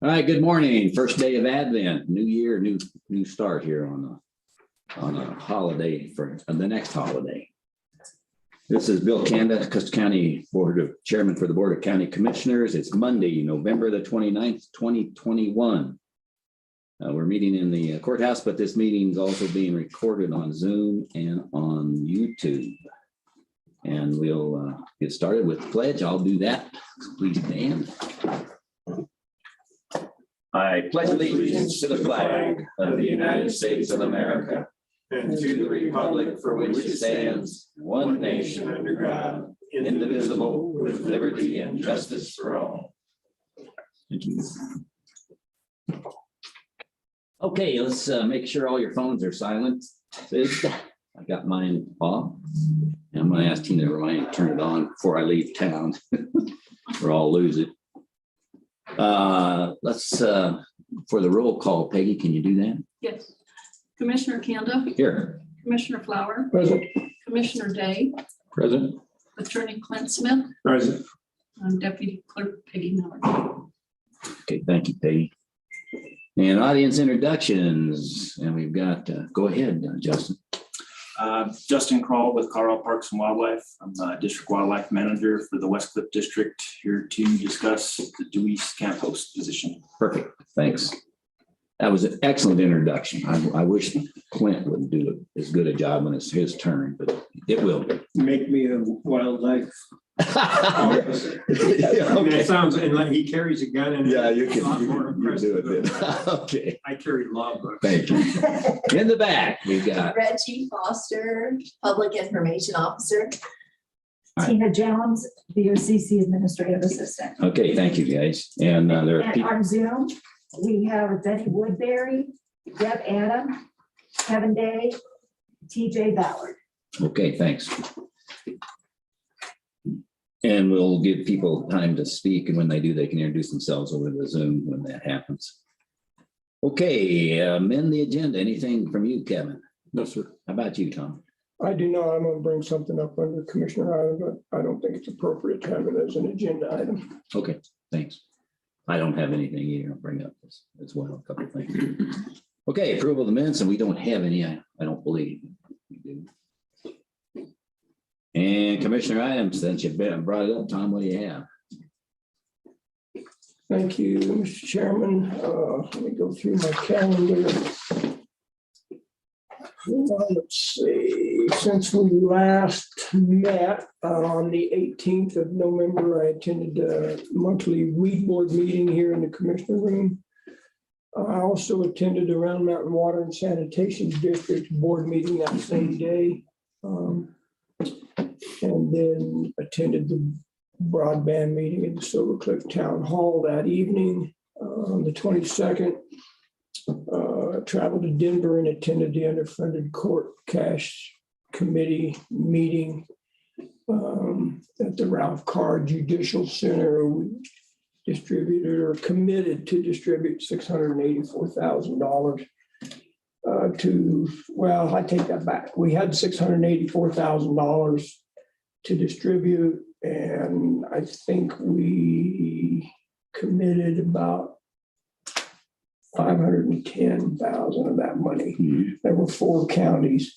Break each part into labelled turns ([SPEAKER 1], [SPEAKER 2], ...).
[SPEAKER 1] All right, good morning. First day of Advent, new year, new start here on a holiday for the next holiday. This is Bill Kanda, Custer County Chairman for the Board of County Commissioners. It's Monday, November the 29th, 2021. We're meeting in the courthouse, but this meeting is also being recorded on Zoom and on YouTube. And we'll get started with the pledge. I'll do that. Please stand. I pledge allegiance to the flag of the United States of America and to the republic for which it stands, one nation under God, indivisible, with liberty and justice for all. Thank you. Okay, let's make sure all your phones are silent. I got mine off. I'm going to ask Tina to remind me to turn it on before I leave town, or I'll lose it. Let's for the roll call, Peggy, can you do that?
[SPEAKER 2] Yes. Commissioner Kanda.
[SPEAKER 1] Here.
[SPEAKER 2] Commissioner Flower.
[SPEAKER 3] Present.
[SPEAKER 2] Commissioner Day.
[SPEAKER 1] Present.
[SPEAKER 2] Attorney Clint Smith.
[SPEAKER 3] Present.
[SPEAKER 2] Deputy Clerk Peggy Miller.
[SPEAKER 1] Okay, thank you, Peggy. And audience introductions, and we've got, go ahead, Justin.
[SPEAKER 4] Justin Kroll with Colorado Parks and Wildlife. I'm the District Wildlife Manager for the West Cliff District, here to discuss the Dewey's Camp Host position.
[SPEAKER 1] Perfect, thanks. That was an excellent introduction. I wish Clint would do as good a job when it's his turn, but it will be.
[SPEAKER 3] Make me a wildlife officer.
[SPEAKER 1] Okay.
[SPEAKER 3] It sounds, and like he carries a gun and
[SPEAKER 1] Yeah, you
[SPEAKER 3] it's a lot
[SPEAKER 1] can
[SPEAKER 3] more
[SPEAKER 1] you
[SPEAKER 3] impressive
[SPEAKER 1] do it
[SPEAKER 3] than
[SPEAKER 1] then. Okay,
[SPEAKER 3] I carry law books.
[SPEAKER 1] thank you. In the back, we got
[SPEAKER 5] Reggie Foster, Public Information Officer.
[SPEAKER 1] All right.
[SPEAKER 6] Tina Jones, BOCC Administrative Assistant.
[SPEAKER 1] okay, thank you guys. And there are
[SPEAKER 6] And
[SPEAKER 1] people.
[SPEAKER 6] on Zoom, we have Betty Woodbury, Deb Adam, Kevin Day, TJ Ballard.
[SPEAKER 1] Okay, thanks. And we'll give people time to speak, and when they do, they can introduce themselves over the Zoom when that happens. Okay, amend the agenda. Anything from you, Kevin?
[SPEAKER 3] No, sir.
[SPEAKER 1] How about you, Tom?
[SPEAKER 7] I do not. I'm going to bring something up under Commissioner item, but I don't think it's appropriate to have it as an agenda item.
[SPEAKER 1] Okay, thanks. I don't have anything either. I'll bring up this as well, a couple of things. Okay, approval of the minutes, and we don't have any, I don't believe we do. And Commissioner items, since you've brought it up, Tom, what do you have?
[SPEAKER 7] Thank you, Mr. Chairman. Let me go through my calendar. Let's see, since we last met on the 18th of November, I attended a monthly weed board meeting here in the Commissioner room. I also attended the Round Mountain Water and Sanitation District board meeting that same day. And then attended the broadband meeting in Silver Cliff Town Hall that evening. On the 22nd, traveled to Denver and attended the Underfunded Court Cash Committee meeting at the Ralph Carr Judicial Center. We distributed or committed to distribute $684,000 to, well, I take that back. We had $684,000 to distribute, and I think we committed about $510,000 of that money. There were 4 counties.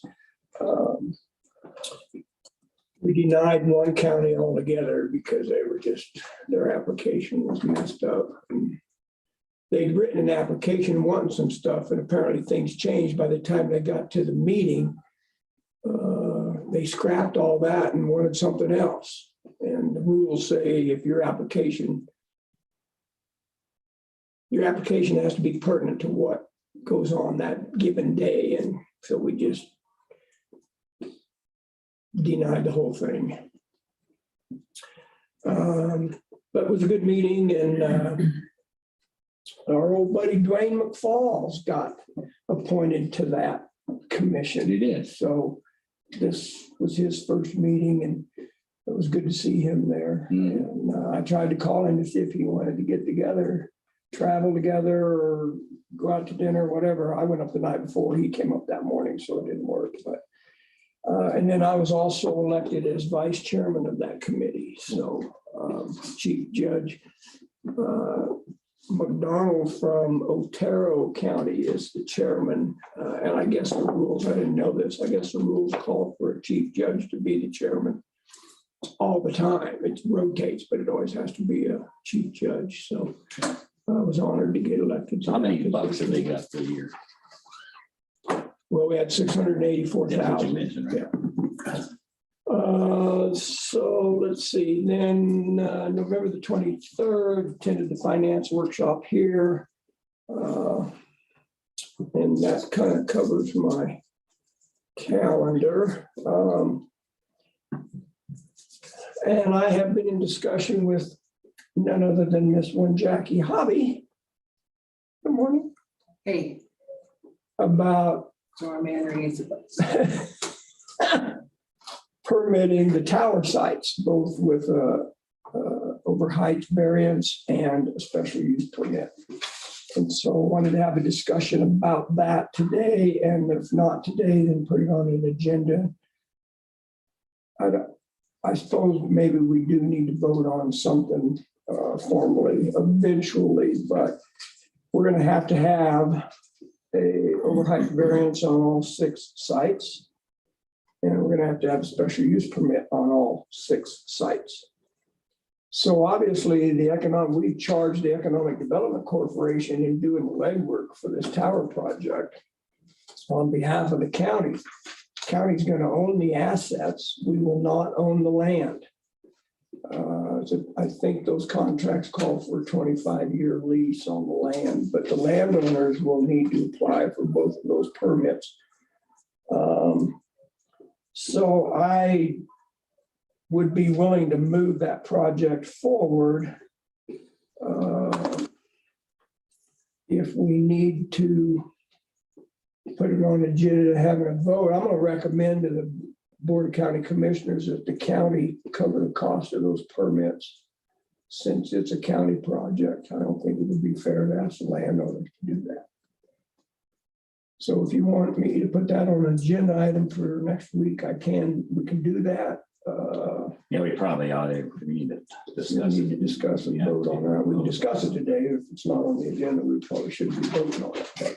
[SPEAKER 7] We denied one county altogether because they were just, their application was messed up. And they'd written an application wanting some stuff, and apparently things changed by the time they got to the meeting. They scrapped all that and wanted something else. And the rules say if your application has to be pertinent to what goes on that given day. And so we just denied the whole thing. But it was a good meeting, and our old buddy Dwayne McFalls got appointed to that commission.
[SPEAKER 1] He did.
[SPEAKER 7] So this was his first meeting, and it was good to see him there. And I tried to call him to see if he wanted to get together, travel together, or go out to dinner, or whatever. I went up the night before. He came up that morning, so it didn't work. But and then I was also elected as vice chairman of that committee. So Chief Judge McDonald from Otero County is the chairman. And I guess the rules, I didn't know this, I guess the rules call for a chief judge to be the chairman all the time. It rotates, but it always has to be a chief judge. So I was honored to get elected. to
[SPEAKER 1] How
[SPEAKER 7] that
[SPEAKER 1] many bucks have they
[SPEAKER 7] position.
[SPEAKER 1] got per year?
[SPEAKER 7] Well, we had 684,000.
[SPEAKER 1] That's what you mentioned, right?
[SPEAKER 7] So let's see, then November the 23rd, attended the finance workshop here. And that kind of covers my calendar. And I have been in discussion with none other than Miss One Jackie Hobby. Good morning.
[SPEAKER 8] Hey,
[SPEAKER 7] About
[SPEAKER 8] so I'm underneath it.
[SPEAKER 7] permitting the tower sites, both with over height variance and a special use permit. And so I wanted to have a discussion about that today, and if not today, then put it on an agenda. I suppose maybe we do need to vote on something formally eventually, but we're going to have a overheight variance on all 6 sites. And we're going to have a special use permit on all 6 sites. So obviously we charged the Economic Development Corporation in doing the legwork for this tower project. So on behalf of the county, county's going to own the assets. We will not own the land. So I think those contracts call for a 25-year lease on the land, but the landowners will need to apply for both of those permits. So I would be willing to move that project forward if we need to put it on the agenda to have a vote. I'm going to recommend to the Board of County Commissioners that the county cover the cost of those permits. Since it's a county project, I don't think it would be fair to ask the landowners to do that. So if you want me to put that on an agenda item for next week, we can do that.
[SPEAKER 1] Yeah, we probably ought to, we need to
[SPEAKER 7] We
[SPEAKER 1] discuss
[SPEAKER 7] need to
[SPEAKER 1] it.
[SPEAKER 7] discuss and vote on that. We can discuss it today. If it's not on the agenda, we probably shouldn't be voting on it. But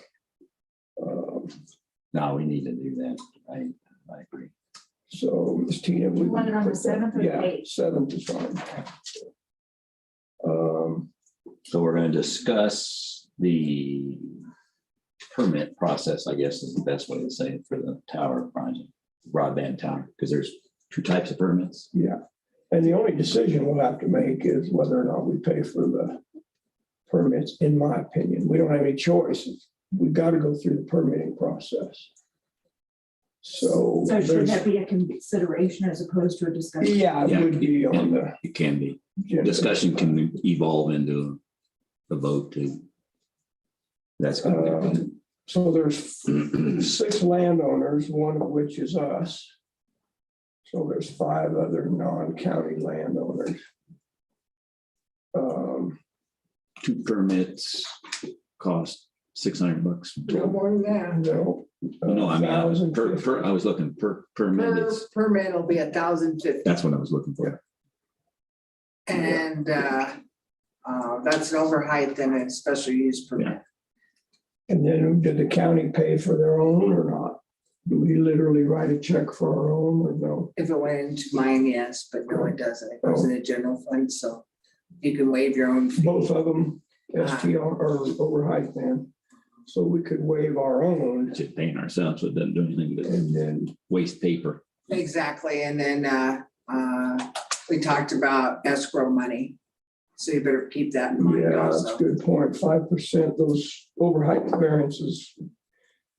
[SPEAKER 1] No, we need to do that. I agree.
[SPEAKER 7] so, Ms. Tina, we
[SPEAKER 6] Want it on the 7th or the
[SPEAKER 7] yeah,
[SPEAKER 6] 8th?
[SPEAKER 7] 7th is fine.
[SPEAKER 1] So we're going to discuss the permit process, I guess is the best way to say it, for the tower project, broadband tower, because there's 2 types of permits.
[SPEAKER 7] Yeah, and the only decision we'll have to make is whether or not we pay for the permits, in my opinion. We don't have any choice. We've got to go through the permitting process. So.
[SPEAKER 6] So should
[SPEAKER 7] there's-
[SPEAKER 6] that be a consideration as opposed to a discussion?
[SPEAKER 7] Yeah, it would be on the.
[SPEAKER 1] It can be.
[SPEAKER 7] agenda.
[SPEAKER 1] Discussion can evolve into a vote too. That's going to be.
[SPEAKER 7] So there's 6 landowners, one of which is us. So there's 5 other non-county landowners.
[SPEAKER 1] 2 permits cost $600.
[SPEAKER 8] No more than that.
[SPEAKER 7] No.
[SPEAKER 1] No, I mean, I was
[SPEAKER 7] 1,050.
[SPEAKER 1] I was looking per permit.
[SPEAKER 8] Per permit will be 1,050,
[SPEAKER 1] That's what I was looking for.
[SPEAKER 8] and that's an overheight than a special use permit.
[SPEAKER 7] And then did the county pay for their own or not? Do we literally write a check for our own or no?
[SPEAKER 8] If it went into mine, yes, but no, it doesn't. It goes in a general fund, so you can waive your own fee.
[SPEAKER 7] Both of them, STR or overheight then. So we could waive our own
[SPEAKER 1] Just paying ourselves, so it doesn't do anything but
[SPEAKER 7] and then,
[SPEAKER 1] waste paper.
[SPEAKER 8] Exactly, and then we talked about escrow money, so you better keep that in mind
[SPEAKER 7] yeah, that's a
[SPEAKER 8] also.
[SPEAKER 7] good point. 5%, those overheight variances,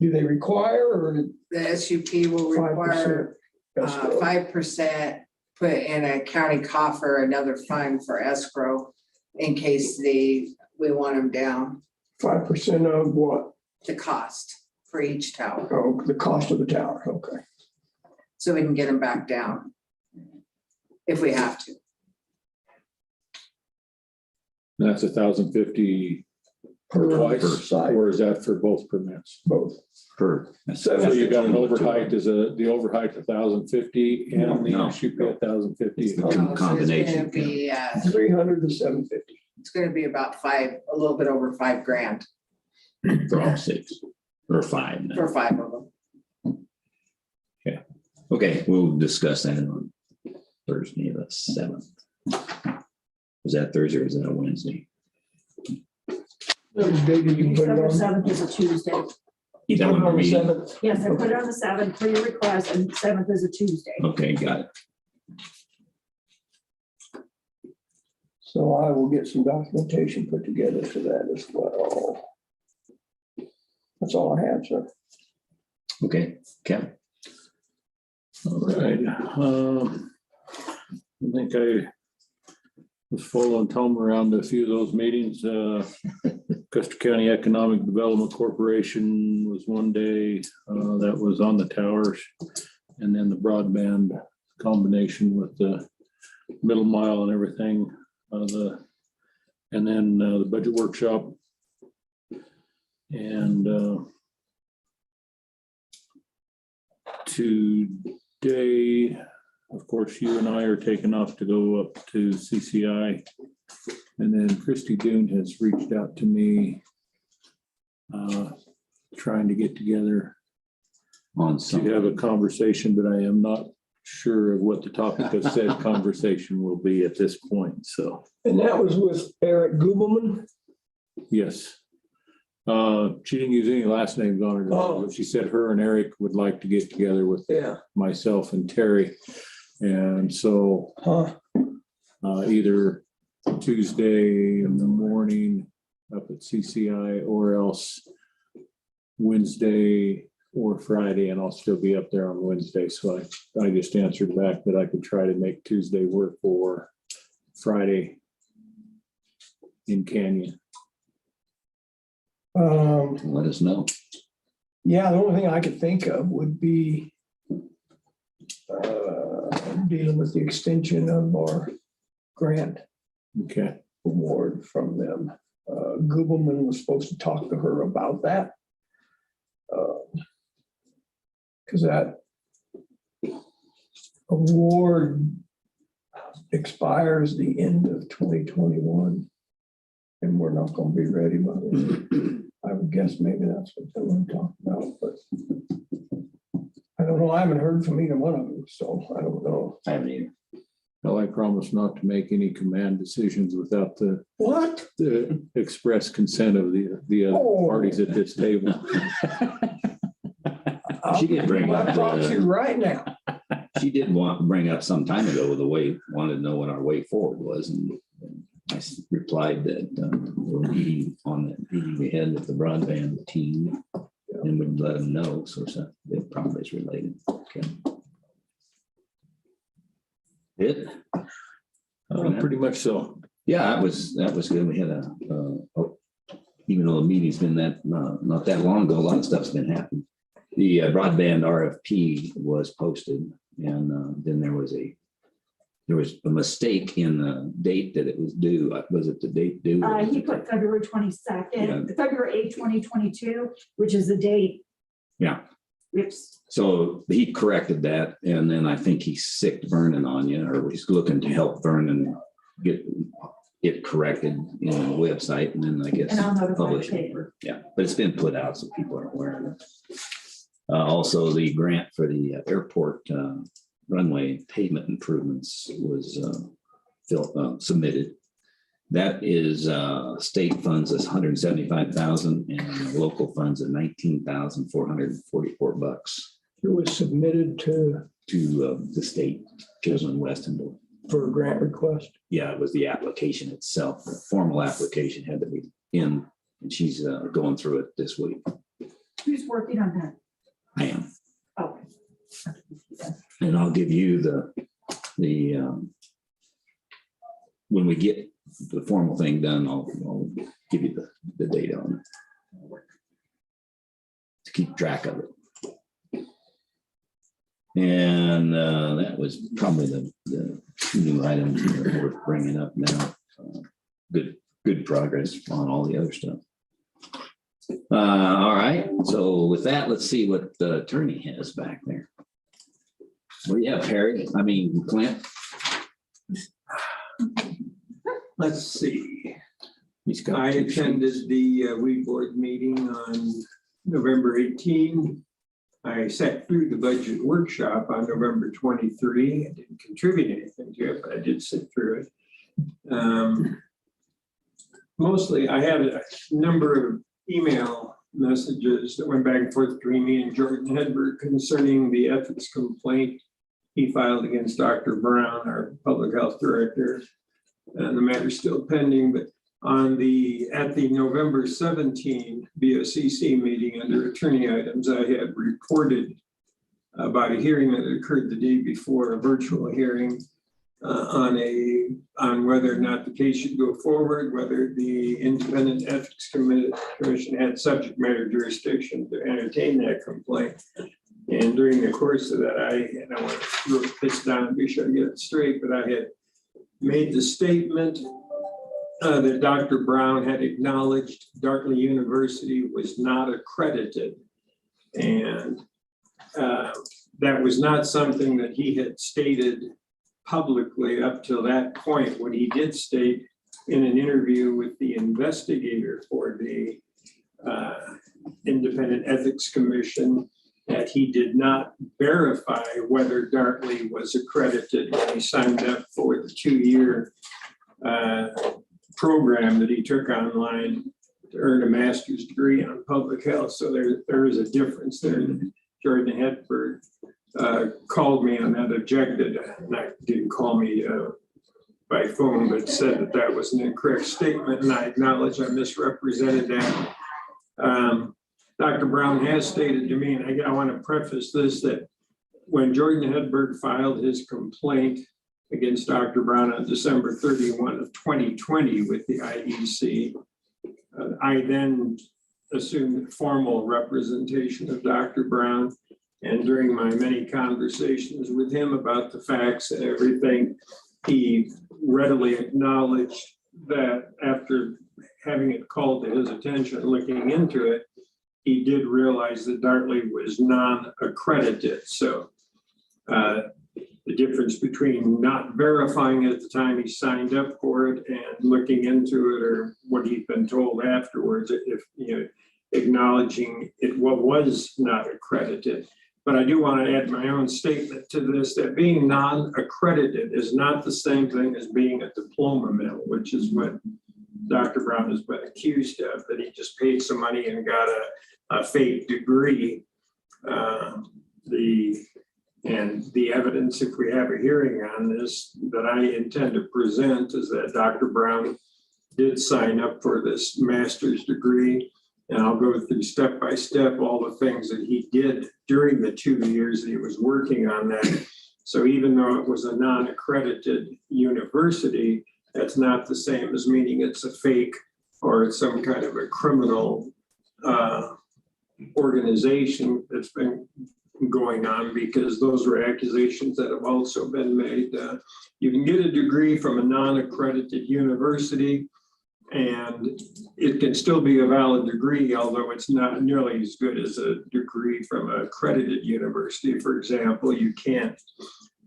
[SPEAKER 7] do they require or
[SPEAKER 8] The SUP will
[SPEAKER 7] 5%?
[SPEAKER 8] require
[SPEAKER 7] escrow?
[SPEAKER 8] 5% put in a county coffer, another fund for escrow in case we want them down,
[SPEAKER 7] 5% of what?
[SPEAKER 8] the cost for each tower,
[SPEAKER 7] Oh, the cost of the tower, okay.
[SPEAKER 8] so we can get them back down if we have to.
[SPEAKER 3] That's 1,050
[SPEAKER 7] Per
[SPEAKER 3] twice,
[SPEAKER 7] site,
[SPEAKER 3] or is that for both permits?
[SPEAKER 7] both.
[SPEAKER 1] Per.
[SPEAKER 3] So you got an overheight, the overheight 1,050 and the
[SPEAKER 1] No.
[SPEAKER 3] SUP 1,050.
[SPEAKER 1] It's the
[SPEAKER 8] So it's gonna
[SPEAKER 1] combination.
[SPEAKER 8] be,
[SPEAKER 7] 300 to 750.
[SPEAKER 8] It's gonna be about a little bit over $5,000
[SPEAKER 1] For all six or five. now.
[SPEAKER 8] for 5 of them.
[SPEAKER 1] Okay, we'll discuss that on Thursday, the 7th. Was that Thursday or is that a Wednesday?
[SPEAKER 7] Thursday, did you put it
[SPEAKER 6] December
[SPEAKER 7] on?
[SPEAKER 6] 7th is a Tuesday.
[SPEAKER 7] You
[SPEAKER 1] That
[SPEAKER 7] put it
[SPEAKER 1] would
[SPEAKER 7] on the
[SPEAKER 1] be-
[SPEAKER 7] 7th?
[SPEAKER 6] Yes, I put it on the 7th for your request, and 7th is a Tuesday.
[SPEAKER 1] Okay, got it.
[SPEAKER 7] So I will get some documentation put together for that as well. That's all I have, sir.
[SPEAKER 1] Okay, Kevin.
[SPEAKER 3] All right. I think I was following Tom around a few of those meetings. Custer County Economic Development Corporation was one day, that was on the towers. And then the broadband combination with the middle mile and everything. And then the budget workshop. And today, of course, you and I are taking off to go up to CCI. And then Christy Dune has reached out to me, trying to get together
[SPEAKER 1] On
[SPEAKER 3] to
[SPEAKER 1] some,
[SPEAKER 3] have a conversation, but I am not sure of what the topic of said conversation will be at this point. So,
[SPEAKER 7] And that was with Eric Gubelman.
[SPEAKER 3] yes. She didn't use any last names on her,
[SPEAKER 7] Oh.
[SPEAKER 3] but she said her and Eric would like to get together with
[SPEAKER 7] Yeah.
[SPEAKER 3] myself and Terry. And so
[SPEAKER 7] Huh.
[SPEAKER 3] either Tuesday in the morning up at CCI or else Wednesday or Friday, and I'll still be up there on Wednesday. So I just answered back that I could try to make Tuesday work for Friday in Canyon.
[SPEAKER 1] let us know.
[SPEAKER 7] Yeah, the only thing I could think of would be dealing with the extension of our grant
[SPEAKER 3] Okay,
[SPEAKER 7] award from them. Gubelman was supposed to talk to her about that. Because that award expires the end of 2021. And we're not going to be ready by then. I would guess maybe that's what they want to talk about, but I don't know. I haven't heard from either one of them, so I don't know.
[SPEAKER 1] I haven't either.
[SPEAKER 3] well, I promise not to make any command decisions without the
[SPEAKER 7] What?
[SPEAKER 3] express consent of the other
[SPEAKER 7] Oh.
[SPEAKER 3] parties at this table.
[SPEAKER 1] She did bring up
[SPEAKER 7] I'll talk to you right now.
[SPEAKER 1] She did want to bring up some time ago the way, wanted to know what our way forward was, and I replied that we're meeting on the meeting we had with the broadband team, and we'd let them know. So it probably is related. Okay. It.
[SPEAKER 3] Pretty much so.
[SPEAKER 1] Yeah, that was good. We had even though the meeting's been not that long ago, a lot of stuff's been happening. The broadband RFP was posted, and then there was a mistake in the date that it was due. Was it the date due?
[SPEAKER 6] He put February 22nd, February 8th, 2022, which is the date.
[SPEAKER 1] Yeah.
[SPEAKER 6] Oops.
[SPEAKER 1] So he corrected that, and then I think he sicked Vernon on you, or he's looking to help Vernon get it corrected in the website, and then I guess
[SPEAKER 6] And I'll notify the
[SPEAKER 1] publish it.
[SPEAKER 6] paper.
[SPEAKER 1] Yeah, but it's been put out, so people are aware of it. Also, the grant for the airport runway pavement improvements was submitted. That is state funds is $175,000 and local funds of $19,444
[SPEAKER 7] It was submitted to
[SPEAKER 1] the state, Chisholm Weston.
[SPEAKER 7] for a grant request.
[SPEAKER 1] Yeah, it was the application itself. The formal application had to be in, and she's going through it this week.
[SPEAKER 6] Who's working on that?
[SPEAKER 1] I am.
[SPEAKER 6] Oh.
[SPEAKER 1] And I'll give you the when we get the formal thing done, I'll give you the data on it to keep track of it. And that was probably the two new items that are worth bringing up now. Good progress on all the other stuff. All right, so with that, let's see what the attorney has back there. Well, yeah, Clint. Let's see. He's got
[SPEAKER 7] I
[SPEAKER 1] two sheets.
[SPEAKER 7] attended the weed board meeting on November 18. I sat through the budget workshop on November 23. I didn't contribute anything to it, but I did sit through it. Mostly, I had a number of email messages that went back and forth between me and Jordan Hedberg concerning the ethics complaint he filed against Dr. Brown, our public health director. And the matter's still pending, but at the November 17 BOCC meeting under attorney items, I had reported about a hearing that occurred the day before, a virtual hearing on whether or not the case should go forward, whether the Independent Ethics Commission had subject matter jurisdiction to entertain that complaint. And during the course of that, I want to wrote this down and be sure to get it straight, but I had made the statement that Dr. Brown had acknowledged Dartmouth University was not accredited. And that was not something that he had stated publicly up till that point, when he did state in an interview with the investigator for the Independent Ethics Commission that he did not verify whether Dartmouth was accredited when he signed up for the 2-year program that he took online to earn a master's degree on public health. So there is a difference there. Jordan Hedberg called me on that, objected, and didn't call me by phone, but said that that was an incorrect statement, and I acknowledge I misrepresented that. Dr. Brown has stated to me, and I want to preface this, that when Jordan Hedberg filed his complaint against Dr. Brown on December 31 of 2020 with the IEC, I then assumed formal representation of Dr. Brown. And during my many conversations with him about the facts and everything, he readily acknowledged that after having it called to his attention, looking into it, he did realize that Dartmouth was non-accredited. So the difference between not verifying at the time he signed up for it and looking into it, or what he'd been told afterwards, if acknowledging it what was not accredited. But I do want to add my own statement to this, that being non-accredited is not the same thing as being a diploma mill, which is what Dr. Brown has been accused of, that he just paid some money and got a fake degree. The evidence, if we have a hearing on this, that I intend to present is that Dr. Brown did sign up for this master's degree. And I'll go through step by step all the things that he did during the 2 years that he was working on that. So even though it was a non-accredited university, that's not the same as meaning it's a fake or it's some kind of a criminal organization that's been going on, because those were accusations that have also been made. You can get a degree from a non-accredited university, and it can still be a valid degree, although it's not nearly as good as a degree from an accredited university. For example, you can't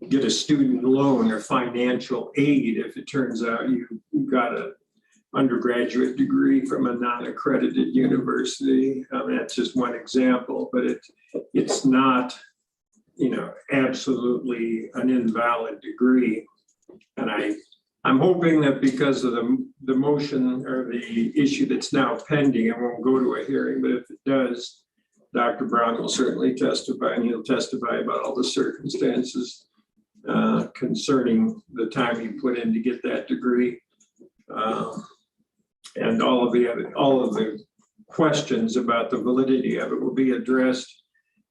[SPEAKER 7] get a student loan or financial aid if it turns out you got an undergraduate degree from a non-accredited university. That's just one example, but it's not, absolutely an invalid degree. And I'm hoping that because of the motion or the issue that's now pending, it won't go to a hearing, but if it does, Dr. Brown will certainly testify, and he'll testify about all the circumstances concerning the time he put in to get that degree. And all of the questions about the validity of it will be addressed.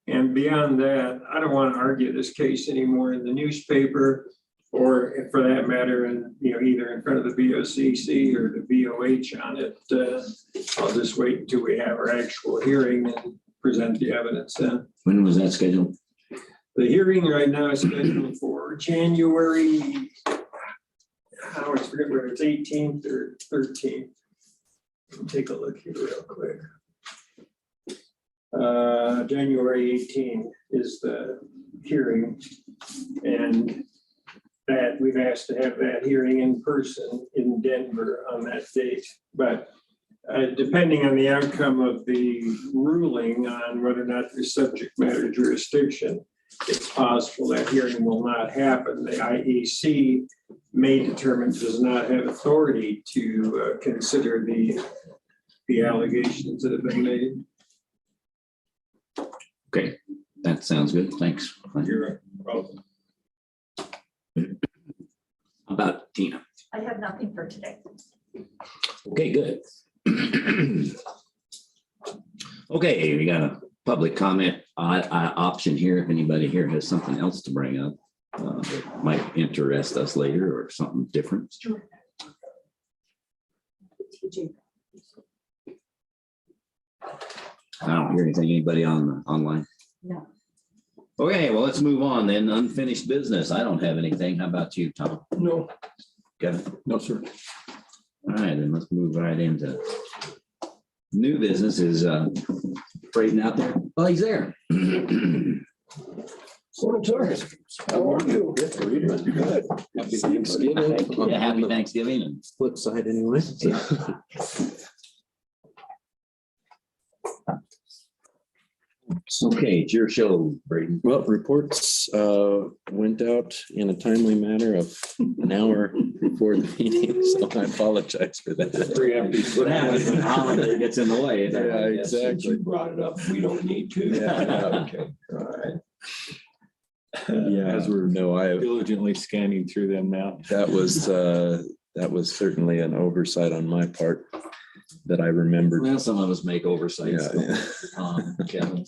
[SPEAKER 7] And beyond that, I don't want to argue this case anymore in the newspaper, or for that matter, either in front of the BOCC or the BOH on it. I'll just wait until we have our actual hearing and present the evidence then.
[SPEAKER 1] When was that scheduled?
[SPEAKER 7] The hearing right now is scheduled for January, I always forget whether it's 18th or 13th. Take a look here real quick. January 18 is the hearing, and that we've asked to have that hearing in person in Denver on that date. But depending on the outcome of the ruling on whether or not there's subject matter jurisdiction, it's possible that hearing will not happen. The IEC may determine does not have authority to consider the allegations that have been made.
[SPEAKER 1] Okay, that sounds good. Thanks.
[SPEAKER 7] You're welcome.
[SPEAKER 1] How about Tina?
[SPEAKER 6] I have nothing for today.
[SPEAKER 1] Okay, good. Okay, we got a public comment option here. If anybody here has something else to bring up that might interest us later or something different. I don't hear anything. Anybody online?
[SPEAKER 6] No.
[SPEAKER 1] Okay, well, let's move on then. Unfinished business. I don't have anything. How about you, Tom?
[SPEAKER 7] No,
[SPEAKER 1] Kevin?
[SPEAKER 3] No, sir.
[SPEAKER 1] All right, then let's move right into new business. Is Braden out there? Oh, he's there.
[SPEAKER 7] morning, sir. How are you? Good.
[SPEAKER 9] Happy Thanksgiving.
[SPEAKER 1] Yeah, happy Thanksgiving. And
[SPEAKER 9] Flip side anyway.
[SPEAKER 1] okay, it's your show, Braden.
[SPEAKER 9] Well, reports went out in a timely manner of an hour before the meeting, so I apologize for that.
[SPEAKER 1] What happens when holiday gets in the way?
[SPEAKER 9] Yeah,
[SPEAKER 7] Since
[SPEAKER 9] exactly.
[SPEAKER 7] you brought it up, we don't need to.
[SPEAKER 9] Yeah.
[SPEAKER 7] Okay, all right.
[SPEAKER 9] Yeah,
[SPEAKER 3] As we're
[SPEAKER 9] no, I,
[SPEAKER 3] diligently scanning through them now.
[SPEAKER 9] that was certainly an oversight on my part that I remembered.
[SPEAKER 1] Well, some of us make oversights.
[SPEAKER 9] Yeah,
[SPEAKER 1] Kevin.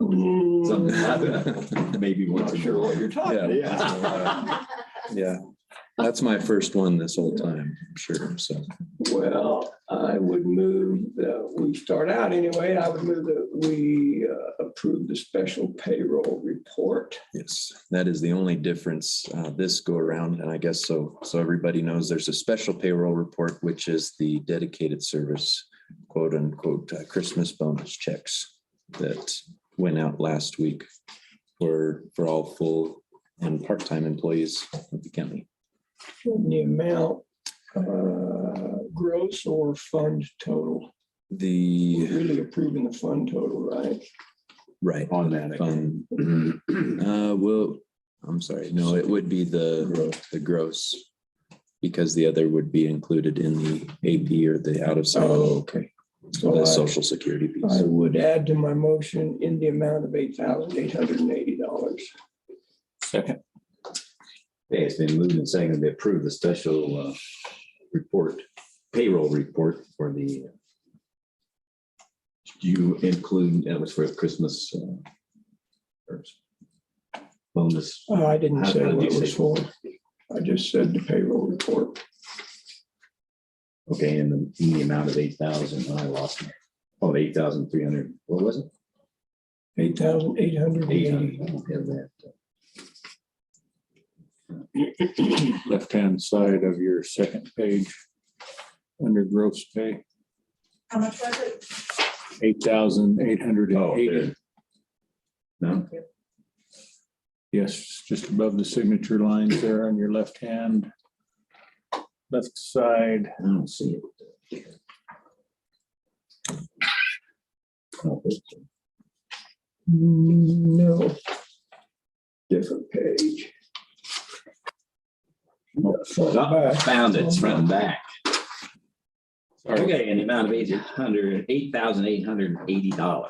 [SPEAKER 7] Mm,
[SPEAKER 1] Something like that. Maybe once
[SPEAKER 7] Not
[SPEAKER 1] a
[SPEAKER 7] sure what
[SPEAKER 1] year.
[SPEAKER 7] you're talking
[SPEAKER 9] Yeah.
[SPEAKER 7] about.
[SPEAKER 9] Yeah, that's my first one this whole time, I'm sure, so.
[SPEAKER 7] Well, I would move that we start out anyway. I would move that we approve the special payroll report.
[SPEAKER 9] Yes, that is the only difference this go around, and I guess so everybody knows there's a special payroll report, which is the dedicated service, quote unquote, Christmas bonus checks that went out last week for all full and part-time employees of the county.
[SPEAKER 7] The amount, gross or fund total? We're
[SPEAKER 9] The,
[SPEAKER 7] really approving the fund total, right?
[SPEAKER 9] right.
[SPEAKER 1] Automatic.
[SPEAKER 9] Fund. Well, I'm sorry, no, it would be the gross, because the other would be included in the AP or the out of cycle,
[SPEAKER 7] Okay.
[SPEAKER 9] the social security
[SPEAKER 7] I
[SPEAKER 9] piece.
[SPEAKER 7] would add to my motion in the amount of $8,880.
[SPEAKER 3] Second.
[SPEAKER 1] Okay, it's been moved and seconded to approve the special report, payroll report for the. Do you include, that was for Christmas or bonus?
[SPEAKER 7] I didn't say
[SPEAKER 1] How did
[SPEAKER 7] what
[SPEAKER 1] you
[SPEAKER 7] it was
[SPEAKER 1] say?
[SPEAKER 7] for. I just said the payroll report.
[SPEAKER 1] Okay, and the amount of 8,000, I lost it. Oh, 8,300, what was it?
[SPEAKER 7] 8,880.
[SPEAKER 1] 800. I don't have that.
[SPEAKER 3] Left-hand side of your second page, under gross pay,
[SPEAKER 6] How much was it?
[SPEAKER 3] 8,880.
[SPEAKER 1] No,
[SPEAKER 3] Yes, just above the signature lines there on your left hand. Left side.
[SPEAKER 1] I don't see it. Oh,
[SPEAKER 7] No. Different page. Front and back.
[SPEAKER 1] found it, it's front and back. Okay, in the amount of $8,880.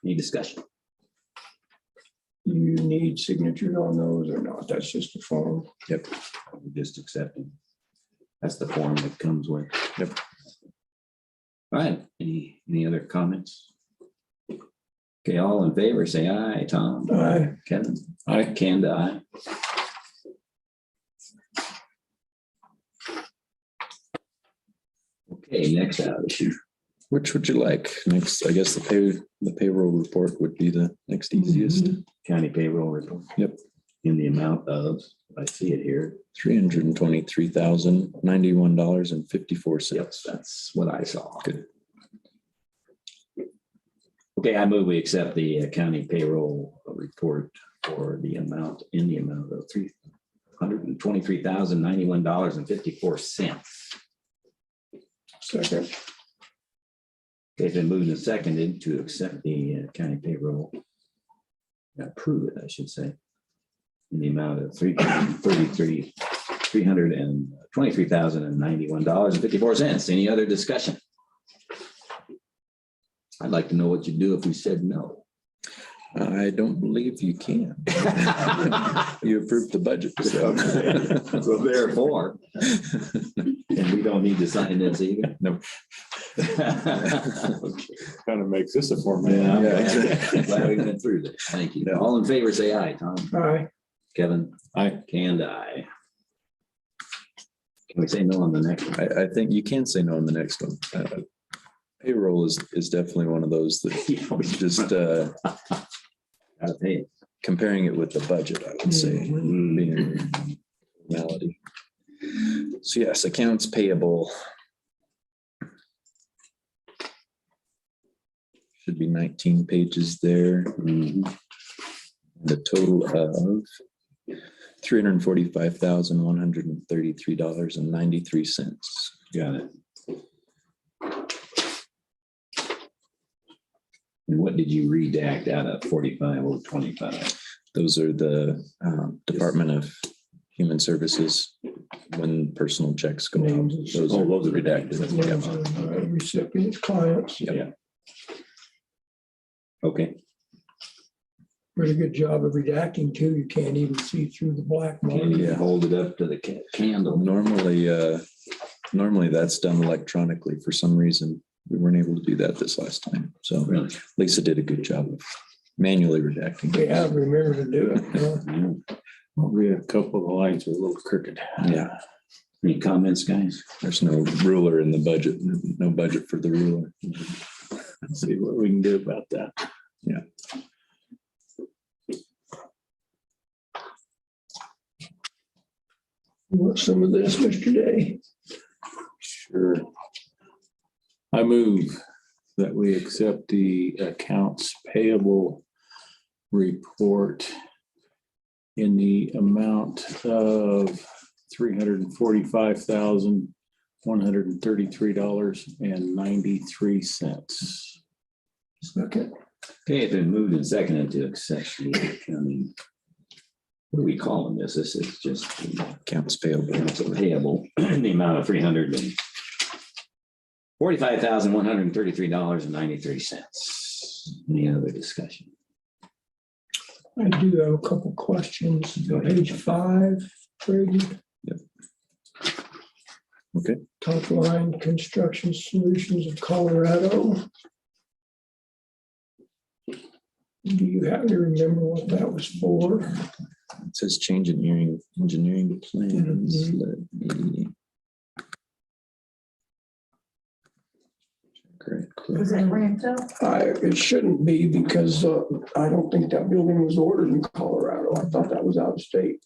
[SPEAKER 1] Any discussion?
[SPEAKER 7] You need signatures on those or not? That's just a form.
[SPEAKER 1] Yep. Just accepting. That's the form that comes with.
[SPEAKER 9] Yep.
[SPEAKER 1] All right, any other comments? Okay, all in favor, say aye. Tom?
[SPEAKER 7] Aye.
[SPEAKER 1] Kevin?
[SPEAKER 3] Aye.
[SPEAKER 1] Kanda, aye. Okay, next out issue.
[SPEAKER 9] Which would you like? Next, I guess the payroll report would be the next easiest.
[SPEAKER 1] County payroll report.
[SPEAKER 9] Yep.
[SPEAKER 1] In the amount of, I see it here.
[SPEAKER 9] $323,091.54.
[SPEAKER 1] Yep, that's what I saw.
[SPEAKER 9] Good.
[SPEAKER 1] Okay, I move we accept the county payroll report for the amount of $323,091.54.
[SPEAKER 7] Second.
[SPEAKER 1] They've been moved and seconded to accept the county payroll. Approve it, I should say. In the amount of $323,091.54. Any other discussion? I'd like to know what you'd do if we said no.
[SPEAKER 9] I don't believe you can. You approved the budget. So.
[SPEAKER 1] So therefore, and we don't need to sign this either.
[SPEAKER 9] No.
[SPEAKER 3] Kind of makes this a
[SPEAKER 1] Yeah,
[SPEAKER 3] format.
[SPEAKER 1] I'm
[SPEAKER 9] Yeah,
[SPEAKER 1] glad-
[SPEAKER 9] exactly.
[SPEAKER 1] glad we went through this. Thank you. All in favor, say aye. Tom,
[SPEAKER 7] Aye.
[SPEAKER 1] Kevin,
[SPEAKER 3] Aye.
[SPEAKER 1] and I. Can we say no on the next one?
[SPEAKER 9] I think you can say no on the next one. Payroll is definitely one of those that just
[SPEAKER 1] Gotta pay it.
[SPEAKER 9] comparing it with the budget, I would say, being a reality. So yes, accounts payable. Should be 19 pages there. The total of $345,133.93.
[SPEAKER 1] Got it. And what did you redact out of 45,025?
[SPEAKER 9] Those are the Department of Human Services when personal checks go out.
[SPEAKER 7] Names.
[SPEAKER 9] Those are redacted.
[SPEAKER 7] Names
[SPEAKER 9] Yep.
[SPEAKER 7] of recipients, clients.
[SPEAKER 1] Yeah. Okay.
[SPEAKER 7] Pretty good job of redacting too. You can't even see through the black mark.
[SPEAKER 1] Can't even hold it up to the candle.
[SPEAKER 9] Normally that's done electronically. For some reason, we weren't able to do that this last time. So
[SPEAKER 1] Really?
[SPEAKER 9] Lisa did a good job of manually redacting.
[SPEAKER 7] Yeah, remember to do it.
[SPEAKER 3] We have a couple of the lines are a little crooked.
[SPEAKER 9] Yeah,
[SPEAKER 1] Any comments, guys?
[SPEAKER 9] there's no ruler in the budget, no budget for the ruler.
[SPEAKER 3] Let's see what we can do about that.
[SPEAKER 9] Yeah.
[SPEAKER 7] You want some of this, Mr. Day?
[SPEAKER 3] Sure. I move that we accept the accounts payable report in the amount of $345,133.93.
[SPEAKER 7] Second.
[SPEAKER 1] Okay, it's been moved and seconded to accept the accounting. What are we calling this? This is just the
[SPEAKER 9] Accounts payable.
[SPEAKER 1] accounts payable in the amount of $345,133.93. Any other discussion?
[SPEAKER 7] I do have a couple questions.
[SPEAKER 1] Go ahead.
[SPEAKER 7] Page 5, Brady.
[SPEAKER 9] Yep. Okay.
[SPEAKER 7] Top line, Construction Solutions of Colorado. Do you happen to remember what that was for?
[SPEAKER 9] It says change engineering plans. Let me. Correct.
[SPEAKER 6] Was it landfill?
[SPEAKER 7] It shouldn't be because I don't think that building was ordered in Colorado. I thought that was out of state.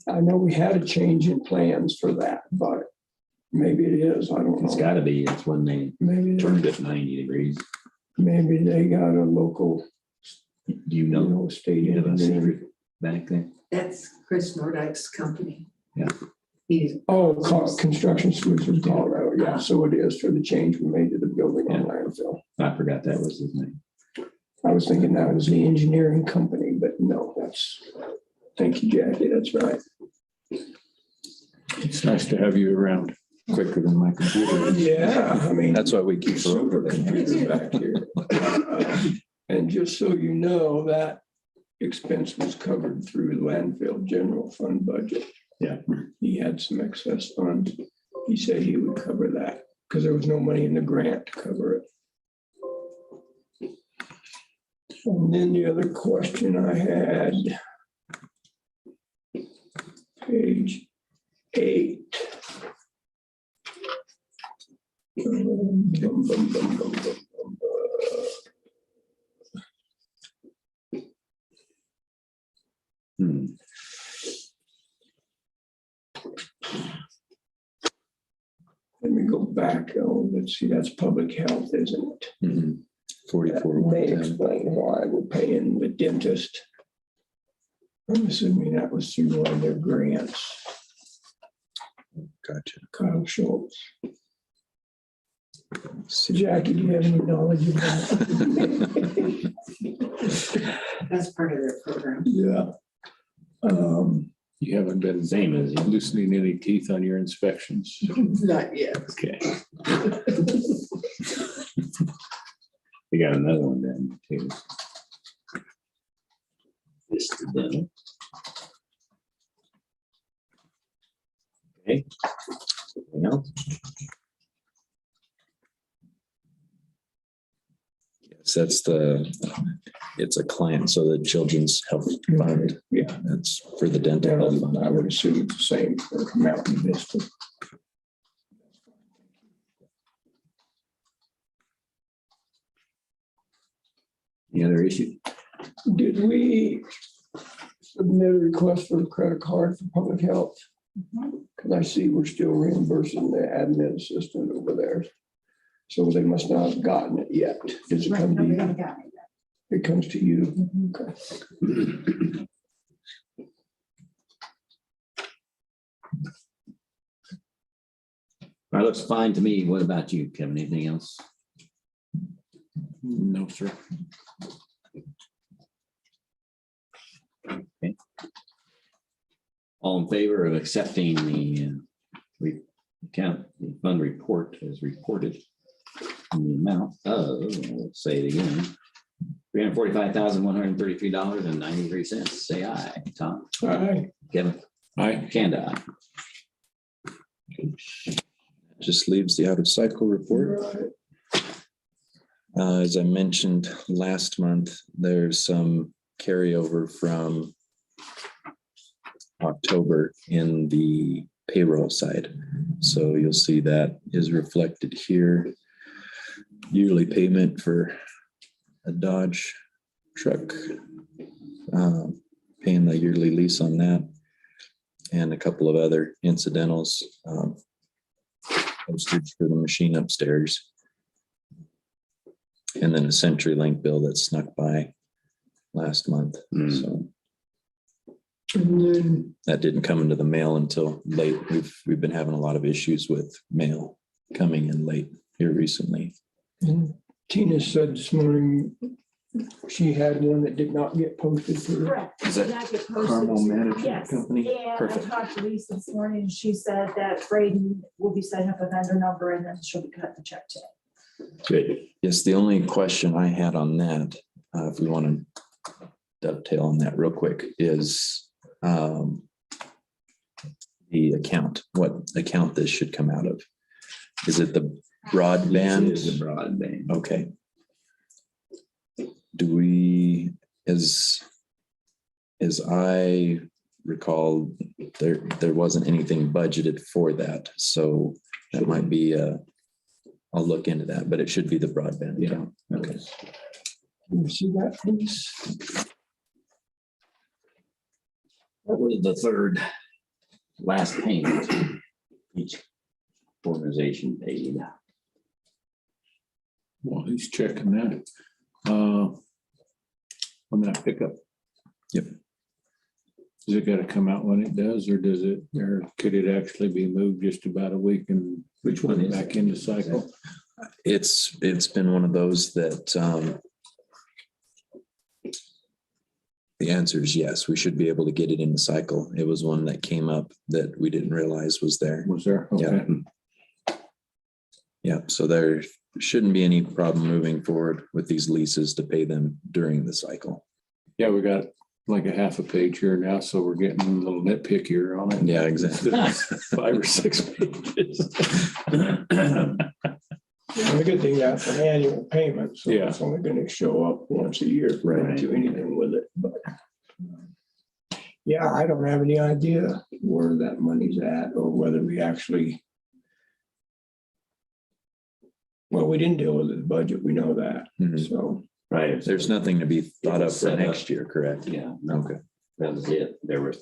[SPEAKER 7] I know we had a change in plans for that, but maybe it is. I don't
[SPEAKER 1] It's
[SPEAKER 7] know.
[SPEAKER 1] gotta be, it's when they
[SPEAKER 7] Maybe,
[SPEAKER 1] turned it 90 degrees.
[SPEAKER 7] maybe they got a local,
[SPEAKER 1] Do you know?
[SPEAKER 7] state
[SPEAKER 1] You have a
[SPEAKER 7] engineer.
[SPEAKER 1] secret back there?
[SPEAKER 8] That's Chris Nordike's company.
[SPEAKER 1] Yeah.
[SPEAKER 8] He's,
[SPEAKER 7] Oh, Construction Solutions Colorado. Yeah, so it is for the change we made to the building on landfill.
[SPEAKER 1] I forgot that was his name.
[SPEAKER 7] I was thinking that was the engineering company, but no, thank you, Jackie. That's right.
[SPEAKER 3] It's nice to have you around quicker than my computer.
[SPEAKER 7] Yeah, I mean.
[SPEAKER 9] That's why we keep her over there.
[SPEAKER 7] Supercomputer back here. And just so you know, that expense was covered through the landfill general fund budget.
[SPEAKER 1] Yeah.
[SPEAKER 7] He had some excess funds. He said he would cover that because there was no money in the grant to cover it. And then the other question I had, page 8.
[SPEAKER 1] Hmm.
[SPEAKER 7] Let me go back. Oh, let's see, that's public health, isn't it?
[SPEAKER 9] Mhm. 44.
[SPEAKER 7] That may
[SPEAKER 9] 110.
[SPEAKER 7] explain why we're paying the dentist. I'm assuming that was through one of their grants.
[SPEAKER 9] Gotcha.
[SPEAKER 7] Kyle Schultz.
[SPEAKER 9] See.
[SPEAKER 7] Jackie, do you have any knowledge of that?
[SPEAKER 8] That's part of their program.
[SPEAKER 7] Yeah.
[SPEAKER 3] You haven't been
[SPEAKER 1] Same as you.
[SPEAKER 3] loosening any teeth on your inspections.
[SPEAKER 8] Not yet.
[SPEAKER 3] Okay.
[SPEAKER 1] We got another one then too. This is dental. Okay. Anything else?
[SPEAKER 9] Yes, that's it's a client, so the Children's Health Fund.
[SPEAKER 7] Yeah.
[SPEAKER 9] That's for the dental health fund.
[SPEAKER 7] I would assume it's the same for Mountain Vista.
[SPEAKER 1] Any other issue?
[SPEAKER 7] Did we submit a request for a credit card for public health? Because I see we're still reimbursing the admin assistant over there. So they must not have gotten it yet. Does it
[SPEAKER 6] Right,
[SPEAKER 7] come
[SPEAKER 6] no,
[SPEAKER 7] to
[SPEAKER 6] we
[SPEAKER 7] you?
[SPEAKER 6] haven't gotten it yet.
[SPEAKER 7] It comes to you. Okay.
[SPEAKER 1] All right, looks fine to me. What about you, Kevin? Anything else?
[SPEAKER 3] No, sir.
[SPEAKER 1] All in favor of accepting the account fund report as reported in the amount of, let's say it again, $345,133.93. Say aye. Tom,
[SPEAKER 7] All right.
[SPEAKER 1] Kevin,
[SPEAKER 3] Aye.
[SPEAKER 1] Kanda, aye.
[SPEAKER 9] Just leaves the out of cycle report.
[SPEAKER 7] Right.
[SPEAKER 9] As I mentioned last month, there's some carryover from October in the payroll side. So you'll see that is reflected here. Yearly payment for a Dodge truck, paying the yearly lease on that, and a couple of other incidentals, postage for the machine upstairs. And then a CenturyLink bill that snuck by last month. So
[SPEAKER 7] And then
[SPEAKER 9] that didn't come into the mail until late. We've been having a lot of issues with mail coming in late here recently.
[SPEAKER 7] Tina said this morning she had one that did not get posted for her.
[SPEAKER 6] Correct.
[SPEAKER 9] Is that
[SPEAKER 6] Did not get posted.
[SPEAKER 9] Carmel Management
[SPEAKER 6] Yes.
[SPEAKER 9] Company?
[SPEAKER 6] And I
[SPEAKER 9] Perfect.
[SPEAKER 6] talked to Lisa this morning, and she said that Braden will be setting up a vendor number and then she'll be cutting the check today.
[SPEAKER 1] Good.
[SPEAKER 9] Yes, the only question I had on that, if we want to dovetail on that real quick, is the account, what account this should come out of. Is it the
[SPEAKER 1] This
[SPEAKER 9] broadband?
[SPEAKER 1] is the broadband.
[SPEAKER 9] Okay. Do we, as I recall, there wasn't anything budgeted for that, so that might be, I'll look into that, but it should be the broadband
[SPEAKER 1] Yeah.
[SPEAKER 9] account. Okay.
[SPEAKER 7] Can you see that, please?
[SPEAKER 1] That was the third last payment each organization paid.
[SPEAKER 3] Well, he's checking that. On that pickup.
[SPEAKER 9] Yep.
[SPEAKER 3] Does it gotta come out when it does, or does it, or could it actually be moved just about a week and
[SPEAKER 1] Which one is
[SPEAKER 3] back
[SPEAKER 1] it?
[SPEAKER 3] into cycle?
[SPEAKER 9] It's been one of those that the answer is yes, we should be able to get it in the cycle. It was one that came up that we didn't realize was there.
[SPEAKER 3] Was there?
[SPEAKER 9] Yeah.
[SPEAKER 3] Okay.
[SPEAKER 9] Yeah, so there shouldn't be any problem moving forward with these leases to pay them during the cycle.
[SPEAKER 3] Yeah, we got like a half a page here now, so we're getting a little nitpickier on it.
[SPEAKER 9] Yeah, exactly.
[SPEAKER 3] 5 or 6 pages.
[SPEAKER 7] And the good thing, that's an annual payment, so
[SPEAKER 3] Yeah.
[SPEAKER 7] it's only gonna show up once a year. if we don't Do anything with it, but. Yeah, I don't have any idea where that money's at or whether we actually. Well, we didn't deal with the budget, we know that,
[SPEAKER 9] Mhm.
[SPEAKER 7] so.
[SPEAKER 1] Right.
[SPEAKER 9] There's nothing to be thought of for
[SPEAKER 1] Set up.
[SPEAKER 9] next year, correct?
[SPEAKER 1] Yeah, no,
[SPEAKER 9] Okay.
[SPEAKER 1] that was it. There were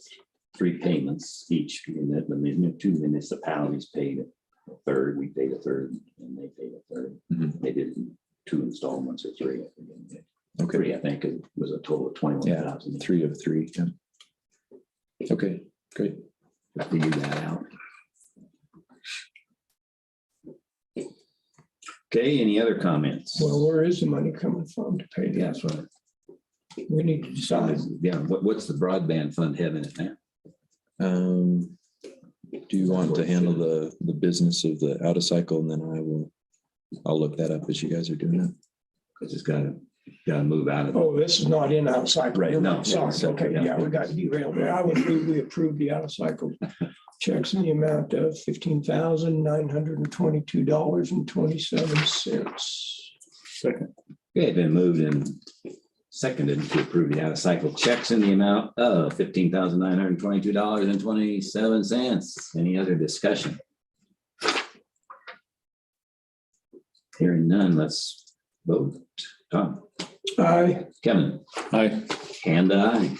[SPEAKER 1] 3 payments each, and the 2 municipalities paid a third, we paid a third, and they paid a third.
[SPEAKER 9] Mhm.
[SPEAKER 1] They didn't 2 installments or 3.
[SPEAKER 9] Okay.
[SPEAKER 1] 3, I think it was a total of 21,000.
[SPEAKER 9] 3 of 3. Yeah. Okay, great.
[SPEAKER 1] Figure that out. Okay, any other comments?
[SPEAKER 7] Well, where is the money coming from to pay
[SPEAKER 1] Yeah,
[SPEAKER 7] that?
[SPEAKER 1] that's right.
[SPEAKER 7] We need to decide.
[SPEAKER 1] Yeah, what's the broadband fund having it now?
[SPEAKER 9] Do you want to handle the business of the out of cycle, and then I'll look that up as you guys are doing that.
[SPEAKER 1] Because it's gotta move out of.
[SPEAKER 7] Oh, this is not in out of cycle.
[SPEAKER 1] Right, no.
[SPEAKER 7] Sorry, okay, yeah, we got derailed there. I would move we approve the out of cycle checks in the amount of $15,922.27.
[SPEAKER 3] Second.
[SPEAKER 1] Okay, been moved and seconded to approve the out-of-cycle checks in the amount of $15,922.27. Any other discussion? Hearing none, let's vote. Tom,
[SPEAKER 7] Aye.
[SPEAKER 1] Kevin,
[SPEAKER 3] Aye.
[SPEAKER 1] and I.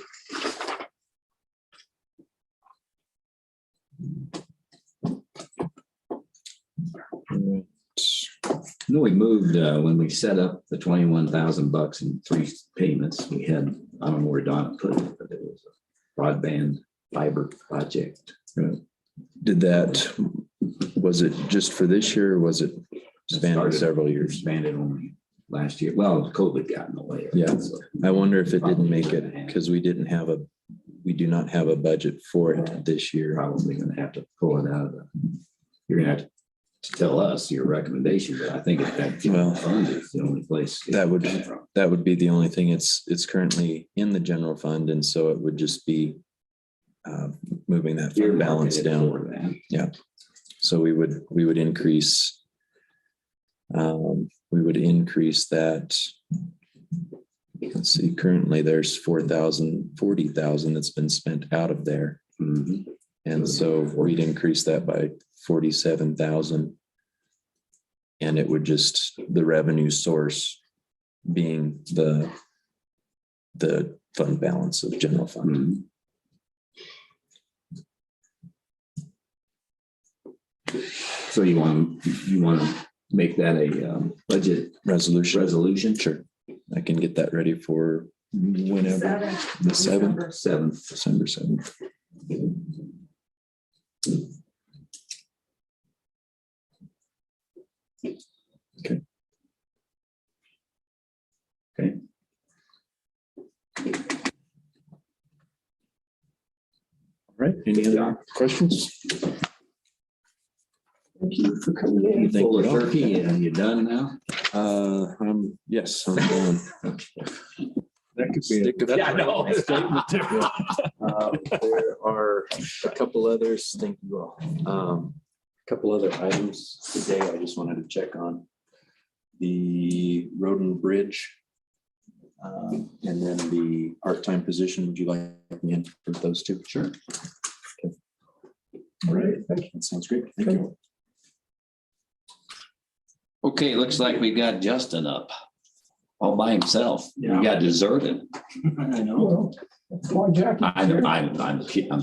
[SPEAKER 1] No, we moved, when we set up the $21,000 in 3 payments, we had, I don't know where Donna put it, but it was a broadband fiber project.
[SPEAKER 9] Was it just for this year, or was it spanned
[SPEAKER 1] Started-
[SPEAKER 9] several years?
[SPEAKER 1] Expanded only last year. Well, COVID got in the way. of it,
[SPEAKER 9] Yeah.
[SPEAKER 1] so
[SPEAKER 9] I wonder if it didn't make it because we do not have a budget for it this year.
[SPEAKER 1] Probably gonna have to pull it out of you're gonna have to tell us your recommendation, but I think if that
[SPEAKER 9] Well,
[SPEAKER 1] fund is the only place. it
[SPEAKER 9] that would-
[SPEAKER 1] come from.
[SPEAKER 9] That would be the only thing. It's currently in the general fund, and so it would just be moving that fund balance
[SPEAKER 1] Earmarking it
[SPEAKER 9] down.
[SPEAKER 1] for that.
[SPEAKER 9] So we would increase that. Let's see, currently there's 40,000 that's been spent out of there.
[SPEAKER 1] Mhm.
[SPEAKER 9] And so we'd increase that by 47,000. And it would just, the revenue source being the fund balance of general fund.
[SPEAKER 1] Mhm. So you want to make that a budget resolution?
[SPEAKER 9] Sure. I can get that ready for whenever. The 7th,
[SPEAKER 1] 7th.
[SPEAKER 9] December 7th. Okay.
[SPEAKER 1] Okay.
[SPEAKER 9] All right. Any other questions?
[SPEAKER 7] Thank you for coming in.
[SPEAKER 9] Thank
[SPEAKER 1] Full of
[SPEAKER 9] you.
[SPEAKER 1] turkey, and you done now?
[SPEAKER 9] Yes, I'm done.
[SPEAKER 3] That could be.
[SPEAKER 9] Stick with
[SPEAKER 1] Yeah, I know.
[SPEAKER 9] There are a couple others, thank you all. A couple other items today I just wanted to check on. The road and bridge. And then the part-time position, would you like me in for those two? Sure.
[SPEAKER 7] All right, thank you.
[SPEAKER 9] That sounds great. Thank you.
[SPEAKER 1] Okay, looks like we got Justin up all by himself. We
[SPEAKER 4] Yeah.
[SPEAKER 1] got deserted.
[SPEAKER 4] I know.
[SPEAKER 7] Well, come on, Jackie.
[SPEAKER 1] I'm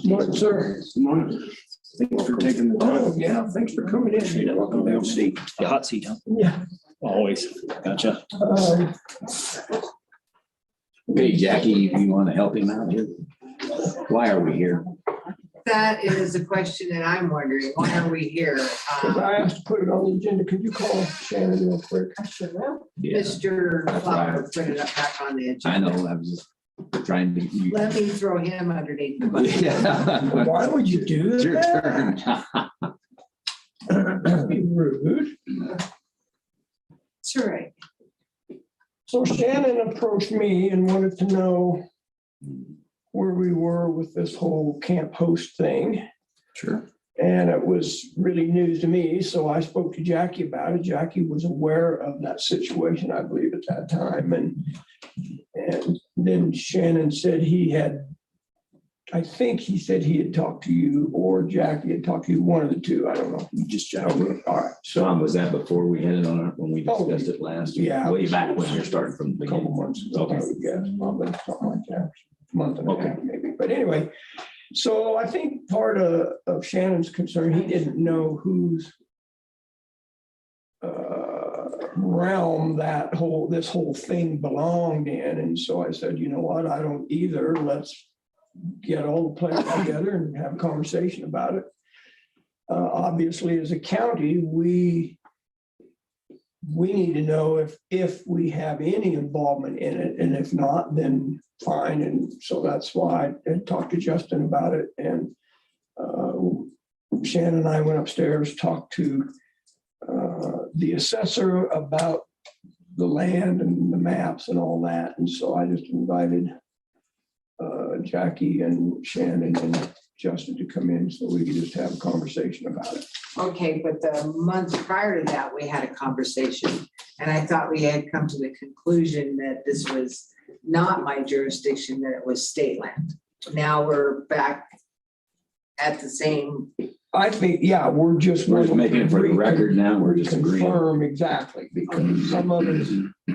[SPEAKER 7] Morning, sir.
[SPEAKER 4] Good morning. Thanks for taking the
[SPEAKER 7] Oh,
[SPEAKER 4] time.
[SPEAKER 7] yeah, thanks for coming in. You're welcome to have a seat.
[SPEAKER 4] The hot seat, huh?
[SPEAKER 7] Yeah.
[SPEAKER 4] Always. Gotcha.
[SPEAKER 1] Hey, Jackie, you want to help him out here? Why are we here?
[SPEAKER 8] That is a question that I'm wondering, why are we here?
[SPEAKER 7] Because I asked to put it on the agenda. Could you call Shannon real quick? I sure will.
[SPEAKER 1] Yeah,
[SPEAKER 8] Mr. Flower put it up back on the agenda.
[SPEAKER 1] I know, I was just trying to.
[SPEAKER 8] Let me throw him underneath the bus.
[SPEAKER 1] Yeah.
[SPEAKER 7] Why would you do
[SPEAKER 1] It's your
[SPEAKER 7] that?
[SPEAKER 1] turn.
[SPEAKER 7] Be rude.
[SPEAKER 8] That's all right.
[SPEAKER 7] So Shannon approached me and wanted to know where we were with this whole camp host thing.
[SPEAKER 1] Sure.
[SPEAKER 7] And it was really news to me, so I spoke to Jackie about it. Jackie was aware of that situation, I believe, at that time. And then Shannon said I think he said he had talked to you or Jackie had talked to you, one of the two, I don't know.
[SPEAKER 1] Just
[SPEAKER 7] Okay, all right, so
[SPEAKER 1] Sean, was that before we had it on our, when we discussed it last?
[SPEAKER 7] Yeah.
[SPEAKER 1] Way back when you're starting from the
[SPEAKER 7] a couple
[SPEAKER 1] beginning.
[SPEAKER 7] months ago, I would guess, probably something like that, month and a
[SPEAKER 1] Okay.
[SPEAKER 7] half maybe. But anyway, so I think part of Shannon's concern, he didn't know whose realm this whole thing belonged in. And so I said, you know what, I don't either. Let's get all the players together and have a conversation about it. Obviously, as a county, we need to know if we have any involvement in it, and if not, then fine. And so that's why I talked to Justin about it, and Shannon and I went upstairs, talked to the assessor about the land and the maps and all that. And so I just invited Jackie and Shannon and Justin to come in so we could just have a conversation about it.
[SPEAKER 8] Okay, but the month prior to that, we had a conversation, and I thought we had come to the conclusion that this was not my jurisdiction, that it was state land. Now we're back at the same.
[SPEAKER 7] I think, yeah, we're just
[SPEAKER 1] making it for the record now. We're just agreeing.
[SPEAKER 7] Confirm exactly, because some of it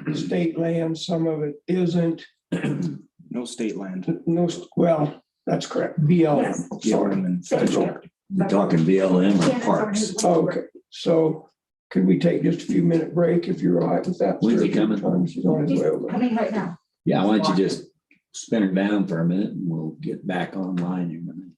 [SPEAKER 7] is state land, some of it isn't.
[SPEAKER 4] No state land.
[SPEAKER 7] No, well, that's correct. BLM. Sorry.
[SPEAKER 1] Federal. We're talking BLM or parks.
[SPEAKER 7] Okay, so could we take just a few minute break if you're all right with that?
[SPEAKER 1] When's he coming?
[SPEAKER 7] She's on his way over.
[SPEAKER 6] Coming right now.
[SPEAKER 1] Yeah, why don't you just spin it down for a minute and we'll get back online in a minute.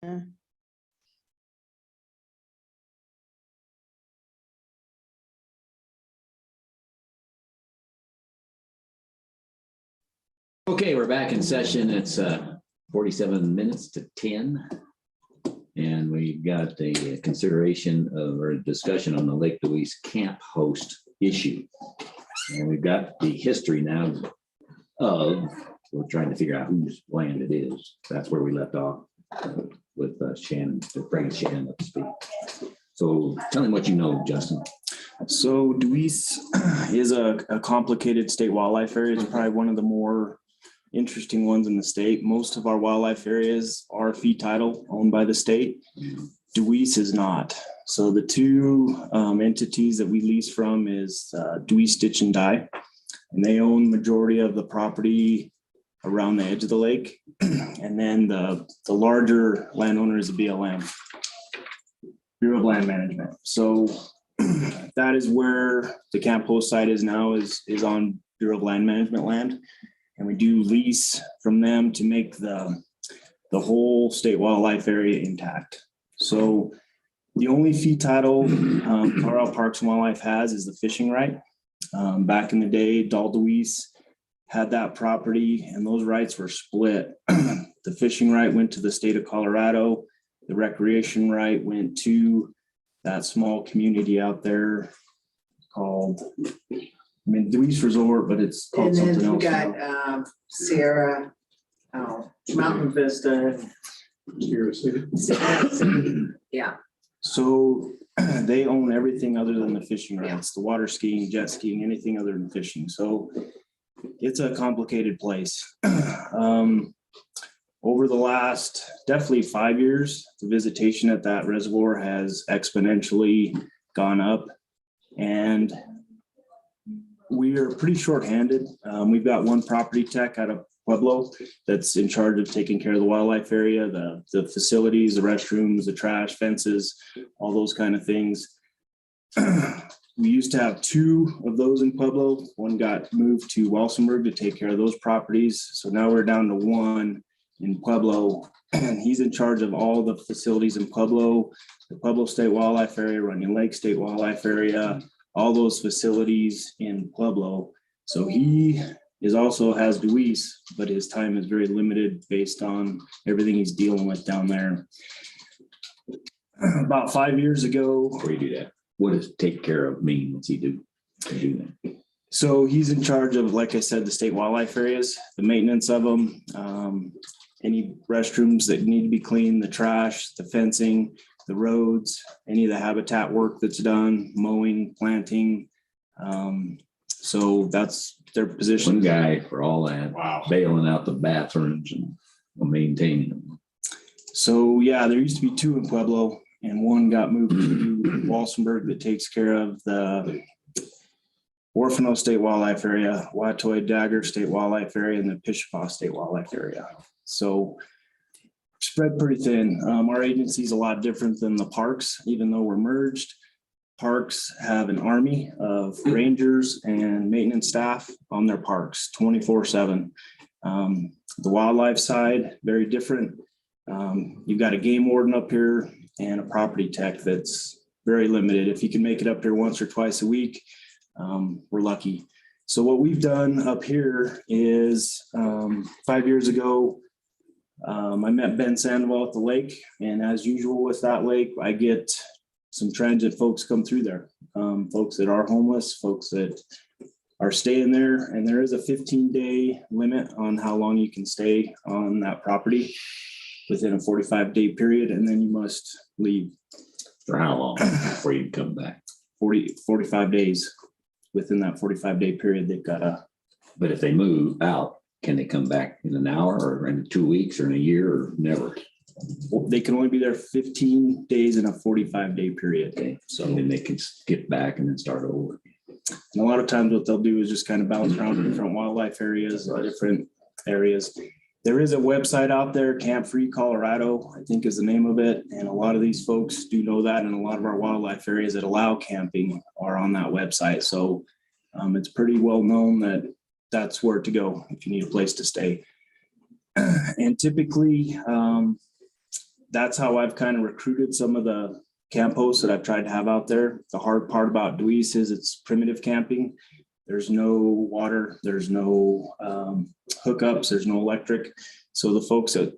[SPEAKER 1] Okay, we're back in session. It's 47 minutes to 10. And we've got a consideration of or discussion on the Lake Louise camp host issue. And we've got the history now of, we're trying to figure out whose land it is. That's where we left off with Shannon, to bring Shannon up to speed. So tell him what you know, Justin.
[SPEAKER 4] So Deweese is a complicated state wildlife area. It's probably one of the more interesting ones in the state. Most of our wildlife areas are fee title owned by the state. Deweese is not. So the two entities that we lease from is Deweese Ditch and Die, and they own majority of the property around the edge of the lake. And then the larger landowner is the BLM, Bureau of Land Management. So that is where the camp host site is now, is on Bureau of Land Management land. And we do lease from them to make the whole state wildlife area intact. So the only fee title Colorado Parks and Wildlife has is the fishing right. Back in the day, Dal Deweese had that property and those rights were split. The fishing right went to the state of Colorado. The recreation right went to that small community out there called, Deweese Resort, but it's called
[SPEAKER 8] And
[SPEAKER 4] something
[SPEAKER 8] then we
[SPEAKER 4] else now.
[SPEAKER 8] got Sierra, Mountain Vista.
[SPEAKER 3] Sierra City.
[SPEAKER 8] Sierra City. Yeah,
[SPEAKER 4] So they own everything other than the fishing rights, the water skiing, jet skiing, anything other than fishing. So it's a complicated place. Over the last definitely 5 years, the visitation at that reservoir has exponentially gone up, and we are pretty short-handed. We've got one property tech out of Pueblo that's in charge of taking care of the wildlife area, the facilities, the restrooms, the trash, fences, all those kind of things. We used to have two of those in Pueblo. One got moved to Walsenburg to take care of those properties. So now we're down to one in Pueblo, and he's in charge of all the facilities in Pueblo, the Pueblo State Wildlife Area, Runyon Lake State Wildlife Area, all those facilities in Pueblo. So he also has Deweese, but his time is very limited based on everything he's dealing with down there. About 5 years ago.
[SPEAKER 1] Before you do that, what does take care of mean? What's he do to do that?
[SPEAKER 4] So he's in charge of, like I said, the state wildlife areas, the maintenance of them, any restrooms that need to be cleaned, the trash, the fencing, the roads, any of the habitat work that's done, mowing, planting. So that's their position.
[SPEAKER 1] One guy for all that. Wow. Bailing out the bathrooms and maintaining them.
[SPEAKER 4] So yeah, there used to be two in Pueblo, and one got moved to Walsenburg that takes care of the Orfano State Wildlife Area, Watoy Dagger State Wildlife Area, and the Pishipaw State Wildlife Area. So spread pretty thin. Our agency is a lot different than the parks, even though we're merged. Parks have an army of rangers and maintenance staff on their parks 24/7. The wildlife side, very different. You've got a game warden up here and a property tech that's very limited. If you can make it up here once or twice a week, we're lucky. So what we've done up here is 5 years ago, I met Ben Sandoval at the lake, and as usual with that lake, I get some transient folks come through there, folks that are homeless, folks that are staying there, and there is a 15-day limit on how long you can stay on that property within a 45-day period, and then you must leave.
[SPEAKER 1] For how long before you come back?
[SPEAKER 4] 45 days. Within that 45-day period, they've got to.
[SPEAKER 1] But if they move out, can they come back in an hour or in 2 weeks or in a year or never?
[SPEAKER 4] They can only be there 15 days in a 45-day period.
[SPEAKER 1] Okay. So then they can get back and then start over.
[SPEAKER 4] And a lot of times what they'll do is just kind of bounce around to different wildlife areas, different areas. There is a website out there, Camp Free Colorado, I think is the name of it. And a lot of these folks do know that. And a lot of our wildlife areas that allow camping are on that website. So it's pretty well known that that's where to go if you need a place to stay. And typically that's how I've kind of recruited some of the camp hosts that I've tried to have out there. The hard part about Deweese is it's primitive camping. There's no water, there's no hookups, there's no electric. So the folks that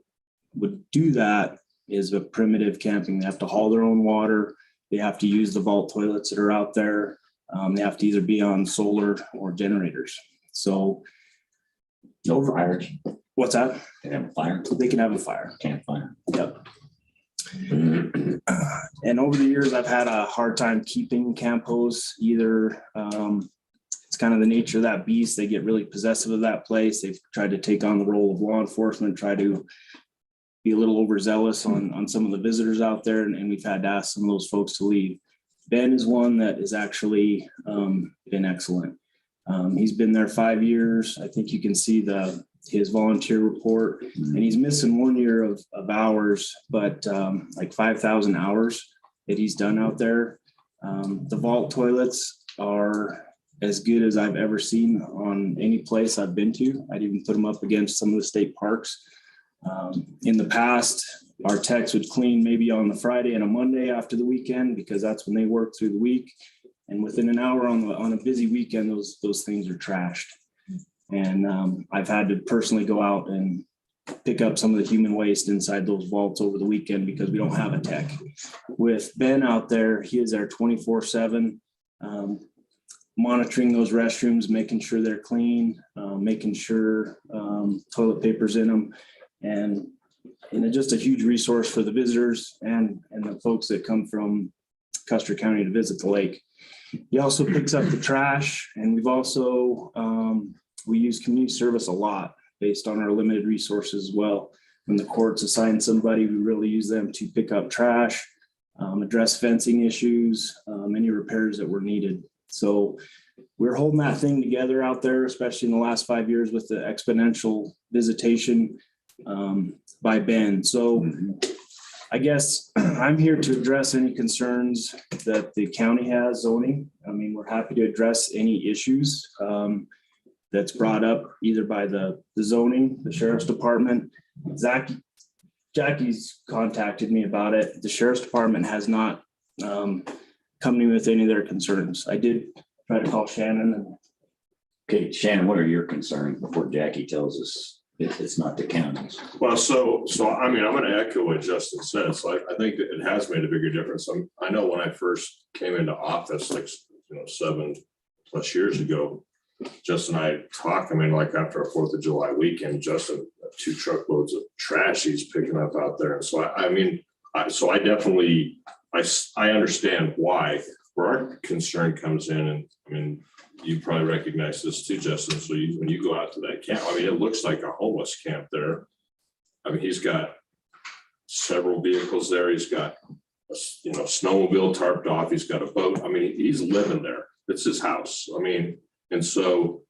[SPEAKER 4] would do that is a primitive camping. They have to haul their own water. They have to use the vault toilets that are out there. They have to either be on solar or generators. So
[SPEAKER 1] No fires.
[SPEAKER 4] what's that?
[SPEAKER 1] They have a fire,
[SPEAKER 4] They can have a fire.
[SPEAKER 1] campfire.
[SPEAKER 4] Yep. And over the years, I've had a hard time keeping camp hosts either. It's kind of the nature of that beast. They get really possessive of that place. They've tried to take on the role of law enforcement, try to be a little overzealous on some of the visitors out there. And we've had to ask some of those folks to leave. Ben is one that has actually been excellent. He's been there 5 years. I think you can see his volunteer report, and he's missing 1 year of hours, but like 5,000 hours that he's done out there. The vault toilets are as good as I've ever seen on any place I've been to. I'd even put them up against some of the state parks. In the past, our techs would clean maybe on the Friday and a Monday after the weekend because that's when they work through the week. And within an hour on a busy weekend, those things are trashed. And I've had to personally go out and pick up some of the human waste inside those vaults over the weekend because we don't have a tech. With Ben out there, he is there 24/7, monitoring those restrooms, making sure they're clean, making sure toilet paper's in them. And just a huge resource for the visitors and the folks that come from Custer County to visit the lake. He also picks up the trash, and we've also, we use community service a lot based on our limited resources as well. When the courts assign somebody, we really use them to pick up trash, address fencing issues, any repairs that were needed. So we're holding that thing together out there, especially in the last 5 years with the exponential visitation by Ben. So I guess I'm here to address any concerns that the county has zoning. I mean, we're happy to address any issues that's brought up either by the zoning, the sheriff's department. Jackie's contacted me about it. The sheriff's department has not come to me with any of their concerns. I did try to call Shannon. And
[SPEAKER 1] Okay, Shannon, what are your concerns before Jackie tells us it's not the county's?
[SPEAKER 10] Well, so I mean, I'm going to echo what Justin says. Like, I think that it has made a bigger difference. I know when I first came into office, like 7+ years ago, Justin and I talked. I mean, like after a 4th of July weekend, Justin 2 truckloads of trash he's picking up out there. And so I definitely understand why. Where our concern comes in, and I mean, you probably recognize this too, Justin. So when you go out to that camp, I mean, it looks like a homeless camp there. I mean, he's got several vehicles there. He's got a snowmobile tarped off. He's got a boat. I mean, he's living there. It's his house. I mean, and so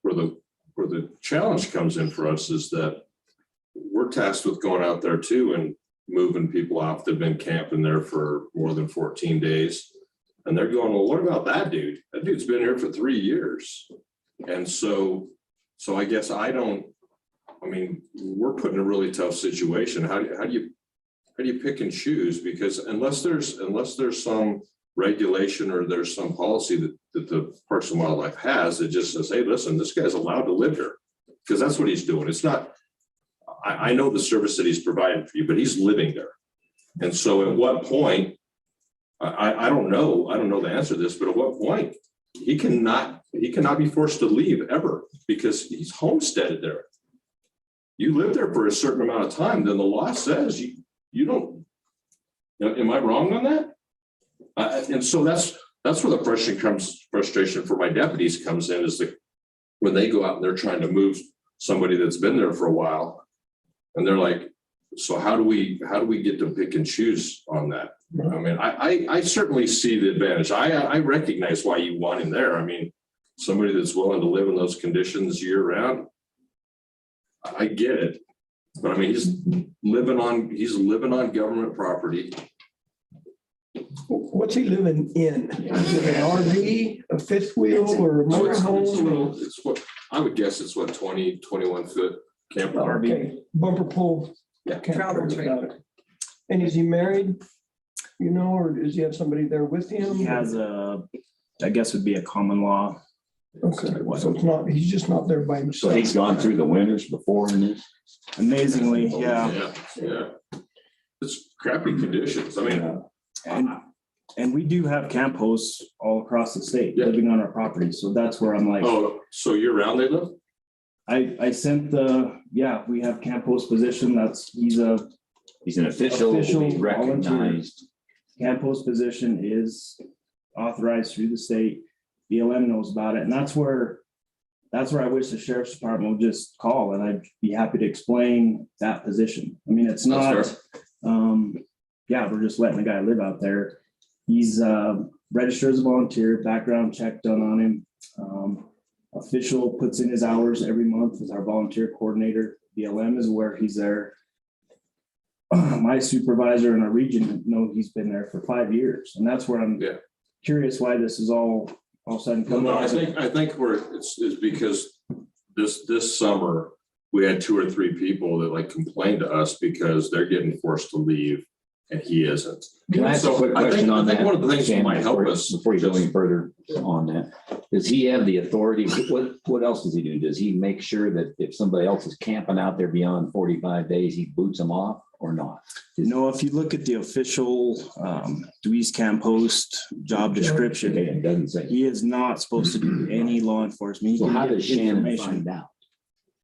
[SPEAKER 10] where the challenge comes in for us is that we're tasked with going out there too and moving people off. They've been camping there for more than 14 days. And they're going, well, what about that dude? That dude's been here for 3 years. And so I guess we're put in a really tough situation. How do you pick and choose? Because unless there's some regulation or there's some policy that the Parks and Wildlife has that just says, hey, listen, this guy's allowed to live here, because that's what he's doing. It's not, I know the service that he's providing for you, but he's living there. And so at what point, I don't know the answer to this, but at what point he cannot be forced to leave ever, because he's homesteaded there. You live there for a certain amount of time, then the law says you don't. Am I wrong on that? And so that's where the frustration for my deputies comes in, is when they go out and they're trying to move somebody that's been there for a while, and they're like, so how do we get to pick and choose on that? I mean, I certainly see the advantage. I recognize why you want him there. I mean, somebody that's willing to live in those conditions year round, I get it. But I mean, he's living on government property.
[SPEAKER 7] What's he living in? Is it an RV, a fifth wheel, or a motorhome?
[SPEAKER 10] I would guess it's 20, 21 foot camper.
[SPEAKER 7] Okay, bumper pull Can't
[SPEAKER 8] Travel
[SPEAKER 7] live
[SPEAKER 8] trailer.
[SPEAKER 7] without it. And is he married? You know, or does he have somebody there with him?
[SPEAKER 4] He has I guess would be a common law.
[SPEAKER 7] Okay, so it's not, he's just not there by
[SPEAKER 1] So
[SPEAKER 7] himself.
[SPEAKER 1] he's gone through the winters before in this?
[SPEAKER 4] Amazingly, yeah.
[SPEAKER 10] Yeah. It's crappy conditions. I mean,
[SPEAKER 4] And we do have camp hosts all across the state
[SPEAKER 10] Yeah.
[SPEAKER 4] living on our property. So that's where I'm like,
[SPEAKER 10] oh, so year round they live?
[SPEAKER 4] I sent we have camp host position. He's
[SPEAKER 1] He's an official,
[SPEAKER 4] Official
[SPEAKER 1] recognized.
[SPEAKER 4] camp host position is authorized through the state. BLM knows about it. And that's where I wish the sheriff's department would just call and I'd be happy to explain that position. I mean, it's not,
[SPEAKER 10] That's
[SPEAKER 4] we're just letting the guy live out there. He's registered as a volunteer, background check done on him. Official puts in his hours every month as our volunteer coordinator. BLM is where he's there. My supervisor in our region know he's been there for 5 years, and that's where I'm
[SPEAKER 10] Yeah.
[SPEAKER 4] curious why this is all of a sudden coming.
[SPEAKER 10] No, I think where it's because this summer, we had 2 or 3 people that like complained to us because they're getting forced to leave and he isn't.
[SPEAKER 1] Can I ask a
[SPEAKER 10] So
[SPEAKER 1] quick
[SPEAKER 10] I think-
[SPEAKER 1] question on
[SPEAKER 10] I think
[SPEAKER 1] that?
[SPEAKER 10] one of the things that
[SPEAKER 1] Shannon,
[SPEAKER 10] might help
[SPEAKER 1] before-
[SPEAKER 10] us
[SPEAKER 1] Before you go
[SPEAKER 10] just-
[SPEAKER 1] any further on that, does he have the authority? What else does he do? Does he make sure that if somebody else is camping out there beyond 45 days, he boots them off or not?
[SPEAKER 4] No, if you look at the official Dewey's camp host job description,
[SPEAKER 1] It doesn't say.
[SPEAKER 4] he is not supposed to do any law enforcement. He
[SPEAKER 1] So
[SPEAKER 4] can
[SPEAKER 1] how
[SPEAKER 4] give
[SPEAKER 1] does Shannon
[SPEAKER 4] information.
[SPEAKER 1] find out?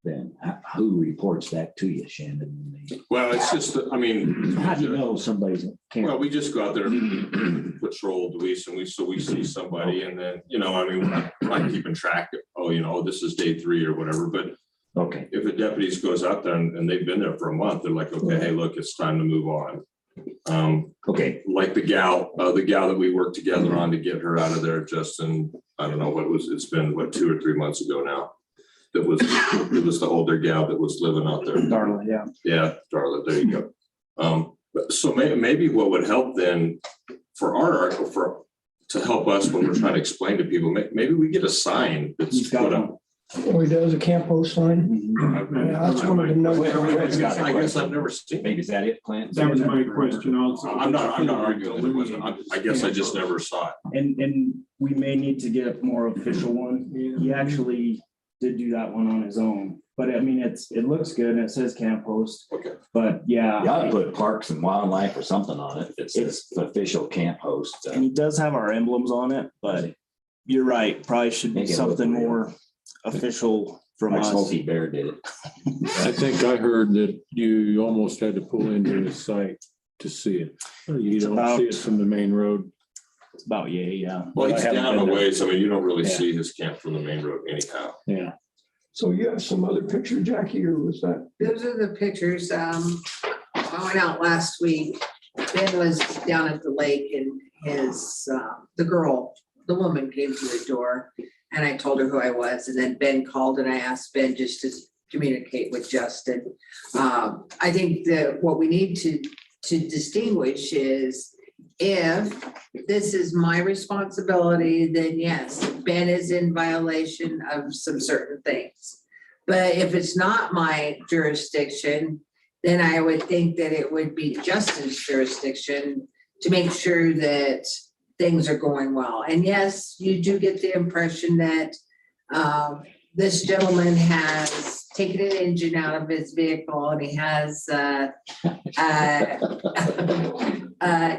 [SPEAKER 1] Then who reports that to you, Shannon?
[SPEAKER 10] Well, it's just, I mean.
[SPEAKER 1] How do you know somebody's
[SPEAKER 10] Well,
[SPEAKER 1] camping?
[SPEAKER 10] we just go out there and patrol Deweese and we see somebody and then, I mean, we're not keeping track of, this is day 3 or whatever, but
[SPEAKER 1] Okay,
[SPEAKER 10] if a deputy goes out there and they've been there for a month, they're like, okay, hey, look, it's time to move on.
[SPEAKER 1] okay.
[SPEAKER 10] Like the gal that we worked together on to get her out of there just in, I don't know, it's been 2 or 3 months ago now. It was the older gal that was living out there.
[SPEAKER 4] Darla, yeah.
[SPEAKER 10] Yeah, Darla, there you go. So maybe what would help then for our article to help us when we're trying to explain to people, maybe we get a sign that's
[SPEAKER 4] He's got
[SPEAKER 10] put
[SPEAKER 4] one.
[SPEAKER 10] up.
[SPEAKER 7] Oh, he does a camp host sign?
[SPEAKER 4] Mhm.
[SPEAKER 7] Yeah, that's one of the notes.
[SPEAKER 10] I guess I've never seen.
[SPEAKER 1] Maybe is that it, Clint?
[SPEAKER 3] That was my question also.
[SPEAKER 10] I'm not arguing that it wasn't. I guess I just never saw it.
[SPEAKER 4] And we may need to get a more official one. He actually did do that one on his own, but I mean, it looks good and it says camp host,
[SPEAKER 10] Okay.
[SPEAKER 4] but yeah.
[SPEAKER 1] You ought to put Parks and Wildlife or something on it that says official camp host.
[SPEAKER 4] And he does have our emblems on it, but you're right, probably should be
[SPEAKER 1] Make it look
[SPEAKER 4] something
[SPEAKER 1] real.
[SPEAKER 4] more official from
[SPEAKER 1] Like
[SPEAKER 4] us.
[SPEAKER 1] Smokey Bear did it.
[SPEAKER 3] I think I heard that you almost had to pull into the site to see it. You don't see it from the main road.
[SPEAKER 4] It's about, yeah.
[SPEAKER 10] Well, he's
[SPEAKER 4] I haven't
[SPEAKER 10] down a
[SPEAKER 4] been there.
[SPEAKER 10] ways. I mean, you don't really
[SPEAKER 4] Yeah.
[SPEAKER 10] see his camp from the main road anyhow.
[SPEAKER 3] Yeah.
[SPEAKER 7] So you have some other picture, Jackie, or was that?
[SPEAKER 8] Those are the pictures. I went out last week. Ben was down at the lake and the woman came to the door and I told her who I was. And then Ben called and I asked Ben just to communicate with Justin. I think that what we need to distinguish is if this is my responsibility, then yes, Ben is in violation of some certain things. But if it's not my jurisdiction, then I would think that it would be Justin's jurisdiction to make sure that things are going well. And yes, you do get the impression that this gentleman has taken an engine out of his vehicle and he has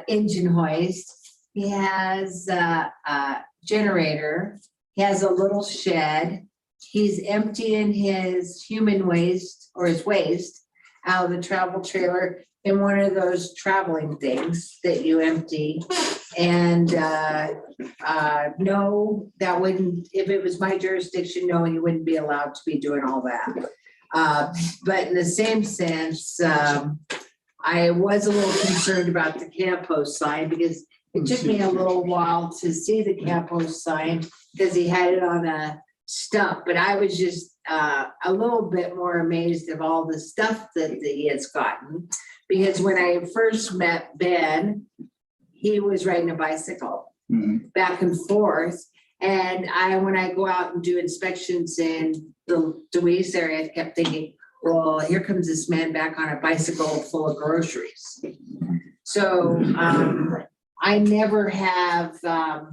[SPEAKER 8] engine hoist. He has a generator. He has a little shed. He's emptying his human waste or his waste out of the travel trailer in one of those traveling things that you empty. And no, that wouldn't, if it was my jurisdiction, no, he wouldn't be allowed to be doing all that. But in the same sense, I was a little concerned about the camp host sign because it took me a little while to see the camp host sign because he had it on a stump, but I was just a little bit more amazed of all the stuff that he has gotten. Because when I first met Ben, he was riding a bicycle back and forth. And when I go out and do inspections in the Deweese area, I kept thinking, Well, here comes this man back on a bicycle full of groceries. So I never have thought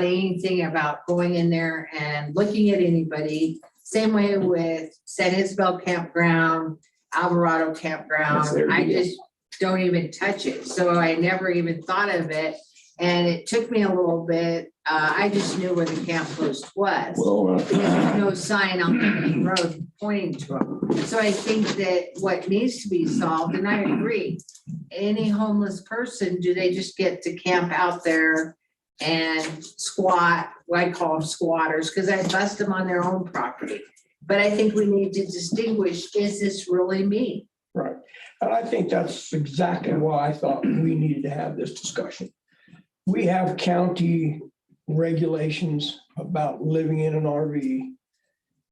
[SPEAKER 8] anything about going in there and looking at anybody. Same way with San Isabel Campground, Alvarado
[SPEAKER 7] That's
[SPEAKER 8] Campground.
[SPEAKER 7] their
[SPEAKER 8] I
[SPEAKER 7] deal.
[SPEAKER 8] just don't even touch it. So I never even thought of it. And it took me a little bit. I just knew where the camp post was.
[SPEAKER 7] Well,
[SPEAKER 8] There's no sign on the main road pointing to them. So I think that what needs to be solved, and I agree, any homeless person, do they just get to camp out there and squat? Well, I call them squatters because I bust them on their own property. But I think we need to distinguish, is this really me?
[SPEAKER 7] right. And I think that's exactly why I thought we needed to have this discussion. We have county regulations about living in an RV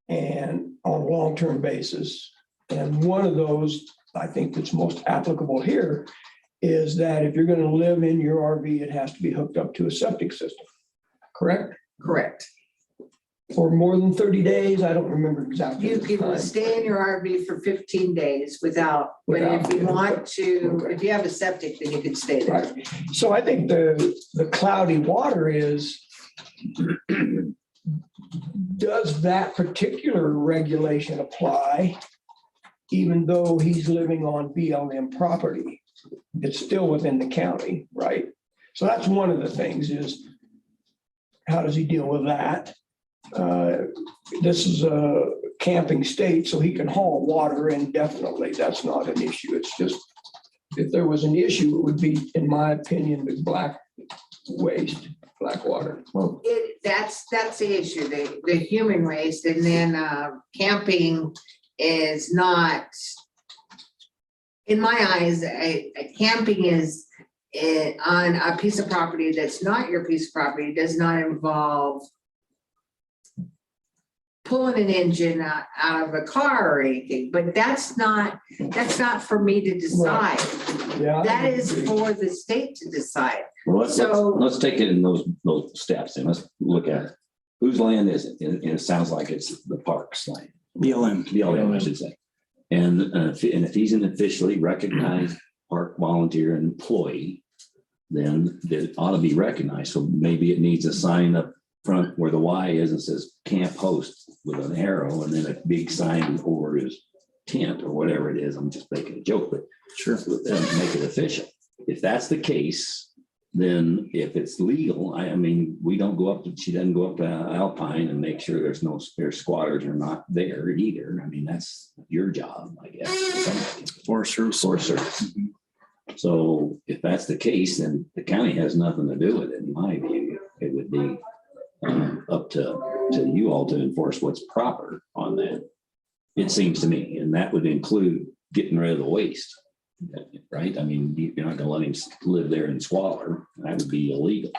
[SPEAKER 7] and on a long-term basis. And one of those, I think that's most applicable here, is that if you're going to live in your RV, it has to be hooked up to a septic system, correct?
[SPEAKER 8] Correct.
[SPEAKER 7] For more than 30 days, I don't remember exactly.
[SPEAKER 8] You
[SPEAKER 7] the
[SPEAKER 8] can
[SPEAKER 7] time.
[SPEAKER 8] stay in your RV for 15 days without, but if you want to,
[SPEAKER 7] Okay.
[SPEAKER 8] if you have a septic, then you can stay there.
[SPEAKER 7] Right. So I think the cloudy water is, does that particular regulation apply even though he's living on BLM property? It's still within the county, right? So that's one of the things is, how does he deal with that? This is a camping state, so he can haul water indefinitely. That's not an issue. It's just, if there was an issue, it would be, in my opinion, the black waste, black water. Well,
[SPEAKER 8] That's the issue, the human waste, and then camping is not, in my eyes, camping is on a piece of property that's not your piece of property, does not involve pulling an engine out of a car or anything, but that's not for me to decide.
[SPEAKER 7] yeah.
[SPEAKER 8] That is for the state to decide.
[SPEAKER 1] Well,
[SPEAKER 8] So-
[SPEAKER 1] let's take it in those steps and let's look at it. Whose land is it? And it sounds like it's the park's land,
[SPEAKER 4] BLM.
[SPEAKER 1] BLM, I should say. And if he's an officially recognized park volunteer and employee, then it ought to be recognized. So maybe it needs a sign up front where the Y is and says camp host with an arrow and then a big sign over his tent or whatever it is. I'm just making a joke, but
[SPEAKER 4] Sure.
[SPEAKER 1] make it official. If that's the case, then if it's legal, I mean, we don't go up to, she doesn't go up to Alpine and make sure there's no spare squatters are not there either. I mean, that's your job, I guess.
[SPEAKER 4] Forest Service.
[SPEAKER 1] Forest Service. So if that's the case, then the county has nothing to do with it, in my view. It would be up to you all to enforce what's proper on that. It seems to me, and that would include getting rid of the waste, right? I mean, you're not gonna let him live there in squalor. That would be illegal.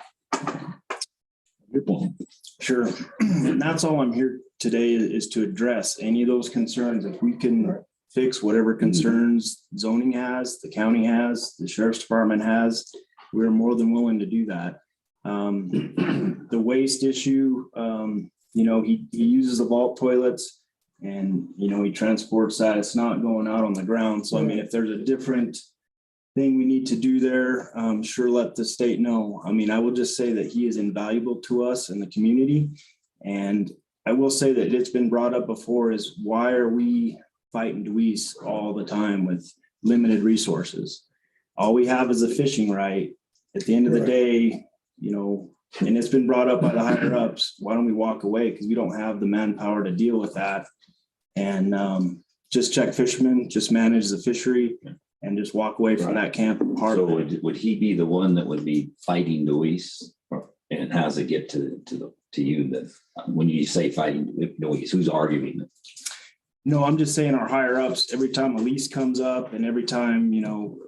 [SPEAKER 1] Good point.
[SPEAKER 4] Sure. And that's all I'm here today is to address any of those concerns. If we can fix whatever concerns zoning has, the county has, the sheriff's department has, we're more than willing to do that. The waste issue, he uses the vault toilets and, he transports that. It's not going out on the ground. So, I mean, if there's a different thing we need to do there, sure, let the state know. I mean, I will just say that he is invaluable to us in the community. And I will say that it's been brought up before is why are we fighting Deweese all the time with limited resources? All we have is a fishing right. At the end of the day, and it's been brought up by the higher ups, why don't we walk away? Because we don't have the manpower to deal with that. And just check fishermen, just manage the fishery and just walk away from that camp part
[SPEAKER 1] So
[SPEAKER 4] of it.
[SPEAKER 1] would he be the one that would be fighting Deweese? And how's it get to you that when you say fighting Deweese, who's arguing it?
[SPEAKER 4] No, I'm just saying our higher ups, every time a lease comes up and every time,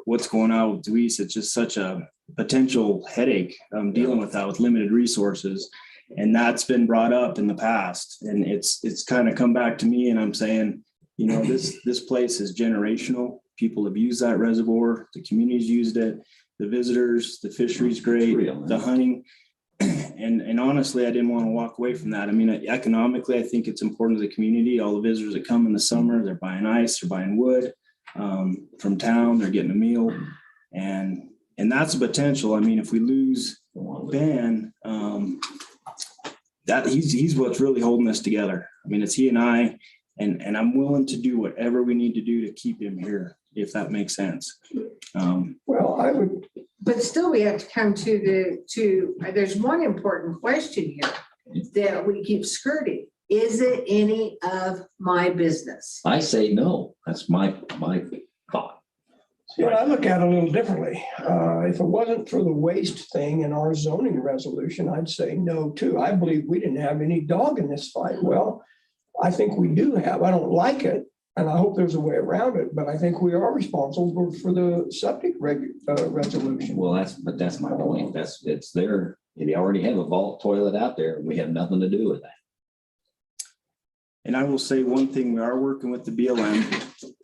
[SPEAKER 4] what's going on with Deweese, it's just such a potential headache dealing with that with limited resources. And that's been brought up in the past. And it's kind of come back to me and I'm saying, this place is generational. People have used that reservoir. The community's used it. The visitors, the fishery's great, the hunting. And honestly, I didn't want to walk away from that. I mean, economically, I think it's important to the community. All the visitors that come in the summer, they're buying ice, they're buying wood from town, they're getting a meal. And that's a potential. I mean, if we lose Ben, that he's what's really holding us together. I mean, it's he and I, and I'm willing to do whatever we need to do to keep him here, if that makes sense.
[SPEAKER 7] Well, I would,
[SPEAKER 8] But still, we have to come to there's one important question here that we keep skirting. Is it any of my business?
[SPEAKER 1] I say no. That's my thought.
[SPEAKER 7] well, I look at it a little differently. If it wasn't for the waste thing in our zoning resolution, I'd say no too. I believe we didn't have any dog in this fight. Well, I think we do have. I don't like it, and I hope there's a way around it, but I think we are responsible for the septic resolution.
[SPEAKER 1] Well, that's my point. It's there. They already have a vault toilet out there. We have nothing to do with that.
[SPEAKER 4] And I will say one thing, we are working with the BLM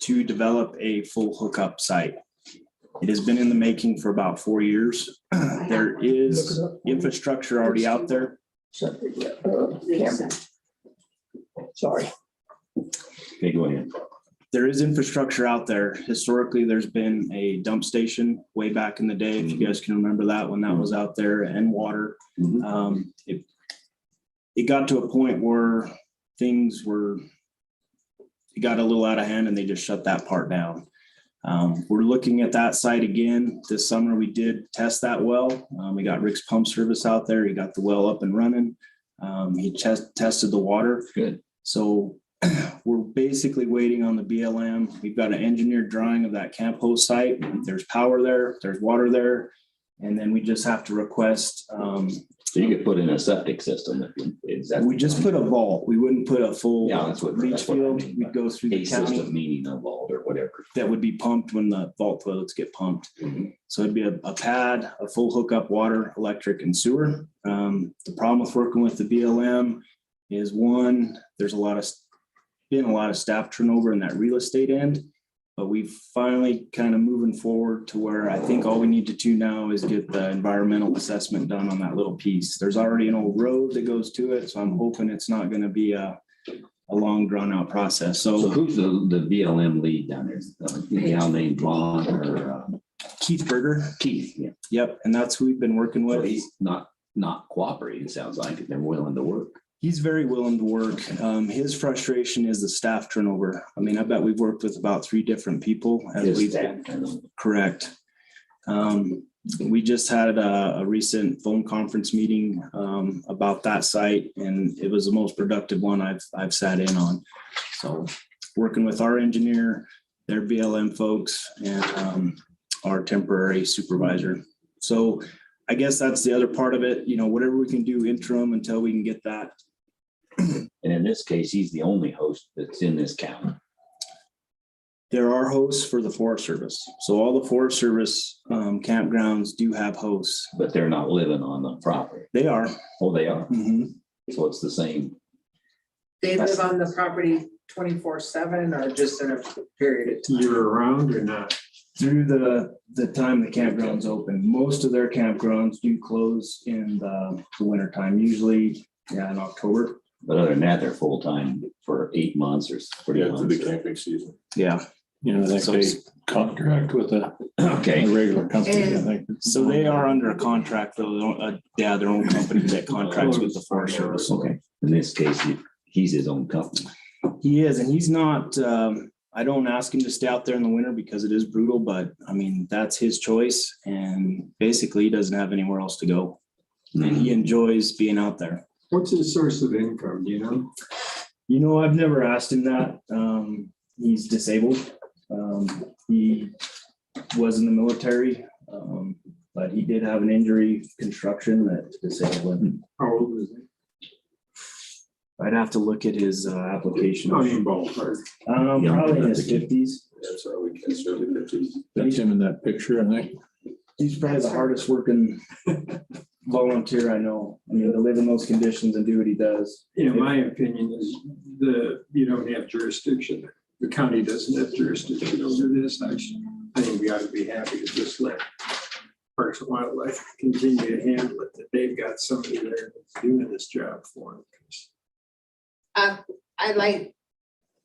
[SPEAKER 4] to develop a full hookup site. It has been in the making for about 4 years. There is infrastructure already out there.
[SPEAKER 7] Septic, camera. Sorry.
[SPEAKER 1] Okay, go ahead.
[SPEAKER 4] There is infrastructure out there. Historically, there's been a dump station way back in the day, if you guys can remember that, when that was out there, and water. It got to a point where it got a little out of hand and they just shut that part down. We're looking at that site again. This summer, we did test that well. We got Rick's Pump Service out there. He got the well up and running. He tested the water.
[SPEAKER 1] Good.
[SPEAKER 4] So we're basically waiting on the BLM. We've got an engineered drawing of that camp host site. There's power there, there's water there. And then we just have to request.
[SPEAKER 1] So you could put in a septic system.
[SPEAKER 4] We just put a vault. We wouldn't put a full
[SPEAKER 1] That's what
[SPEAKER 4] leach
[SPEAKER 1] I
[SPEAKER 4] field.
[SPEAKER 1] mean.
[SPEAKER 4] We'd go through
[SPEAKER 1] A
[SPEAKER 4] the county.
[SPEAKER 1] system, meaning a vault or whatever.
[SPEAKER 4] That would be pumped when the vault toilets get pumped. So it'd be a pad, a full hookup, water, electric, and sewer. The problem with working with the BLM is, one, there's been a lot of staff turnover in that real estate end, but we've finally kind of moving forward to where I think all we need to do now is get the environmental assessment done on that little piece. There's already an old road that goes to it, so I'm hoping it's not going to be a long drawn out process.
[SPEAKER 1] So
[SPEAKER 4] So
[SPEAKER 1] who's the BLM lead down there? A gal named Vaughn or
[SPEAKER 4] Keith Berger.
[SPEAKER 1] Keith? Yeah.
[SPEAKER 4] Yep. And that's who we've been working
[SPEAKER 1] So
[SPEAKER 4] with.
[SPEAKER 1] he's not cooperating, sounds like. They're willing to work.
[SPEAKER 4] He's very willing to work. His frustration is the staff turnover. I mean, I bet we've worked with about 3 different people.
[SPEAKER 1] His staff.
[SPEAKER 4] Correct. We just had a recent phone conference meeting about that site, and it was the most productive one I've sat in on. So working with our engineer, their BLM folks, and our temporary supervisor. So I guess that's the other part of it, whatever we can do interim until we can get that.
[SPEAKER 1] And in this case, he's the only host that's in this county.
[SPEAKER 4] There are hosts for the Forest Service. So all the Forest Service campgrounds do have hosts.
[SPEAKER 1] But they're not living on the property.
[SPEAKER 4] They are.
[SPEAKER 1] Oh, they are.
[SPEAKER 4] Mhm.
[SPEAKER 1] So it's the same.
[SPEAKER 8] They live on the property 24/7 or just in a period of time?
[SPEAKER 3] Year round or not?
[SPEAKER 4] Through the time the campground's open. Most of their campgrounds do close in the winter time, usually in October.
[SPEAKER 1] But other than that, they're full-time for 8 months or 3
[SPEAKER 10] Yeah, to the
[SPEAKER 1] months.
[SPEAKER 10] camping season.
[SPEAKER 4] Yeah.
[SPEAKER 3] I think
[SPEAKER 4] So-
[SPEAKER 3] they contract with a
[SPEAKER 1] Okay.
[SPEAKER 3] regular company, I think.
[SPEAKER 4] So they are under a contract, though. Their own company that contracts with the Forest Service.
[SPEAKER 1] Okay. In this case, he's his own company.
[SPEAKER 4] He is, and he's not, I don't ask him to stay out there in the winter because it is brutal, but I mean, that's his choice. And basically he doesn't have anywhere else to go. And he enjoys being out there.
[SPEAKER 3] What's his source of income, do you know?
[SPEAKER 4] I've never asked him that. He's disabled. He was in the military, but he did have an injury, construction, that disabled him.
[SPEAKER 3] How old is he?
[SPEAKER 4] I'd have to look at his application.
[SPEAKER 3] Ballpark.
[SPEAKER 4] Probably in his 50s.
[SPEAKER 10] That's how we can certainly 50s.
[SPEAKER 3] That's him in that picture, I think.
[SPEAKER 4] He's probably the hardest working volunteer I know. I mean, to live in those conditions and do what he does.
[SPEAKER 11] My opinion is you don't have jurisdiction. The county doesn't have jurisdiction over this. I think we ought to be happy to just let Parks and Wildlife continue to handle it, that they've got somebody there that's doing this job for them.
[SPEAKER 8] I'd like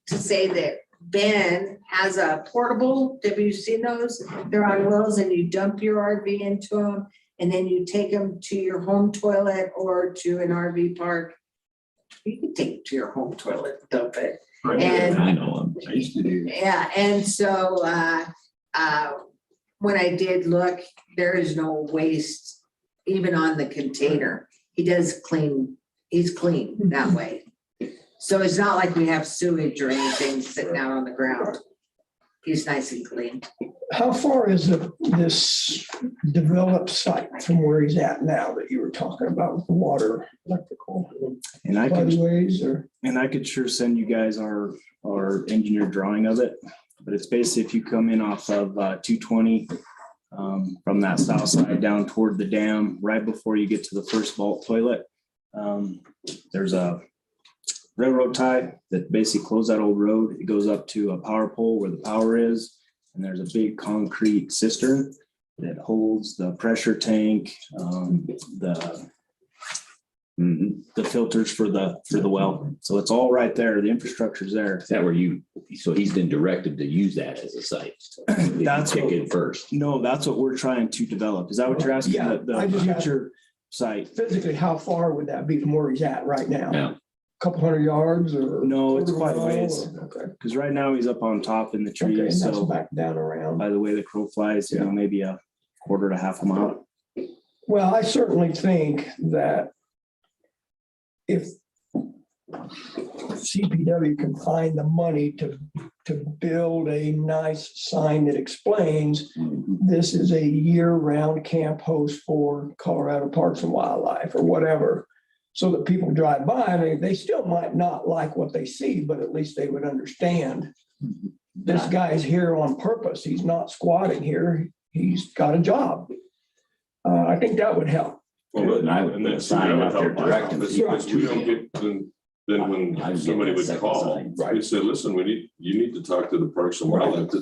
[SPEAKER 8] to say that Ben has a portable, have you seen those? They're on wheels and you dump your RV into them and then you take them to your home toilet or to an RV park. You can take it to your home toilet, dump it. And
[SPEAKER 1] I know him.
[SPEAKER 11] I used to do.
[SPEAKER 8] yeah, and so when I did look, there is no waste even on the container. He does clean, he's clean that way. So it's not like we have sewage or anything sitting out on the ground. He's nice and clean.
[SPEAKER 7] How far is this developed site from where he's at now that you were talking about with the water, electrical,
[SPEAKER 4] And I could,
[SPEAKER 7] ways or?
[SPEAKER 4] and I could sure send you guys our engineered drawing of it. But it's basically if you come in off of 220 from that south side down toward the dam, right before you get to the first vault toilet. There's a railroad tie that basically closes that old road. It goes up to a power pole where the power is. And there's a big concrete cistern that holds the pressure tank, the filters for the well. So it's all right there. The infrastructure's there.
[SPEAKER 1] Is that where so he's been directed to use that as a site?
[SPEAKER 4] That's
[SPEAKER 1] Kick
[SPEAKER 4] what-
[SPEAKER 1] it first.
[SPEAKER 4] No, that's what we're trying to develop. Is that what you're asking?
[SPEAKER 7] Yeah,
[SPEAKER 4] The
[SPEAKER 7] I just-
[SPEAKER 4] future site?
[SPEAKER 7] Physically, how far would that be from where he's at right now?
[SPEAKER 1] Yeah.
[SPEAKER 7] Couple hundred yards or?
[SPEAKER 4] No, it's
[SPEAKER 7] quarter
[SPEAKER 4] quite a
[SPEAKER 7] mile
[SPEAKER 4] ways.
[SPEAKER 7] or- Okay.
[SPEAKER 4] Because right now he's up on top in the
[SPEAKER 7] Okay, and
[SPEAKER 4] trees.
[SPEAKER 7] that's
[SPEAKER 4] So
[SPEAKER 7] back down around.
[SPEAKER 4] by the way the crow flies, you know, maybe a quarter to half a mile.
[SPEAKER 7] Well, I certainly think that if CPW can find the money to build a nice sign that explains this is a year-round camp host for Colorado Parks and Wildlife or whatever, so that people drive by, I mean, they still might not like what they see, but at least they would understand this guy's here on purpose. He's not squatting here. He's got a job. I think that would help.
[SPEAKER 10] Well,
[SPEAKER 1] And I would put a sign out there directing.
[SPEAKER 10] Because we don't get, then
[SPEAKER 1] I
[SPEAKER 10] when
[SPEAKER 1] would
[SPEAKER 10] somebody
[SPEAKER 1] get that
[SPEAKER 10] would
[SPEAKER 1] second
[SPEAKER 10] call,
[SPEAKER 1] sign.
[SPEAKER 10] we'd say, listen, you need to talk to the Parks and Wildlife.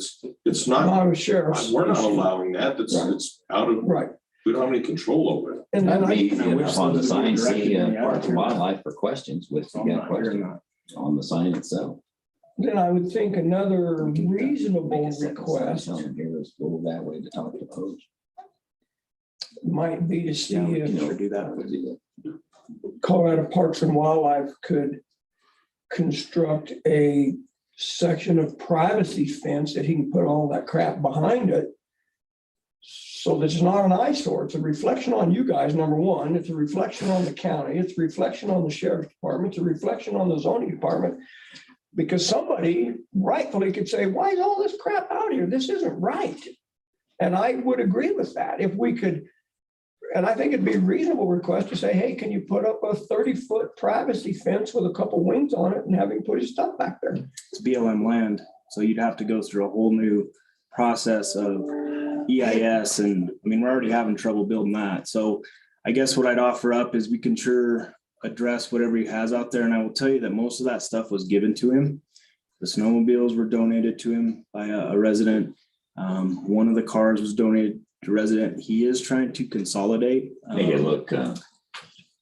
[SPEAKER 10] It's not,
[SPEAKER 7] Not a sheriff's.
[SPEAKER 10] we're not allowing that. It's out of,
[SPEAKER 7] Right.
[SPEAKER 10] we don't have any control over it.
[SPEAKER 7] And then
[SPEAKER 1] That'd be
[SPEAKER 7] I,
[SPEAKER 1] easy enough on the
[SPEAKER 4] those would
[SPEAKER 1] sign,
[SPEAKER 4] be
[SPEAKER 1] see
[SPEAKER 4] directed
[SPEAKER 1] Parks and
[SPEAKER 4] out.
[SPEAKER 1] Wildlife for questions with,
[SPEAKER 4] So I'm
[SPEAKER 1] you got
[SPEAKER 4] not hearing
[SPEAKER 1] questions
[SPEAKER 4] that.
[SPEAKER 1] on the sign itself.
[SPEAKER 7] then I would think another
[SPEAKER 1] We can
[SPEAKER 7] reasonable
[SPEAKER 1] make a second sign
[SPEAKER 7] request
[SPEAKER 1] telling here is go that way to talk to those.
[SPEAKER 7] might be to see
[SPEAKER 4] Yeah, we can
[SPEAKER 7] if
[SPEAKER 4] sure do that.
[SPEAKER 7] Colorado Parks and Wildlife could construct a section of privacy fence that he can put all that crap behind it. So that it's not an eyesore. It's a reflection on you guys, number one. It's a reflection on the county. It's a reflection on the sheriff's department. It's a reflection on the zoning department. Because somebody rightfully could say, why is all this crap out here? This isn't right. And I would agree with that. If we could, and I think it'd be a reasonable request to say, hey, can you put up a 30-foot privacy fence with a couple wings on it and have him put his stuff back there?
[SPEAKER 4] It's BLM land, so you'd have to go through a whole new process of EIS, and I mean, we're already having trouble building that. So I guess what I'd offer up is we can sure address whatever he has out there, and I will tell you that most of that stuff was given to him. The snowmobiles were donated to him by a resident. One of the cars was donated to a resident. He is trying to consolidate.
[SPEAKER 1] Make it look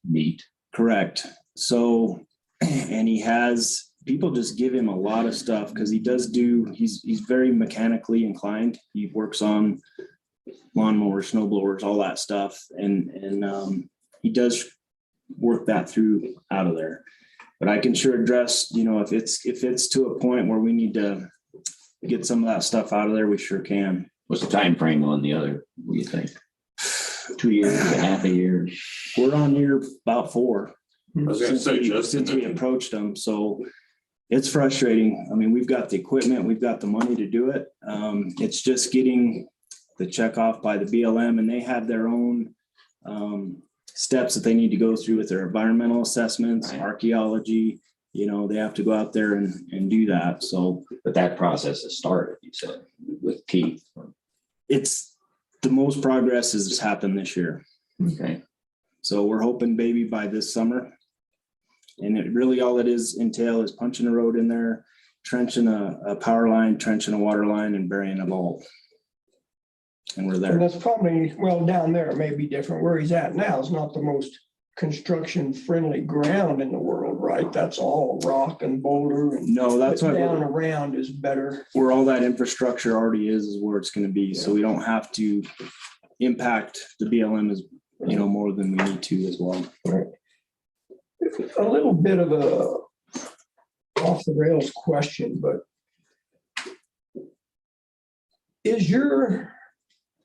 [SPEAKER 1] neat.
[SPEAKER 4] Correct. So, and he has, people just give him a lot of stuff because he's very mechanically inclined. He works on lawnmowers, snow blowers, all that stuff. And he does work that through out of there. But I can sure address, if it's to a point where we need to get some of that stuff out of there, we sure can.
[SPEAKER 1] What's the time frame on the other? What do you think? 2 years, a half a year?
[SPEAKER 4] We're on year about 4.
[SPEAKER 10] I was gonna say, Justin,
[SPEAKER 4] Since we approached them, so it's frustrating. I mean, we've got the equipment, we've got the money to do it. It's just getting the check off by the BLM, and they have their own steps that they need to go through with their environmental assessments, archaeology. They have to go out there and do that. So,
[SPEAKER 1] But that process has started, you said, with Keith.
[SPEAKER 4] it's the most progress has happened this year.
[SPEAKER 1] Okay.
[SPEAKER 4] So we're hoping maybe by this summer. And it really, all it entail is punching a road in there, trenching a power line, trenching a water line, and burying a vault. And we're
[SPEAKER 7] And
[SPEAKER 4] there.
[SPEAKER 7] that's probably, well, down there it may be different. Where he's at now is not the most construction-friendly ground in the world, right? That's all rock and boulder and
[SPEAKER 4] No, that's why
[SPEAKER 7] down around is better.
[SPEAKER 4] where all that infrastructure already is where it's gonna be. So we don't have to impact the BLM as, more than we need to as well.
[SPEAKER 7] A little bit of a off the rails question, but is your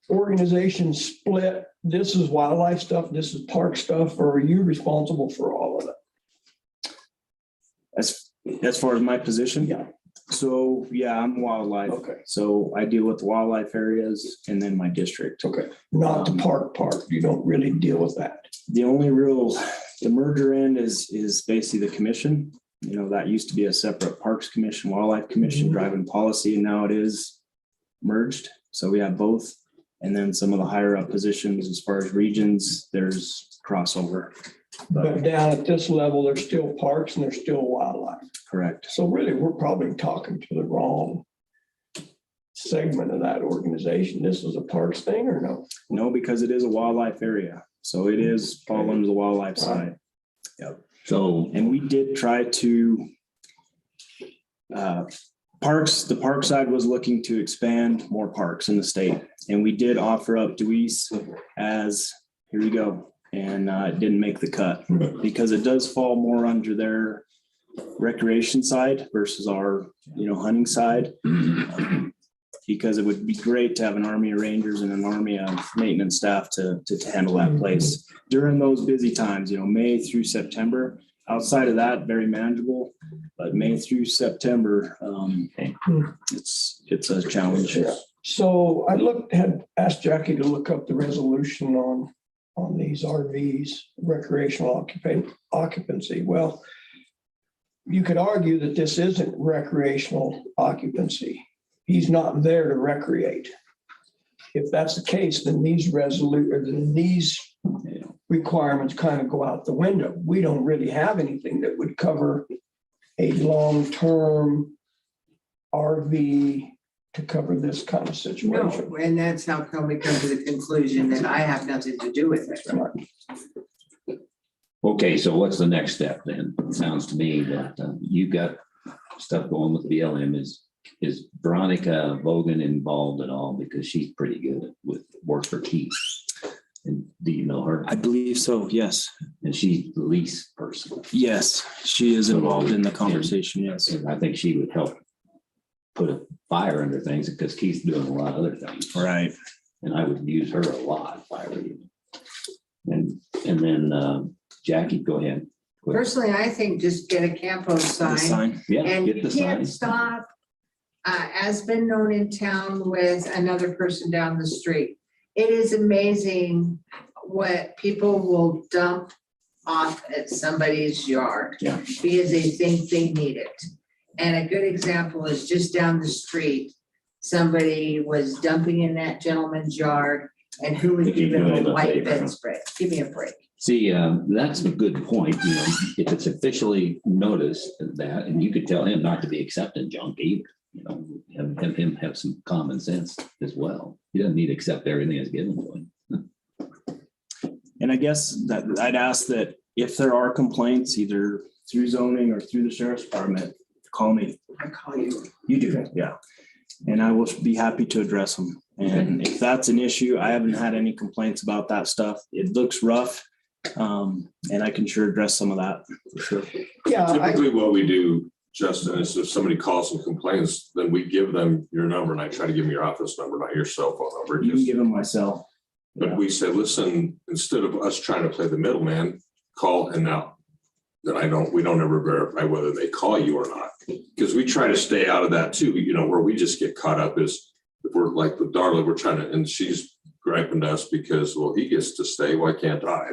[SPEAKER 7] organization split? This is wildlife stuff, this is park stuff, or are you responsible for all of it?
[SPEAKER 4] As far as my position?
[SPEAKER 7] Yeah.
[SPEAKER 4] So, yeah, I'm wildlife.
[SPEAKER 7] Okay,
[SPEAKER 4] So I deal with the wildlife areas and then my district.
[SPEAKER 7] okay. Not the park part. You don't really deal with that.
[SPEAKER 4] The only the merger end is basically the commission. That used to be a separate Parks Commission, Wildlife Commission
[SPEAKER 7] Mhm.
[SPEAKER 4] driving policy, and now it is merged. So we have both. And then some of the higher up positions as far as regions, there's crossover.
[SPEAKER 7] But down at this level, there's still parks and there's still wildlife.
[SPEAKER 4] Correct.
[SPEAKER 7] So really, we're probably talking to the wrong segment of that organization. This is a parks thing or no?
[SPEAKER 4] No, because it is a wildlife area. So it is fall under the wildlife side.
[SPEAKER 1] So
[SPEAKER 4] And we did try to, the park side was looking to expand more parks in the state. And we did offer up Deweese as, here you go. And it didn't make the cut because it does fall more under their recreation side versus our, hunting side. Because it would be great to have an army of rangers and an army of maintenance staff to handle that place during those busy times, May through September. Outside of that, very manageable, but May through September, it's a challenge.
[SPEAKER 7] Yeah. So I had asked Jackie to look up the resolution on these RVs, recreational occupancy. Well, you could argue that this isn't recreational occupancy. He's not there to recreate. If that's the case, then these requirements kind of go out the window. We don't really have anything that would cover a long-term RV to cover this kind of situation.
[SPEAKER 8] No, and that's how come we come to the conclusion that I have nothing to do with it.
[SPEAKER 1] okay, so what's the next step then? It sounds to me that you've got stuff going with BLM. Is Veronica Vogan involved at all? Because she's pretty good with work for Keith. And do you know her?
[SPEAKER 4] I believe so, yes.
[SPEAKER 1] And she's the lease person.
[SPEAKER 4] Yes, she is involved in the conversation, yes.
[SPEAKER 1] And I think she would help put a fire under things because Keith's doing a lot of other things.
[SPEAKER 4] Right.
[SPEAKER 1] And I would use her a lot if I were you. And then Jackie, go ahead.
[SPEAKER 8] Personally, I think just get a Campo
[SPEAKER 4] The
[SPEAKER 8] sign.
[SPEAKER 4] sign.
[SPEAKER 1] Yeah,
[SPEAKER 8] And
[SPEAKER 1] get
[SPEAKER 8] you
[SPEAKER 1] the sign.
[SPEAKER 8] can't stop, as been known in town with another person down the street. It is amazing what people will dump off at somebody's yard.
[SPEAKER 1] Yeah.
[SPEAKER 8] Because they think they need it. And a good example is just down the street, somebody was dumping in that gentleman's yard and who would
[SPEAKER 1] If you
[SPEAKER 8] give him
[SPEAKER 1] do it,
[SPEAKER 8] a white
[SPEAKER 1] okay.
[SPEAKER 8] bed spray? Give me a break.
[SPEAKER 1] See, that's a good point. If it's officially noticed that, and you could tell him not to be accepting junk either, have him have some common sense as well. He doesn't need to accept everything that's given to him.
[SPEAKER 4] And I guess that I'd ask that if there are complaints, either through zoning or through the sheriff's department, call me.
[SPEAKER 8] I call you.
[SPEAKER 4] You do, yeah. And I will be happy to address them. And if that's an issue, I haven't had any complaints about that stuff. It looks rough. And I can sure address some of that for sure.
[SPEAKER 7] Yeah,
[SPEAKER 10] Typically what we do, Justin, is if somebody calls and complains, then we give them your number and I try to give them your office number, not your cell phone number.
[SPEAKER 4] You can give them my cell.
[SPEAKER 10] But we said, listen, instead of us trying to play the middleman, call and now that we don't ever verify whether they call you or not. Because we try to stay out of that too, where we just get caught up is if we're like with Darla, we're trying to, and she's griping to us because, well, he gets to stay, why can't I?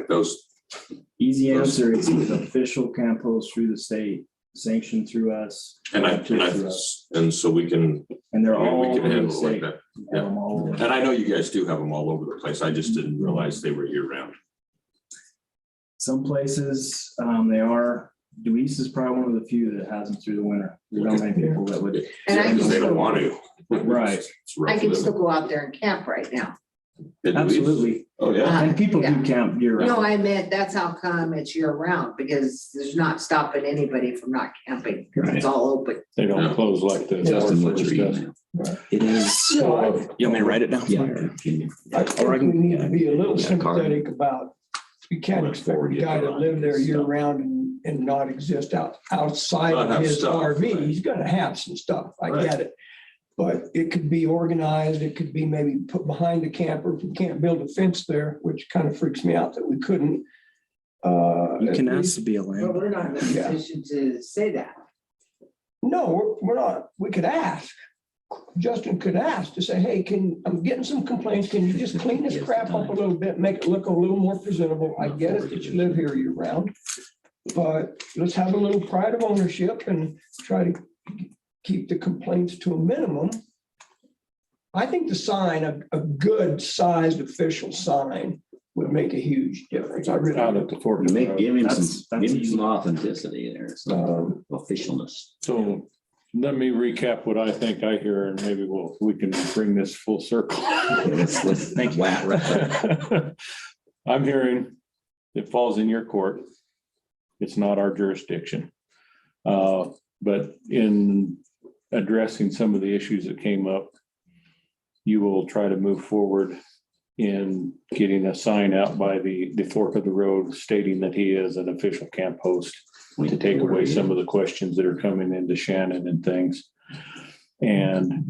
[SPEAKER 4] Easy answer is official campos through the state, sanctioned through us.
[SPEAKER 10] And so we can.
[SPEAKER 4] And they're
[SPEAKER 10] we
[SPEAKER 4] all
[SPEAKER 10] can
[SPEAKER 4] over the
[SPEAKER 10] handle it like
[SPEAKER 4] state.
[SPEAKER 10] that.
[SPEAKER 4] We have them all over.
[SPEAKER 10] And I know you guys do have them all over the place. I just didn't realize they were year round.
[SPEAKER 4] Some places, they are. Deweese is probably one of the few that has them through the winter. There's not many people that would.
[SPEAKER 8] And I
[SPEAKER 10] Because
[SPEAKER 8] just
[SPEAKER 10] they don't want to.
[SPEAKER 4] Right.
[SPEAKER 10] It's rough
[SPEAKER 8] I can
[SPEAKER 10] living.
[SPEAKER 8] still go out there and camp right now.
[SPEAKER 10] Did we-
[SPEAKER 4] Absolutely.
[SPEAKER 10] Oh, yeah.
[SPEAKER 4] And people do
[SPEAKER 8] Yeah.
[SPEAKER 4] camp year
[SPEAKER 8] No,
[SPEAKER 4] round.
[SPEAKER 8] I meant that's how come it's year round, because there's not stopping anybody from not camping, because it's all open.
[SPEAKER 3] They don't
[SPEAKER 10] Yeah.
[SPEAKER 3] close like the.
[SPEAKER 1] Justin,
[SPEAKER 3] North
[SPEAKER 1] what's your
[SPEAKER 3] does.
[SPEAKER 1] email?
[SPEAKER 4] It is.
[SPEAKER 7] So
[SPEAKER 4] You want me to write it down?
[SPEAKER 1] Yeah.
[SPEAKER 7] I think we need to be a little
[SPEAKER 1] Yeah, card.
[SPEAKER 7] sympathetic about, you can't expect a guy to live there year round and not exist outside
[SPEAKER 10] Not
[SPEAKER 7] of
[SPEAKER 10] have
[SPEAKER 7] his
[SPEAKER 10] stuff,
[SPEAKER 7] RV.
[SPEAKER 10] right.
[SPEAKER 7] He's gonna have some stuff. I
[SPEAKER 10] Right.
[SPEAKER 7] get it. But it could be organized. It could be maybe put behind the camper. If we can't build a fence there, which kind of freaks me out that we couldn't.
[SPEAKER 4] You can
[SPEAKER 7] at
[SPEAKER 4] ask
[SPEAKER 7] least-
[SPEAKER 4] to be a
[SPEAKER 8] But
[SPEAKER 4] land.
[SPEAKER 8] we're not in a position to say that.
[SPEAKER 7] No, we're not. We could ask. Justin could ask to say, hey, I'm getting some complaints. Can you just clean this crap up a little bit, make it look a little more presentable? I get it that you live here year round. But let's have a little pride of ownership and try to keep the complaints to a minimum. I think the sign, a good sized official sign would make a huge difference. I really
[SPEAKER 3] Out
[SPEAKER 7] do.
[SPEAKER 3] at the fork.
[SPEAKER 1] Give him
[SPEAKER 4] That's
[SPEAKER 1] give him
[SPEAKER 4] easy.
[SPEAKER 1] some authenticity there, some officialness.
[SPEAKER 3] So let me recap what I think I hear and maybe we can bring this full circle.
[SPEAKER 1] Let's
[SPEAKER 4] Thank you.
[SPEAKER 3] I'm hearing it falls in your court. It's not our jurisdiction. But in addressing some of the issues that came up, you will try to move forward in getting a sign out by the fork of the road stating that he is an official camp host to take away some of the questions that are coming into Shannon and things. And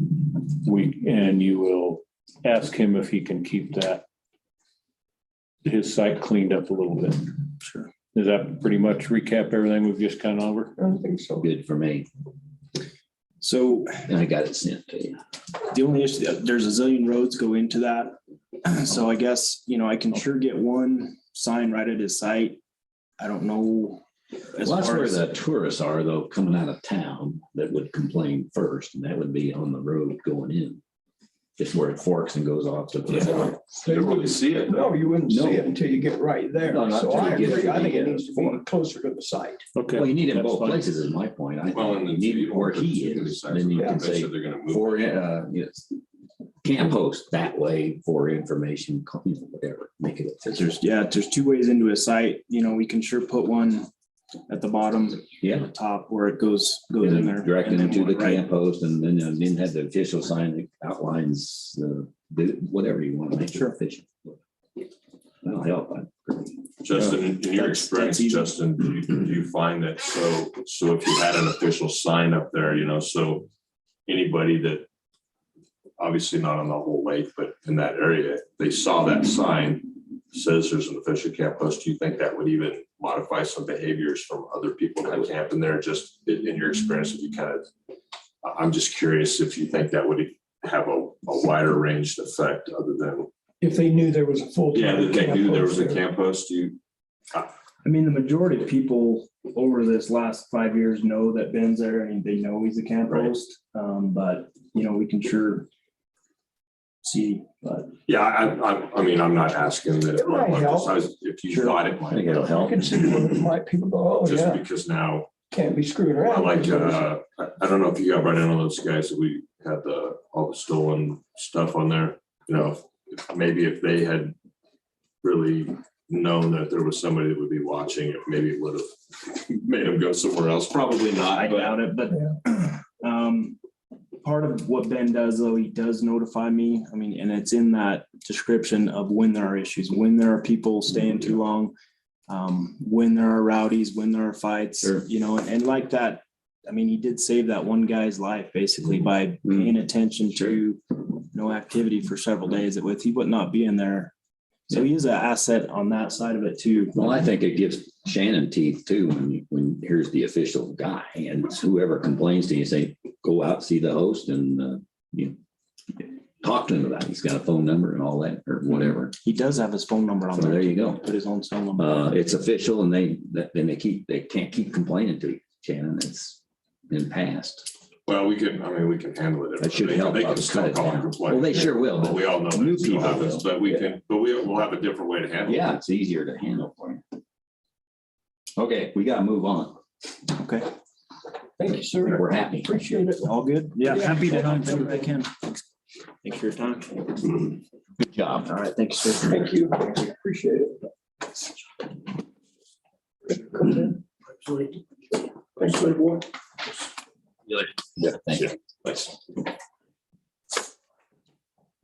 [SPEAKER 3] you will ask him if he can keep his site cleaned up a little bit.
[SPEAKER 4] Sure.
[SPEAKER 3] Does that pretty much recap everything we've just kind of over?
[SPEAKER 7] I don't think so.
[SPEAKER 1] Good for me.
[SPEAKER 4] So
[SPEAKER 1] And I got it sent to you.
[SPEAKER 4] the only issue, there's a zillion roads go into that. So I guess, I can sure get one sign right at his site. I don't know. As
[SPEAKER 1] Well, that's
[SPEAKER 4] far
[SPEAKER 1] where
[SPEAKER 4] as
[SPEAKER 1] the tourists are though, coming out of town that would complain first, and that would be on the road going in. Just where it forks and goes off to.
[SPEAKER 10] You don't really see it.
[SPEAKER 7] No, you wouldn't see
[SPEAKER 1] No.
[SPEAKER 7] it until you get right there.
[SPEAKER 1] No, not
[SPEAKER 7] So
[SPEAKER 1] till
[SPEAKER 7] I
[SPEAKER 1] you get
[SPEAKER 7] agree.
[SPEAKER 1] to
[SPEAKER 7] I think
[SPEAKER 1] the,
[SPEAKER 7] it needs to be
[SPEAKER 1] fork.
[SPEAKER 7] closer to the site.
[SPEAKER 3] Okay.
[SPEAKER 1] Well, you need it in
[SPEAKER 3] that's
[SPEAKER 1] both
[SPEAKER 3] fine.
[SPEAKER 1] places is my point. I
[SPEAKER 10] Well,
[SPEAKER 1] think
[SPEAKER 10] and
[SPEAKER 1] you need it where
[SPEAKER 10] put
[SPEAKER 1] he
[SPEAKER 10] too many
[SPEAKER 1] is,
[SPEAKER 10] signs
[SPEAKER 1] then you
[SPEAKER 10] up,
[SPEAKER 1] can
[SPEAKER 10] they
[SPEAKER 1] say
[SPEAKER 10] said they're gonna move.
[SPEAKER 1] for, yes, camp host that way for information, whatever, make it official.
[SPEAKER 4] there's two ways into a site. We can sure put one at the bottom, at
[SPEAKER 1] Yeah.
[SPEAKER 4] the top where it goes in there.
[SPEAKER 1] Direct
[SPEAKER 4] and
[SPEAKER 1] them
[SPEAKER 4] then
[SPEAKER 1] to the
[SPEAKER 4] one right-
[SPEAKER 1] camp host and then have the official sign that outlines whatever you want to make it
[SPEAKER 4] Sure.
[SPEAKER 1] official. That'll help.
[SPEAKER 10] Justin, in your
[SPEAKER 4] That's
[SPEAKER 10] experience,
[SPEAKER 4] easy.
[SPEAKER 10] Justin, do you find that so if you had an official sign up there, so anybody that obviously not on the whole lake, but in that area, they saw that sign says there's an official camp host, do you think that would even modify some behaviors from other people that camp in there? Just in your experience, if you I'm just curious if you think that would have a wider ranged effect other than,
[SPEAKER 7] If they knew there was a full.
[SPEAKER 10] that they knew there was a camp host,
[SPEAKER 4] I mean, the majority of people over this last 5 years know that Ben's there and they know he's a camp
[SPEAKER 10] Right.
[SPEAKER 4] host. But, we can sure see, but
[SPEAKER 10] yeah, I mean, I'm not asking that.
[SPEAKER 7] It might help.
[SPEAKER 10] If you
[SPEAKER 4] Sure.
[SPEAKER 10] thought it
[SPEAKER 1] I
[SPEAKER 10] might
[SPEAKER 1] think it'll
[SPEAKER 10] help,
[SPEAKER 7] I
[SPEAKER 1] help.
[SPEAKER 7] can see where people go, oh,
[SPEAKER 10] just
[SPEAKER 7] yeah,
[SPEAKER 10] because now,
[SPEAKER 7] can't be screwed
[SPEAKER 10] well,
[SPEAKER 7] around.
[SPEAKER 10] like, I don't know if you got right in on those guys that we had all the stolen stuff on there, maybe if they had really known that there was somebody that would be watching, it maybe would have made them go somewhere else. Probably not,
[SPEAKER 4] I
[SPEAKER 10] but
[SPEAKER 4] doubt it, but part of what Ben does, though, he does notify me. I mean, and it's in that description of when there are issues, when there are people staying too long, when there are rowdies, when there are fights,
[SPEAKER 1] Sure.
[SPEAKER 4] and like that. I mean, he did save that one guy's life basically by paying attention to no activity for several days. With he would not be in there. So he is an asset on that side of it too.
[SPEAKER 1] Well, I think it gives Shannon teeth too, when here's the official guy and it's whoever complains to you, say, go out, see the host and, talk to him about it. He's got a phone number and all that or whatever.
[SPEAKER 4] He does have his phone number on
[SPEAKER 1] So there you go.
[SPEAKER 4] Put his own cell number.
[SPEAKER 1] It's official and they can't keep complaining to you, Shannon. It's been passed.
[SPEAKER 10] well, we can handle it.
[SPEAKER 1] That should
[SPEAKER 10] They
[SPEAKER 1] help
[SPEAKER 10] can
[SPEAKER 1] us
[SPEAKER 10] still
[SPEAKER 1] cut it
[SPEAKER 10] call and
[SPEAKER 1] down.
[SPEAKER 10] complain.
[SPEAKER 1] Well, they sure will,
[SPEAKER 10] But
[SPEAKER 1] but
[SPEAKER 10] we all know
[SPEAKER 1] new
[SPEAKER 10] that still
[SPEAKER 1] people
[SPEAKER 10] happens,
[SPEAKER 1] will.
[SPEAKER 10] but we'll have a different way to handle it.
[SPEAKER 1] yeah, it's easier to handle for you. Okay, we gotta move on.
[SPEAKER 4] Okay.
[SPEAKER 7] Thank you, sir.
[SPEAKER 1] We're happy.
[SPEAKER 7] Appreciate it.
[SPEAKER 4] All good? Yeah,
[SPEAKER 7] Yeah.
[SPEAKER 4] happy to help if I can. Thanks for your time.
[SPEAKER 1] Good job.
[SPEAKER 4] All right, thank you, sir.
[SPEAKER 7] Thank you. Appreciate it. Thanks for the boy.
[SPEAKER 1] Yeah, thank you.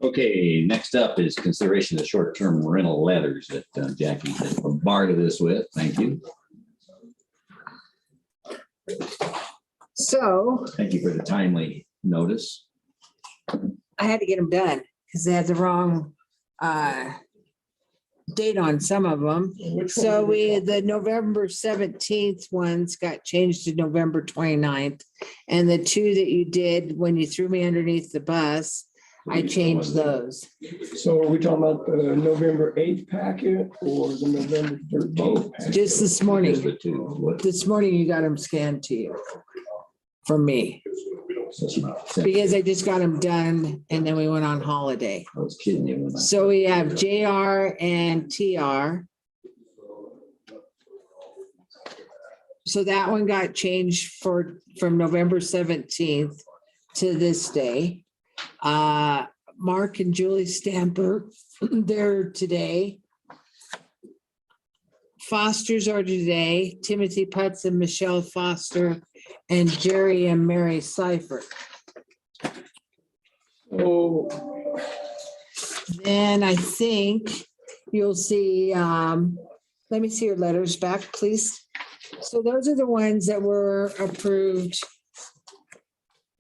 [SPEAKER 1] Okay, next up is consideration of short-term rental letters that Jackie has bombarded us with. Thank you.
[SPEAKER 8] So
[SPEAKER 1] Thank you for the timely notice.
[SPEAKER 8] I had to get them done because they had the wrong date on some of them.
[SPEAKER 7] Which one
[SPEAKER 8] So
[SPEAKER 7] did
[SPEAKER 8] the November 17th ones got changed to November 29th. And the two that you did when you threw me underneath the bus, I changed those.
[SPEAKER 7] So are we talking about the November 8th packet or the November 13th? packet?
[SPEAKER 8] Just this
[SPEAKER 1] Just
[SPEAKER 8] morning.
[SPEAKER 1] the two. What?
[SPEAKER 8] This morning you got them scanned to you from me
[SPEAKER 1] I
[SPEAKER 8] because I just got them done and then we went on holiday.
[SPEAKER 1] was kidding you. when I-
[SPEAKER 8] So we have JR and TR. So that one got changed from November 17th to this day. Mark and Julie Stamper, they're today. Foster's are today, Timothy Putz and Michelle Foster, and Jerry and Mary Seifert.
[SPEAKER 7] Oh,
[SPEAKER 8] Then I think you'll see, let me see your letters back, please. So those are the ones that were approved.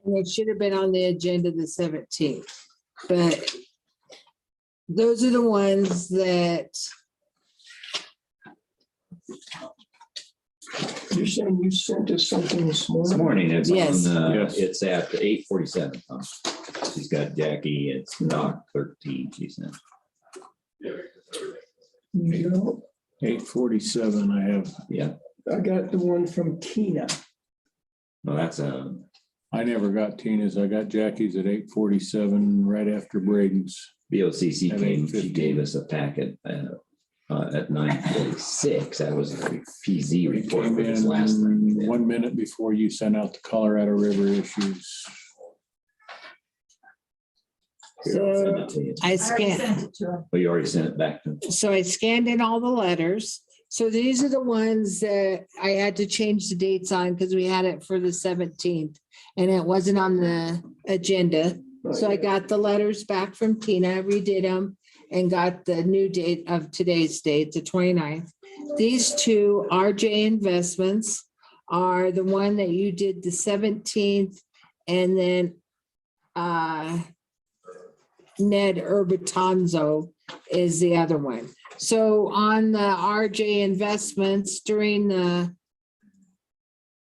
[SPEAKER 8] And it should have been on the agenda the 17th, but those are the ones that,
[SPEAKER 7] you're saying you sent us something this
[SPEAKER 1] This
[SPEAKER 7] morning?
[SPEAKER 1] morning, it's
[SPEAKER 8] Yes.
[SPEAKER 1] on,
[SPEAKER 3] Yes.
[SPEAKER 1] it's at 8:47. She's got Jackie, it's doc 13, she said.
[SPEAKER 7] No,
[SPEAKER 3] 8:47 I have.
[SPEAKER 1] Yeah,
[SPEAKER 7] I got the one from Tina.
[SPEAKER 1] well, that's
[SPEAKER 3] I never got Tina's. I got Jackie's at 8:47 right after Braden's.
[SPEAKER 1] BOCC
[SPEAKER 3] At
[SPEAKER 1] came, she
[SPEAKER 3] 8:15.
[SPEAKER 1] gave us a packet at 9:46. That was the PZ report
[SPEAKER 3] Came
[SPEAKER 1] for this last
[SPEAKER 3] in
[SPEAKER 1] thing.
[SPEAKER 3] 1 minute before you sent out the Colorado River issues.
[SPEAKER 1] Here, I'll send it to you.
[SPEAKER 8] I
[SPEAKER 6] I already
[SPEAKER 8] scanned.
[SPEAKER 6] sent it to him.
[SPEAKER 1] Oh, you already sent it back to me?
[SPEAKER 8] So I scanned in all the letters. So these are the ones that I had to change the dates on because we had it for the 17th and it wasn't on the agenda. So I got the letters back from Tina, redid them and got the new date of today's date, the 29th. These two RJ Investments are the one that you did the 17th and then Ned Urbatanzo is the other one. So on the RJ Investments during the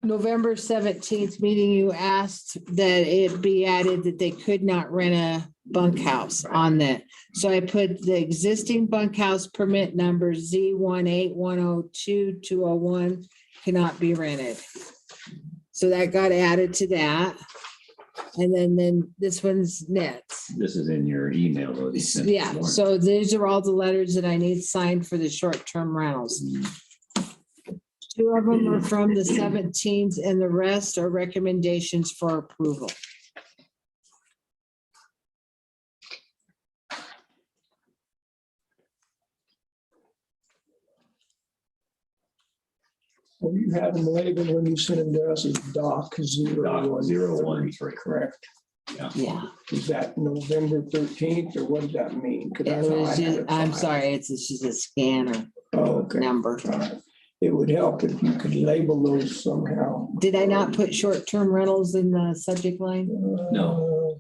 [SPEAKER 8] November 17th meeting, you asked that it be added that they could not rent a bunkhouse on that. So I put the existing bunkhouse permit number Z18102-201 cannot be rented. So that got added to that. And then this one's Ned's.
[SPEAKER 1] This is in your email. Though, you sent this
[SPEAKER 8] Yeah,
[SPEAKER 1] morning.
[SPEAKER 8] so these are all the letters that I need signed for the short-term rentals. Two of them are from the 17th and the rest are recommendations for approval.
[SPEAKER 7] Well, you have them labeled when you sent them to us as Doc
[SPEAKER 1] Doc
[SPEAKER 7] 01.
[SPEAKER 1] 01, right.
[SPEAKER 7] Correct.
[SPEAKER 8] Yeah,
[SPEAKER 7] Is that November 13th or what does that mean? 'Cause
[SPEAKER 8] it
[SPEAKER 7] that's how I
[SPEAKER 8] was
[SPEAKER 7] had
[SPEAKER 8] just,
[SPEAKER 7] it
[SPEAKER 8] I'm
[SPEAKER 7] filed.
[SPEAKER 8] sorry, it's just a scanner
[SPEAKER 7] Oh, okay.
[SPEAKER 8] number.
[SPEAKER 7] All right. It would help if you could label those somehow.
[SPEAKER 8] Did I not put short-term rentals in the subject line?
[SPEAKER 1] No.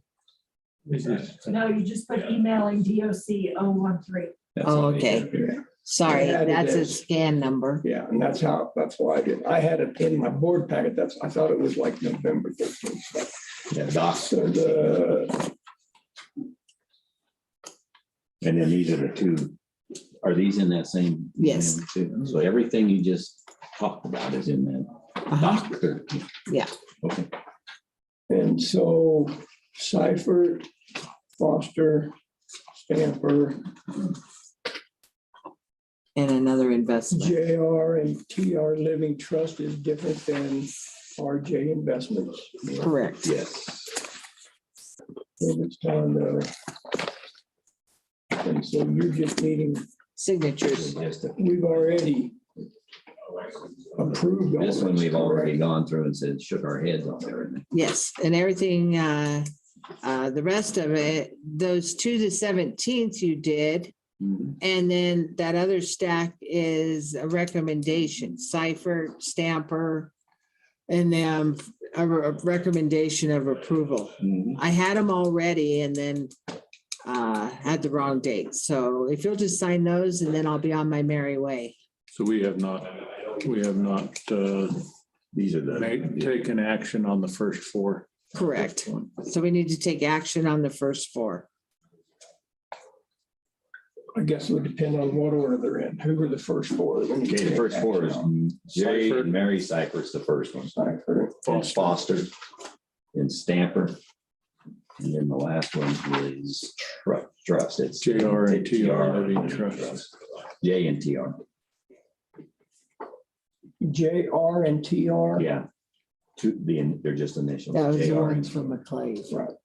[SPEAKER 6] No, you just put emailing DOC 013.
[SPEAKER 1] That's
[SPEAKER 8] Oh,
[SPEAKER 1] all you
[SPEAKER 8] okay.
[SPEAKER 1] have here.
[SPEAKER 8] Sorry,
[SPEAKER 7] Yeah, it
[SPEAKER 8] that's a
[SPEAKER 7] is.
[SPEAKER 8] scan number.
[SPEAKER 7] Yeah, and that's why I did. I had it in my board packet. I thought it was like November 13th.
[SPEAKER 1] Yeah, Doc.
[SPEAKER 7] So the,
[SPEAKER 1] And then these are the two. Are these in that same?
[SPEAKER 8] Yes.
[SPEAKER 1] email too? So everything you just talked about is in that
[SPEAKER 8] Uh-huh.
[SPEAKER 1] Doc 13.
[SPEAKER 8] Yeah.
[SPEAKER 1] Okay.
[SPEAKER 7] and so Seifert, Foster, Stamper,
[SPEAKER 8] And another investment.
[SPEAKER 7] JR and TR Living Trust is different than RJ Investments.
[SPEAKER 12] Correct.
[SPEAKER 1] Yes.
[SPEAKER 7] And it's on, and so you're just needing,
[SPEAKER 12] Signatures.
[SPEAKER 7] we've already approved. all
[SPEAKER 1] This one
[SPEAKER 7] this,
[SPEAKER 1] we've already
[SPEAKER 7] correct?
[SPEAKER 1] gone through and said, shook our heads on everything.
[SPEAKER 12] Yes, and everything, the rest of it, those 2 to 17th you did.
[SPEAKER 1] Mhm.
[SPEAKER 12] And then that other stack is a recommendation, cipher, stamper, and then a recommendation of approval.
[SPEAKER 1] Mhm.
[SPEAKER 12] I had them already and then had the wrong date. So if you'll just sign those and then I'll be on my merry way.
[SPEAKER 3] So we have not
[SPEAKER 1] These are the.
[SPEAKER 3] taken action on the first 4.
[SPEAKER 12] Correct. So we need to take action on the first 4.
[SPEAKER 7] I guess it would depend on what order they're in. Who were the first 4? that we need to
[SPEAKER 1] Okay, the
[SPEAKER 7] take
[SPEAKER 1] first 4 is
[SPEAKER 7] action on?
[SPEAKER 1] Jay
[SPEAKER 3] Cypher.
[SPEAKER 1] and Mary Cypher's the first one.
[SPEAKER 7] Cypher.
[SPEAKER 1] And Foster and Stamper. And then the last one is Trust. It's
[SPEAKER 3] JR and TR
[SPEAKER 1] TR
[SPEAKER 3] Living Trust.
[SPEAKER 1] J and TR.
[SPEAKER 7] JR and TR.
[SPEAKER 1] Yeah. They're just initials.
[SPEAKER 12] That was the
[SPEAKER 1] JR and
[SPEAKER 12] ones from McClay.
[SPEAKER 7] Right.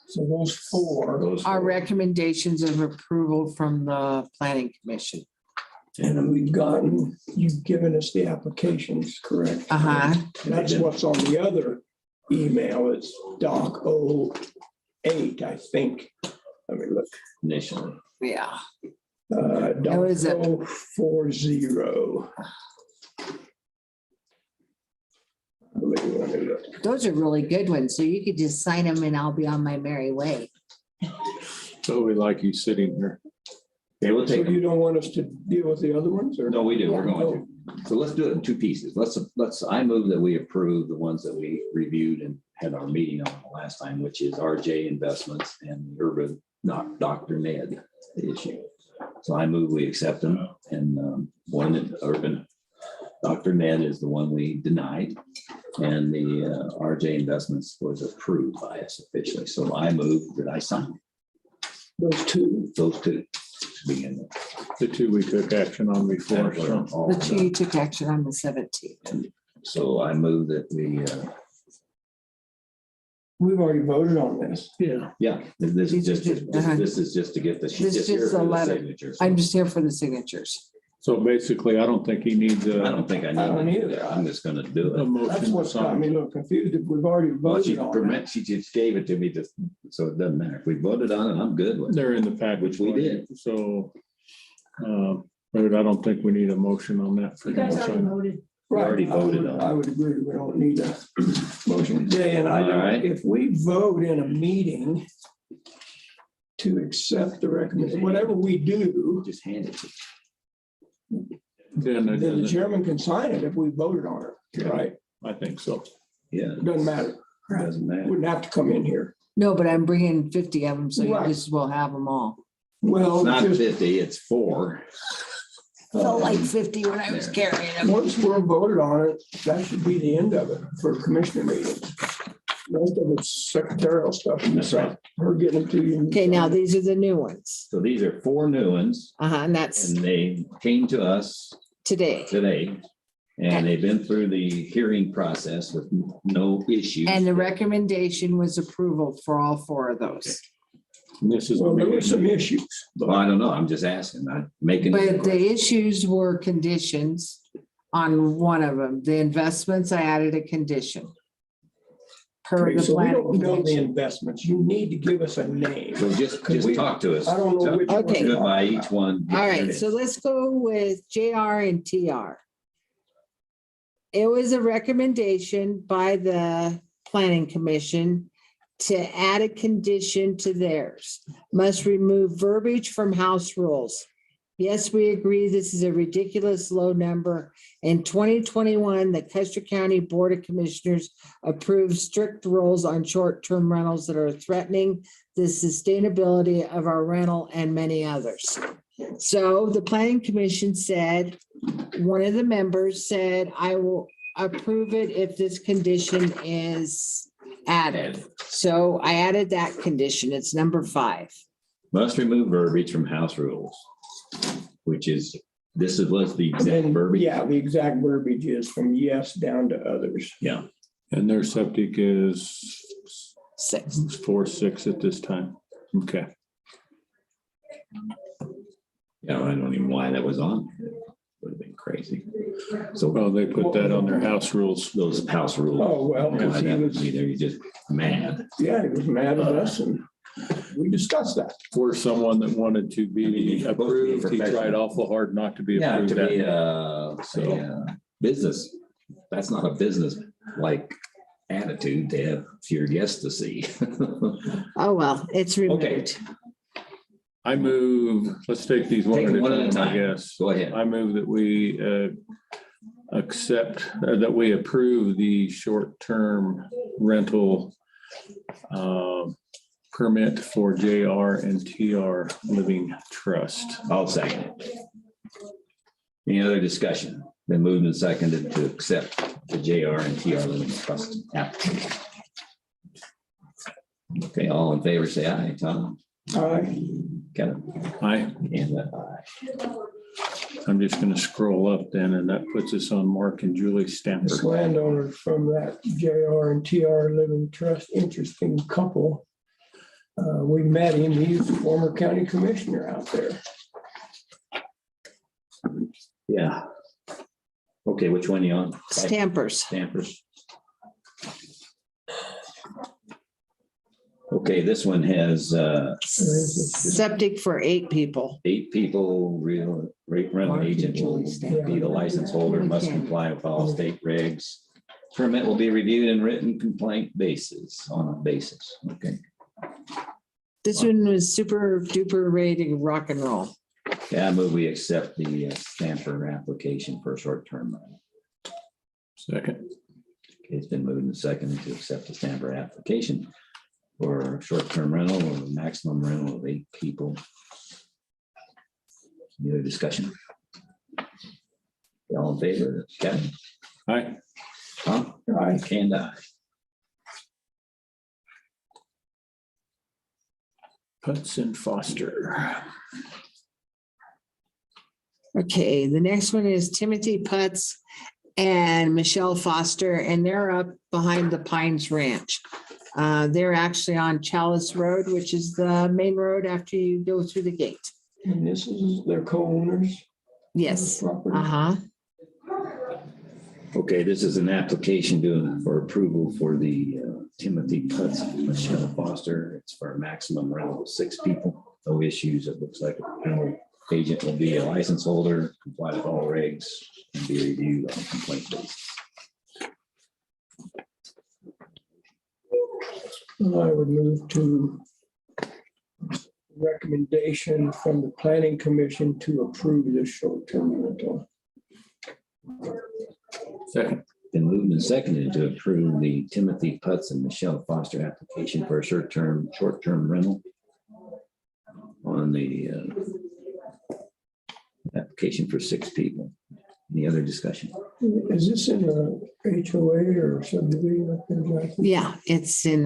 [SPEAKER 7] So those 4.
[SPEAKER 1] Those
[SPEAKER 12] Our
[SPEAKER 1] 4.
[SPEAKER 12] recommendations of approval from the planning commission.
[SPEAKER 7] And then you've given us the applications, correct?
[SPEAKER 12] Uh-huh.
[SPEAKER 7] That's what's on the other email. It's Doc 08, I think. Let me look.
[SPEAKER 1] Initially.
[SPEAKER 12] Yeah.
[SPEAKER 7] Doc
[SPEAKER 12] was it?
[SPEAKER 7] 040. Let me look.
[SPEAKER 12] Those are really good ones. So you could just sign them and I'll be on my merry way.
[SPEAKER 3] So we like you sitting here.
[SPEAKER 1] Okay, we'll
[SPEAKER 7] So
[SPEAKER 1] take
[SPEAKER 7] you don't want us to deal with the other ones or?
[SPEAKER 1] No, we do. We're going to. So let's do it in 2 pieces. I move that we approve the ones that we reviewed and had our meeting on the last time, which is RJ Investments and Urban, not Dr. Ned issue. So I move we accept them. And one in Urban, Dr. Ned is the one we denied. And the RJ Investments was approved by us officially. So I move that I sign
[SPEAKER 7] Those 2.
[SPEAKER 1] those 2 to begin with.
[SPEAKER 3] The 2 we took action on before.
[SPEAKER 1] That's what I'm
[SPEAKER 3] So
[SPEAKER 1] all
[SPEAKER 12] The
[SPEAKER 1] about.
[SPEAKER 12] 2 you took action on the 17th.
[SPEAKER 1] So I move that
[SPEAKER 7] We've already voted on this.
[SPEAKER 3] yeah,
[SPEAKER 1] this is just,
[SPEAKER 12] Uh-huh.
[SPEAKER 1] this is just to get the. she's
[SPEAKER 12] This is
[SPEAKER 1] here
[SPEAKER 12] just
[SPEAKER 1] for
[SPEAKER 12] a
[SPEAKER 1] the
[SPEAKER 12] letter.
[SPEAKER 1] signatures.
[SPEAKER 12] I'm just here for the signatures.
[SPEAKER 3] so basically, I don't think he needs
[SPEAKER 1] I
[SPEAKER 3] a
[SPEAKER 1] don't think I
[SPEAKER 7] I don't
[SPEAKER 1] need
[SPEAKER 7] either.
[SPEAKER 1] it. I'm just gonna do
[SPEAKER 3] a
[SPEAKER 1] it.
[SPEAKER 3] motion.
[SPEAKER 7] That's
[SPEAKER 3] to
[SPEAKER 7] what's got
[SPEAKER 3] sign.
[SPEAKER 7] me a little confused. If we've already
[SPEAKER 1] Well, she
[SPEAKER 7] voted on it.
[SPEAKER 1] she just gave it to me just, so it doesn't matter. If we voted on it, I'm good with it.
[SPEAKER 3] They're in the package.
[SPEAKER 1] Which we did.
[SPEAKER 3] So, but I don't think we need a motion on that. for
[SPEAKER 6] You guys already
[SPEAKER 3] him.
[SPEAKER 6] voted.
[SPEAKER 1] We already
[SPEAKER 7] Right,
[SPEAKER 1] voted on it.
[SPEAKER 7] I would agree. We don't need a motion today. And
[SPEAKER 1] All right.
[SPEAKER 7] if we vote in a meeting to accept the recommendation, whatever we do,
[SPEAKER 1] Just hand it to
[SPEAKER 3] Then it
[SPEAKER 7] then the
[SPEAKER 3] doesn't,
[SPEAKER 7] chairman can sign it if we voted on it, right?
[SPEAKER 3] I think so.
[SPEAKER 1] Yeah,
[SPEAKER 7] It doesn't matter.
[SPEAKER 1] doesn't matter.
[SPEAKER 7] Wouldn't have to come in here.
[SPEAKER 12] No, but I'm bringing 50 of them, so you
[SPEAKER 7] Right.
[SPEAKER 12] just will have them all.
[SPEAKER 7] Well,
[SPEAKER 1] It's not
[SPEAKER 7] just
[SPEAKER 1] 50, it's 4.
[SPEAKER 12] Felt like 50 when I was carrying them.
[SPEAKER 7] once we're voted on it, that should be the end of it for commissioner meetings. Most of it's secretarial stuff.
[SPEAKER 1] That's right.
[SPEAKER 7] Her getting them to you.
[SPEAKER 12] Okay, now these are the new ones.
[SPEAKER 1] So these are 4 new ones
[SPEAKER 12] And that's
[SPEAKER 1] and they came to us
[SPEAKER 12] today.
[SPEAKER 1] today. And they've been through the hearing process with no issues.
[SPEAKER 12] And the recommendation was approval for all 4 of those.
[SPEAKER 3] And this is. the
[SPEAKER 7] Well, there were
[SPEAKER 3] meeting.
[SPEAKER 7] some issues.
[SPEAKER 1] Well, I don't know. I'm just asking, not making.
[SPEAKER 12] But the issues were conditions on one of them. The investments, I added a condition. Per
[SPEAKER 7] Okay,
[SPEAKER 12] the
[SPEAKER 7] so we
[SPEAKER 12] planning
[SPEAKER 7] don't know the
[SPEAKER 12] commission.
[SPEAKER 7] investments. You need to give us a name.
[SPEAKER 1] So just
[SPEAKER 7] we-
[SPEAKER 1] talk to us.
[SPEAKER 7] I don't know which one.
[SPEAKER 12] Okay.
[SPEAKER 1] Goodbye, each one.
[SPEAKER 12] All right, so let's go with JR and TR. It was a recommendation by the planning commission to add a condition to theirs. Must remove verbiage from house rules. Yes, we agree this is a ridiculous low number. In 2021, the Custer County Board of Commissioners approved strict rules on short-term rentals that are threatening the sustainability of our rental and many others. So the planning commission said, one of the members said, I will approve it if this condition is added. So I added that condition. It's number 5.
[SPEAKER 1] Must remove verbiage from house rules, which is This was the
[SPEAKER 7] And
[SPEAKER 1] exact
[SPEAKER 7] then,
[SPEAKER 1] verbiage.
[SPEAKER 7] yeah, the exact verbiage is from yes down to others.
[SPEAKER 1] Yeah.
[SPEAKER 3] And their septic is
[SPEAKER 12] 6.
[SPEAKER 3] 4.6 at this time. Okay.
[SPEAKER 1] Yeah, I don't even know why that was on. Would have been crazy. So
[SPEAKER 3] Well, they put that on their house rules.
[SPEAKER 1] those house rules.
[SPEAKER 7] Oh, well,
[SPEAKER 1] Yeah,
[SPEAKER 7] because he
[SPEAKER 1] that
[SPEAKER 7] was,
[SPEAKER 1] was either you just mad.
[SPEAKER 7] yeah, he was mad at us and we discussed that.
[SPEAKER 3] For someone that wanted to be
[SPEAKER 1] He's supposed to be
[SPEAKER 3] approved, he tried
[SPEAKER 1] professional.
[SPEAKER 3] awful hard not to be
[SPEAKER 1] Yeah,
[SPEAKER 3] approved.
[SPEAKER 1] to be
[SPEAKER 3] So-
[SPEAKER 1] business, that's not a business like attitude to have your guests to see.
[SPEAKER 12] Oh, well, it's removed.
[SPEAKER 3] I move, let's take these one
[SPEAKER 1] Take
[SPEAKER 3] at
[SPEAKER 1] them one at
[SPEAKER 3] a
[SPEAKER 1] a
[SPEAKER 3] time, I
[SPEAKER 1] time.
[SPEAKER 3] guess.
[SPEAKER 1] Go ahead.
[SPEAKER 3] I move that we accept, that we approve the short-term rental permit for JR and TR Living Trust.
[SPEAKER 1] I'll second it. Any other discussion? Been moved and seconded to accept the JR and TR Living Trust application. Okay, all in favor, say aye. Tom, Kevin, and aye.
[SPEAKER 3] I'm just gonna scroll up then, and that puts us on Mark and Julie
[SPEAKER 7] This
[SPEAKER 3] Stamper.
[SPEAKER 7] landowner from that JR and TR Living Trust, interesting couple. We met him, he's a former county commissioner out there.
[SPEAKER 1] Yeah. Okay, which one you on?
[SPEAKER 12] Stampers.
[SPEAKER 1] Stampers. Okay, this one has
[SPEAKER 12] Septic for 8 people.
[SPEAKER 1] 8 people, real rate rental agent will be the license holder, must comply with all state regs. Permit will be reviewed in written complaint basis, on a basis, okay.
[SPEAKER 12] This one was super duper ready to rock and roll.
[SPEAKER 1] Yeah, I move we accept the stamper application for a short-term rental.
[SPEAKER 3] Second.
[SPEAKER 1] Okay, it's been moved and seconded to accept the stamper application for a short-term rental or maximum rental of 8 people. Any other discussion? All in favor, Kevin?
[SPEAKER 3] Aye.
[SPEAKER 1] Tom?
[SPEAKER 7] Aye.
[SPEAKER 1] And I.
[SPEAKER 3] Hudson Foster.
[SPEAKER 12] Okay, the next one is Timothy Putz and Michelle Foster, and they're up behind the Pines Ranch. They're actually on Chalice Road, which is the main road after you go through the gate.
[SPEAKER 7] And this is their co-owners.
[SPEAKER 12] Yes,
[SPEAKER 7] Property.
[SPEAKER 12] uh-huh.
[SPEAKER 1] Okay, this is an application for approval for the Timothy Putz, Michelle Foster. It's for a maximum rental of 6 people. No issues. It looks like a rental agent will be a license holder, comply with all regs, and be reviewed on a complaint basis.
[SPEAKER 7] I would move to recommendation from the planning commission to approve this short-term rental.
[SPEAKER 3] Second.
[SPEAKER 1] Been moved and seconded to approve the Timothy Putz and Michelle Foster application for a short-term rental on the application for 6 people. Any other discussion?
[SPEAKER 7] Is this in a HOA or subdivision up there, Jackie?
[SPEAKER 12] Yeah, it's in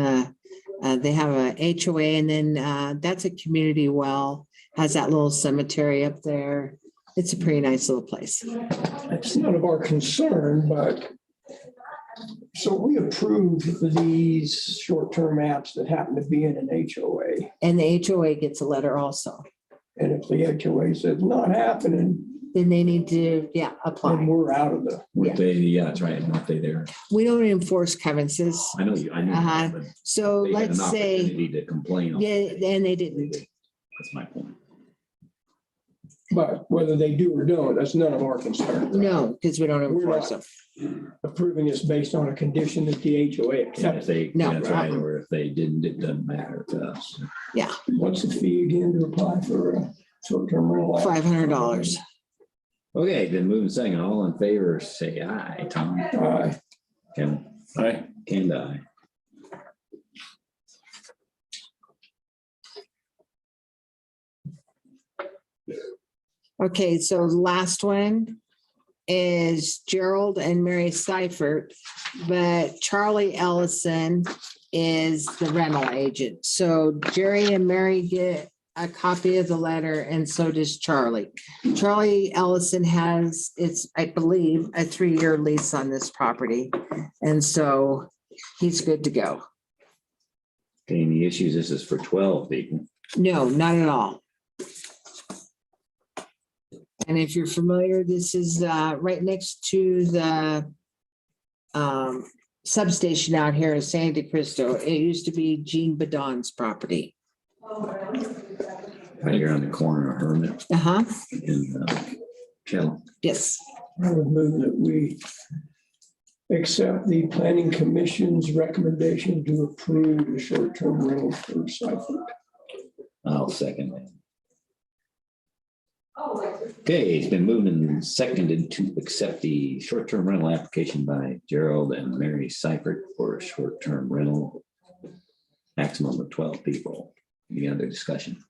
[SPEAKER 12] they have a HOA, and then that's a community well, has that little cemetery up there. It's a pretty nice little place.
[SPEAKER 7] It's none of our concern, but so we approve these short-term apps that happen to be in an HOA.
[SPEAKER 12] And the HOA gets a letter also.
[SPEAKER 7] And if the HOA says not happening,
[SPEAKER 12] Then they need to,
[SPEAKER 7] then
[SPEAKER 12] apply.
[SPEAKER 7] we're out of the.
[SPEAKER 1] Yeah, that's right. Weren't they there?
[SPEAKER 12] We don't enforce covenances.
[SPEAKER 1] I know you, I knew.
[SPEAKER 12] Uh-huh.
[SPEAKER 1] that, but
[SPEAKER 12] So
[SPEAKER 1] they had an
[SPEAKER 12] let's say,
[SPEAKER 1] opportunity to complain. on it.
[SPEAKER 12] yeah, and they didn't.
[SPEAKER 1] That's my point.
[SPEAKER 7] But whether they do or don't, that's none of our concern.
[SPEAKER 12] No, because we don't
[SPEAKER 7] We're
[SPEAKER 12] enforce
[SPEAKER 7] not
[SPEAKER 12] them.
[SPEAKER 7] approving this based on a condition that the HOA
[SPEAKER 1] And
[SPEAKER 7] accepts.
[SPEAKER 1] if they,
[SPEAKER 12] No.
[SPEAKER 1] that's right, or if they didn't, it doesn't matter to us.
[SPEAKER 7] What's the fee again to apply for a short-term rental?
[SPEAKER 12] $500.
[SPEAKER 1] Okay, then moving second, all in favor, say aye. Tom?
[SPEAKER 7] Aye.
[SPEAKER 1] Kevin?
[SPEAKER 3] Aye.
[SPEAKER 1] And I.
[SPEAKER 12] Okay, so the last one is Gerald and Mary Seifert, but Charlie Ellison is the rental agent. So Jerry and Mary get a copy of the letter, and so does Charlie. Charlie Ellison has, it's, I believe, a 3-year lease on this property. And so he's good to go.
[SPEAKER 1] Okay, any issues? This is for 12 people.
[SPEAKER 12] No, not at all. And if you're familiar, this is right next to the substation out here in Santa Cristo. It used to be Jean Badon's property.
[SPEAKER 1] Right here on the corner of Hermit
[SPEAKER 12] Uh-huh,
[SPEAKER 1] and Kettle.
[SPEAKER 12] yes.
[SPEAKER 7] I would move that we accept the planning commission's recommendation to approve the short-term rental for Seifert.
[SPEAKER 1] I'll second that. Okay, it's been moved and seconded to accept the short-term rental application by Gerald and Mary Seifert for a short-term rental. Maximum of 12 people. Any other discussion?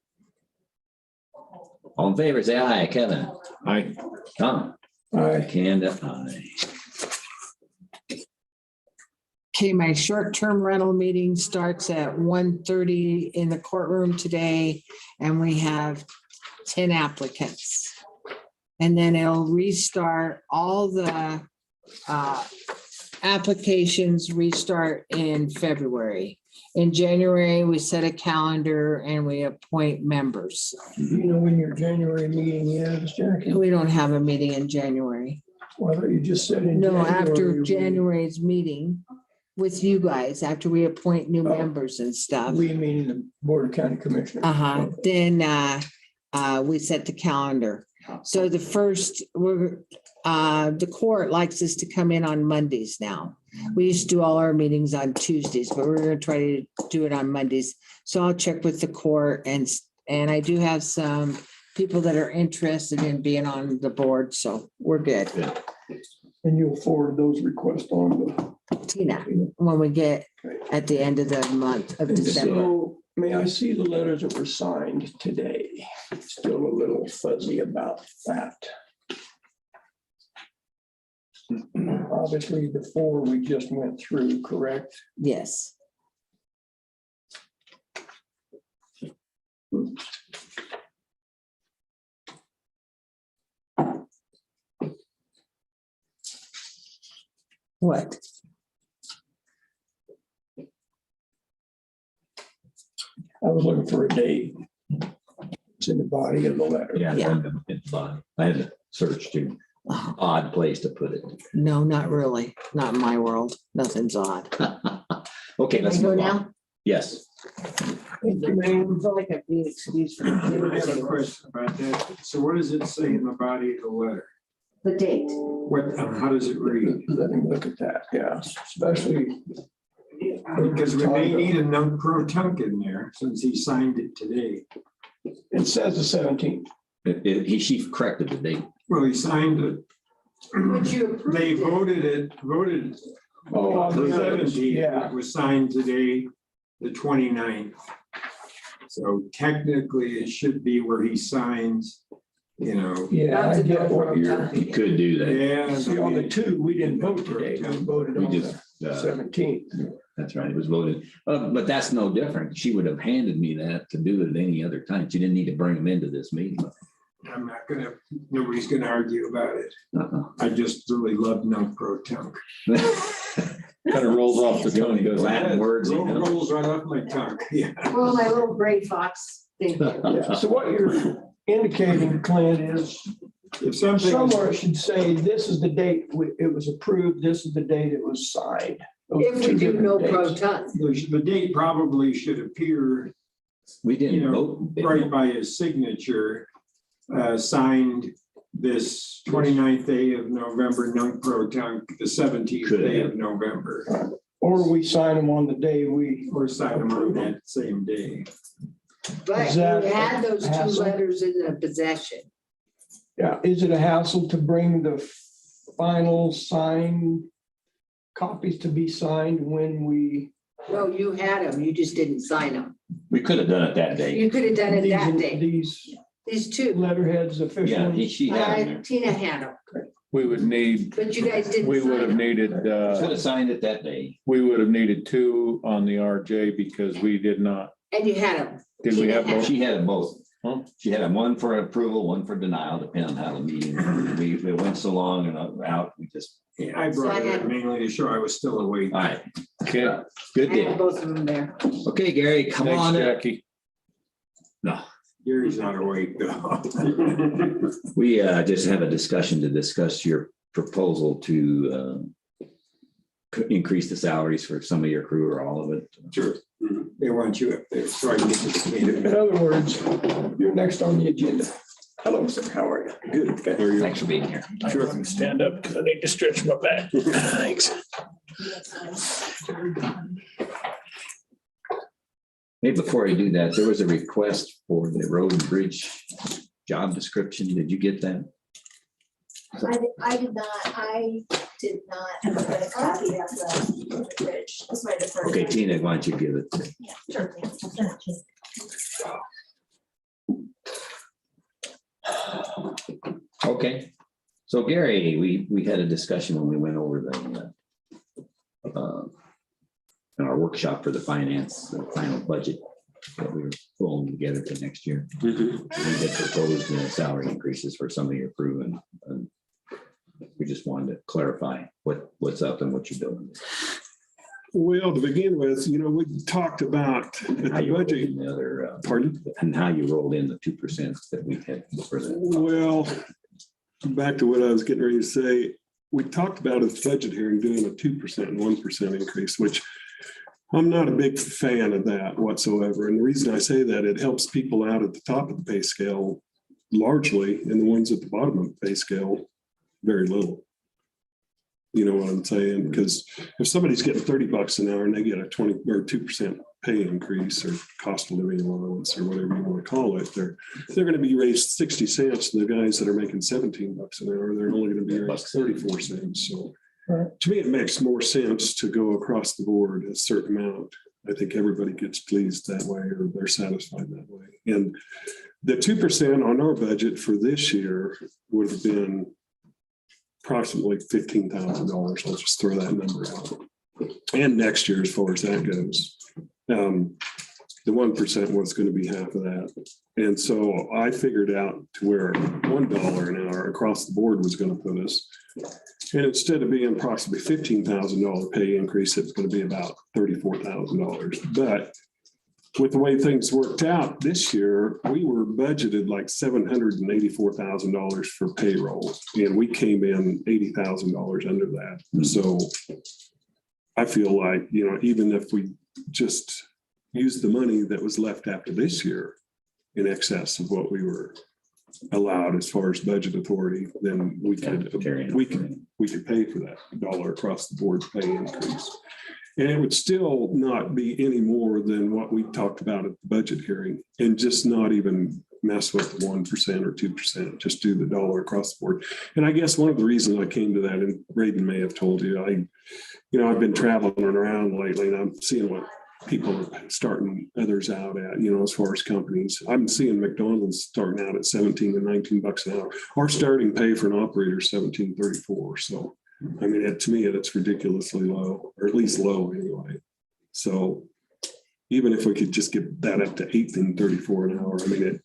[SPEAKER 1] All in favor, say aye. Kevin?
[SPEAKER 3] Aye.
[SPEAKER 1] Tom?
[SPEAKER 7] Aye.
[SPEAKER 1] Kanda, aye.
[SPEAKER 12] Okay, my short-term rental meeting starts at 1:30 in the courtroom today, and we have 10 applicants. And then it'll restart, all the applications restart in February. In January, we set a calendar and we appoint members.
[SPEAKER 7] Do you know when your January meeting is, Jackie?
[SPEAKER 12] We don't have a meeting in January.
[SPEAKER 7] Well, you just said in
[SPEAKER 12] No,
[SPEAKER 7] January.
[SPEAKER 12] after January's meeting with you guys, after we appoint new members and stuff.
[SPEAKER 7] We meaning the Board of County Commissioners.
[SPEAKER 12] Uh-huh, then we set the calendar. So the first, the court likes us to come in on Mondays now. We used to do all our meetings on Tuesdays, but we're gonna try to do it on Mondays. So I'll check with the court, and I do have some people that are interested in being on the board, so we're good.
[SPEAKER 7] And you'll forward those requests on to
[SPEAKER 12] Tina, when we get at the end of the month of December.
[SPEAKER 7] So may I see the letters that were signed today? Still a little fuzzy about that. Obviously, the 4 we just went through, correct?
[SPEAKER 12] Yes. What?
[SPEAKER 7] I was looking for a date. It's in the body of the letter.
[SPEAKER 1] Yeah.
[SPEAKER 12] Yeah.
[SPEAKER 1] It's fine. I had to search too. Odd place to put it.
[SPEAKER 12] No, not really. Not in my world. Nothing's odd.
[SPEAKER 1] Okay, let's
[SPEAKER 12] Can I go
[SPEAKER 1] move on.
[SPEAKER 12] now?
[SPEAKER 1] Yes.
[SPEAKER 7] Thank you, ma'am.
[SPEAKER 12] I feel like I'm being excused for.
[SPEAKER 11] I have a question about that. So what does it say in the body of the letter?
[SPEAKER 12] The date.
[SPEAKER 11] What, how does it read?
[SPEAKER 7] Let me look at that, yeah, especially.
[SPEAKER 11] Because we may need a non pro tunc in there since he signed it today.
[SPEAKER 7] It says the 17th.
[SPEAKER 1] She corrected the date.
[SPEAKER 11] Well, he signed it.
[SPEAKER 12] Would you approve
[SPEAKER 11] They
[SPEAKER 12] it?
[SPEAKER 11] voted
[SPEAKER 7] Oh,
[SPEAKER 11] on the
[SPEAKER 7] the
[SPEAKER 11] 17th.
[SPEAKER 7] yeah.
[SPEAKER 11] It was signed today, the 29th. So technically it should be where he signs, you know.
[SPEAKER 7] Yeah, I get what you're.
[SPEAKER 1] You could do that.
[SPEAKER 11] Yeah.
[SPEAKER 7] See, on the 2, we didn't vote today. We voted
[SPEAKER 1] We
[SPEAKER 7] on
[SPEAKER 1] just,
[SPEAKER 7] the 17th.
[SPEAKER 1] that's right, it was voted. But that's no different. She would have handed me that to do it at any other time. She didn't need to bring them into this meeting.
[SPEAKER 11] I'm not gonna, nobody's gonna argue about it.
[SPEAKER 1] Uh-uh.
[SPEAKER 11] I just really love non pro tunc.
[SPEAKER 3] Kind of rolls off the tongue, doesn't it?
[SPEAKER 1] Latin words, you know.
[SPEAKER 11] Rolls right off my tongue, yeah.
[SPEAKER 6] Well, my little gray fox, thank you.
[SPEAKER 7] Yeah, so what you're indicating, Clint, is
[SPEAKER 11] If something,
[SPEAKER 7] somewhere it should say, this is the date it was approved, this is the date it was signed. Those are
[SPEAKER 6] If we
[SPEAKER 7] two
[SPEAKER 6] do
[SPEAKER 7] different
[SPEAKER 6] no
[SPEAKER 7] dates.
[SPEAKER 6] pro tunc.
[SPEAKER 11] the date probably should appear,
[SPEAKER 1] We
[SPEAKER 11] you
[SPEAKER 1] didn't
[SPEAKER 11] know,
[SPEAKER 1] vote.
[SPEAKER 11] right by his signature. Signed this 29th day of November, non pro tunc, the 17th
[SPEAKER 1] Could
[SPEAKER 11] day
[SPEAKER 1] have.
[SPEAKER 11] of November.
[SPEAKER 7] Or we sign them on the day we.
[SPEAKER 11] Or sign them on that same day.
[SPEAKER 6] But
[SPEAKER 7] Is
[SPEAKER 6] you
[SPEAKER 7] that
[SPEAKER 6] had those 2
[SPEAKER 7] hassle?
[SPEAKER 6] letters in the possession.
[SPEAKER 7] Yeah, is it a hassle to bring the final signed copies to be signed when we?
[SPEAKER 6] No, you had them, you just didn't sign them.
[SPEAKER 1] We could have done it that day.
[SPEAKER 6] You could have done it that day.
[SPEAKER 7] These
[SPEAKER 6] These 2.
[SPEAKER 7] letterheads
[SPEAKER 1] Yeah,
[SPEAKER 7] officially.
[SPEAKER 1] she had them there.
[SPEAKER 6] Tina had them,
[SPEAKER 3] We would need,
[SPEAKER 6] but you guys didn't
[SPEAKER 3] we would
[SPEAKER 6] sign
[SPEAKER 3] have
[SPEAKER 6] them.
[SPEAKER 3] needed,
[SPEAKER 1] Should have signed it that day.
[SPEAKER 3] we would have needed 2 on the RJ because we did not,
[SPEAKER 6] And you had them.
[SPEAKER 3] Did we have both?
[SPEAKER 1] She had them both.
[SPEAKER 3] Huh?
[SPEAKER 1] She had one for approval, one for denial, depending on how the meeting, we went so long and out, we just,
[SPEAKER 11] Yeah, I brought it up mainly to show I was still awake.
[SPEAKER 1] all right,
[SPEAKER 3] Okay,
[SPEAKER 1] good
[SPEAKER 6] I
[SPEAKER 1] deal.
[SPEAKER 6] have both of them there.
[SPEAKER 1] Okay, Gary, come
[SPEAKER 3] thanks,
[SPEAKER 1] on.
[SPEAKER 3] Jackie.
[SPEAKER 1] No,
[SPEAKER 11] Gary's not awake though.
[SPEAKER 1] we just have a discussion to discuss your proposal to increase the salaries for some of your crew or all of it.
[SPEAKER 11] Sure. They want you up there, so I can get to the
[SPEAKER 7] In
[SPEAKER 11] meeting.
[SPEAKER 7] other words, you're next on the agenda. Hello, sir. How are you?
[SPEAKER 11] Good.
[SPEAKER 1] Thanks for being here.
[SPEAKER 3] Sure. Stand up because I need to stretch my back. Thanks.
[SPEAKER 1] Hey, before I do that, there was a request for the road and bridge job description. Did you get that?
[SPEAKER 5] I did not get a copy of the bridge. That's my deferred.
[SPEAKER 1] Okay, Tina, why don't you give it? to me?
[SPEAKER 5] Yeah, sure thing. I'll send it to you.
[SPEAKER 1] Okay, so Gary, we had a discussion when we went over the in our workshop for the final budget that we were pulling together for next year. We had proposed salary increases for some of your crew and we just wanted to clarify what's up and what you're doing.
[SPEAKER 13] Well, to begin with, we talked about at
[SPEAKER 1] How
[SPEAKER 13] the
[SPEAKER 1] you rolled
[SPEAKER 13] budget,
[SPEAKER 1] in the other,
[SPEAKER 13] pardon?
[SPEAKER 1] and how you rolled in the 2% that we had for the.
[SPEAKER 13] Well, back to what I was getting ready to say, we talked about at the budget hearing doing a 2% and 1% increase, which I'm not a big fan of that whatsoever. And the reason I say that, it helps people out at the top of the pay scale largely, and the ones at the bottom of the pay scale, very little. You know what I'm saying? Because if somebody's getting $30 an hour and they get a 20 or 2% pay increase or cost of living allowance or whatever you want to call it, they're going to be raised 60 cents. And the guys that are making $17 an hour, they're only going to be raised 34 cents. So to me, it makes more sense to go across the board a certain amount. I think everybody gets pleased that way, or they're satisfied that way. And the 2% on our budget for this year would have been approximately $15,000. I'll just throw that number out. And next year, as far as that goes, the 1% was going to be half of that. And so I figured out to where $1 an hour across the board was going to put us. And instead of being approximately $15,000 pay increase, it was going to be about $34,000. But with the way things worked out this year, we were budgeted like $784,000 for payroll, and we came in $80,000 under that. So I feel like, even if we just used the money that was left after this year in excess of what we were allowed as far as budget authority, then we could pay for that dollar across the board pay increase. And it would still not be any more than what we talked about at the budget hearing, and just not even mess with the 1% or 2%, just do the dollar across the board. And I guess one of the reasons I came to that, and Reagan may have told you, I've been traveling around lately and I'm seeing what people are starting others out at, as far as companies. I'm seeing McDonald's starting out at 17 and $19 an hour. Our starting pay for an operator is $17.34. So I mean, to me, it's ridiculously low, or at least low anyway. So even if we could just get that up to $18.34 an hour, I mean,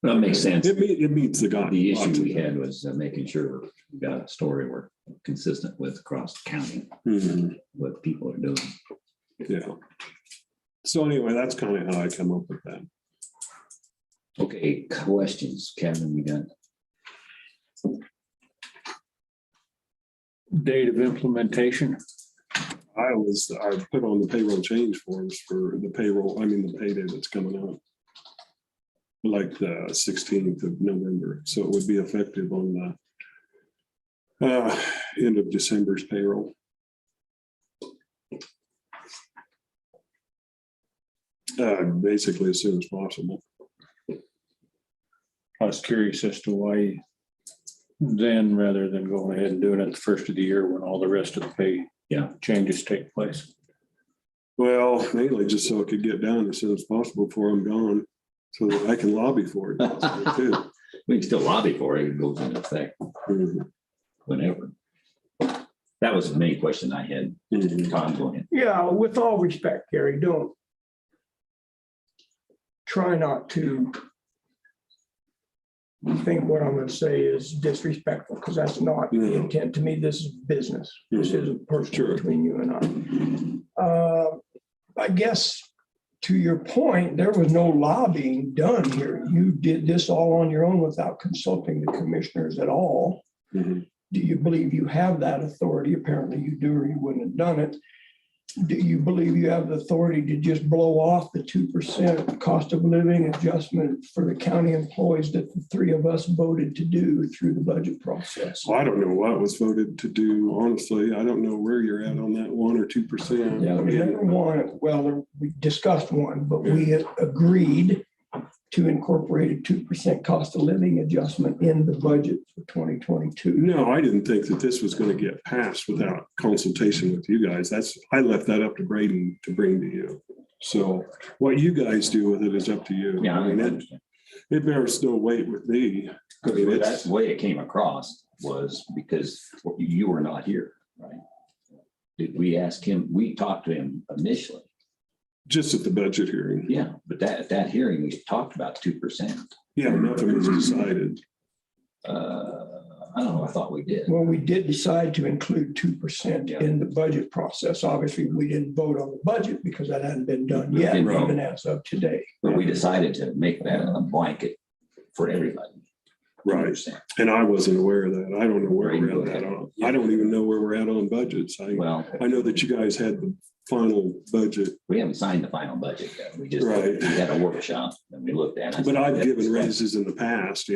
[SPEAKER 1] that makes sense.
[SPEAKER 13] It meets the guy.
[SPEAKER 1] The issue we had was making sure we got a story we're consistent with across the county, what people are doing.
[SPEAKER 13] Yeah. So anyway, that's kind of how I come up with that.
[SPEAKER 1] Okay, questions, Kevin, you got?
[SPEAKER 3] Date of implementation.
[SPEAKER 13] I put on the payroll change forms for the the payday that's coming up. Like the 16th of November. So it would be effective on the end of December's payroll. Basically as soon as possible.
[SPEAKER 3] I was curious as to why then, rather than going ahead and doing it the first of the year when all the rest of the pay changes take place.
[SPEAKER 13] Well, mainly just so it could get done as soon as possible before I'm gone, so that I can lobby for it too.
[SPEAKER 1] We can still lobby for it. It goes into effect whenever. That was the main question I had. Tom, go ahead.
[SPEAKER 7] Yeah, with all respect, Gary, don't try not to think what I'm gonna say is disrespectful, because that's not the intent. To me, this is business. This isn't personal between you and I. I guess to your point, there was no lobbying done here. You did this all on your own without consulting the commissioners at all.
[SPEAKER 13] Mhm.
[SPEAKER 7] Do you believe you have that authority? Apparently you do, or you wouldn't have done it. Do you believe you have the authority to just blow off the 2% cost of living adjustment for the county employees that the three of us voted to do through the budget process?
[SPEAKER 13] Well, I don't know what was voted to do, honestly. I don't know where you're at on that 1 or 2%.
[SPEAKER 7] Yeah, we never won. Well, we discussed one, but we agreed to incorporate a 2% cost of living adjustment in the budget for 2022.
[SPEAKER 13] No, I didn't think that this was going to get passed without consultation with you guys. I left that up to Braden to bring to you. So what you guys do with it is up to you.
[SPEAKER 1] Yeah,
[SPEAKER 13] I mean,
[SPEAKER 1] understand.
[SPEAKER 13] it bears no weight with me. I mean,
[SPEAKER 1] That's the way it came across, was because you were not here, right? Did we ask him? We talked to him initially.
[SPEAKER 13] Just at the budget hearing.
[SPEAKER 1] Yeah, but that hearing, we talked about 2%.
[SPEAKER 13] Yeah, nothing was decided.
[SPEAKER 1] I don't know, I thought we did.
[SPEAKER 7] Well, we did decide to include 2% in the budget process. Obviously, we didn't vote on the budget because that hadn't been done yet,
[SPEAKER 1] Right.
[SPEAKER 7] even as of today.
[SPEAKER 1] But we decided to make that a blanket for everybody.
[SPEAKER 13] Right.
[SPEAKER 1] 2%.
[SPEAKER 13] And I wasn't aware of that. I don't know where we're at on. I don't even know where we're at on budgets.
[SPEAKER 1] Well,
[SPEAKER 13] I know that you guys had the final budget,
[SPEAKER 1] we haven't signed the final budget yet. We just,
[SPEAKER 13] Right.
[SPEAKER 1] we had a workshop and we looked at it.
[SPEAKER 13] but I've given raises in the past,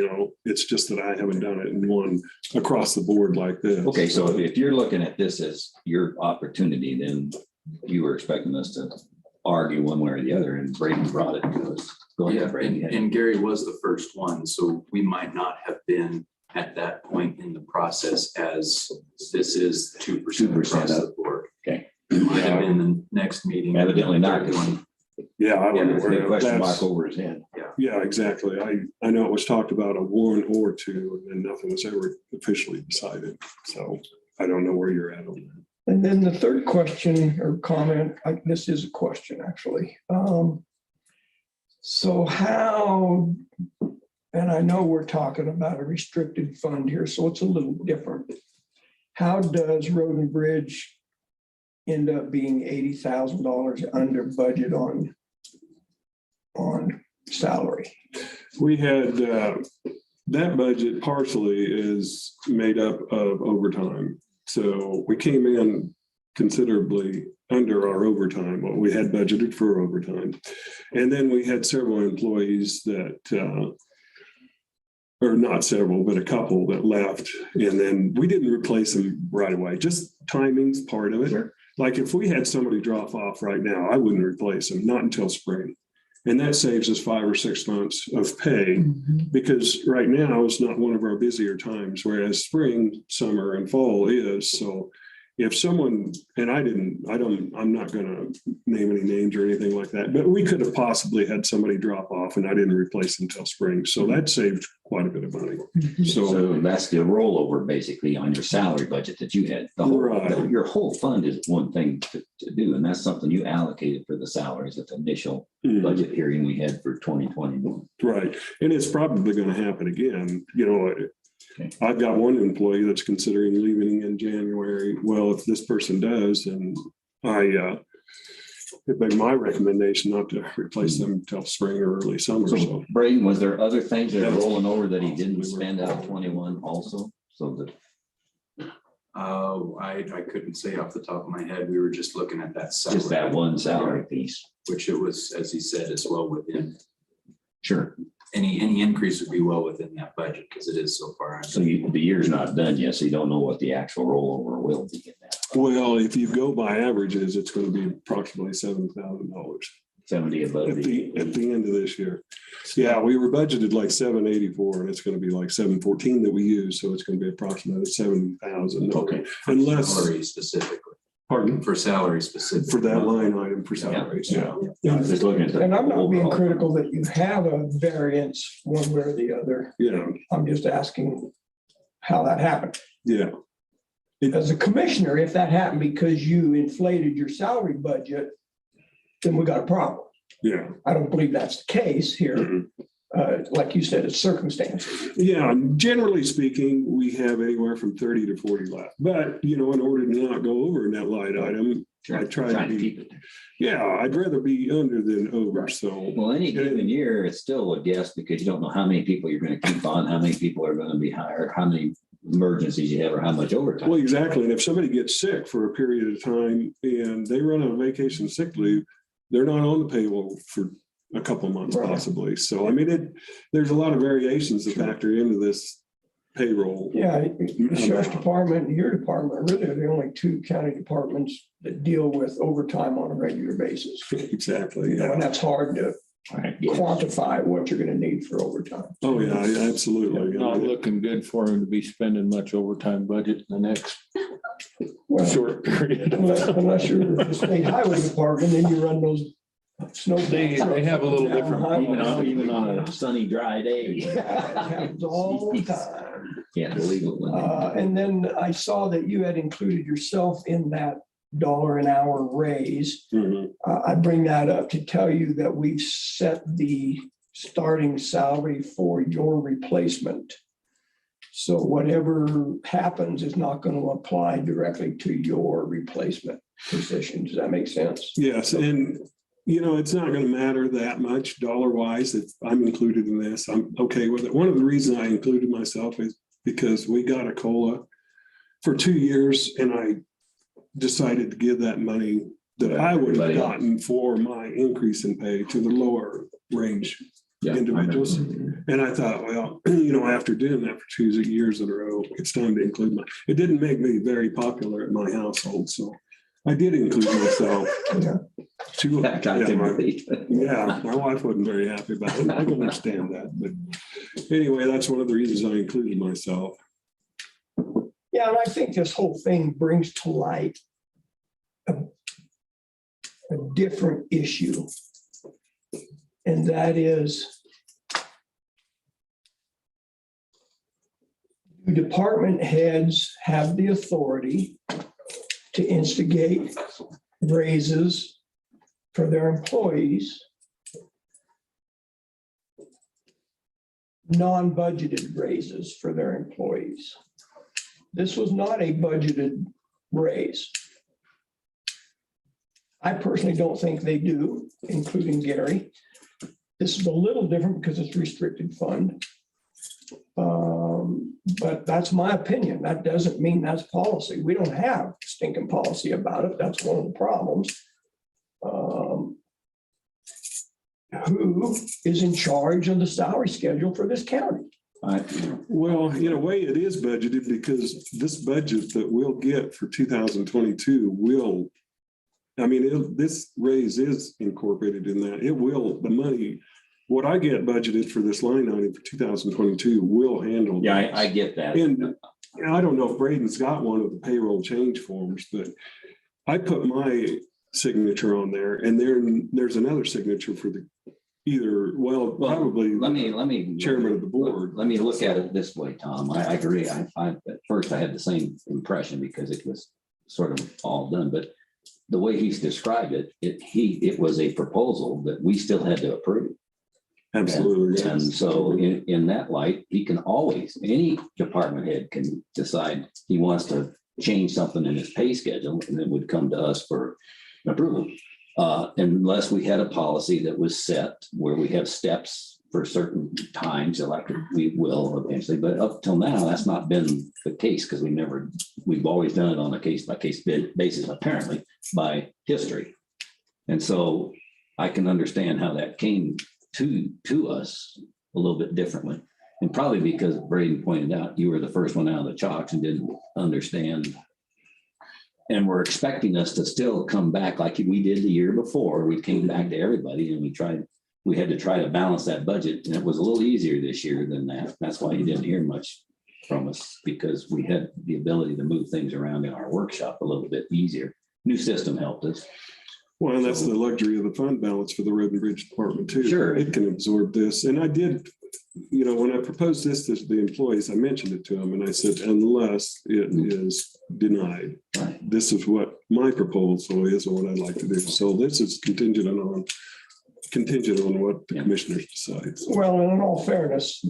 [SPEAKER 13] it's just that I haven't done it in one across the board like this.
[SPEAKER 1] Okay, so if you're looking at this as your opportunity, then you were expecting us to argue one way or the other, and Brady brought it to us. Go ahead,
[SPEAKER 14] Yeah,
[SPEAKER 1] Brady.
[SPEAKER 14] and Gary was the first one, so we might not have been at that point in the process as this is 2% across the board.
[SPEAKER 1] Okay.
[SPEAKER 14] It might have been the next meeting.
[SPEAKER 1] Evidently not.
[SPEAKER 13] Yeah, I wasn't aware
[SPEAKER 1] Big
[SPEAKER 13] of
[SPEAKER 1] question mark
[SPEAKER 13] that.
[SPEAKER 1] over his head.
[SPEAKER 13] Yeah, exactly. I know it was talked about a 1 or 2, and then nothing was ever officially decided. So I don't know where you're at on that.
[SPEAKER 7] And then the third question or comment, this is a question, actually. So how, and I know we're talking about a restricted fund here, so it's a little different. How does Road and Bridge end up being $80,000 under budget on salary?
[SPEAKER 13] We had, that budget partially is made up of overtime. So we came in considerably under our overtime, what we had budgeted for overtime. And then we had several employees that, or not several, but a couple that left. And then we didn't replace them right away. Just timing's part of it.
[SPEAKER 1] Sure.
[SPEAKER 13] Like if we had somebody drop off right now, I wouldn't replace them, not until spring. And that saves us 5 or 6 months of pay, because right now is not one of our busier times, whereas spring, summer, and fall is. So if someone, and I'm not gonna name any names or anything like that, but we could have possibly had somebody drop off and I didn't replace them until spring. So that saved quite a bit of money. So
[SPEAKER 1] So that's the rollover basically on your salary budget that you had.
[SPEAKER 13] Right.
[SPEAKER 1] Your whole fund is one thing to do, and that's something you allocated for the salaries at the initial budget hearing we had for 2021.
[SPEAKER 13] right. And it's probably gonna happen again,
[SPEAKER 1] Okay.
[SPEAKER 13] I've got one employee that's considering leaving in January. Well, if this person does, then it'd be my recommendation not to replace them until spring or early summer.
[SPEAKER 1] So
[SPEAKER 13] So
[SPEAKER 1] Braden, was there other things that are rolling over that he didn't spend out of 21 also? So that
[SPEAKER 14] I couldn't say off the top of my head. We were just looking at that. salary,
[SPEAKER 1] just that one salary piece.
[SPEAKER 14] Which it was, as he said, as well within.
[SPEAKER 1] Sure.
[SPEAKER 14] Any increase would be well within that budget because it is so far.
[SPEAKER 1] So the year's not done yet, so you don't know what the actual rollover will be in that.
[SPEAKER 13] well, if you go by averages, it's going to be approximately $7,000
[SPEAKER 1] 70 above
[SPEAKER 13] at the end of this year. Yeah, we were budgeted like 784, and it's going to be like 714 that we use, so it's going to be approximately 7,000.
[SPEAKER 1] Okay.
[SPEAKER 13] Unless,
[SPEAKER 14] Salary specifically.
[SPEAKER 13] pardon,
[SPEAKER 14] For salary specific.
[SPEAKER 13] for that line item for salaries. Yeah.
[SPEAKER 1] I was just looking at the
[SPEAKER 7] And I'm not being
[SPEAKER 1] overall.
[SPEAKER 7] critical that you have a variance one way or the other.
[SPEAKER 13] Yeah.
[SPEAKER 7] I'm just asking how that happened.
[SPEAKER 13] Yeah.
[SPEAKER 7] As a commissioner, if that happened because you inflated your salary budget, then we got a problem.
[SPEAKER 13] Yeah.
[SPEAKER 7] I don't believe that's the case here.
[SPEAKER 13] Mhm.
[SPEAKER 7] Like you said, it's circumstances.
[SPEAKER 13] Yeah, generally speaking, we have anywhere from 30 to 40 left. But, in order to not go over in that line item, I try to be,
[SPEAKER 1] keep it.
[SPEAKER 13] yeah, I'd rather be under than over. So,
[SPEAKER 1] Well, any given year, it's still a guess because you don't know how many people you're going to keep on, how many people are going to be hired, how many emergencies you have, or how much overtime.
[SPEAKER 13] well, exactly. And if somebody gets sick for a period of time and they run on vacation sick leave, they're not on the payroll for a couple of months
[SPEAKER 7] Right.
[SPEAKER 13] possibly. So, I mean, there's a lot of variations that factor into this payroll.
[SPEAKER 7] Yeah, the sheriff's department and your department really are the only two county departments that deal with overtime on a regular basis.
[SPEAKER 13] Exactly.
[SPEAKER 7] And
[SPEAKER 13] Yeah.
[SPEAKER 7] that's hard to
[SPEAKER 1] Right.
[SPEAKER 7] quantify what you're gonna need for overtime.
[SPEAKER 13] Oh, yeah, absolutely.
[SPEAKER 3] Not looking good for him to be spending much overtime budget in the next
[SPEAKER 7] Well,
[SPEAKER 3] short period. of time.
[SPEAKER 7] unless you're the state highway department, then you run those snow.
[SPEAKER 3] They have a little different-
[SPEAKER 1] Even on a sunny, dry day.
[SPEAKER 7] Yeah, it happens all the time.
[SPEAKER 1] Can't believe it. when they-
[SPEAKER 7] And then I saw that you had included yourself in that $1 an hour raise.
[SPEAKER 13] Mhm.
[SPEAKER 7] I bring that up to tell you that we've set the starting salary for your replacement. So whatever happens is not going to apply directly to your replacement position. Does that make sense?
[SPEAKER 13] Yes, and it's not going to matter that much dollar wise if I'm included in this. I'm okay with it. One of the reasons I included myself is because we got a COLA for 2 years and I decided to give that money that I would have
[SPEAKER 1] Everybody else.
[SPEAKER 13] gotten for my increase in pay to the lower range
[SPEAKER 1] Yeah,
[SPEAKER 13] individuals. And I thought, well, after doing that for 2 years in a row, it's time to include it didn't make me very popular at my household, so I did include myself.
[SPEAKER 7] Yeah.
[SPEAKER 13] Yeah, my wife wasn't very happy about it. I can understand that, but anyway, that's one of the reasons I included myself.
[SPEAKER 7] Yeah, and I think this whole thing brings to light a different issue. And that is do department heads have the authority to instigate raises for their employees, non-budgeted raises for their employees? This was not a budgeted raise. I personally don't think they do, including Gary. This is a little different because it's restricted fund. But that's my opinion. That doesn't mean that's policy. We don't have stinking policy about it. That's one of the problems. Who is in charge of the salary schedule for this county?
[SPEAKER 13] Well, in a way, it is budgeted because this budget that we'll get for 2022 this raise is incorporated in that. The money, what I get budgeted for this line item for 2022 will handle.
[SPEAKER 1] Yeah, I get that.
[SPEAKER 13] And I don't know if Braden's got one of the payroll change forms, but I put my signature on there and there's another signature for probably
[SPEAKER 1] let me
[SPEAKER 13] chairman of the board.
[SPEAKER 1] Let me look at it this way, Tom. I agree. At first I had the same impression because it was sort of all done, but the way he's described it, it was a proposal that we still had to approve.
[SPEAKER 13] Absolutely.
[SPEAKER 1] And so in that light, any department head can decide he wants to change something in his pay schedule and it would come to us for approval. Unless we had a policy that was set where we have steps for certain times, like we will eventually, but up till now, that's not been the case because we've always done it on a case by case basis, apparently by history. And so I can understand how that came to us a little bit differently. And probably because Braden pointed out, you were the first one out of the chocks and didn't understand. And we're expecting us to still come back like we did the year before. We came back to everybody and we had to try to balance that budget. And it was a little easier this year than that. That's why you didn't hear much from us, because we had the ability to move things around in our workshop a little bit easier. New system helped us.
[SPEAKER 13] Well, and that's the luxury of the fund balance for the road and bridge department too.
[SPEAKER 1] Sure.
[SPEAKER 13] It can absorb this. And I did, when I proposed this to the employees, I mentioned it to them and I said, unless it is denied, this is what my proposal is or what I'd like to do. So this is contingent on contingent on what the commissioners decide. So.
[SPEAKER 7] Well, and in all fairness,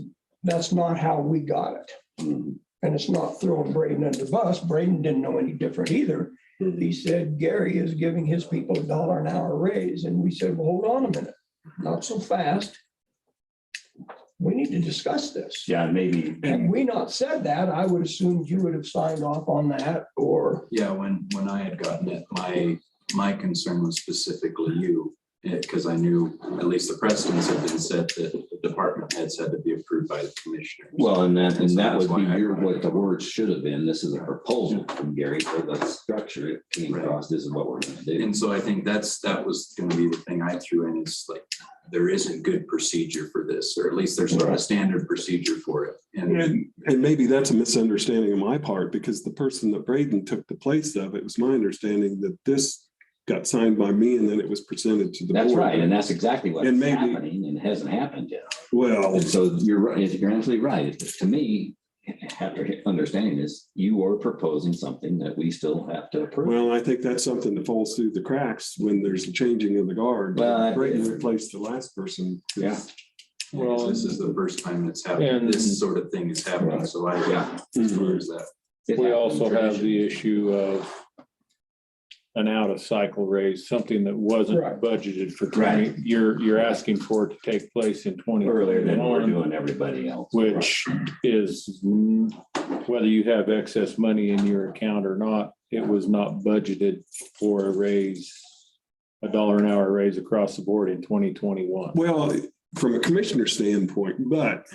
[SPEAKER 7] that's not how we got it.
[SPEAKER 1] Mhm.
[SPEAKER 7] And it's not throwing Braden under the bus. Braden didn't know any different either. He said Gary is giving his people $1 an hour raise. And we said, well, hold on a minute, not so fast. We need to discuss this.
[SPEAKER 1] Yeah, maybe.
[SPEAKER 7] Had we not said that, I would assume you would have signed off on that or.
[SPEAKER 14] Yeah, when I had gotten it, my concern was specifically you. Because I knew at least the precedents had been set that the department heads had to be approved by the commissioners.
[SPEAKER 1] Well, and that
[SPEAKER 14] So
[SPEAKER 1] would
[SPEAKER 14] that's
[SPEAKER 1] be
[SPEAKER 14] why I brought
[SPEAKER 1] what
[SPEAKER 14] it
[SPEAKER 1] the
[SPEAKER 14] up.
[SPEAKER 1] words should have been. This is a proposal from Gary for the structure. It came
[SPEAKER 14] Right.
[SPEAKER 1] across, this is what we're gonna do.
[SPEAKER 14] And so I think that was gonna be the thing I threw in is like, there isn't good procedure for this, or at least there's not a standard procedure for it. And
[SPEAKER 13] And maybe that's a misunderstanding on my part, because the person that Braden took the place of, it was my understanding that this got signed by me and then it was presented to the board.
[SPEAKER 1] That's right, and that's exactly what's
[SPEAKER 13] And maybe-
[SPEAKER 1] happening, and it hasn't happened yet.
[SPEAKER 13] Well,
[SPEAKER 1] And so you're right, you're absolutely right. To me, after understanding this, you are proposing something that we still have to approve.
[SPEAKER 13] well, I think that's something that falls through the cracks when there's a changing of the guard.
[SPEAKER 1] Well,
[SPEAKER 13] Braden replaced the last person.
[SPEAKER 1] Yeah.
[SPEAKER 14] well, this is the first time it's happened,
[SPEAKER 3] And-
[SPEAKER 14] this sort of thing is happening, so I,
[SPEAKER 1] Yeah.
[SPEAKER 14] as far as that.
[SPEAKER 1] It
[SPEAKER 3] We
[SPEAKER 1] happened
[SPEAKER 3] also have
[SPEAKER 1] traditionally.
[SPEAKER 3] the issue of an out of cycle raise, something that wasn't
[SPEAKER 7] Right.
[SPEAKER 3] budgeted for
[SPEAKER 1] Right.
[SPEAKER 3] 20. You're asking for it to take place in
[SPEAKER 1] Earlier than we're
[SPEAKER 3] 2021,
[SPEAKER 1] doing everybody else.
[SPEAKER 3] which is whether you have excess money in your account or not, it was not budgeted for a raise, $1 an hour raise across the board in 2021.
[SPEAKER 13] Well, from a commissioner standpoint, but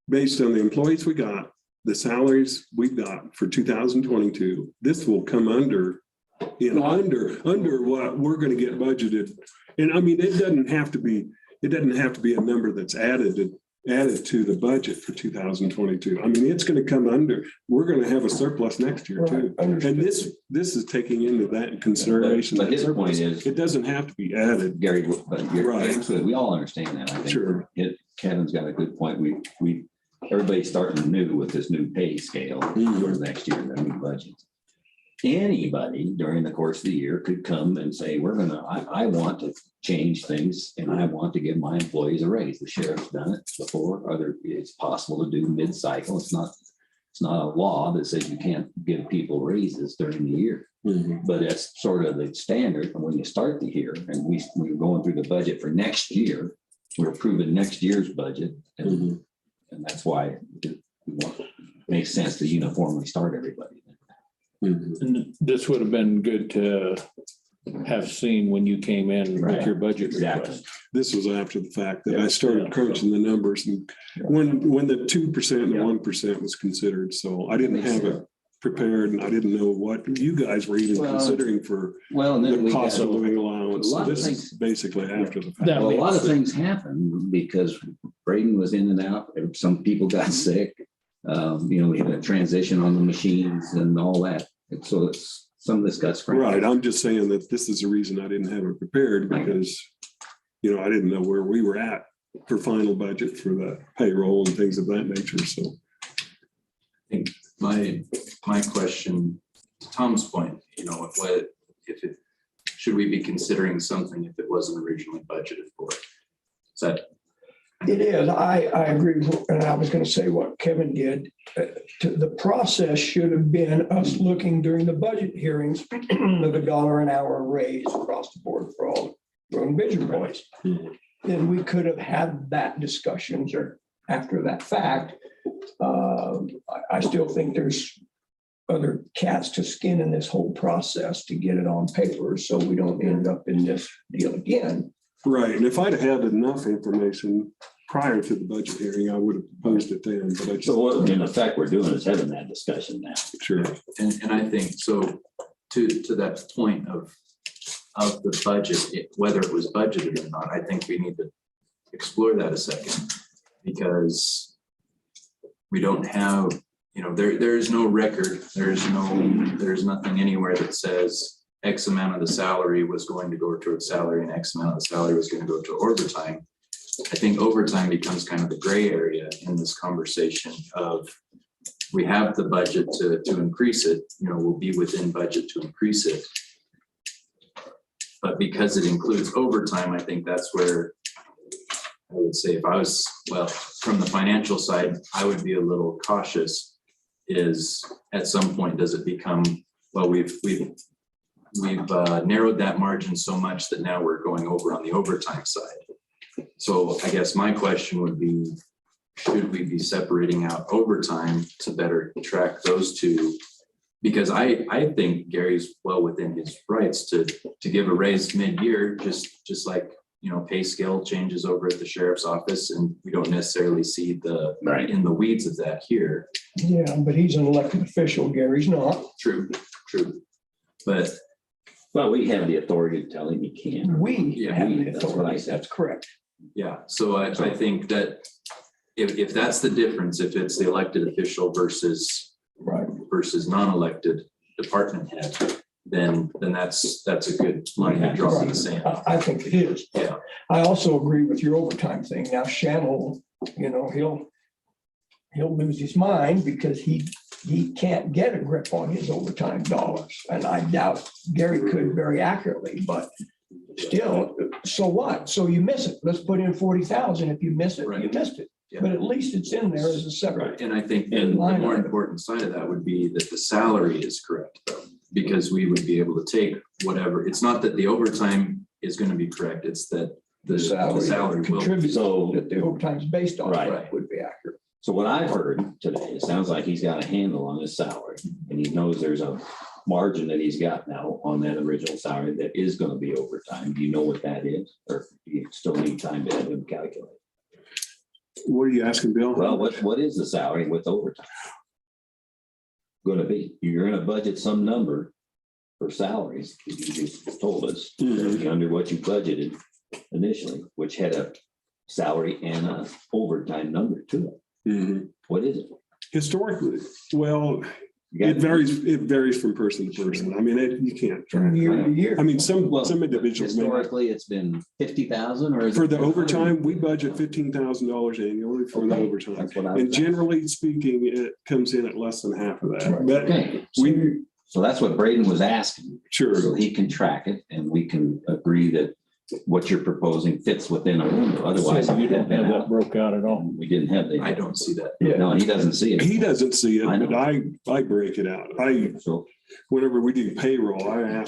[SPEAKER 13] based on the employees we got, the salaries we got for 2022, this will come under what we're going to get budgeted. And I mean, it doesn't have to be a number that's added to the budget for 2022. I mean, it's going to come under, we're going to have a surplus next year too.
[SPEAKER 7] Right, understood.
[SPEAKER 13] And this is taking into that in consideration.
[SPEAKER 1] But his point is-
[SPEAKER 13] It doesn't have to be added.
[SPEAKER 1] Gary, but you're
[SPEAKER 13] Right.
[SPEAKER 1] absolutely, we all understand that. I think
[SPEAKER 13] Sure.
[SPEAKER 1] Kevin's got a good point. Everybody's starting new with this new pay scale for next year, the new budget. Anybody during the course of the year could come and say, I want to change things and I want to give my employees a raise. The sheriff's done it before. It's possible to do mid-cycle. It's not a law that says you can't give people raises during the year. But that's sort of the standard. And when you start the year and we're going through the budget for next year, we're approving next year's budget. And that's why it makes sense to uniformly start everybody.
[SPEAKER 3] And this would have been good to have seen when you came in with your budget
[SPEAKER 1] Exactly.
[SPEAKER 3] request.
[SPEAKER 13] This was after the fact that I started crunching the numbers and when the 2% and the 1% was considered. So I didn't have it prepared and I didn't know what you guys were even considering for
[SPEAKER 1] and then
[SPEAKER 13] the cost of living allowance. So this is basically after the fact.
[SPEAKER 1] Well, a lot of things happen because Braden was in and out. Some people got sick. We had a transition on the machines and all that. And so some of this got scrambled.
[SPEAKER 13] Right. I'm just saying that this is the reason I didn't have it prepared because, I didn't know where we were at for final budget for the payroll and things of that nature. So.
[SPEAKER 14] I think my question, to Tom's point, should we be considering something if it wasn't originally budgeted for? Is that?
[SPEAKER 7] It is. I agree. And I was going to say what Kevin did. The process should have been us looking during the budget hearings of $1 an hour raise across the board for all road and bridge employees. Then we could have had that discussion after that fact. I still think there's other cats to skin in this whole process to get it on paper so we don't end up in this deal again.
[SPEAKER 13] Right. And if I'd had enough information prior to the budget hearing, I would have proposed it then. But
[SPEAKER 1] So what in effect we're doing is having that discussion now.
[SPEAKER 13] Sure.
[SPEAKER 14] And I think so to that point of the budget, whether it was budgeted or not, I think we need to explore that a second because we don't have, there is no record. There's nothing anywhere that says X amount of the salary was going to go towards salary and X amount of the salary was going to go to overtime. I think overtime becomes kind of the gray area in this conversation of we have the budget to increase it, we'll be within budget to increase it. But because it includes overtime, I think that's where would say if I was, well, from the financial side, I would be a little cautious. Is at some point, does it become, well, we've narrowed that margin so much that now we're going over on the overtime side. So I guess my question would be, should we be separating out overtime to better track those two? Because I think Gary's well within his rights to give a raise mid-year, just like, you know, pay scale changes over at the sheriff's office, and we don't necessarily see the in the weeds of that here.
[SPEAKER 7] Yeah, but he's an elected official, Gary's not.
[SPEAKER 14] True. But
[SPEAKER 1] Well, we have the authority to tell him he can.
[SPEAKER 7] We have the
[SPEAKER 1] That's what I
[SPEAKER 7] authority,
[SPEAKER 1] said.
[SPEAKER 7] that's correct.
[SPEAKER 14] yeah, so I think that if that's the difference, if it's the elected official versus non-elected department head, then that's a good line to draw in the sand.
[SPEAKER 7] I think it is.
[SPEAKER 14] Yeah.
[SPEAKER 7] I also agree with your overtime thing. Now Shannon, you know, he'll lose his mind because he can't get a grip on his overtime dollars. And I doubt Gary could very accurately, but still, so what? So you miss it. Let's put in 40,000. If you miss it, you missed it.
[SPEAKER 14] Yeah.
[SPEAKER 7] But at least it's in there as a separate.
[SPEAKER 14] And I think the more important side of that would be that the salary is correct, though, because we would be able to take whatever, it's not that the overtime is going to be correct, it's that the salary will.
[SPEAKER 7] Contribute,
[SPEAKER 1] So-
[SPEAKER 7] that the overtime is based on,
[SPEAKER 1] Right.
[SPEAKER 7] would be accurate.
[SPEAKER 1] So what I've heard today, it sounds like he's got a handle on his salary, and he knows there's a margin that he's got now on that original salary that is going to be overtime. Do you know what that is? Or do you still need time to have him calculate?
[SPEAKER 13] What are you asking, Bill?
[SPEAKER 1] Well, what is the salary with overtime going to be? You're going to budget some number for salaries. You just told us it'll be under what you budgeted initially, which had a salary and a overtime number to it.
[SPEAKER 13] Mhm.
[SPEAKER 1] What is it?
[SPEAKER 13] Historically, well,
[SPEAKER 1] You got-
[SPEAKER 13] it varies from person to person. I mean, you can't track.
[SPEAKER 7] From year to year.
[SPEAKER 13] I mean, some
[SPEAKER 1] Well,
[SPEAKER 13] individuals may not.
[SPEAKER 1] Historically, it's been 50,000 or is it
[SPEAKER 13] For the overtime, we budget $15,000 annually for the
[SPEAKER 1] Okay,
[SPEAKER 13] overtime.
[SPEAKER 1] that's what I was
[SPEAKER 13] And generally speaking, it comes in at less than half of that. But
[SPEAKER 1] Okay,
[SPEAKER 13] we,
[SPEAKER 1] so that's what Braden was asking. So
[SPEAKER 13] sure,
[SPEAKER 1] he can track it and we can agree that what you're proposing fits within a window. Otherwise,
[SPEAKER 3] So you
[SPEAKER 1] we'd
[SPEAKER 3] don't
[SPEAKER 1] have been
[SPEAKER 3] have that
[SPEAKER 1] out.
[SPEAKER 3] broke out at all.
[SPEAKER 1] We didn't have
[SPEAKER 14] I
[SPEAKER 1] that.
[SPEAKER 14] don't see that.
[SPEAKER 1] No, he doesn't see it.
[SPEAKER 13] he doesn't see it,
[SPEAKER 1] I know.
[SPEAKER 13] but I break it out.
[SPEAKER 1] So
[SPEAKER 13] Whenever we do payroll, I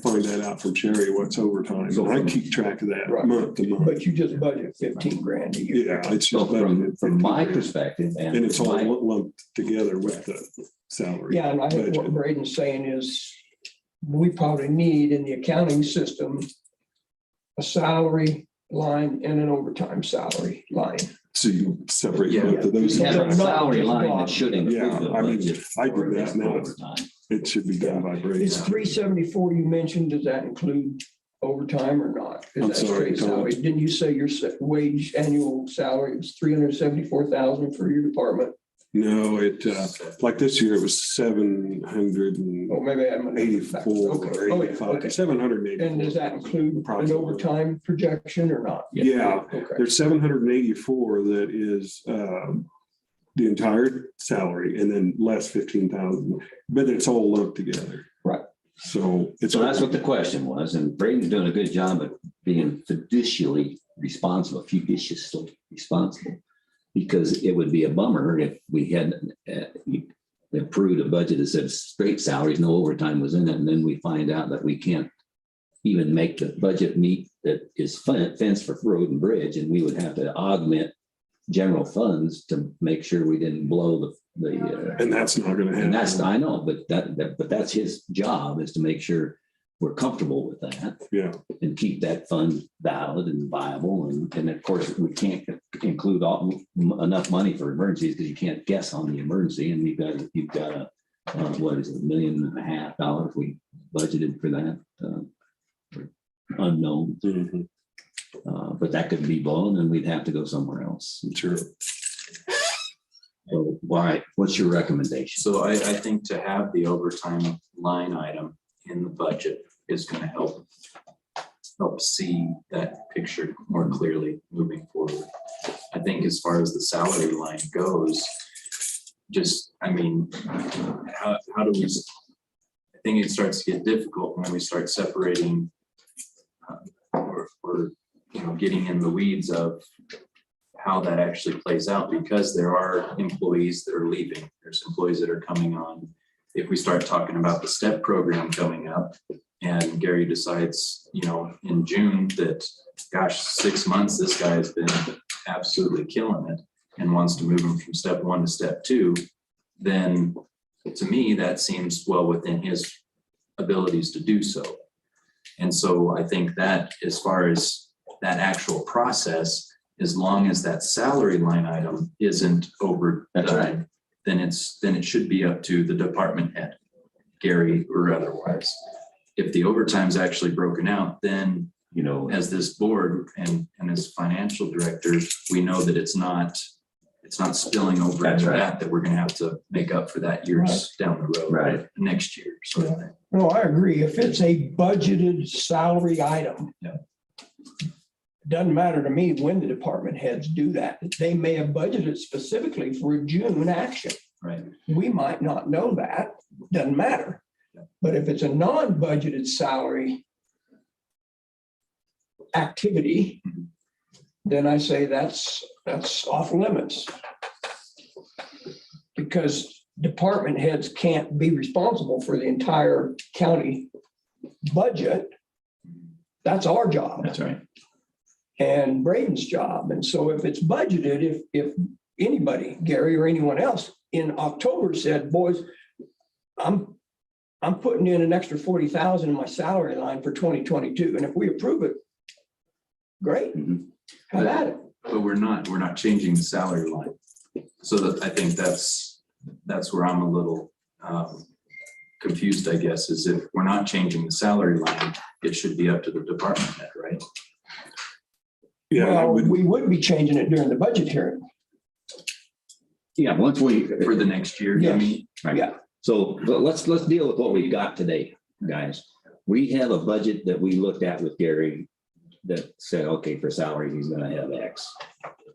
[SPEAKER 13] find that out from Sherry, what's overtime.
[SPEAKER 1] So
[SPEAKER 13] And I
[SPEAKER 1] from-
[SPEAKER 13] keep track of that
[SPEAKER 7] Right.
[SPEAKER 13] month to month.
[SPEAKER 7] But you just budget 15 grand a year.
[SPEAKER 13] Yeah, it's
[SPEAKER 1] so
[SPEAKER 13] just.
[SPEAKER 1] from my perspective
[SPEAKER 13] And
[SPEAKER 1] and
[SPEAKER 13] it's all
[SPEAKER 1] my,
[SPEAKER 13] lumped together with the salary.
[SPEAKER 7] Yeah, and I think what
[SPEAKER 13] budget.
[SPEAKER 7] Braden's saying is we probably need in the accounting system a salary line and an overtime salary line.
[SPEAKER 13] So you separate
[SPEAKER 14] Yeah.
[SPEAKER 13] both of those.
[SPEAKER 1] we have a
[SPEAKER 7] Not
[SPEAKER 1] salary
[SPEAKER 7] just
[SPEAKER 1] line
[SPEAKER 7] block.
[SPEAKER 1] that should include
[SPEAKER 13] Yeah,
[SPEAKER 1] the
[SPEAKER 13] I mean,
[SPEAKER 1] budget.
[SPEAKER 13] I do
[SPEAKER 1] for
[SPEAKER 13] that
[SPEAKER 1] this
[SPEAKER 13] now.
[SPEAKER 1] overtime.
[SPEAKER 13] It should be done by
[SPEAKER 7] Is
[SPEAKER 13] Brady.
[SPEAKER 7] 374 you mentioned, does that include overtime or not? Is
[SPEAKER 13] I'm
[SPEAKER 7] that
[SPEAKER 13] sorry,
[SPEAKER 7] straight
[SPEAKER 13] Tom.
[SPEAKER 7] salary? Didn't you say your wage annual salary was 374,000 for your department?
[SPEAKER 13] No, like this year, it was 784
[SPEAKER 7] Oh, maybe I'm.
[SPEAKER 13] or
[SPEAKER 7] Okay. Oh, yeah,
[SPEAKER 13] 85,
[SPEAKER 7] okay.
[SPEAKER 13] 784.
[SPEAKER 7] And does that include an
[SPEAKER 13] Approximately.
[SPEAKER 7] overtime projection or not?
[SPEAKER 13] Yeah,
[SPEAKER 7] Okay.
[SPEAKER 13] there's 784 that is the entire salary and then less 15,000, but it's all lumped together.
[SPEAKER 7] Right.
[SPEAKER 13] So it's.
[SPEAKER 1] So that's what the question was, and Braden's doing a good job of being fiducially responsible, because it would be a bummer if we had approved a budget that said straight salaries, no overtime was in it, and then we find out that we can't even make the budget meet that is fenced for road and bridge, and we would have to augment general funds to make sure we didn't blow the.
[SPEAKER 13] And that's not going to happen.
[SPEAKER 1] And that's, I know, but but that's his job, is to make sure we're comfortable with that
[SPEAKER 13] Yeah,
[SPEAKER 1] and keep that fund valid and viable. And of course, we can't include enough money for emergencies because you can't guess on the emergency. And you've got a, what is it, $1.5 million we budgeted for that, unknown.
[SPEAKER 13] mhm,
[SPEAKER 1] But that could be blown and we'd have to go somewhere else.
[SPEAKER 13] sure.
[SPEAKER 1] So, why, what's your recommendation?
[SPEAKER 14] So I think to have the overtime line item in the budget is going to help see that picture more clearly moving forward. I think as far as the salary line goes, I mean, how do we, I think it starts to get difficult when we start separating or getting in the weeds of how that actually plays out, because there are employees that are leaving. There's employees that are coming on. If we start talking about the STEP program coming up and Gary decides, in June that, gosh, 6 months, this guy has been absolutely killing it and wants to move him from step 1 to step 2, then to me, that seems well within his abilities to do so. And so I think that as far as that actual process, as long as that salary line item isn't overdone, then it should be up to the department head, Gary or otherwise. If the overtime's actually broken out, then, as this board and as financial directors, we know that it's not spilling over into that we're gonna have to make up for that years down the road.
[SPEAKER 1] Right.
[SPEAKER 14] Next year, sort of thing.
[SPEAKER 7] No, I agree. If it's a budgeted salary item.
[SPEAKER 14] Yeah.
[SPEAKER 7] Doesn't matter to me when the department heads do that. They may have budgeted specifically for a June action.
[SPEAKER 14] Right.
[SPEAKER 7] We might not know that, doesn't matter. But if it's a non-budgeted salary activity, then I say that's off limits. Because department heads can't be responsible for the entire county budget. That's our job.
[SPEAKER 1] That's right.
[SPEAKER 7] And Braden's job. And so if it's budgeted, if anybody, Gary or anyone else in October said, boys, I'm putting in an extra 40,000 in my salary line for 2022. And if we approve it, great. Have at it.
[SPEAKER 14] But we're not changing the salary line. So that I think that's where I'm a little confused, I guess, is if we're not changing the salary line, it should be up to the department head, right?
[SPEAKER 13] Yeah,
[SPEAKER 7] Well, we would be changing it during the budget hearing.
[SPEAKER 1] Yeah, once
[SPEAKER 14] For the next year, you
[SPEAKER 7] Yes.
[SPEAKER 14] mean?
[SPEAKER 1] Right.
[SPEAKER 7] Yeah.
[SPEAKER 1] So but let's deal with what we've got today, guys. We have a budget that we looked at with Gary that said, okay, for salary, he's gonna have X.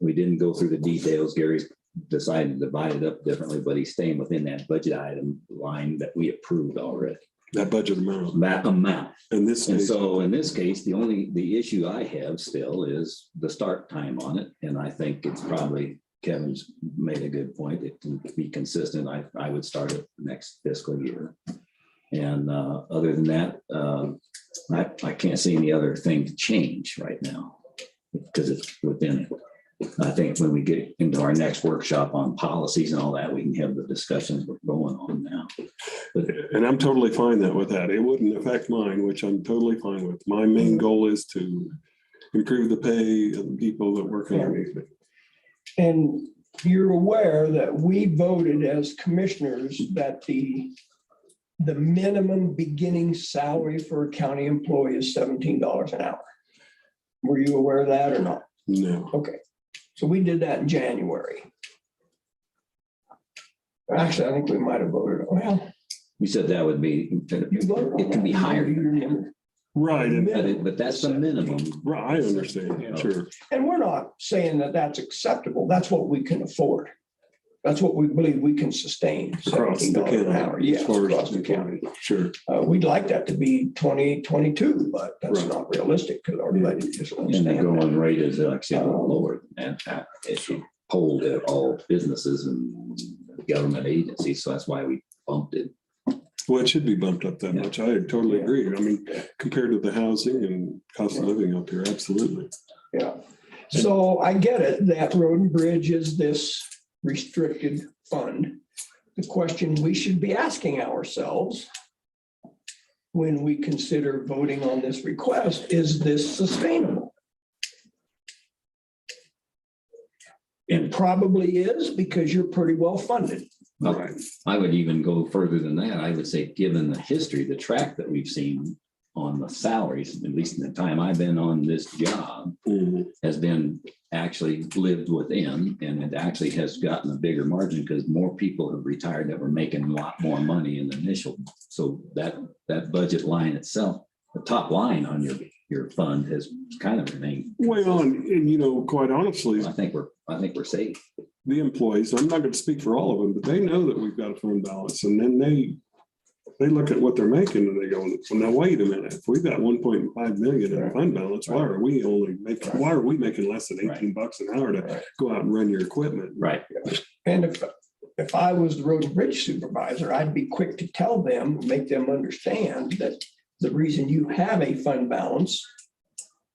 [SPEAKER 1] We didn't go through the details. Gary's decided to divide it up differently, but he's staying within that budget item line that we approved already.
[SPEAKER 13] that budget amount.
[SPEAKER 1] That amount.
[SPEAKER 13] And this,
[SPEAKER 1] And
[SPEAKER 13] case,
[SPEAKER 1] so in this case, the issue I have still is the start time on it. And I think it's probably, Kevin's made a good point. It can be consistent. I would start it next fiscal year. And other than that, I can't see any other thing to change right now because it's within it. I think when we get into our next workshop on policies and all that, we can have the discussions we're going on now. But
[SPEAKER 13] and I'm totally fine with that. It wouldn't affect mine, which I'm totally fine with. My main goal is to improve the pay of the people that work underneath me.
[SPEAKER 7] And you're aware that we voted as commissioners that the minimum beginning salary for a county employee is $17 an hour. Were you aware of that or not?
[SPEAKER 13] No.
[SPEAKER 7] Okay, so we did that in January. Actually, I think we might have voted, well.
[SPEAKER 1] we said that would be,
[SPEAKER 7] You voted on
[SPEAKER 1] it can be
[SPEAKER 7] that.
[SPEAKER 1] higher
[SPEAKER 7] You
[SPEAKER 1] than that.
[SPEAKER 7] remember.
[SPEAKER 13] Right. And
[SPEAKER 1] But that's the minimum.
[SPEAKER 13] right, I understand. Sure.
[SPEAKER 7] And we're not saying that that's acceptable. That's what we can afford. That's what we believe we can sustain.
[SPEAKER 13] Across the
[SPEAKER 7] $17 an hour.
[SPEAKER 13] county.
[SPEAKER 7] Yes,
[SPEAKER 13] as far as
[SPEAKER 7] across the county.
[SPEAKER 13] Sure.
[SPEAKER 7] We'd like that to be 20, 22, but that's
[SPEAKER 13] Right.
[SPEAKER 7] not realistic because our budget just won't
[SPEAKER 1] And the
[SPEAKER 7] stand that.
[SPEAKER 1] going rate is actually a little lower than that. If you polled at all businesses and government agencies, so that's why we bumped it.
[SPEAKER 13] Well, it should be bumped up that
[SPEAKER 1] Yeah.
[SPEAKER 13] much. I totally agree. I mean, compared to the housing and cost of living up here, absolutely.
[SPEAKER 7] Yeah. So I get it that road and bridge is this restricted fund. The question we should be asking ourselves when we consider voting on this request, is this sustainable? It probably is because you're pretty well funded.
[SPEAKER 1] Well, I would even go further than that. I would say, given the history, the track that we've seen on the salaries, at least in the time I've been on this job, has been actually lived within, and it actually has gotten a bigger margin because more people have retired that were making a lot more money in the initial. So that budget line itself, the top line on your fund has kind of remained.
[SPEAKER 13] Well, and quite honestly,
[SPEAKER 1] I think we're safe.
[SPEAKER 13] the employees, I'm not going to speak for all of them, but they know that we've got a fund balance, and then they they look at what they're making and they go, well, now, wait a minute, if we've got 1.5 million in fund balance, why are we making less than 18 bucks an hour to go out and run your equipment?
[SPEAKER 1] Right.
[SPEAKER 7] And if I was the road and bridge supervisor, I'd be quick to tell them, make them understand that the reason you have a fund balance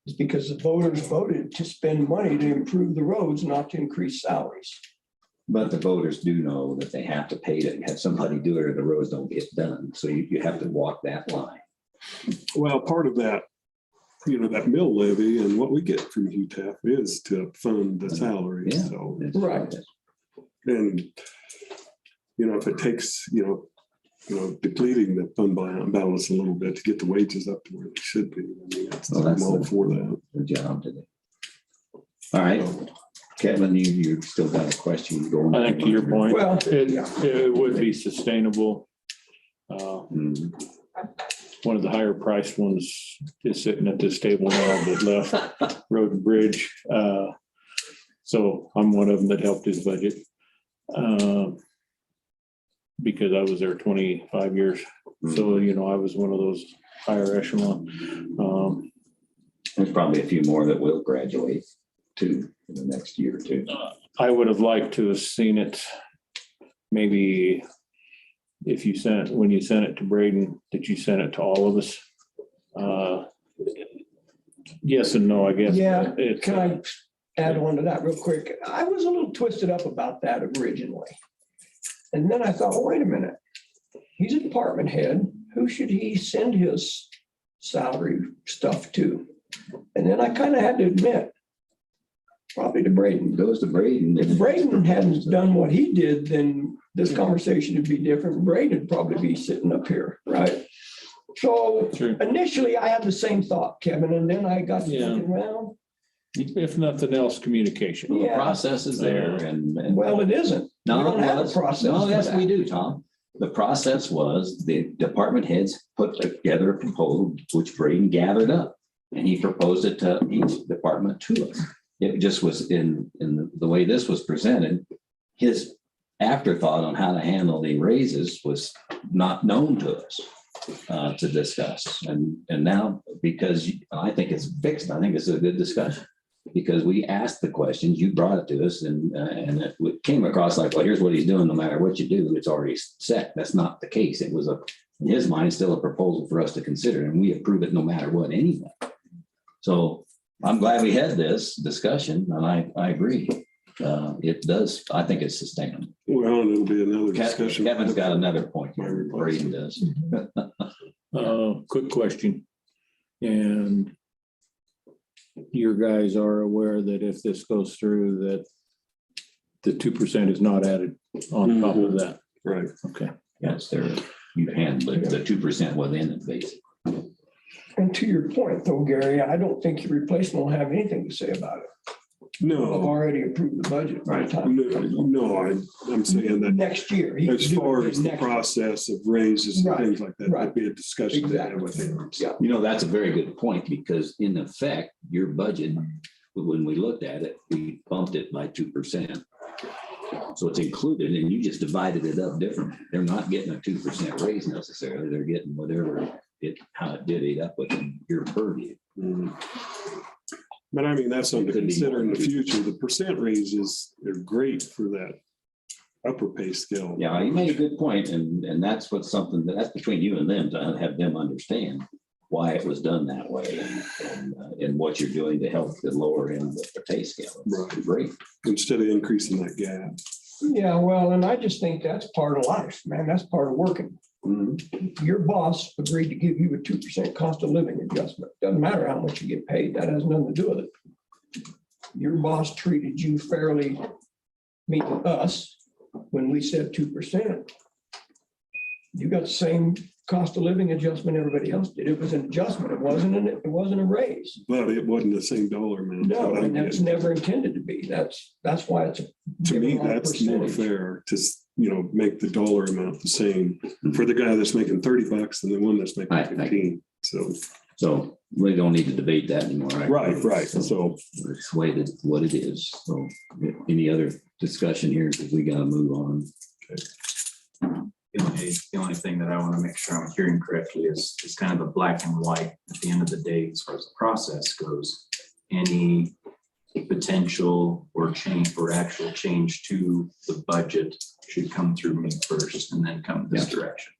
[SPEAKER 7] is because the voters voted to spend money to improve the roads, not to increase salaries.
[SPEAKER 1] But the voters do know that they have to pay to have somebody do it or the roads don't get done. So you have to walk that line.
[SPEAKER 13] Well, part of that, that mill levy and what we get from UTEP is to fund the salary.
[SPEAKER 1] Yeah.
[SPEAKER 13] So,
[SPEAKER 7] Right.
[SPEAKER 13] and, if it takes, depleting the fund balance a little bit to get the wages up to where they should be. I mean, I'm all for that.
[SPEAKER 1] Good job today. All right. Kevin, you still got a question going?
[SPEAKER 3] I think to your point,
[SPEAKER 7] Well,
[SPEAKER 3] it would be sustainable.
[SPEAKER 1] Mhm.
[SPEAKER 3] One of the higher priced ones is sitting at this table now that left Road and Bridge. So I'm one of them that helped his budget. Because I was there 25 years. So, I was one of those higher echelon.
[SPEAKER 1] There's probably a few more that will graduate too in the next year or two.
[SPEAKER 3] I would have liked to have seen it maybe when you sent it to Braden, that you sent it to all of us. Yes and no, I guess.
[SPEAKER 7] Yeah,
[SPEAKER 3] It's,
[SPEAKER 7] can I add on to that real quick? I was a little twisted up about that originally. And then I thought, well, wait a minute. He's a department head. Who should he send his salary stuff to? And then I kind of had to admit, probably to Braden.
[SPEAKER 1] Goes to Braden.
[SPEAKER 7] If Braden hadn't done what he did, then this conversation would be different. Braden would probably be sitting up here, right? So
[SPEAKER 3] True.
[SPEAKER 7] initially I had the same thought, Kevin, and then I got to
[SPEAKER 3] Yeah.
[SPEAKER 7] thinking, well,
[SPEAKER 3] if nothing else, communication.
[SPEAKER 1] The
[SPEAKER 7] Yeah.
[SPEAKER 1] process is there and.
[SPEAKER 7] well, it isn't. We
[SPEAKER 1] No,
[SPEAKER 7] don't have a
[SPEAKER 1] yes.
[SPEAKER 7] process.
[SPEAKER 1] No,
[SPEAKER 7] for
[SPEAKER 1] yes,
[SPEAKER 7] that.
[SPEAKER 1] we do, Tom. The process was the department heads put together a proposal, which Braden gathered up. And he proposed it to each department to us. It just was in the way this was presented. His afterthought on how to handle the raises was not known to us to discuss. And now, because I think it's fixed, I think it's a good discussion. Because we asked the questions, you brought it to us and it came across like, well, here's what he's doing, no matter what you do, it's already set. That's not the case. It was in his mind, still a proposal for us to consider, and we approve it no matter what anyway. So I'm glad we had this discussion, and I agree. It does, I think it's sustainable.
[SPEAKER 13] Well, and it'll be another discussion.
[SPEAKER 1] Kevin's got another point here, Braden does.
[SPEAKER 3] Quick question. And your guys are aware that if this goes through, that the 2% is not added on top of that.
[SPEAKER 13] Right.
[SPEAKER 3] Okay.
[SPEAKER 1] Yes, you handle the 2% within it, basically.
[SPEAKER 7] And to your point though, Gary, I don't think your replacement will have anything to say about it. I've
[SPEAKER 13] No,
[SPEAKER 7] already approved the budget by the time.
[SPEAKER 13] I'm saying that
[SPEAKER 7] Next year. he
[SPEAKER 13] as
[SPEAKER 7] can do
[SPEAKER 13] far
[SPEAKER 7] it
[SPEAKER 13] as the
[SPEAKER 7] next year.
[SPEAKER 13] process of raises and
[SPEAKER 7] Right,
[SPEAKER 13] things like that,
[SPEAKER 7] right.
[SPEAKER 13] would be a discussion to have with him.
[SPEAKER 7] Yeah.
[SPEAKER 1] That's a very good point, because in effect, your budget, when we looked at it, we bumped it by 2%. So it's included, and you just divided it up differently. They're not getting a 2% raise necessarily. They're getting whatever how it did up within your purview.
[SPEAKER 13] But I mean, that's something to
[SPEAKER 1] Could be
[SPEAKER 13] consider in
[SPEAKER 1] more.
[SPEAKER 13] the future. The percent raises are great for that upper pay scale.
[SPEAKER 1] Yeah, you made a good point, and that's that's between you and them to have them understand why it was done that way and what you're doing to help the lower end of the pay scale.
[SPEAKER 13] Right.
[SPEAKER 1] Great.
[SPEAKER 13] Instead of increasing that gap.
[SPEAKER 7] Yeah, well, and I just think that's part of life, man. That's part of working.
[SPEAKER 1] Mhm.
[SPEAKER 7] Your boss agreed to give you a 2% cost of living adjustment. Doesn't matter how much you get paid. That has nothing to do with it. Your boss treated you fairly, meaning us, when we said 2%. You got the same cost of living adjustment everybody else did. It was an adjustment. It wasn't a raise.
[SPEAKER 13] But it wasn't the same dollar amount.
[SPEAKER 7] No,
[SPEAKER 13] I
[SPEAKER 7] and
[SPEAKER 13] get
[SPEAKER 7] that's
[SPEAKER 13] it.
[SPEAKER 7] never intended to be. That's why it's.
[SPEAKER 13] To me,
[SPEAKER 7] given on a
[SPEAKER 13] that's more
[SPEAKER 7] percentage.
[SPEAKER 13] fair to, make the dollar amount the same for the guy that's making $30 than the one that's making
[SPEAKER 1] Right.
[SPEAKER 13] 15.
[SPEAKER 1] So we don't need to debate that anymore.
[SPEAKER 13] Right. So
[SPEAKER 1] It's what it is. So any other discussion here, because we gotta move on.
[SPEAKER 14] The only thing that I want to make sure I'm hearing correctly is kind of a black and white at the end of the day, as far as the process goes. Any potential or change or actual change to the budget should come through me first and then come this direction.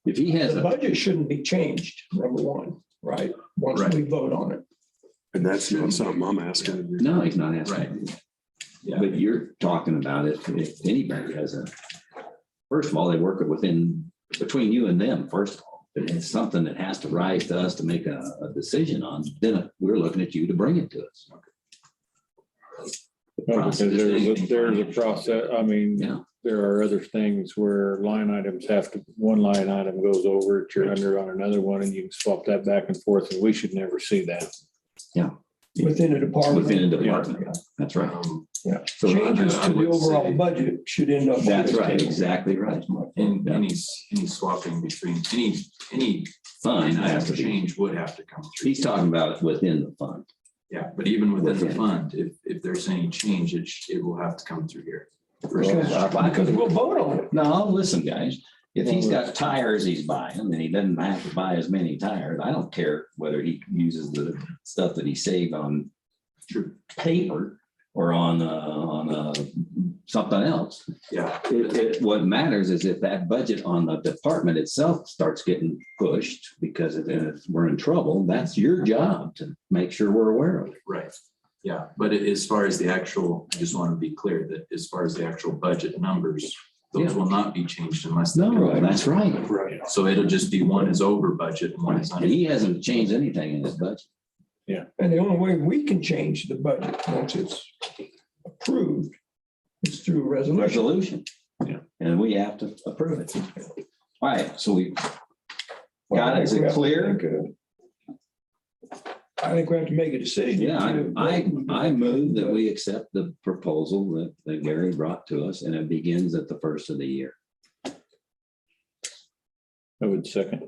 [SPEAKER 1] If he has
[SPEAKER 7] The
[SPEAKER 1] a,
[SPEAKER 7] budget shouldn't be changed, number one, right? Once
[SPEAKER 14] Right.
[SPEAKER 7] we vote on it.
[SPEAKER 13] And that's not something I'm asking.
[SPEAKER 1] no, he's not asking.
[SPEAKER 14] Right. Yeah.
[SPEAKER 1] But you're talking about it, if anybody has a, first of all, they work it between you and them, first of all. If it's something that has to rise to us to make a decision on, then we're looking at you to bring it to us.
[SPEAKER 3] Because there's a process, I mean,
[SPEAKER 1] Yeah.
[SPEAKER 3] there are other things where line items one line item goes over, you're under on another one, and you can swap that back and forth, and we should never see that.
[SPEAKER 7] Within a department.
[SPEAKER 1] Within a department, that's right.
[SPEAKER 7] Yeah,
[SPEAKER 1] So
[SPEAKER 7] changes
[SPEAKER 14] I
[SPEAKER 7] to the
[SPEAKER 14] would
[SPEAKER 7] overall
[SPEAKER 14] say-
[SPEAKER 7] budget should end up. on
[SPEAKER 1] that's
[SPEAKER 7] this
[SPEAKER 1] right,
[SPEAKER 7] table.
[SPEAKER 1] exactly right.
[SPEAKER 14] And any swapping between any
[SPEAKER 1] Fund
[SPEAKER 14] line
[SPEAKER 1] has
[SPEAKER 14] item
[SPEAKER 1] to be,
[SPEAKER 14] change would have to come through.
[SPEAKER 1] he's talking about it within the fund.
[SPEAKER 14] Yeah, but even within the
[SPEAKER 1] Within.
[SPEAKER 14] fund, if there's any change, it will have to come through here.
[SPEAKER 7] Because we'll vote on it.
[SPEAKER 1] No, listen, guys, if he's got tires he's buying and he doesn't have to buy as many tires, I don't care whether he uses the stuff that he saved on paper or on something else.
[SPEAKER 14] Yeah.
[SPEAKER 1] What matters is if that budget on the department itself starts getting pushed because if we're in trouble, that's your job to make sure we're aware of it.
[SPEAKER 14] Right. Yeah, but as far as the actual, I just want to be clear that as far as the actual budget numbers, those
[SPEAKER 1] Yeah.
[SPEAKER 14] will not be changed unless. they
[SPEAKER 1] No,
[SPEAKER 14] come through.
[SPEAKER 1] that's right.
[SPEAKER 13] Right.
[SPEAKER 14] So it'll just be one is over budget and one is
[SPEAKER 1] And
[SPEAKER 14] under.
[SPEAKER 1] he hasn't changed anything in his budget.
[SPEAKER 7] And the only way we can change the budget once it's approved is through resolution.
[SPEAKER 1] Resolution.
[SPEAKER 3] Yeah.
[SPEAKER 1] And we have to approve it. All right, so we
[SPEAKER 7] Well,
[SPEAKER 1] got
[SPEAKER 7] I
[SPEAKER 1] it. Is
[SPEAKER 7] think we
[SPEAKER 1] it
[SPEAKER 7] have to
[SPEAKER 1] clear?
[SPEAKER 7] make I think we have to make a decision.
[SPEAKER 1] Yeah, I move that we accept the proposal that Gary brought to us, and it begins at the first of the year.
[SPEAKER 3] I would second.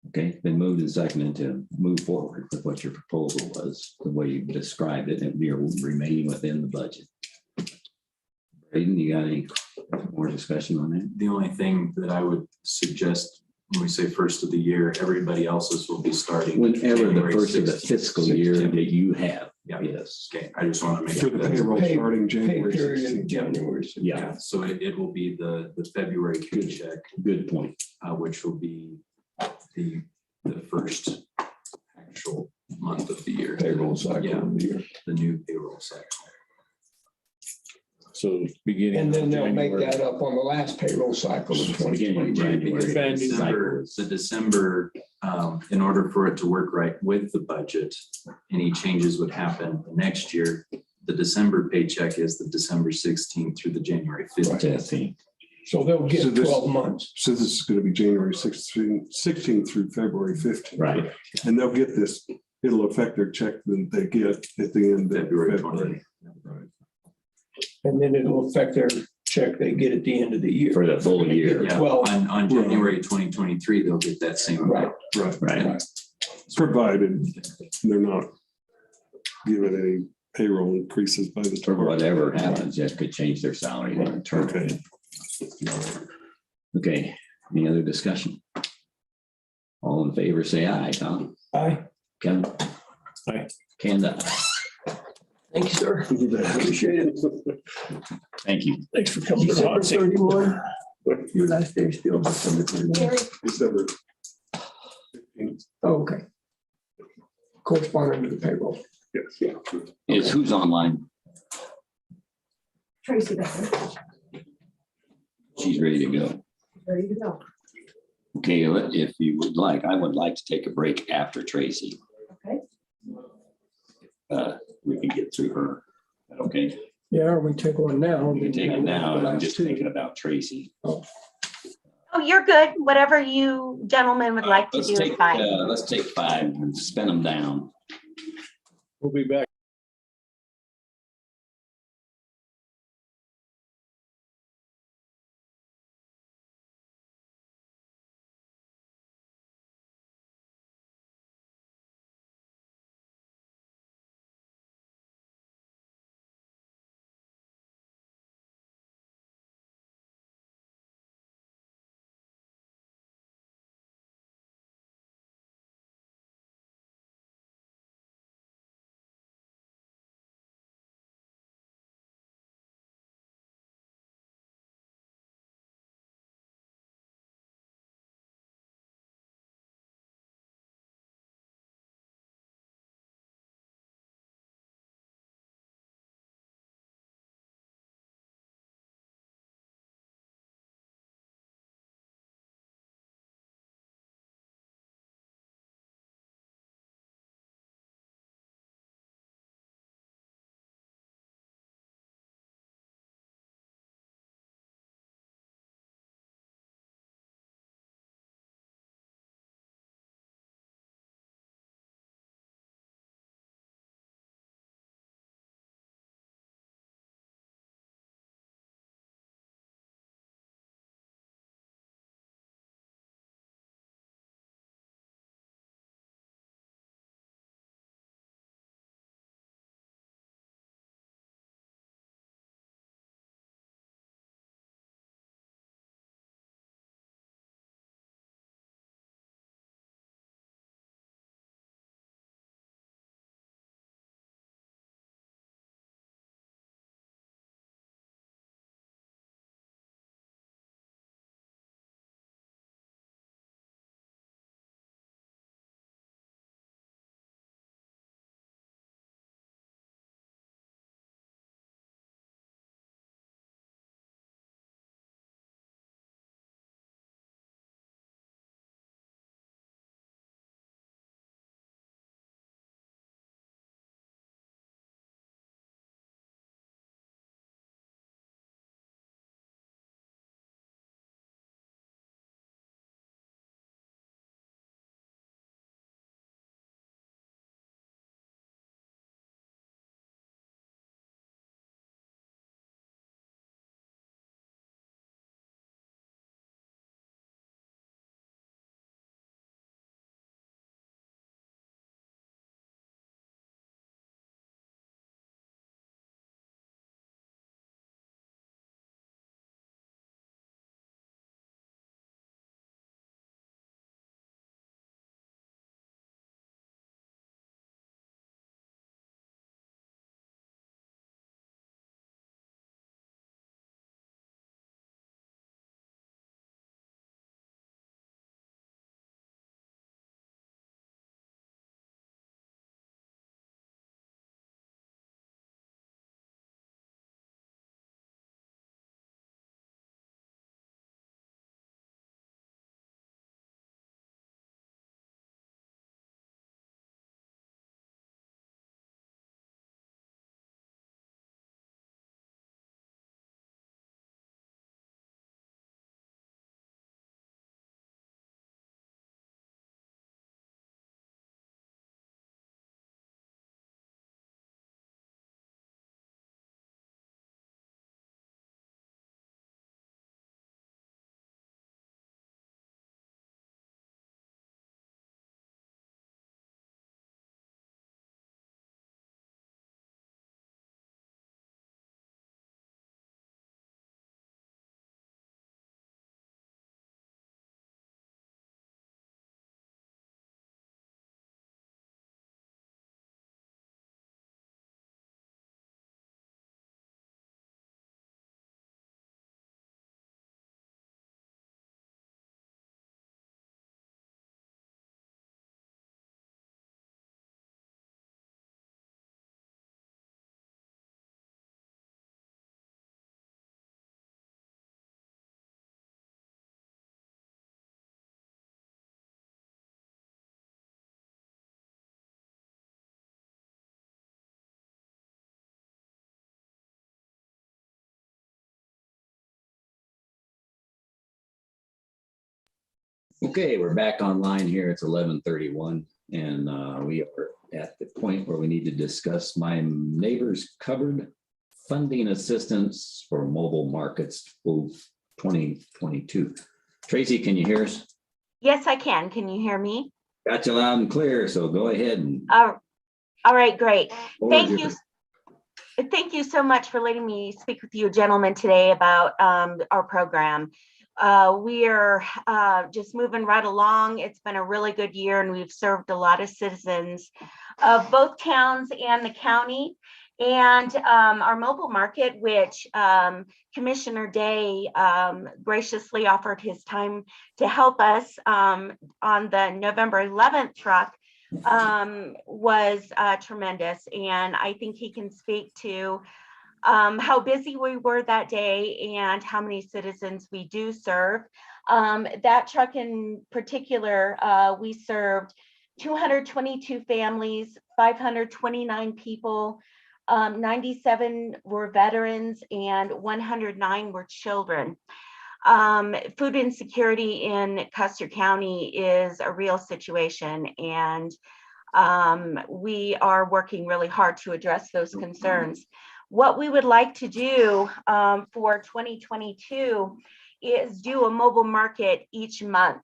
[SPEAKER 1] Okay, been moved and seconded to move forward with what your proposal was, the way you described it, and you're remaining within the budget. Braden, you got any more discussion on that?
[SPEAKER 14] The only thing that I would suggest when we say first of the year, everybody else's will be starting.
[SPEAKER 1] Whenever the
[SPEAKER 14] January
[SPEAKER 1] first of the
[SPEAKER 14] 16th.
[SPEAKER 1] fiscal year that you have.
[SPEAKER 14] Yeah.
[SPEAKER 1] Yes.
[SPEAKER 14] Okay, I just want to make
[SPEAKER 13] For
[SPEAKER 14] sure
[SPEAKER 13] the
[SPEAKER 14] that's.
[SPEAKER 13] payroll
[SPEAKER 7] Pay-
[SPEAKER 13] starting
[SPEAKER 7] Pay
[SPEAKER 13] January
[SPEAKER 7] period in
[SPEAKER 13] 16th.
[SPEAKER 7] January.
[SPEAKER 1] Yeah,
[SPEAKER 14] So it will be the February paycheck,
[SPEAKER 1] good point.
[SPEAKER 14] which will be the first actual month of the year.
[SPEAKER 7] Payroll cycle
[SPEAKER 14] Yeah,
[SPEAKER 7] of the year.
[SPEAKER 14] the new payroll cycle.
[SPEAKER 3] So beginning.
[SPEAKER 7] And then they'll make
[SPEAKER 3] January.
[SPEAKER 7] that up on the last payroll cycle of
[SPEAKER 1] Beginning of
[SPEAKER 7] 2020.
[SPEAKER 1] January.
[SPEAKER 14] The December, in order for it to work right with the budget, any changes would happen the next year. The December paycheck is the December 16th through the January 15th.
[SPEAKER 7] So they'll
[SPEAKER 13] So
[SPEAKER 7] get
[SPEAKER 13] this-
[SPEAKER 7] 12 months.
[SPEAKER 13] So this is going to be January 16th through February 15th.
[SPEAKER 1] Right.
[SPEAKER 13] And they'll get this, it'll affect their check that they get at the end of
[SPEAKER 14] February
[SPEAKER 13] February.
[SPEAKER 14] 20th.
[SPEAKER 7] And then it'll affect their check they get at the end of the year.
[SPEAKER 1] For the full year.
[SPEAKER 14] Yeah,
[SPEAKER 7] 12.
[SPEAKER 14] on January 2023, they'll get that same.
[SPEAKER 7] Right.
[SPEAKER 1] Right.
[SPEAKER 13] Provided they're not given any payroll increases by the
[SPEAKER 1] Or
[SPEAKER 13] department.
[SPEAKER 1] whatever happens, that could change their salary in turn.
[SPEAKER 13] Okay.
[SPEAKER 1] Okay, any other discussion? All in favor, say aye, Tom.
[SPEAKER 7] Aye.
[SPEAKER 1] Kevin?
[SPEAKER 3] Aye.
[SPEAKER 1] Kanda?
[SPEAKER 7] Thank you, sir. Appreciate it.
[SPEAKER 1] Thank you.
[SPEAKER 7] Thanks for coming. December 31. Your last day is still December 31.
[SPEAKER 13] December.
[SPEAKER 7] Oh, okay. Corresponding to the payroll.
[SPEAKER 13] Yes.
[SPEAKER 7] Yeah.
[SPEAKER 1] Is who's online?
[SPEAKER 6] Tracy, that's
[SPEAKER 1] She's ready to go.
[SPEAKER 6] ready to go.
[SPEAKER 1] Okay, if you would like, I would like to take a break after Tracy.
[SPEAKER 6] Okay.
[SPEAKER 1] We can get through her. Is that okay?
[SPEAKER 7] Yeah, we take one now.
[SPEAKER 1] We can take it now, and I'm just thinking about Tracy.
[SPEAKER 15] Oh, you're good. Whatever you gentlemen would like to
[SPEAKER 1] Let's
[SPEAKER 15] do is
[SPEAKER 1] take,
[SPEAKER 15] fine.
[SPEAKER 1] let's take 5 and spin them down.
[SPEAKER 3] We'll be back.
[SPEAKER 1] Okay, we're back online here. It's 11:31 and we are at the point where we need to discuss my neighbor's covered funding assistance for mobile markets for 2022. Tracy, can you hear us?
[SPEAKER 15] Yes, I can. Can you hear me?
[SPEAKER 1] Got you loud and clear, so go ahead and.
[SPEAKER 15] All right, great. Thank
[SPEAKER 1] forward
[SPEAKER 15] you.
[SPEAKER 1] your-
[SPEAKER 15] Thank you so much for letting me speak with you gentlemen today about our program. We are just moving right along. It's been a really good year and we've served a lot of citizens of both towns and the county. And our mobile market, which Commissioner Day graciously offered his time to help us on the November 11th truck, was tremendous. And I think he can speak to how busy we were that day and how many citizens we do serve. That truck in particular, we served 222 families, 529 people, 97 were veterans, and 109 were children. Food insecurity in Custer County is a real situation, and we are working really hard to address those concerns. What we would like to do for 2022 is do a mobile market each month.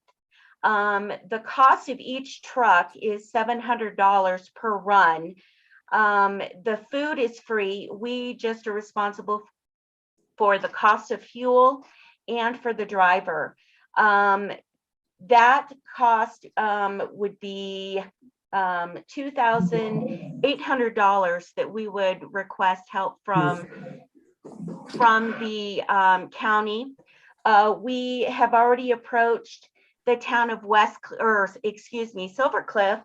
[SPEAKER 15] The cost of each truck is $700 per run. The food is free. We just are responsible for the cost of fuel and for the driver. That cost would be $2,800 that we would request help from the county. We have already approached the town of Silver Cliff,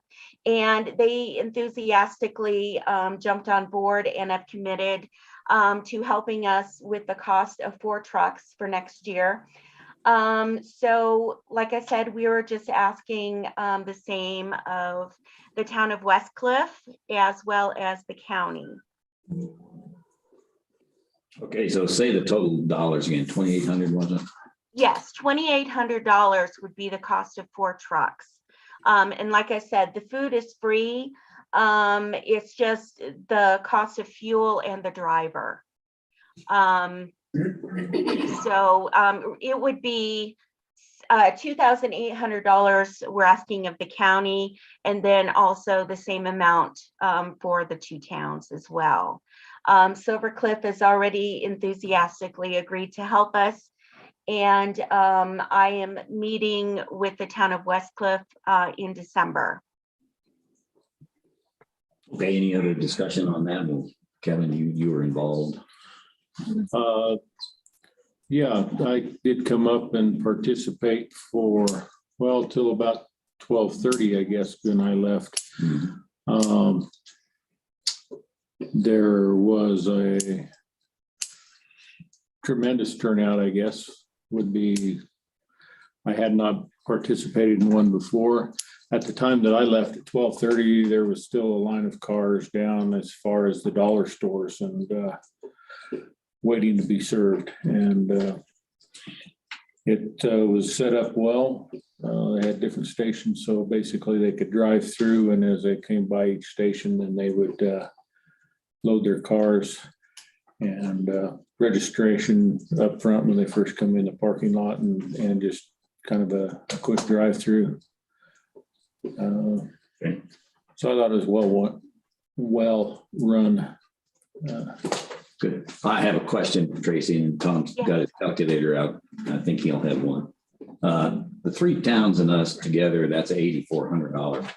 [SPEAKER 15] and they enthusiastically jumped on board and have committed to helping us with the cost of 4 trucks for next year. So like I said, we were just asking the same of the town of West Cliff as well as the county.
[SPEAKER 1] Okay, so say the total dollars again, 2,800, wasn't it?
[SPEAKER 15] Yes, $2,800 would be the cost of 4 trucks. And like I said, the food is free. It's just the cost of fuel and the driver. So it would be $2,800 we're asking of the county, and then also the same amount for the 2 towns as well. Silver Cliff has already enthusiastically agreed to help us. And I am meeting with the town of West Cliff in December.
[SPEAKER 1] Okay, any other discussion on that? Well, Kevin, you were involved.
[SPEAKER 3] Yeah, I did come up and participate for, well, till about 12:30, I guess, when I left. There was a tremendous turnout, I guess, would be. I had not participated in one before. At the time that I left at 12:30, there was still a line of cars down as far as the dollar stores and waiting to be served. And it was set up well. They had different stations, so basically they could drive through, and as they came by each station, then they would load their cars, and registration up front when they first come in the parking lot, and just kind of a quick drive through. So I thought it was well run.
[SPEAKER 1] Good. I have a question, Tracy, and Tom's got his calculator out. I think he'll have one. The 3 towns and us together, that's $8,400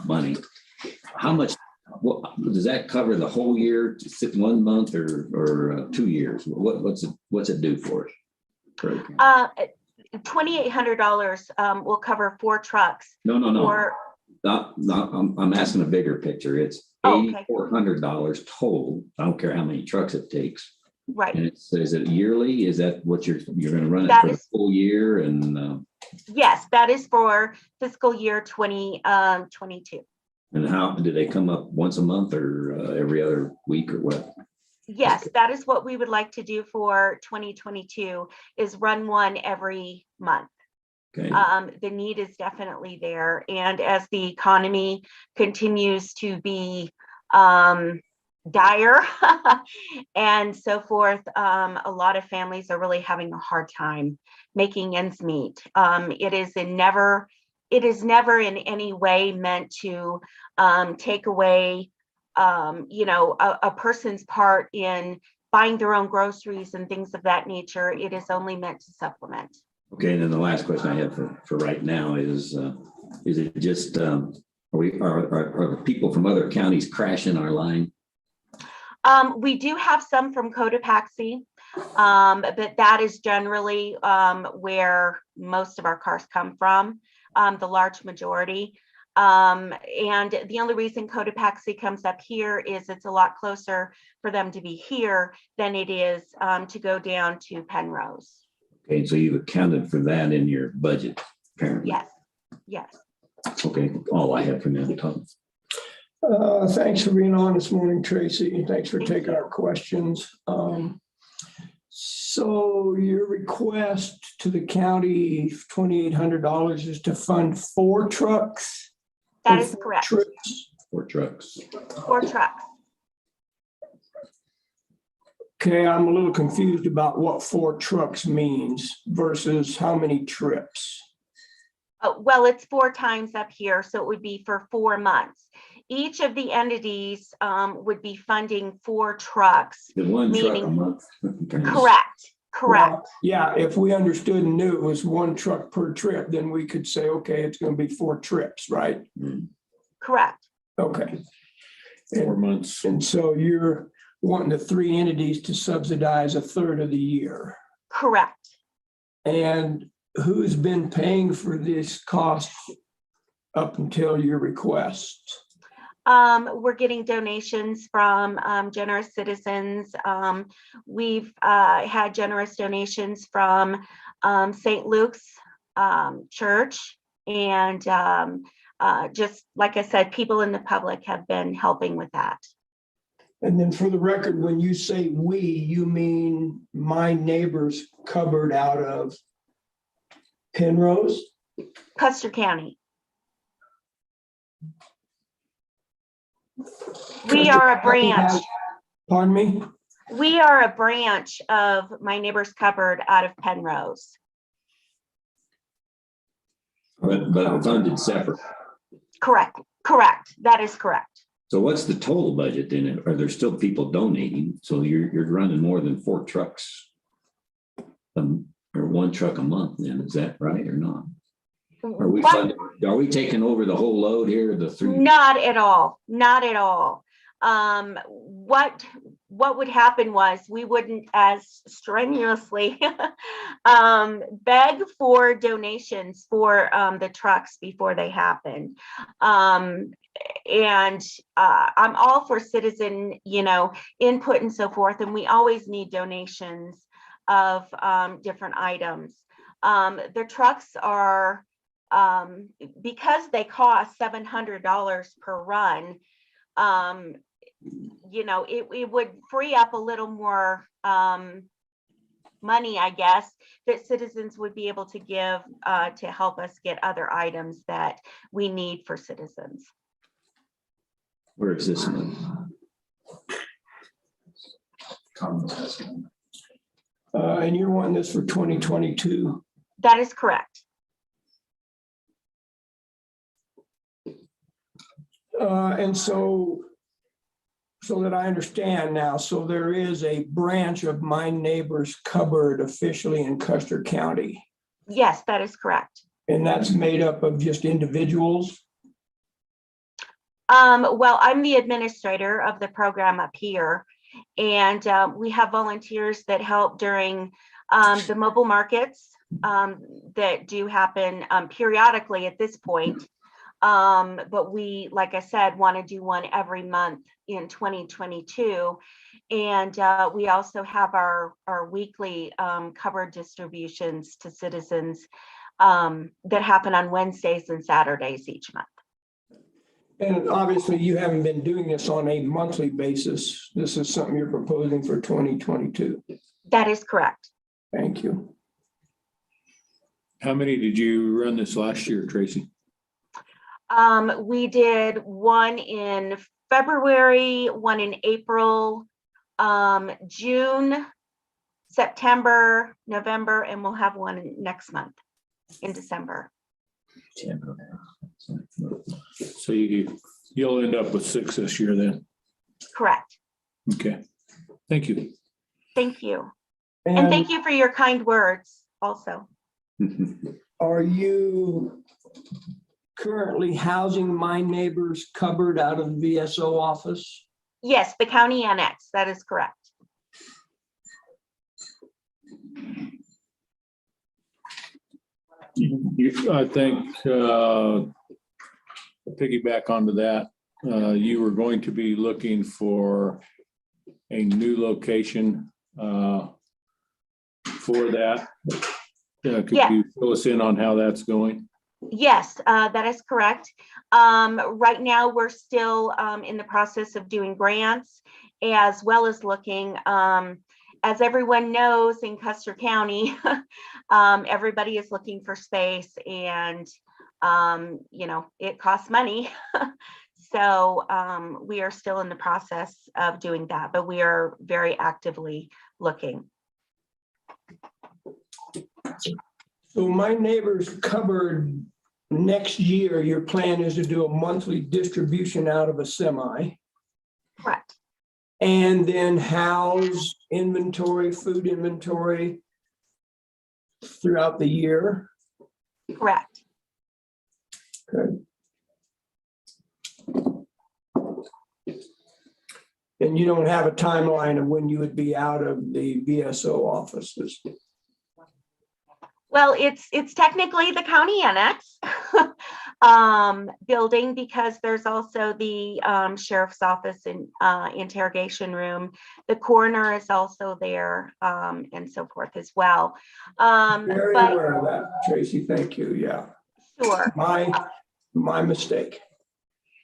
[SPEAKER 1] money. How much? What does that cover? The whole year, 1 month, or 2 years? What's it do for us?
[SPEAKER 15] $2,800 will cover 4 trucks.
[SPEAKER 1] No. I'm asking a bigger picture. It's $8,400 total. I don't care how many trucks it takes.
[SPEAKER 15] Right.
[SPEAKER 1] And is it yearly? Is that what you're going to run it for the full year? And
[SPEAKER 15] yes, that is for fiscal year 2022.
[SPEAKER 1] And how do they come up once a month or every other week or what?
[SPEAKER 15] Yes, that is what we would like to do for 2022, is run one every month.
[SPEAKER 1] Okay.
[SPEAKER 15] The need is definitely there. And as the economy continues to be dire and so forth, a lot of families are really having a hard time making ends meet. It is never in any way meant to take away, a person's part in buying their own groceries and things of that nature. It is only meant to supplement.
[SPEAKER 1] Okay, and then the last question I have for right now is it just, are people from other counties crashing our line?
[SPEAKER 15] We do have some from Cotopaxi, but that is generally where most of our cars come from, the large majority. And the only reason Cotopaxi comes up here is it's a lot closer for them to be here than it is to go down to Penrose.
[SPEAKER 1] Okay, so you've accounted for that in your budget, apparently.
[SPEAKER 15] Yes.
[SPEAKER 1] Okay, all I have for now, Tom.
[SPEAKER 7] Thanks for being on this morning, Tracy, and thanks for taking our questions. So your request to the county, $2,800, is to fund 4 trucks?
[SPEAKER 15] That is correct.
[SPEAKER 7] Trips?
[SPEAKER 1] 4 trucks.
[SPEAKER 15] 4 trucks.
[SPEAKER 7] Okay, I'm a little confused about what 4 trucks means versus how many trips.
[SPEAKER 15] Well, it's 4 times up here, so it would be for 4 months. Each of the entities would be funding 4 trucks.
[SPEAKER 1] The 1 truck a
[SPEAKER 15] meaning-
[SPEAKER 1] month?
[SPEAKER 15] Correct.
[SPEAKER 7] Well, yeah, if we understood and knew it was 1 truck per trip, then we could say, okay, it's going to be 4 trips, right?
[SPEAKER 15] Correct.
[SPEAKER 7] Okay.
[SPEAKER 3] 4 months.
[SPEAKER 7] And so you're wanting the 3 entities to subsidize a third of the year.
[SPEAKER 15] Correct.
[SPEAKER 7] And who's been paying for this cost up until your request?
[SPEAKER 15] We're getting donations from generous citizens. We've had generous donations from St. Luke's Church, and just like I said, people in the public have been helping with that.
[SPEAKER 7] And then for the record, when you say we, you mean my neighbor's cupboard out of Penrose?
[SPEAKER 15] Custer County. We are a branch.
[SPEAKER 7] Pardon me?
[SPEAKER 15] We are a branch of my neighbor's cupboard out of Penrose.
[SPEAKER 1] But funded separate.
[SPEAKER 15] Correct. That is correct.
[SPEAKER 1] So what's the total budget then? Are there still people donating? So you're running more than 4 trucks or 1 truck a month then, is that right or not? Are we taking over the whole load here, the 3?
[SPEAKER 15] Not at all. What would happen was we wouldn't as strenuously beg for donations for the trucks before they happen. And I'm all for citizen, input and so forth. And we always need donations of different items. The trucks are, because they cost $700 per run, it would free up a little more money, I guess, that citizens would be able to give to help us get other items that we need for citizens.
[SPEAKER 1] Where is this one?
[SPEAKER 7] And you're wanting this for 2022?
[SPEAKER 15] That is correct.
[SPEAKER 7] And so that I understand now, so there is a branch of my neighbor's cupboard officially in Custer County.
[SPEAKER 15] Yes, that is correct.
[SPEAKER 7] And that's made up of just individuals?
[SPEAKER 15] Well, I'm the administrator of the program up here, and we have volunteers that help during the mobile markets that do happen periodically at this point. But we, like I said, want to do one every month in 2022. And we also have our weekly cover distributions to citizens that happen on Wednesdays and Saturdays each month.
[SPEAKER 7] And obviously you haven't been doing this on a monthly basis. This is something you're proposing for 2022.
[SPEAKER 15] That is correct.
[SPEAKER 7] Thank you.
[SPEAKER 3] How many did you run this last year, Tracy?
[SPEAKER 15] We did one in February, one in April, June, September, November, and we'll have one next month in December.
[SPEAKER 3] So you'll end up with 6 this year then.
[SPEAKER 15] Correct.
[SPEAKER 3] Okay, thank you.
[SPEAKER 15] Thank you. And thank you for your kind words also.
[SPEAKER 7] Are you currently housing My Neighbor's cupboard out of the VSO office?
[SPEAKER 15] Yes, the county annex, that is correct.
[SPEAKER 3] I think, piggyback onto that, you were going to be looking for a new location for that. Could
[SPEAKER 15] Yeah.
[SPEAKER 3] you fill us in on how that's going?
[SPEAKER 15] Yes, that is correct. Right now, we're still in the process of doing grants as well as looking, as everyone knows in Custer County, everybody is looking for space and, it costs money. So we are still in the process of doing that, but we are very actively looking.
[SPEAKER 7] So My Neighbor's cupboard, next year, your plan is to do a monthly distribution out of a semi
[SPEAKER 15] Correct.
[SPEAKER 7] and then house inventory, food inventory throughout the year.
[SPEAKER 15] Correct.
[SPEAKER 7] Okay. And you don't have a timeline of when you would be out of the VSO offices?
[SPEAKER 15] Well, it's technically the county annex building because there's also the sheriff's office and interrogation room. The coroner is also there and so forth as well.
[SPEAKER 7] Very aware of that, Tracy. Thank you. Yeah.
[SPEAKER 15] Sure.
[SPEAKER 7] My mistake.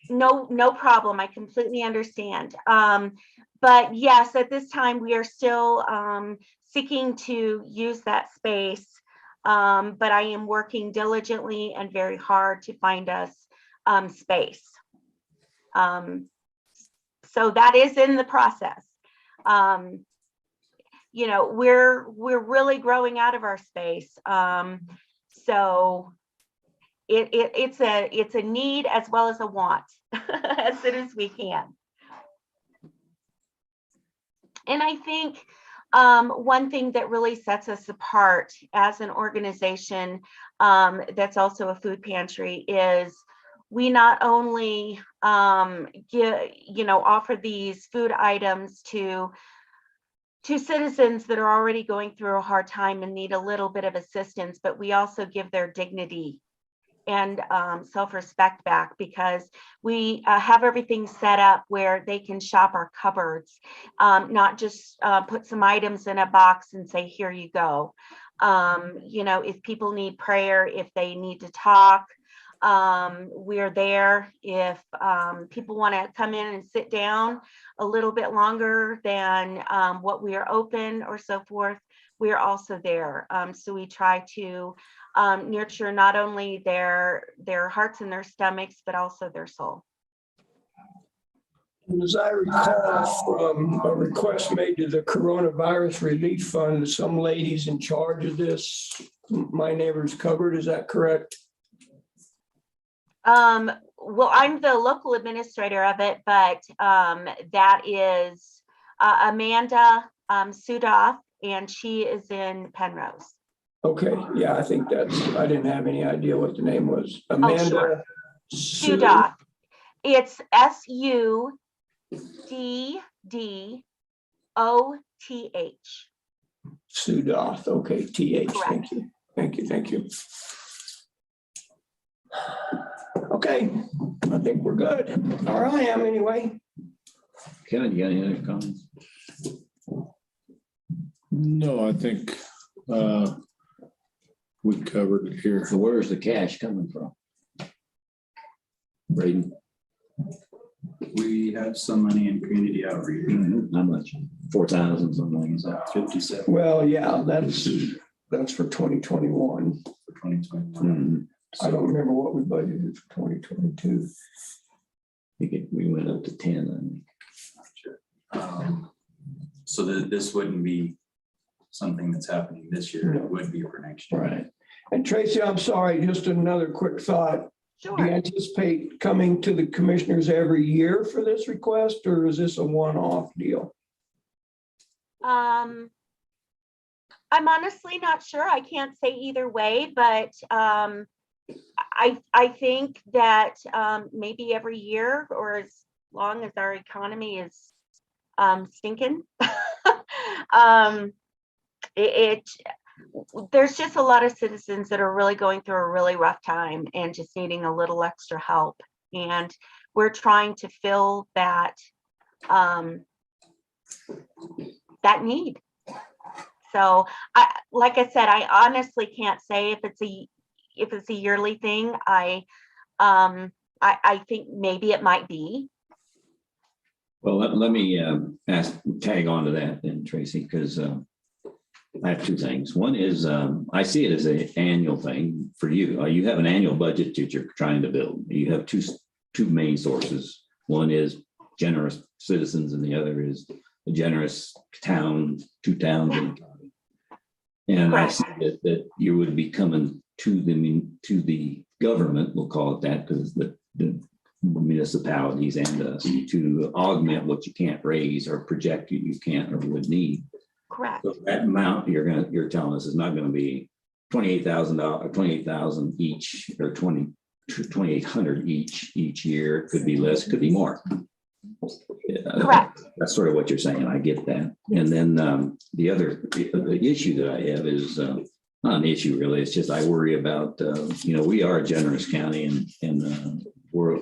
[SPEAKER 15] No problem. I completely understand. But yes, at this time, we are still seeking to use that space. But I am working diligently and very hard to find us space. So that is in the process. We're really growing out of our space. So it's a need as well as a want as soon as we can. And I think one thing that really sets us apart as an organization that's also a food pantry is we not only offer these food items to citizens that are already going through a hard time and need a little bit of assistance, but we also give their dignity and self-respect back because we have everything set up where they can shop our cupboards, not just put some items in a box and say, here you go. If people need prayer, if they need to talk, we're there. If people want to come in and sit down a little bit longer than what we are open or so forth, we are also there. So we try to nurture not only their hearts and their stomachs, but also their soul.
[SPEAKER 7] As I recall from a request made to the Coronavirus Relief Fund, some lady's in charge of this, My Neighbor's Cupboard, is that correct?
[SPEAKER 15] Well, I'm the local administrator of it, but that is Amanda Sudoff, and she is in Penrose.
[SPEAKER 7] Okay, yeah, I think I didn't have any idea what the name was. Amanda.
[SPEAKER 15] Sure. Sudoff. It's SUDDOTH.
[SPEAKER 7] Sudoff, okay, TH, thank you. Thank you. Okay, I think we're good. Or I am anyway.
[SPEAKER 1] Kevin, you got any other comments?
[SPEAKER 3] No, I think we covered it here.
[SPEAKER 1] So where's the cash coming from? Braden?
[SPEAKER 14] We have some money in community outreach.
[SPEAKER 1] How much? 4,000, something like that.
[SPEAKER 14] 57.
[SPEAKER 7] Well, yeah, that's that's for 2021.
[SPEAKER 14] for 2021.
[SPEAKER 7] I don't remember what we budgeted for 2022.
[SPEAKER 1] We went up to 10, I think.
[SPEAKER 14] So that this wouldn't be something that's happening this year, it
[SPEAKER 7] No.
[SPEAKER 14] would be for next year.
[SPEAKER 7] Right. And Tracy, I'm sorry, just another quick thought. Do you
[SPEAKER 15] Sure.
[SPEAKER 7] anticipate coming to the commissioners every year for this request, or is this a one-off deal?
[SPEAKER 15] I'm honestly not sure. I can't say either way, but I think that maybe every year or as long as our economy is stinking. There's just a lot of citizens that are really going through a really rough time and just needing a little extra help. And we're trying to fill that that need. So like I said, I honestly can't say if it's a yearly thing. I think maybe it might be.
[SPEAKER 1] Well, let me tag on to that then, Tracy, because I have two things. One is I see it as an annual thing for you. You have an annual budget that you're trying to build. You have two main sources. One is generous citizens, and the other is a generous town, two towns in the county. And I see that you would be coming to the government, we'll call it that, because the municipalities and us, to augment what you can't raise or project you can't or would need.
[SPEAKER 15] Correct.
[SPEAKER 1] So that amount you're telling us is not going to be $28,000, 28,000 each, or 2,800 each year. It could be less, could be more.
[SPEAKER 15] Correct.
[SPEAKER 1] That's sort of what you're saying. I get that. And then the issue that I have is not an issue really. It's just I worry about we are a generous county, and we're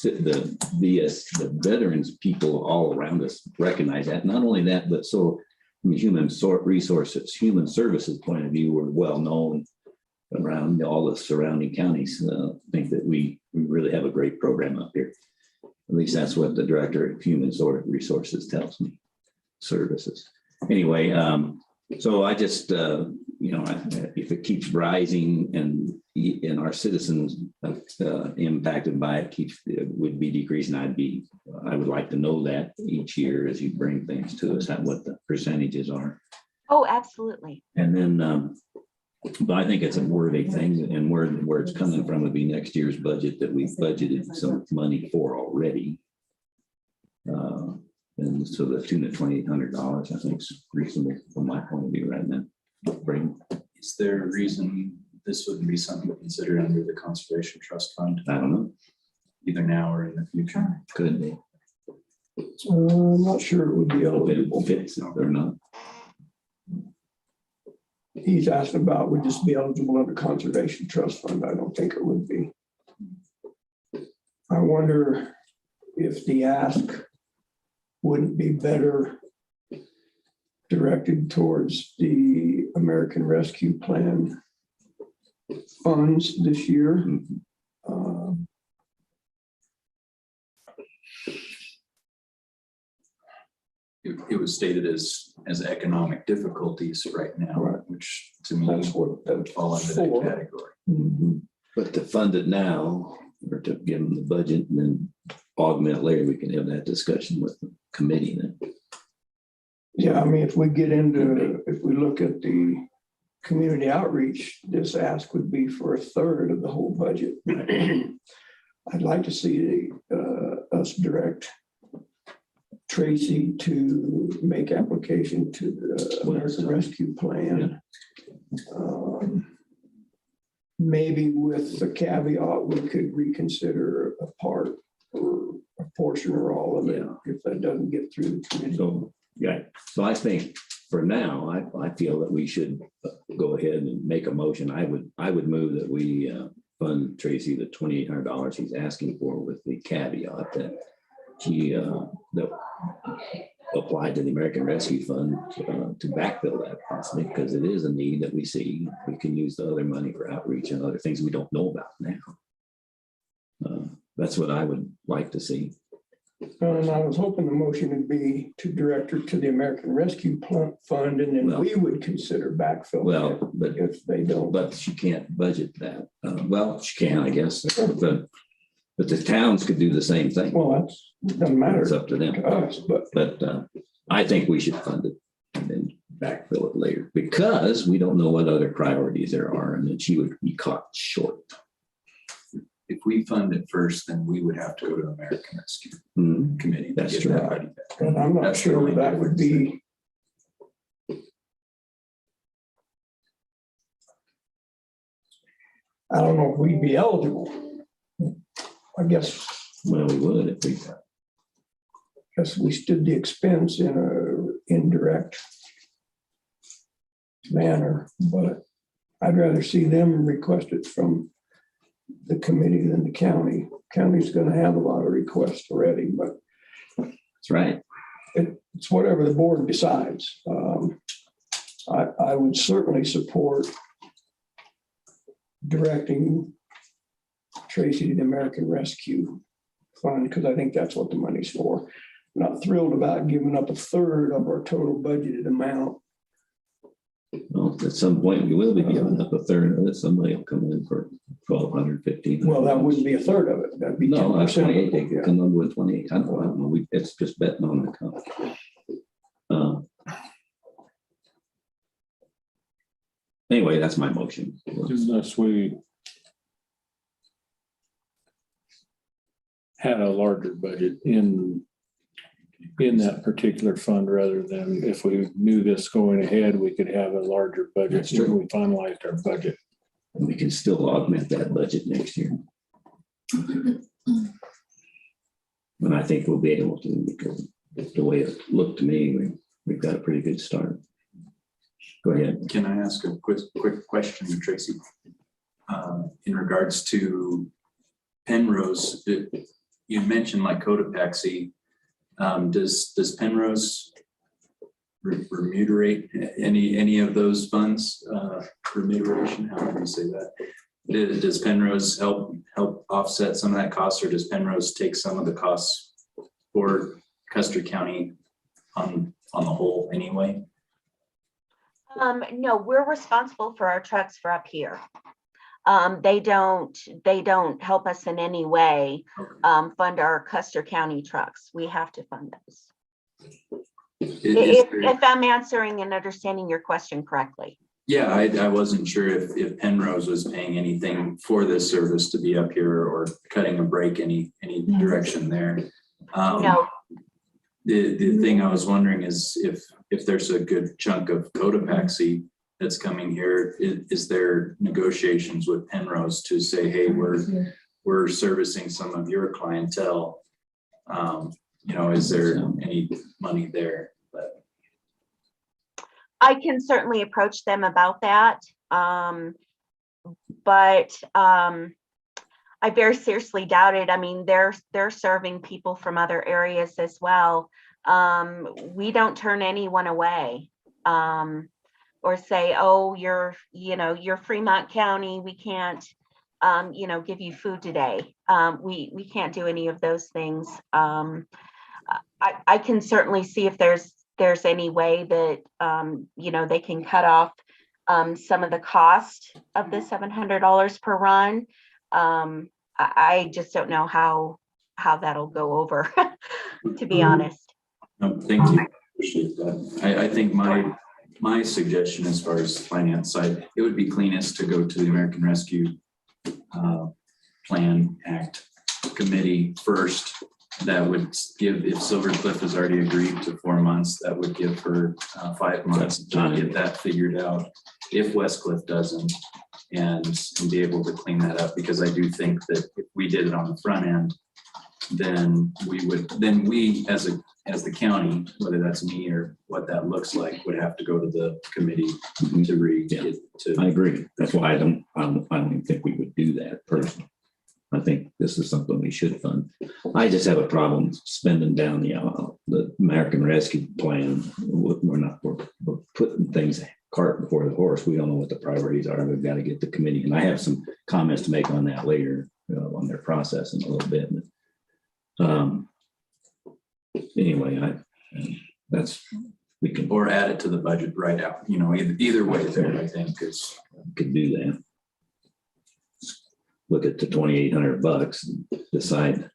[SPEAKER 1] the veterans people all around us recognize that. Not only that, but so from a human services point of view, we're well known around all the surrounding counties. Think that we really have a great program up here. At least that's what the director of human resources tells me. Services. Anyway, so I just if it keeps rising and our citizens impacted by it would be decreasing, I would like to know that each year as you bring things to us, what the percentages are.
[SPEAKER 15] Oh, absolutely.
[SPEAKER 1] And then, but I think it's a worthy thing, and where it's coming from would be next year's budget that we've budgeted some money for already. And so the tune of $2,800, I think is reasonable from my point of view right now.
[SPEAKER 14] Is there a reason this wouldn't be something to consider under the Conservation Trust Fund?
[SPEAKER 1] I don't know.
[SPEAKER 14] Either now or in the future.
[SPEAKER 1] Could be.
[SPEAKER 7] I'm not sure it would be
[SPEAKER 1] If
[SPEAKER 7] eligible.
[SPEAKER 1] it fits or not.
[SPEAKER 7] He's asked about, would this be eligible under Conservation Trust Fund? I don't think it would be. I wonder if the ask wouldn't be better directed towards the American Rescue Plan funds this year.
[SPEAKER 14] It was stated as economic difficulties right now,
[SPEAKER 7] Right.
[SPEAKER 14] which to me
[SPEAKER 7] That's what that
[SPEAKER 14] would fall under that
[SPEAKER 7] for.
[SPEAKER 14] category.
[SPEAKER 1] But to fund it now, or to give them the budget and then augment later, we can have that discussion with the committee then.
[SPEAKER 7] Yeah, I mean, if we look at the community outreach, this ask would be for a third of the whole budget. I'd like to see us direct Tracy to make application to the American Rescue Plan. Maybe with the caveat, we could reconsider a part or a portion or all of it if that doesn't get through the committee.
[SPEAKER 1] So I think for now, I feel that we should go ahead and make a motion. I would move that we fund Tracy the $2,800 he's asking for, with the caveat that he that applied to the American Rescue Fund to backfill that possibly, because it is a need that we see. We can use the other money for outreach and other things we don't know about now. That's what I would like to see.
[SPEAKER 7] And I was hoping the motion would be to direct her to the American Rescue Fund, and then
[SPEAKER 1] Well-
[SPEAKER 7] we would consider backfilling
[SPEAKER 1] Well, but,
[SPEAKER 7] it if they don't.
[SPEAKER 1] but she can't budget that. Well, she can, I guess, but the towns could do the same thing.
[SPEAKER 7] Well, doesn't matter
[SPEAKER 1] It's up to them.
[SPEAKER 7] to us, but
[SPEAKER 1] But I think we should fund it and then backfill it later, because we don't know what other priorities there are, and then she would be caught short.
[SPEAKER 14] If we fund it first, then we would have to go to American Rescue
[SPEAKER 1] Mhm.
[SPEAKER 14] Committee. to
[SPEAKER 1] That's
[SPEAKER 14] get
[SPEAKER 1] true.
[SPEAKER 14] that money back.
[SPEAKER 7] and I'm not
[SPEAKER 14] That's the
[SPEAKER 7] sure
[SPEAKER 14] only
[SPEAKER 7] that would be. I don't know if we'd be eligible. I guess
[SPEAKER 1] Well, we would if we,
[SPEAKER 7] we stood the expense in a indirect manner, but I'd rather see them request it from the committee than the county. County's gonna have a lot of requests already, but
[SPEAKER 1] that's right.
[SPEAKER 7] it's whatever the board decides. I would certainly support directing Tracy to the American Rescue Fund, because I think that's what the money's for. Not thrilled about giving up a third of our total budgeted amount.
[SPEAKER 1] Well, at some point, we will be giving up a third of it. Somebody will come in for 1,200, 1,500.
[SPEAKER 7] Well, that wouldn't be a third of it. That'd be
[SPEAKER 1] No, that's
[SPEAKER 7] 10%.
[SPEAKER 1] 28. They could come up with 28. I don't know. It's just betting on the company. Anyway, that's my motion.
[SPEAKER 3] Unless we had a larger budget in that particular fund, rather than if we knew this going ahead, we could have a larger budget
[SPEAKER 1] That's true.
[SPEAKER 3] when we finalized our budget.
[SPEAKER 1] And we can still augment that budget next year. And I think we'll be able to, because the way it looked to me, we've got a pretty good start. Go ahead.
[SPEAKER 14] Can I ask a quick question to Tracy? In regards to Penrose, you mentioned like Cotopaxi. Does Penrose remunerate any of those funds? Remuneration, how do you say that? Does Penrose help offset some of that cost, or does Penrose take some of the costs for Custer County on the whole anyway?
[SPEAKER 15] No, we're responsible for our trucks for up here. They don't help us in any way fund our Custer County trucks. We have to fund those. If I'm answering and understanding your question correctly.
[SPEAKER 14] Yeah, I wasn't sure if Penrose was paying anything for this service to be up here or cutting a break any direction there.
[SPEAKER 15] No.
[SPEAKER 14] The thing I was wondering is if there's a good chunk of Cotopaxi that's coming here, is there negotiations with Penrose to say, hey, we're servicing some of your clientele? Is there any money there?
[SPEAKER 15] I can certainly approach them about that. But I very seriously doubt it. I mean, they're serving people from other areas as well. We don't turn anyone away or say, oh, you're Fremont County, we can't, give you food today. We can't do any of those things. I can certainly see if there's any way that, they can cut off some of the cost of the $700 per run. I just don't know how that'll go over, to be honest.
[SPEAKER 14] No, thank you. Appreciate that. I think my suggestion as far as finance side, it would be cleanest to go to the American Rescue Plan Act Committee first. That would give, if Silver Cliff has already agreed to 4 months, that would give her 5 months to get that figured out. If Westcliff doesn't, and be able to clean that up, because I do think that if we did it on the front end, then we as the county, whether that's me or what that looks like, would have to go to the committee to read.
[SPEAKER 1] Yeah, I agree. That's why I don't even think we would do that personally. I think this is something we should fund. I just have a problem spending down the American Rescue Plan. We're putting things cart before the horse. We don't know what the priorities are. We've got to get the committee. And I have some comments to make on that later on their process in a little bit. anyway, that's, we can,
[SPEAKER 14] Or add it to the budget right out, either way there, I think is.
[SPEAKER 1] could do that. Look at the $2,800 and decide,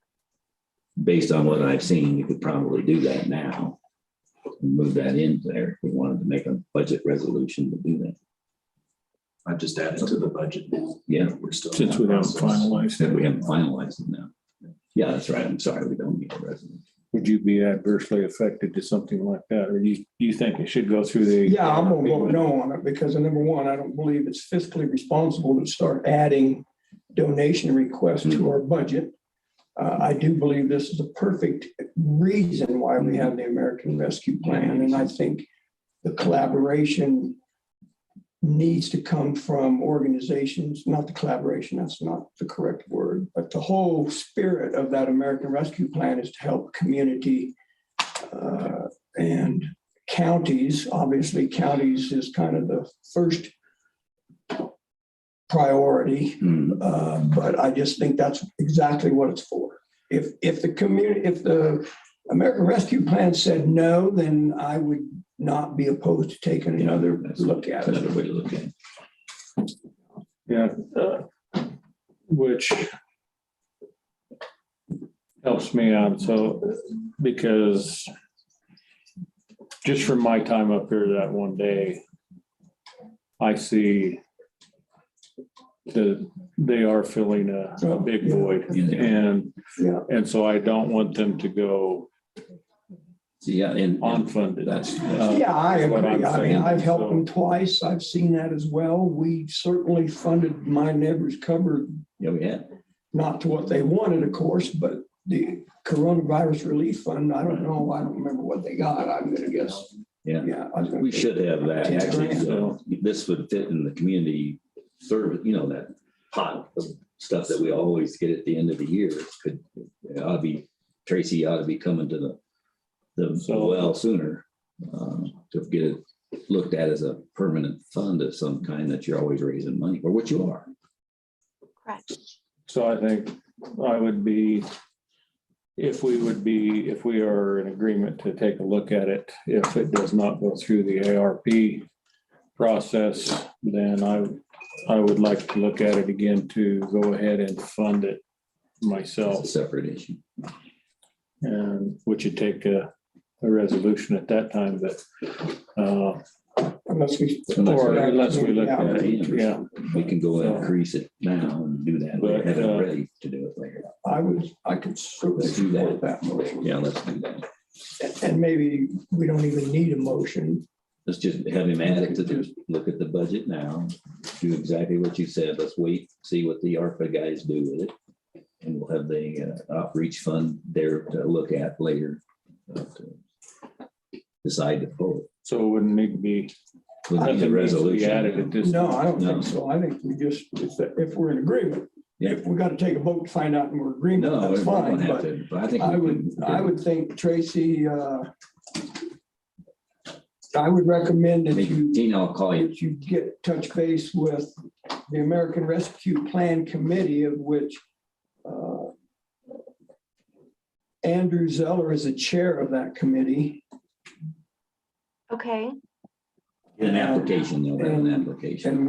[SPEAKER 1] based on what I've seen, you could probably do that now. And move that in there if we wanted to make a budget resolution to do that.
[SPEAKER 14] I just add it to the budget.
[SPEAKER 1] Yeah.
[SPEAKER 14] We're still. in
[SPEAKER 3] Since
[SPEAKER 14] that
[SPEAKER 3] we haven't
[SPEAKER 14] process.
[SPEAKER 3] finalized
[SPEAKER 1] Said
[SPEAKER 3] it,
[SPEAKER 1] we haven't finalized it now. Yeah, that's right. I'm sorry, we don't need a resolution.
[SPEAKER 3] would you be adversely affected to something like that? Or do you think it should go through the?
[SPEAKER 7] Yeah, I'm gonna vote no on it because number one, I don't believe it's fiscally responsible to start adding donation requests to our budget. I do believe this is a perfect reason why we have the American Rescue Plan, and I think the collaboration needs to come from organizations, not the collaboration, that's not the correct word, but the whole spirit of that American Rescue Plan is to help community and counties. Obviously, counties is kind of the first priority, but I just think that's exactly what it's for. If the American Rescue Plan said no, then I would not be opposed to taking another look at it.
[SPEAKER 1] Another way to look at it.
[SPEAKER 3] Yeah, which helps me out. So, because just from my time up here that one day, I see that they are filling a big void, and so I don't want them to go unfunded.
[SPEAKER 1] That's
[SPEAKER 7] Yeah, I
[SPEAKER 3] That's what
[SPEAKER 7] agree.
[SPEAKER 3] I'm
[SPEAKER 7] I mean,
[SPEAKER 3] saying.
[SPEAKER 7] I've helped
[SPEAKER 3] So-
[SPEAKER 7] them twice. I've seen that as well. We certainly funded my neighbor's cupboard,
[SPEAKER 1] Yeah, we have.
[SPEAKER 7] not to what they wanted, of course, but the coronavirus relief fund, I don't know. I don't remember what they got. I'm gonna guess.
[SPEAKER 1] Yeah.
[SPEAKER 7] Yeah. I was gonna
[SPEAKER 1] We
[SPEAKER 7] say
[SPEAKER 1] should have that.
[SPEAKER 7] 10
[SPEAKER 1] Actually,
[SPEAKER 7] grand.
[SPEAKER 1] so this would fit in the community service, that pot of stuff that we always get at the end of the year. Tracy ought to be coming to the well sooner to get it looked at as a permanent fund of some kind that you're always raising money for, which you are.
[SPEAKER 15] Correct.
[SPEAKER 3] So I think I would be, if we are in agreement to take a look at it, if it does not go through the ARP process, then I would like to look at it again to go ahead and fund it myself.
[SPEAKER 1] It's a separate issue.
[SPEAKER 3] And which would take a resolution at that time, but
[SPEAKER 7] Unless we
[SPEAKER 3] look at it, yeah.
[SPEAKER 1] We can go and increase it now and do that.
[SPEAKER 3] But,
[SPEAKER 1] Have it ready to do it later.
[SPEAKER 7] I could certainly
[SPEAKER 1] Let's do that.
[SPEAKER 7] support that motion.
[SPEAKER 1] Yeah, let's do that.
[SPEAKER 7] And maybe we don't even need a motion.
[SPEAKER 1] Let's just have him add it to this, look at the budget now, do exactly what you said. Let's wait, see what the ARPA guys do with it. And we'll have the outreach fund there to look at later. To decide to pull
[SPEAKER 3] So it wouldn't need to be.
[SPEAKER 1] it. We'll need
[SPEAKER 3] nothing
[SPEAKER 1] the
[SPEAKER 3] needs to be
[SPEAKER 1] resolution.
[SPEAKER 3] added at this.
[SPEAKER 7] No, I don't
[SPEAKER 1] No.
[SPEAKER 7] think so. I think we just, if we're in agreement, if we got to take a vote to find out and we're in agreement,
[SPEAKER 1] No,
[SPEAKER 7] that's
[SPEAKER 1] we're gonna
[SPEAKER 7] fine.
[SPEAKER 1] have
[SPEAKER 7] But
[SPEAKER 1] to, but I think.
[SPEAKER 7] I would think, Tracy, I would recommend that
[SPEAKER 1] Maybe
[SPEAKER 7] you,
[SPEAKER 1] Tina, I'll call you.
[SPEAKER 7] that you get touch base with the American Rescue Plan Committee, of which Andrew Zeller is the chair of that committee.
[SPEAKER 15] Okay.
[SPEAKER 1] An application, they'll have an application.
[SPEAKER 7] And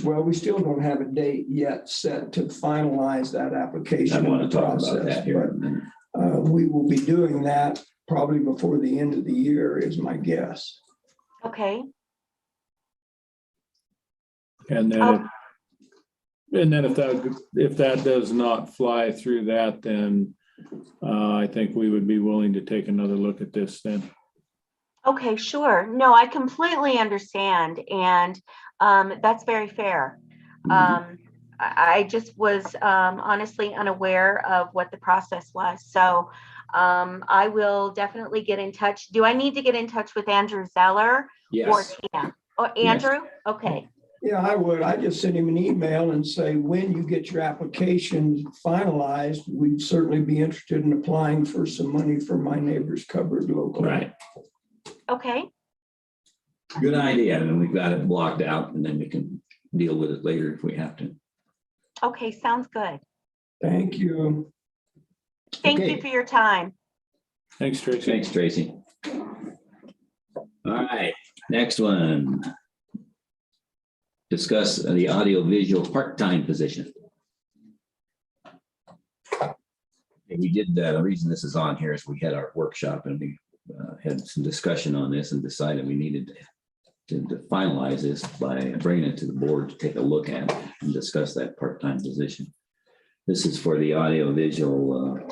[SPEAKER 7] well, we still don't have a date yet set to finalize that
[SPEAKER 1] I
[SPEAKER 7] application
[SPEAKER 1] want to talk about
[SPEAKER 7] process,
[SPEAKER 1] that here.
[SPEAKER 7] but
[SPEAKER 1] in a minute.
[SPEAKER 7] we will be doing that probably before the end of the year is my guess.
[SPEAKER 15] Okay.
[SPEAKER 3] And then if that does not fly through that, then I think we would be willing to take another look at this then.
[SPEAKER 15] Okay, sure. No, I completely understand. And that's very fair. I just was honestly unaware of what the process was. So I will definitely get in touch. Do I need to get in touch with Andrew Zeller or
[SPEAKER 1] Yes.
[SPEAKER 15] Tina? Oh, Andrew? Okay.
[SPEAKER 7] Yeah, I would. I just send him an email and say, when you get your application finalized, we'd certainly be interested in applying for some money for my neighbor's cupboard locally.
[SPEAKER 1] Right.
[SPEAKER 15] Okay.
[SPEAKER 1] Good idea. And then we've got it blocked out and then we can deal with it later if we have to.
[SPEAKER 15] Okay, sounds good.
[SPEAKER 7] Thank you.
[SPEAKER 15] Thank
[SPEAKER 1] Okay.
[SPEAKER 15] you for your time.
[SPEAKER 3] Thanks, Tracy.
[SPEAKER 1] Thanks, Tracy. All right, next one. Discuss the audiovisual part-time position. We did, the reason this is on here is we had our workshop and we had some discussion on this and decided we needed to finalize this by bringing it to the board to take a look at and discuss that part-time position. This is for the audiovisual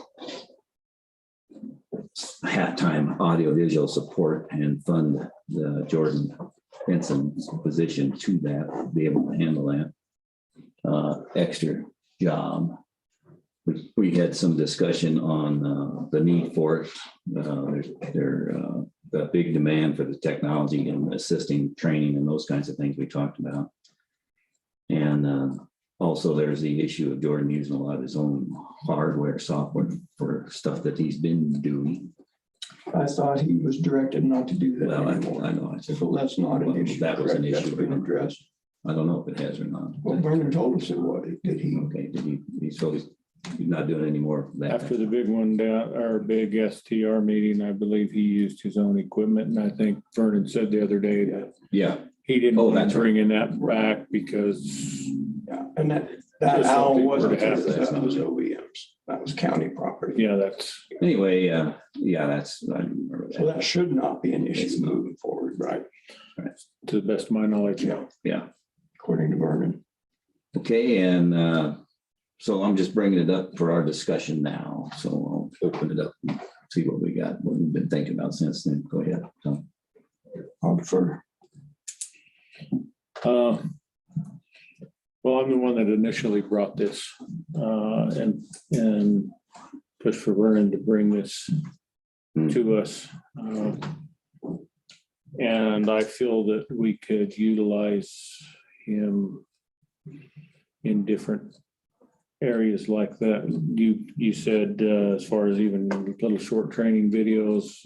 [SPEAKER 1] halftime audiovisual support and fund the Jordan Benson's position to that, be able to handle that extra job. We had some discussion on the need for it. The big demand for the technology and assisting training and those kinds of things we talked about. And also there's the issue of Jordan using a lot of his own hardware, software for stuff that he's been doing.
[SPEAKER 7] I thought he was directed not to do that
[SPEAKER 1] Well,
[SPEAKER 7] anymore.
[SPEAKER 1] I know. I said,
[SPEAKER 7] So that's not an issue.
[SPEAKER 1] That was an
[SPEAKER 7] correct? That's
[SPEAKER 1] issue.
[SPEAKER 7] been addressed.
[SPEAKER 1] I don't know if it has or not.
[SPEAKER 7] Well, Vernon told us it was. Did he?
[SPEAKER 1] Okay, did he, he's not doing any more of that?
[SPEAKER 3] After the big one down, our big STR meeting, I believe he used his own equipment. And I think Vernon said the other day that
[SPEAKER 1] Yeah,
[SPEAKER 3] he didn't
[SPEAKER 1] Oh,
[SPEAKER 3] want
[SPEAKER 1] that's
[SPEAKER 3] to bring in that back because
[SPEAKER 7] Yeah, and that
[SPEAKER 3] If
[SPEAKER 7] owl
[SPEAKER 3] something were
[SPEAKER 7] wasn't,
[SPEAKER 3] to happen,
[SPEAKER 7] that was OEM's. That was county property.
[SPEAKER 3] yeah, that's,
[SPEAKER 1] anyway, yeah, that's, I remember
[SPEAKER 7] So
[SPEAKER 1] that.
[SPEAKER 7] that should not be an issue
[SPEAKER 1] It's not.
[SPEAKER 7] moving forward, right?
[SPEAKER 3] to the best of my knowledge.
[SPEAKER 7] Yeah,
[SPEAKER 1] Yeah,
[SPEAKER 7] according to Vernon.
[SPEAKER 1] okay, and so I'm just bringing it up for our discussion now. So I'll open it up and see what we got, what we've been thinking about since then. Go ahead. So,
[SPEAKER 7] I'll defer.
[SPEAKER 3] Well, I'm the one that initially brought this and pushed for Vernon to bring this to us. And I feel that we could utilize him in different areas like that. You said as far as even little short training videos,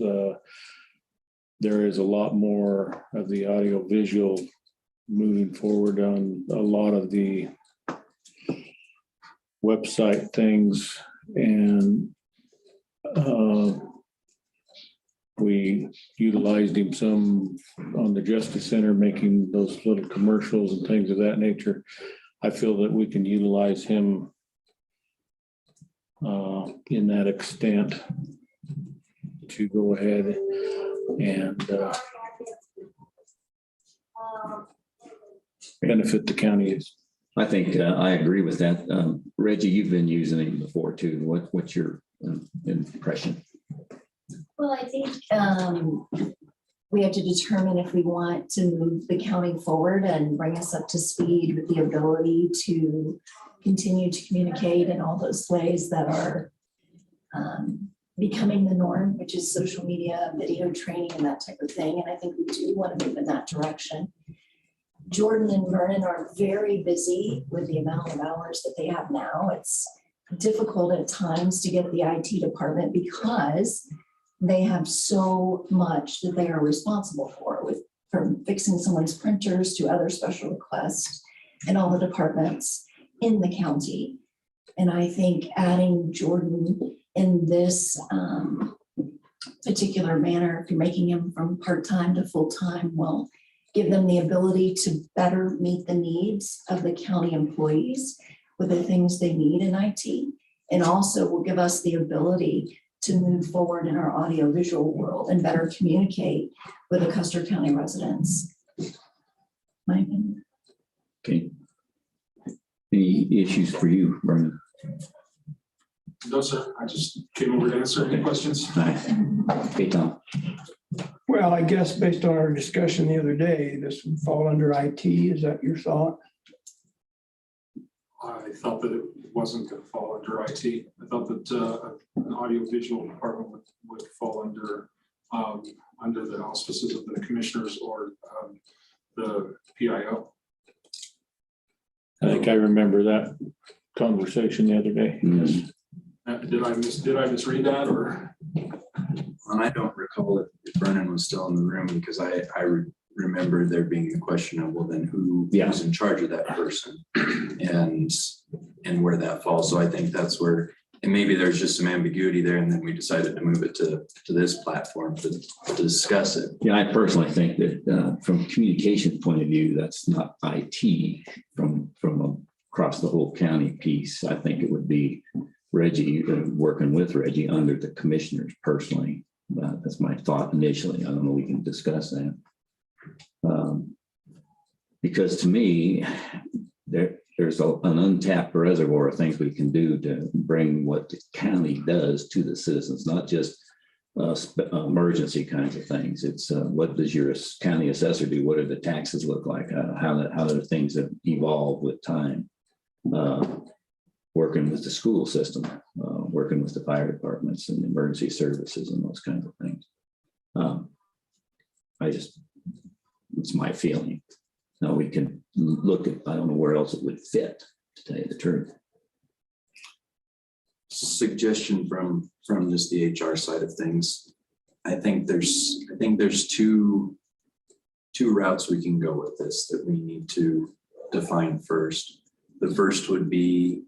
[SPEAKER 3] there is a lot more of the audio visual moving forward on a lot of the website things. And we utilized him some on the Justice Center, making those little commercials and things of that nature. I feel that we can utilize him in that extent to go ahead and benefit the counties.
[SPEAKER 1] I think I agree with that. Reggie, you've been using it before too. What's your impression?
[SPEAKER 16] Well, I think we have to determine if we want to move the county forward and bring us up to speed with the ability to continue to communicate in all those ways that are becoming the norm, which is social media, video training, and that type of thing. And I think we do want to move in that direction. Jordan and Vernon are very busy with the amount of hours that they have now. It's difficult at times to get the IT department because they have so much that they are responsible for, from fixing someone's printers to other special requests and all the departments in the county. And I think adding Jordan in this particular manner, if you're making him from part-time to full-time, will give them the ability to better meet the needs of the county employees with the things they need in IT. And also will give us the ability to move forward in our audiovisual world and better communicate with the Custer County residents. My opinion.
[SPEAKER 1] Okay. Any issues for you, Vernon?
[SPEAKER 17] No, sir. I just came over to answer any questions.
[SPEAKER 1] Okay, Tom.
[SPEAKER 7] Well, I guess based on our discussion the other day, this would fall under IT. Is that your thought?
[SPEAKER 17] I thought that it wasn't going to fall under IT. I thought that an audiovisual department would fall under the auspices of the commissioners or the PIO.
[SPEAKER 3] I think I remember that conversation the other day.
[SPEAKER 17] Did I misread that or?
[SPEAKER 14] And I don't recall if Vernon was still in the room because I remember there being a question of, well, then who's in charge of that person and where that falls. So I think that's where And maybe there's just some ambiguity there, and then we decided to move it to this platform to discuss it.
[SPEAKER 1] Yeah, I personally think that from a communication point of view, that's not IT from across the whole county piece. I think it would be Reggie, working with Reggie under the commissioners personally. That's my thought initially. I don't know, we can discuss that. Because to me, there's an untapped reservoir of things we can do to bring what the county does to the citizens, not just emergency kinds of things. It's what does your county assessor do? What do the taxes look like? How do things evolve with time? Working with the school system, working with the fire departments and emergency services and those kinds of things. It's my feeling. Now we can look at, I don't know where else it would fit, to tell you the truth.
[SPEAKER 14] Suggestion from just the HR side of things. I think there's two routes we can go with this that we need to define first. The first would be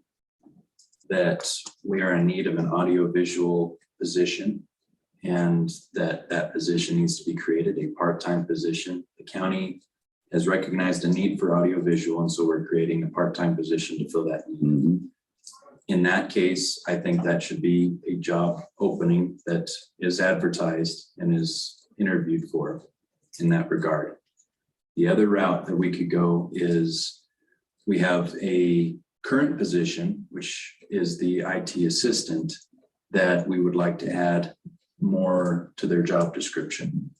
[SPEAKER 14] that we are in need of an audiovisual position, and that position needs to be created, a part-time position. The county has recognized a need for audiovisual, and so we're creating a part-time position to fill that need.
[SPEAKER 1] Mm-hmm.
[SPEAKER 14] In that case, I think that should be a job opening that is advertised and is interviewed for in that regard. The other route that we could go is we have a current position, which is the IT assistant, that we would like to add more to their job description.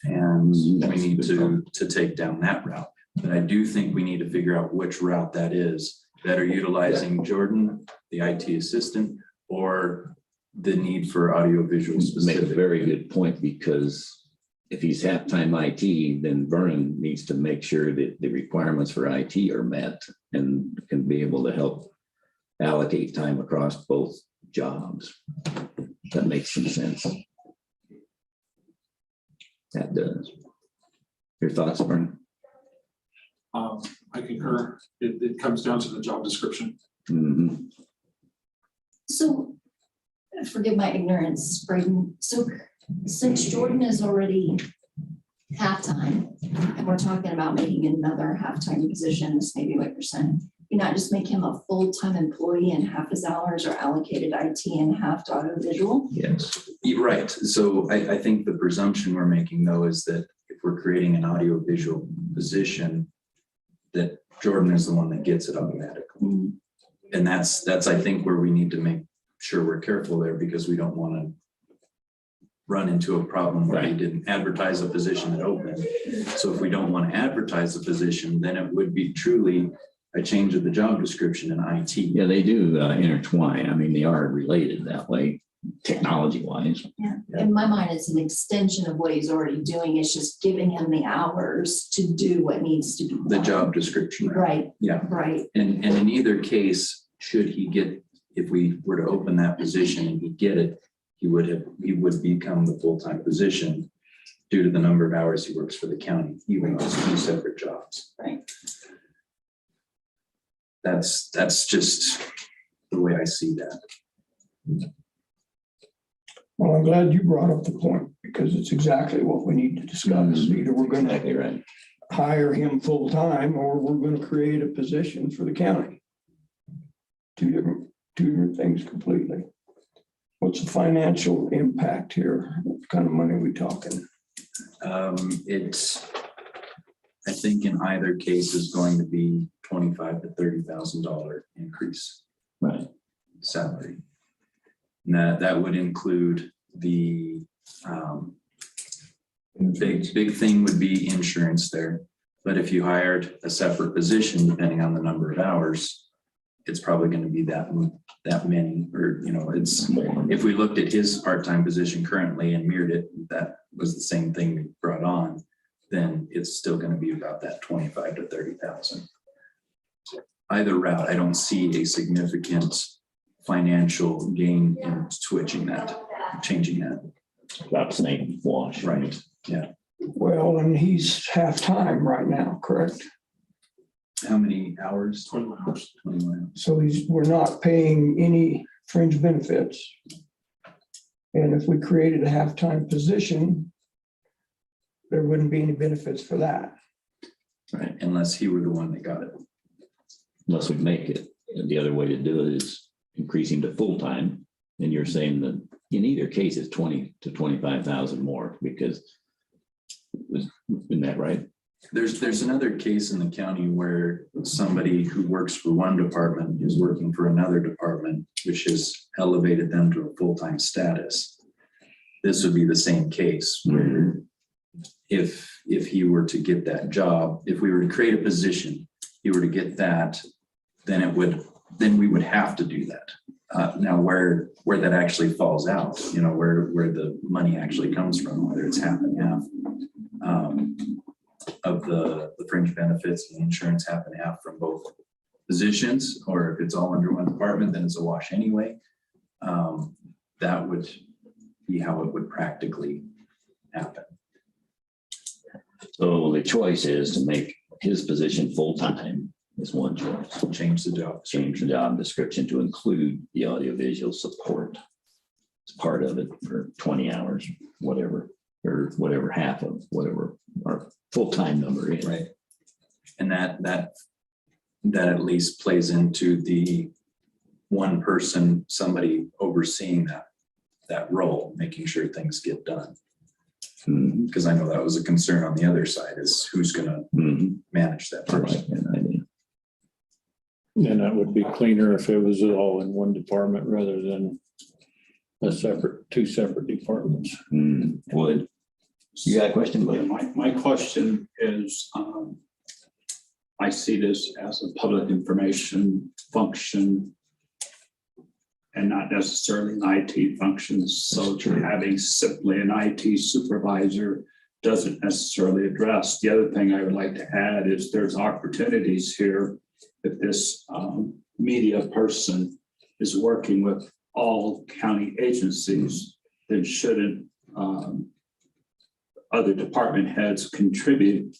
[SPEAKER 14] And we need to take down that route. But I do think we need to figure out which route that is, that are utilizing Jordan, the IT assistant, or the need for audiovisual specific.
[SPEAKER 1] Make a very good point, because if he's half-time IT, then Vernon needs to make sure that the requirements for IT are met and can be able to help allocate time across both jobs. That makes some sense. That does. Your thoughts, Vernon?
[SPEAKER 17] I concur. It comes down to the job description.
[SPEAKER 1] Mm-hmm.
[SPEAKER 16] So, forgive my ignorance, Braden. So since Jordan is already halftime, and we're talking about making another halftime position, is maybe what you're saying, you not just make him a full-time employee and half his hours are allocated IT and half to audiovisual?
[SPEAKER 1] Yes.
[SPEAKER 14] Right. So I think the presumption we're making, though, is that if we're creating an audiovisual position, that Jordan is the one that gets it automatically. And that's I think where we need to make sure we're careful there, because we don't want to run into a problem where we didn't advertise a position that opened. So if we don't want to advertise a position, then it would be truly a change of the job description in IT.
[SPEAKER 1] Yeah, they do intertwine. I mean, they are related that way, technology-wise.
[SPEAKER 16] Yeah, in my mind, it's an extension of what he's already doing. It's just giving him the hours to do what needs to be done.
[SPEAKER 14] The job description.
[SPEAKER 16] Right.
[SPEAKER 14] Yeah.
[SPEAKER 16] Right.
[SPEAKER 14] And in either case, should he get, if we were to open that position and he get it, he would become the full-time position due to the number of hours he works for the county, even just 2 separate jobs.
[SPEAKER 16] Right.
[SPEAKER 14] That's just the way I see that.
[SPEAKER 7] Well, I'm glad you brought up the point, because it's exactly what we need to discuss. Either we're going to hire him full-time, or we're going to create a position for the county. Two different things completely. What's the financial impact here? What kind of money are we talking?
[SPEAKER 14] It's, I think in either case is going to be $25,000 to $30,000 increase.
[SPEAKER 1] Right.
[SPEAKER 14] Salary. And that would include the big thing would be insurance there. But if you hired a separate position, depending on the number of hours, it's probably going to be that many, or, it's, if we looked at his part-time position currently and mirrored it, that was the same thing we brought on, then it's still going to be about that 25 to 30,000. Either route, I don't see a significant financial gain in switching that, changing that.
[SPEAKER 1] About the same wash.
[SPEAKER 14] Right. Yeah.
[SPEAKER 7] Well, and he's half-time right now, correct?
[SPEAKER 14] How many hours?
[SPEAKER 17] 21 hours.
[SPEAKER 14] 21 hours.
[SPEAKER 7] So we're not paying any fringe benefits. And if we created a half-time position, there wouldn't be any benefits for that.
[SPEAKER 14] Right, unless he were the one that got it.
[SPEAKER 1] Unless we make it, the other way to do it is increasing to full-time. And you're saying that in either case, it's 20 to 25,000 more because isn't that right?
[SPEAKER 14] There's another case in the county where somebody who works for one department is working for another department, which has elevated them to a full-time status. This would be the same case where if he were to get that job, if we were to create a position, he were to get that, then we would have to do that. Now where that actually falls out, where the money actually comes from, whether it's half and half of the fringe benefits and the insurance half and half from both positions, or if it's all under one department, then it's a wash anyway. That would be how it would practically happen.
[SPEAKER 1] So the choice is to make his position full-time is one choice.
[SPEAKER 14] Change the job
[SPEAKER 1] description to include the audiovisual support. It's part of it for 20 hours, whatever, or whatever half of whatever our full-time number is.
[SPEAKER 14] Right. And that at least plays into the one person, somebody overseeing that role, making sure things get done. Because I know that was a concern on the other side, is who's gonna manage that person.
[SPEAKER 3] And that would be cleaner if it was all in one department rather than two separate departments.
[SPEAKER 1] Would. You got a question?
[SPEAKER 18] Yeah, my question is, I see this as a public information function and not necessarily an IT function. So having simply an IT supervisor doesn't necessarily address. The other thing I would like to add is there's opportunities here if this media person is working with all county agencies, then shouldn't other department heads contribute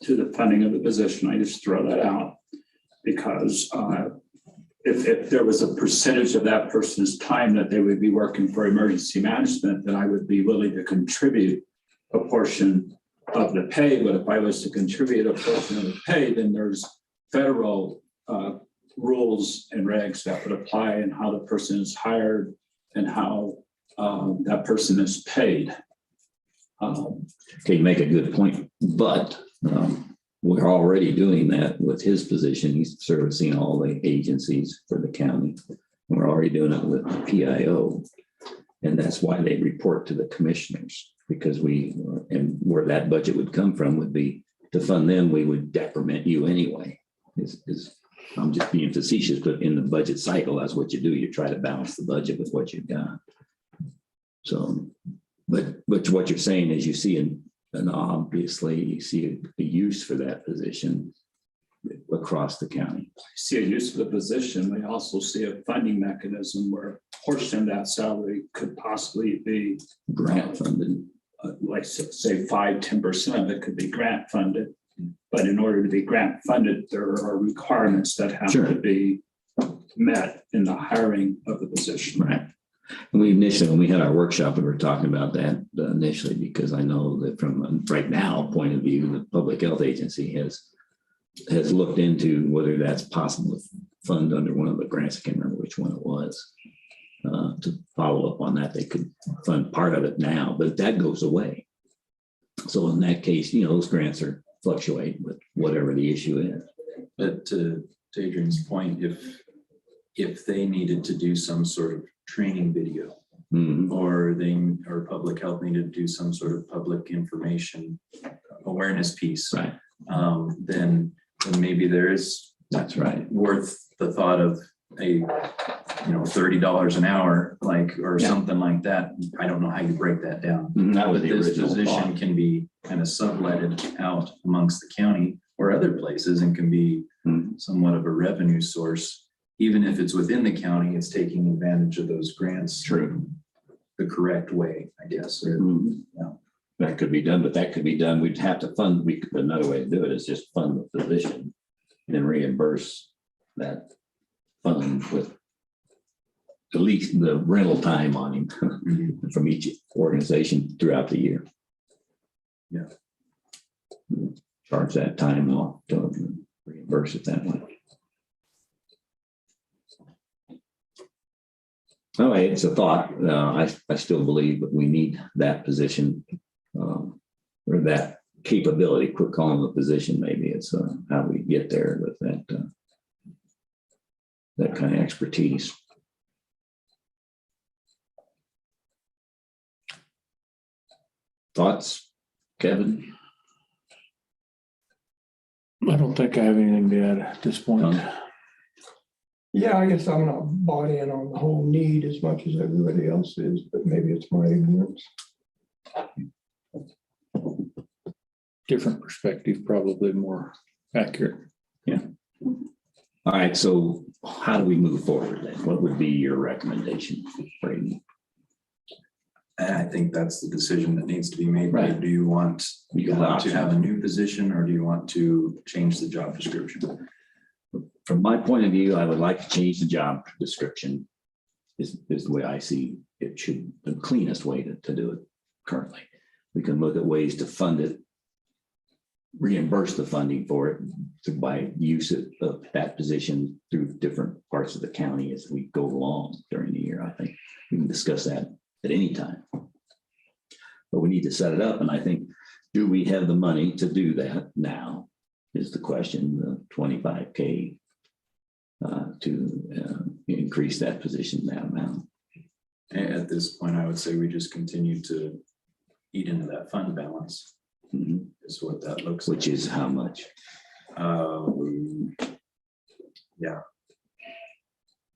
[SPEAKER 18] to the funding of the position? I just throw that out because if there was a percentage of that person's time that they would be working for emergency management, then I would be willing to contribute a portion of the pay. But if I was to contribute a portion of the pay, then there's federal rules and regs that would apply and how the person is hired and how that person is paid.
[SPEAKER 1] Okay, you make a good point, but we're already doing that with his position. He's servicing all the agencies for the county. We're already doing it with the PIO. And that's why they report to the commissioners, because and where that budget would come from would be to fund them, we would decrement you anyway. I'm just being facetious, but in the budget cycle, that's what you do. You try to balance the budget with what you've got. So, but what you're saying is you see obviously you see a use for that position across the county.
[SPEAKER 18] I see a use for the position. We also see a funding mechanism where a portion of that salary could possibly be
[SPEAKER 1] grant funded.
[SPEAKER 18] Like say 5-10% of it could be grant funded. But in order to be grant funded, there are requirements that have to be met in the hiring of the position.
[SPEAKER 1] Right. And when we had our workshop, we were talking about that initially, because I know that from right now point of view, the public health agency has looked into whether that's possible to fund under one of the grants. I can't remember which one it was. To follow up on that, they could fund part of it now, but that goes away. So in that case, those grants fluctuate with whatever the issue is.
[SPEAKER 14] But to Adrian's point, if they needed to do some sort of training video, or public health needed to do some sort of public information awareness piece,
[SPEAKER 1] right?
[SPEAKER 14] Then maybe that's right, worth the thought of a $30 an hour, or something like that. I don't know how you break that down.
[SPEAKER 1] That was the
[SPEAKER 14] this
[SPEAKER 1] original
[SPEAKER 14] position
[SPEAKER 1] thought.
[SPEAKER 14] Can be kind of subletted out amongst the county or other places and can be somewhat of a revenue source. Even if it's within the county, it's taking advantage of those grants.
[SPEAKER 1] True.
[SPEAKER 14] The correct way, I guess.
[SPEAKER 1] That could be done, but that could be done. We'd have to fund. Another way to do it is just fund the position, and then reimburse that fund with at least the rental time on him from each organization throughout the year.
[SPEAKER 14] Yeah.
[SPEAKER 1] Charge that time off to reimburse it that way. Anyway, it's a thought. I still believe that we need that position, or that capability. Quit calling it a position. Maybe it's how we get there with that that kind of expertise. Thoughts, Kevin?
[SPEAKER 3] I don't think I have anything to add at this point.
[SPEAKER 7] Yeah, I guess I'm not bought in on the whole need as much as everybody else is, but maybe it's my ignorance.
[SPEAKER 3] Different perspective, probably more accurate.
[SPEAKER 1] Yeah. All right, so how do we move forward then? What would be your recommendation, Brady?
[SPEAKER 14] And I think that's the decision that needs to be made.
[SPEAKER 1] Right.
[SPEAKER 14] Do you want
[SPEAKER 1] You got
[SPEAKER 14] to
[SPEAKER 1] options.
[SPEAKER 14] have a new position, or do you want to change the job description?
[SPEAKER 1] From my point of view, I would like to change the job description. Is the way I see it should, the cleanest way to do it currently. We can look at ways to fund it, reimburse the funding for it by use of that position through different parts of the county as we go along during the year. I think we can discuss that at any time. But we need to set it up, and I think, do we have the money to do that now is the question, the 25K to increase that position, that amount.
[SPEAKER 14] At this point, I would say we just continue to eat into that fund balance. Is what that looks like.
[SPEAKER 1] Which is how much?
[SPEAKER 14] Yeah.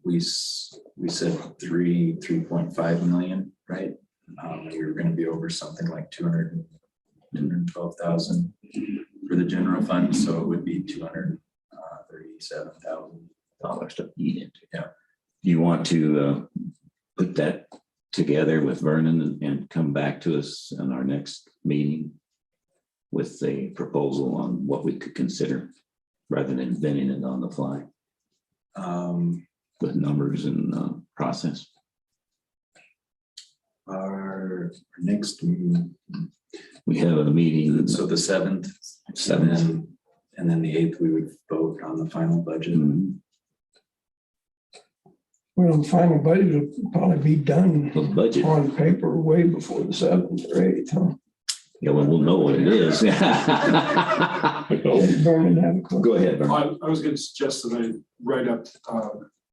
[SPEAKER 14] We said 3.5 million, right? We were going to be over something like 212,000 for the general fund, so it would be $237,000
[SPEAKER 1] to eat into.
[SPEAKER 14] Yeah.
[SPEAKER 1] Do you want to put that together with Vernon and come back to us in our next meeting with a proposal on what we could consider rather than inventing it on the fly? With numbers and process.
[SPEAKER 14] Our next meeting,
[SPEAKER 1] we have a meeting.
[SPEAKER 14] So the 7th, and then the 8th, we would vote on the final budget.
[SPEAKER 7] Well, the final budget will probably be done
[SPEAKER 1] budget
[SPEAKER 7] on paper way before the 7th or 8th, huh?
[SPEAKER 1] Yeah, well, we'll know what it is.
[SPEAKER 7] Vernon, have a question.
[SPEAKER 1] Go ahead, Vernon.
[SPEAKER 17] I was going to suggest that I write up,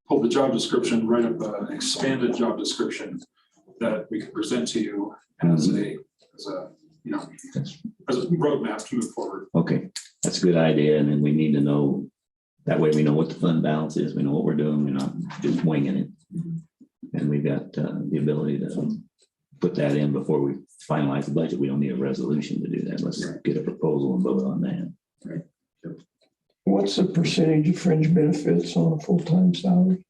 [SPEAKER 17] pull the job description, write up an expanded job description that we could present to you as a roadmap to move forward.
[SPEAKER 1] Okay, that's a good idea. And then we need to know, that way we know what the fund balance is. We know what we're doing. We're not just winging it. And we've got the ability to put that in before we finalize the budget. We don't need a resolution to do that. Let's get a proposal and vote on that.
[SPEAKER 14] Right.
[SPEAKER 7] What's the percentage of fringe benefits on a full-time salary?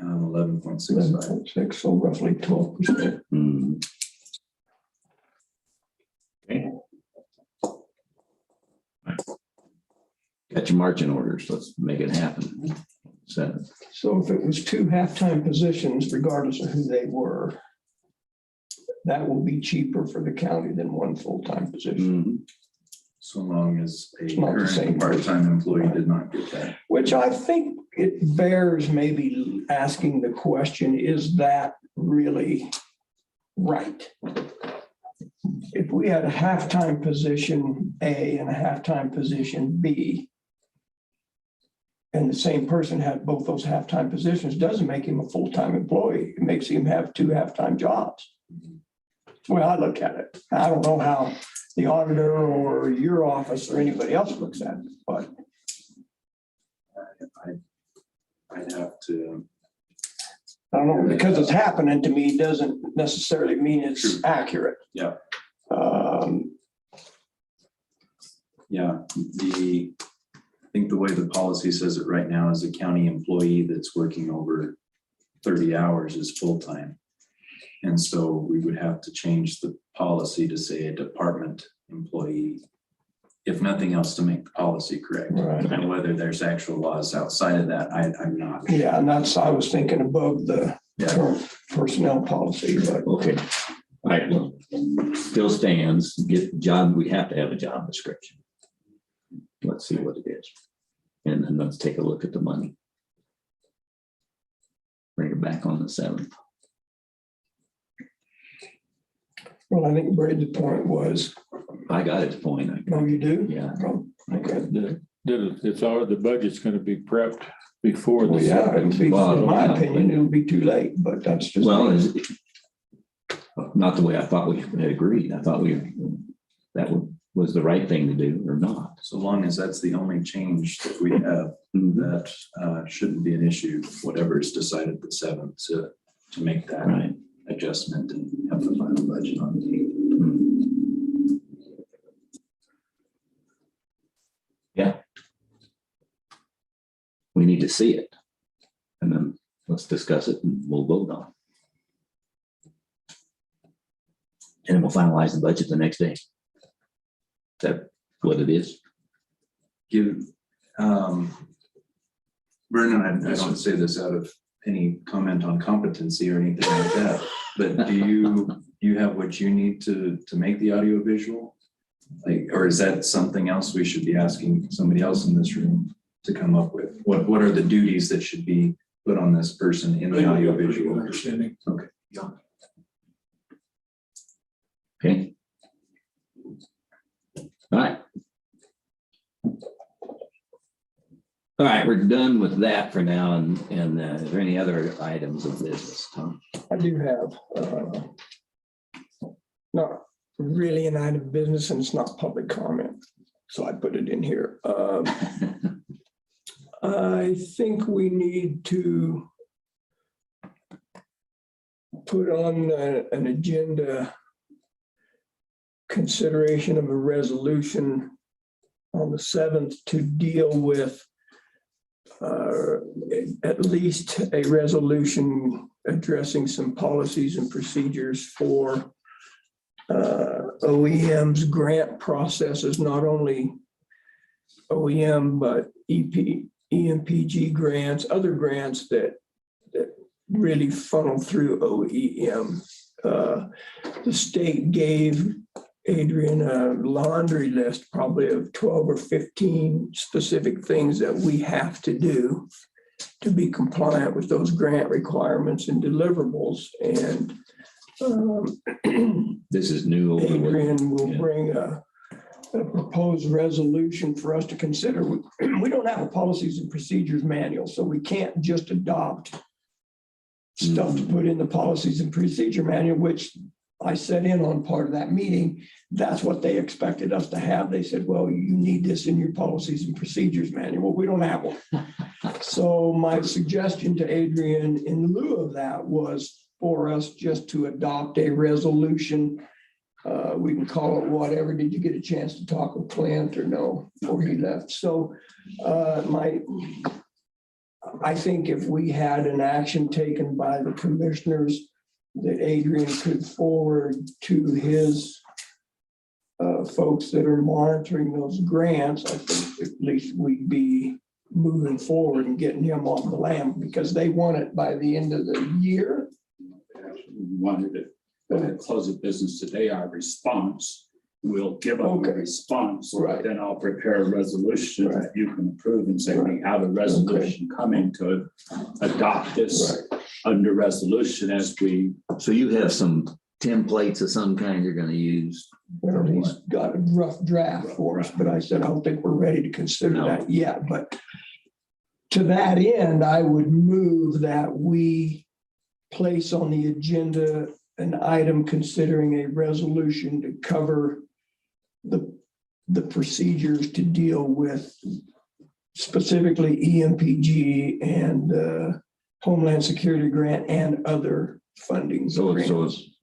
[SPEAKER 14] 11.65.
[SPEAKER 7] 11.6, so roughly 12%.
[SPEAKER 1] Okay. Got your marching orders. Let's make it happen. So
[SPEAKER 7] if it was 2 half-time positions, regardless of who they were, that will be cheaper for the county than 1 full-time position.
[SPEAKER 14] So long as a
[SPEAKER 7] It's not the same
[SPEAKER 14] current part-time employee did not get that.
[SPEAKER 7] Which I think it bears maybe asking the question, is that really right? If we had a half-time position A and a half-time position B, and the same person had both those half-time positions, doesn't make him a full-time employee. It makes him have 2 half-time jobs. That's the way I look at it. I don't know how the auditor or your office or anybody else looks at it, but
[SPEAKER 14] I'd have to.
[SPEAKER 7] I don't know, because it's happening to me doesn't necessarily mean it's accurate.
[SPEAKER 14] Yeah. Yeah, I think the way the policy says it right now is a county employee that's working over 30 hours is full-time. And so we would have to change the policy to say a department employee, if nothing else, to make the policy correct.
[SPEAKER 7] Right.
[SPEAKER 14] And whether there's actual laws outside of that, I'm not.
[SPEAKER 7] Yeah, and I was thinking above the personnel policy, but
[SPEAKER 1] Okay. All right, well, still stands, get the job, we have to have a job description. Let's see what it is. And then let's take a look at the money. Bring it back on the 7th.
[SPEAKER 7] well, I think Brady's point was,
[SPEAKER 1] I got his point.
[SPEAKER 7] no, you do?
[SPEAKER 1] Yeah.
[SPEAKER 7] Okay.
[SPEAKER 3] The budget's gonna be prepped before
[SPEAKER 7] Well,
[SPEAKER 3] the.
[SPEAKER 7] yeah, it'll be, in my opinion, it'll be too late, but that's just.
[SPEAKER 1] Well, not the way I thought we had agreed. I thought that was the right thing to do or not.
[SPEAKER 14] So long as that's the only change that we have, that shouldn't be an issue, whatever is decided the 7th to make that
[SPEAKER 1] Right.
[SPEAKER 14] adjustment and have the final budget on the 8th.
[SPEAKER 1] Yeah. We need to see it. And then let's discuss it and we'll vote on it. And then we'll finalize the budget the next day. Is that what it is?
[SPEAKER 14] Vernon, I don't say this out of any comment on competency or anything like that, but do you have what you need to make the audio visual? Like, or is that something else we should be asking somebody else in this room to come up with? What are the duties that should be put on this person in the audio visual?
[SPEAKER 17] Understanding.
[SPEAKER 14] Okay.
[SPEAKER 1] Okay. All right. All right, we're done with that for now. And is there any other items of business, Tom?
[SPEAKER 7] I do have, not really an item of business and it's not public comment, so I put it in here. I think we need to put on an agenda consideration of a resolution on the 7th to deal with at least a resolution addressing some policies and procedures for OEM's grant processes, not only OEM, but EMPG grants, other grants that really funnel through OEM. The state gave Adrian a laundry list, probably of 12 or 15 specific things that we have to do to be compliant with those grant requirements and deliverables. And
[SPEAKER 1] this is new.
[SPEAKER 7] Adrian will bring a proposed resolution for us to consider. We don't have a policies and procedures manual, so we can't just adopt stuff to put in the policies and procedure manual, which I sat in on part of that meeting. That's what they expected us to have. They said, well, you need this in your policies and procedures manual. We don't have one. So my suggestion to Adrian in lieu of that was for us just to adopt a resolution. We can call it whatever. Did you get a chance to talk with Clint or no before he left? So I think if we had an action taken by the commissioners that Adrian could forward to his folks that are monitoring those grants, I think at least we'd be moving forward and getting him off the land because they want it by the end of the year.
[SPEAKER 18] Wanted to close of business today, our response, we'll give them a response,
[SPEAKER 7] right.
[SPEAKER 18] Then I'll prepare a resolution that you can approve and say, we have a resolution coming to adopt this under resolution as we.
[SPEAKER 1] So you have some templates of some kind you're going to use?
[SPEAKER 7] Well, he's got a rough draft for us, but I said, I don't think we're ready to consider that yet. But to that end, I would move that we place on the agenda an item considering a resolution to cover the procedures to deal with specifically EMPG and Homeland Security Grant and other funding.
[SPEAKER 1] So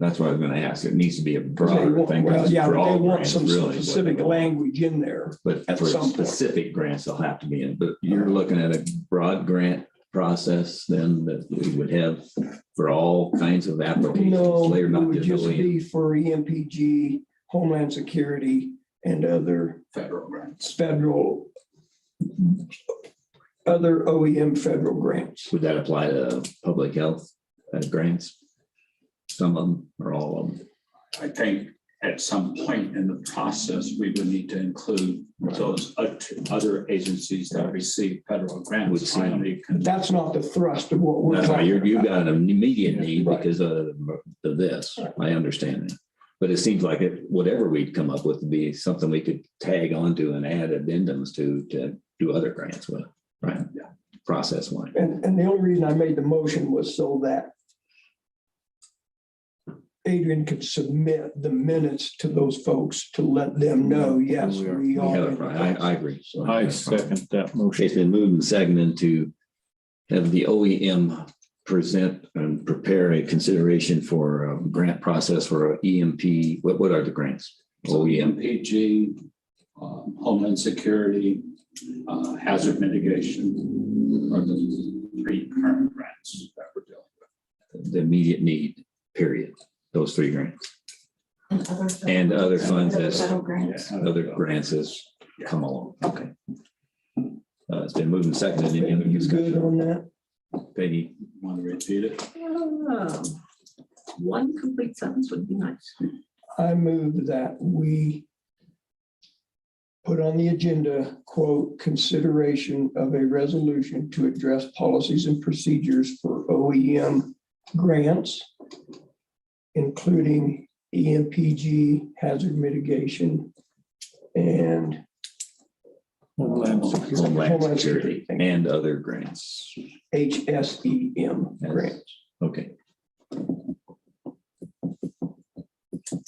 [SPEAKER 1] that's what I was going to ask. It needs to be a broader thing.
[SPEAKER 7] Well, yeah,
[SPEAKER 1] for
[SPEAKER 7] but
[SPEAKER 1] all
[SPEAKER 7] they want
[SPEAKER 1] grants,
[SPEAKER 7] some
[SPEAKER 1] really,
[SPEAKER 7] specific language in there.
[SPEAKER 1] But
[SPEAKER 7] at
[SPEAKER 1] for
[SPEAKER 7] some point.
[SPEAKER 1] specific grants, they'll have to be in. But you're looking at a broad grant process then that we would have for all kinds of applications.
[SPEAKER 7] No,
[SPEAKER 1] They're
[SPEAKER 7] it
[SPEAKER 1] not
[SPEAKER 7] would just
[SPEAKER 1] OEM.
[SPEAKER 7] be for EMPG, Homeland Security, and other
[SPEAKER 18] federal grants.
[SPEAKER 7] Other OEM federal grants.
[SPEAKER 1] Would that apply to public health grants? Some of them or all of them?
[SPEAKER 18] I think at some point in the process, we would need to include those other agencies that receive federal
[SPEAKER 1] Would
[SPEAKER 18] grants.
[SPEAKER 1] seem-
[SPEAKER 18] Finally, can-
[SPEAKER 7] That's not the thrust of what we're
[SPEAKER 1] No,
[SPEAKER 7] talking
[SPEAKER 1] you've
[SPEAKER 7] about.
[SPEAKER 1] got an immediate need
[SPEAKER 7] Right.
[SPEAKER 1] because of this. I understand that. But it seems like whatever we'd come up with would be something we could tag onto and add addendums to do other grants with, right? Yeah. Process one.
[SPEAKER 7] And the only reason I made the motion was so that Adrian could submit the minutes to those folks to let them know, yes, we are.
[SPEAKER 1] I agree. So
[SPEAKER 3] I second that motion.
[SPEAKER 1] It's been moved and seconded to have the OEM present and prepare a consideration for a grant process for a EMP. What are the grants? OEM.
[SPEAKER 18] MPG, Homeland Security, hazard mitigation are the 3 current grants that we're dealing with.
[SPEAKER 1] The immediate need, period. Those 3 grants. And other funds as
[SPEAKER 16] Federal grants.
[SPEAKER 1] other grants as come along. Okay. It's been moved and seconded. Any other
[SPEAKER 7] You good
[SPEAKER 1] discussion?
[SPEAKER 7] on that?
[SPEAKER 1] Peggy,
[SPEAKER 18] Want to repeat it?
[SPEAKER 2] One complete sentence would be nice.
[SPEAKER 7] I move that we put on the agenda, quote, consideration of a resolution to address policies and procedures for OEM grants, including EMPG, hazard mitigation, and
[SPEAKER 3] Homeland Security.
[SPEAKER 1] Homeland Security and other grants.
[SPEAKER 7] HSEM grants.
[SPEAKER 1] Okay.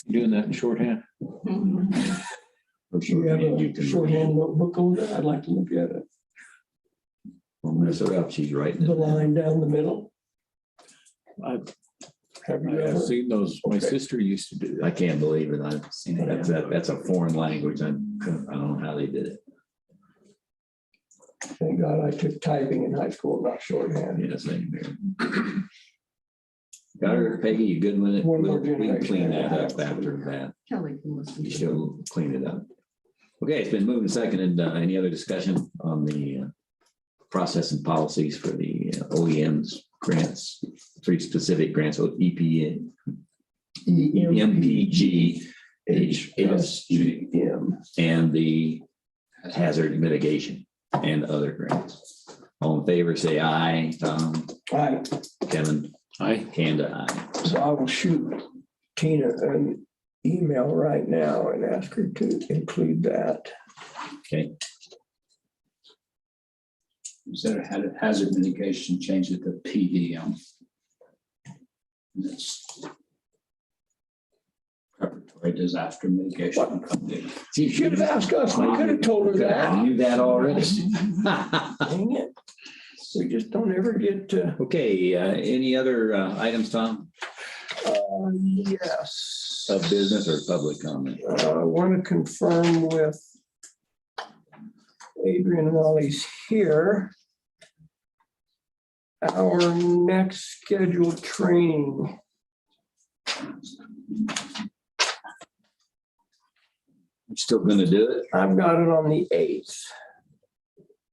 [SPEAKER 3] Doing that in shorthand.
[SPEAKER 1] For
[SPEAKER 7] Do
[SPEAKER 1] sure.
[SPEAKER 7] you have
[SPEAKER 1] You
[SPEAKER 7] a
[SPEAKER 1] can
[SPEAKER 7] shorthand notebook on that? I'd like to look at it.
[SPEAKER 1] Well, mess her up. She's writing
[SPEAKER 7] The
[SPEAKER 1] it.
[SPEAKER 7] line down the middle.
[SPEAKER 3] I've
[SPEAKER 7] Have you ever?
[SPEAKER 3] seen those. My sister used to do
[SPEAKER 1] I
[SPEAKER 3] that.
[SPEAKER 1] can't believe it. I've seen it. That's a foreign language. I don't know how they did it.
[SPEAKER 7] Thank God I took typing in high school, not shorthand.
[SPEAKER 1] Yes, same here. Got her, Peggy, you good with it?
[SPEAKER 7] One more
[SPEAKER 1] We can
[SPEAKER 7] generation.
[SPEAKER 1] clean that up after that.
[SPEAKER 2] Kelly can listen
[SPEAKER 1] You
[SPEAKER 2] to it.
[SPEAKER 1] should clean it up. Okay, it's been moved and seconded. Any other discussion on the process and policies for the OEMs grants, 3 specific grants, so EPA, MPG, HSG, and the hazard mitigation and other grants. All in favor, say aye. Tom,
[SPEAKER 7] Aye.
[SPEAKER 1] Kevin,
[SPEAKER 3] Aye.
[SPEAKER 1] Kanda, aye.
[SPEAKER 7] So I will shoot Tina an email right now and ask her to include that.
[SPEAKER 1] Okay,
[SPEAKER 18] Instead of hazard mitigation, change it to PDM. That's preparatory disaster mitigation company.
[SPEAKER 7] You should have asked us. We could have told her
[SPEAKER 1] I
[SPEAKER 7] that.
[SPEAKER 1] knew that already.
[SPEAKER 7] Dang it. We just don't ever get to.
[SPEAKER 1] Okay, any other items, Tom,
[SPEAKER 7] Yes.
[SPEAKER 1] of business or public comment?
[SPEAKER 7] I want to confirm with Adrian while he's here. Our next scheduled training.
[SPEAKER 1] You still gonna do it?
[SPEAKER 7] I've got it on the 8th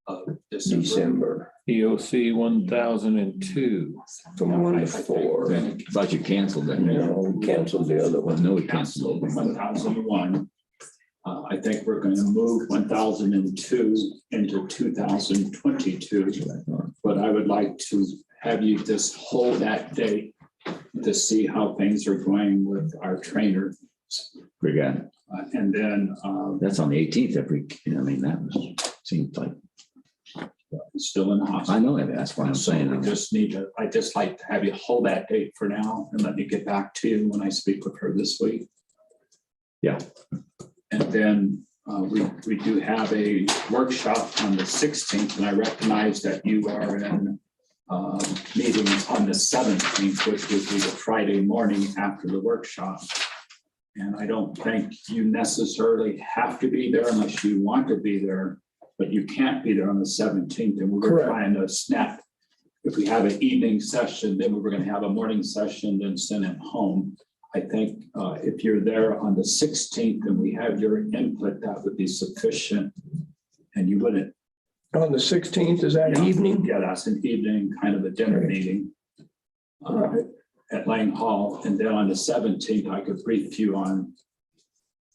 [SPEAKER 18] Of
[SPEAKER 7] December,
[SPEAKER 3] EOC 1002.
[SPEAKER 7] from 1 to 4.
[SPEAKER 1] Thought you canceled that.
[SPEAKER 7] No, we canceled the other one.
[SPEAKER 1] No, we canceled.
[SPEAKER 18] 1001. I think we're going to move 1002 into 2022. But I would like to have you just hold that date to see how things are going with our trainer.
[SPEAKER 1] We got it.
[SPEAKER 18] And then
[SPEAKER 1] That's on the 18th. That was, seems like,
[SPEAKER 18] still in the hospital.
[SPEAKER 1] I know it. That's why I'm saying.
[SPEAKER 18] We just need to, I just like to have you hold that date for now and let me get back to you when I speak with her this week.
[SPEAKER 1] Yeah.
[SPEAKER 18] And then we do have a workshop on the 16th, and I recognize that you are in meetings on the 17th, which would be the Friday morning after the workshop. And I don't think you necessarily have to be there unless you want to be there, but you can't be there on the 17th. And we were
[SPEAKER 7] Correct.
[SPEAKER 18] trying to snap. If we have an evening session, then we were going to have a morning session, then send him home. I think if you're there on the 16th and we have your input, that would be sufficient. And you wouldn't.
[SPEAKER 7] On the 16th, is that evening?
[SPEAKER 18] Yeah, that's an evening, kind of a dinner meeting. at Lang Hall, and then on the 17th, I could brief you on,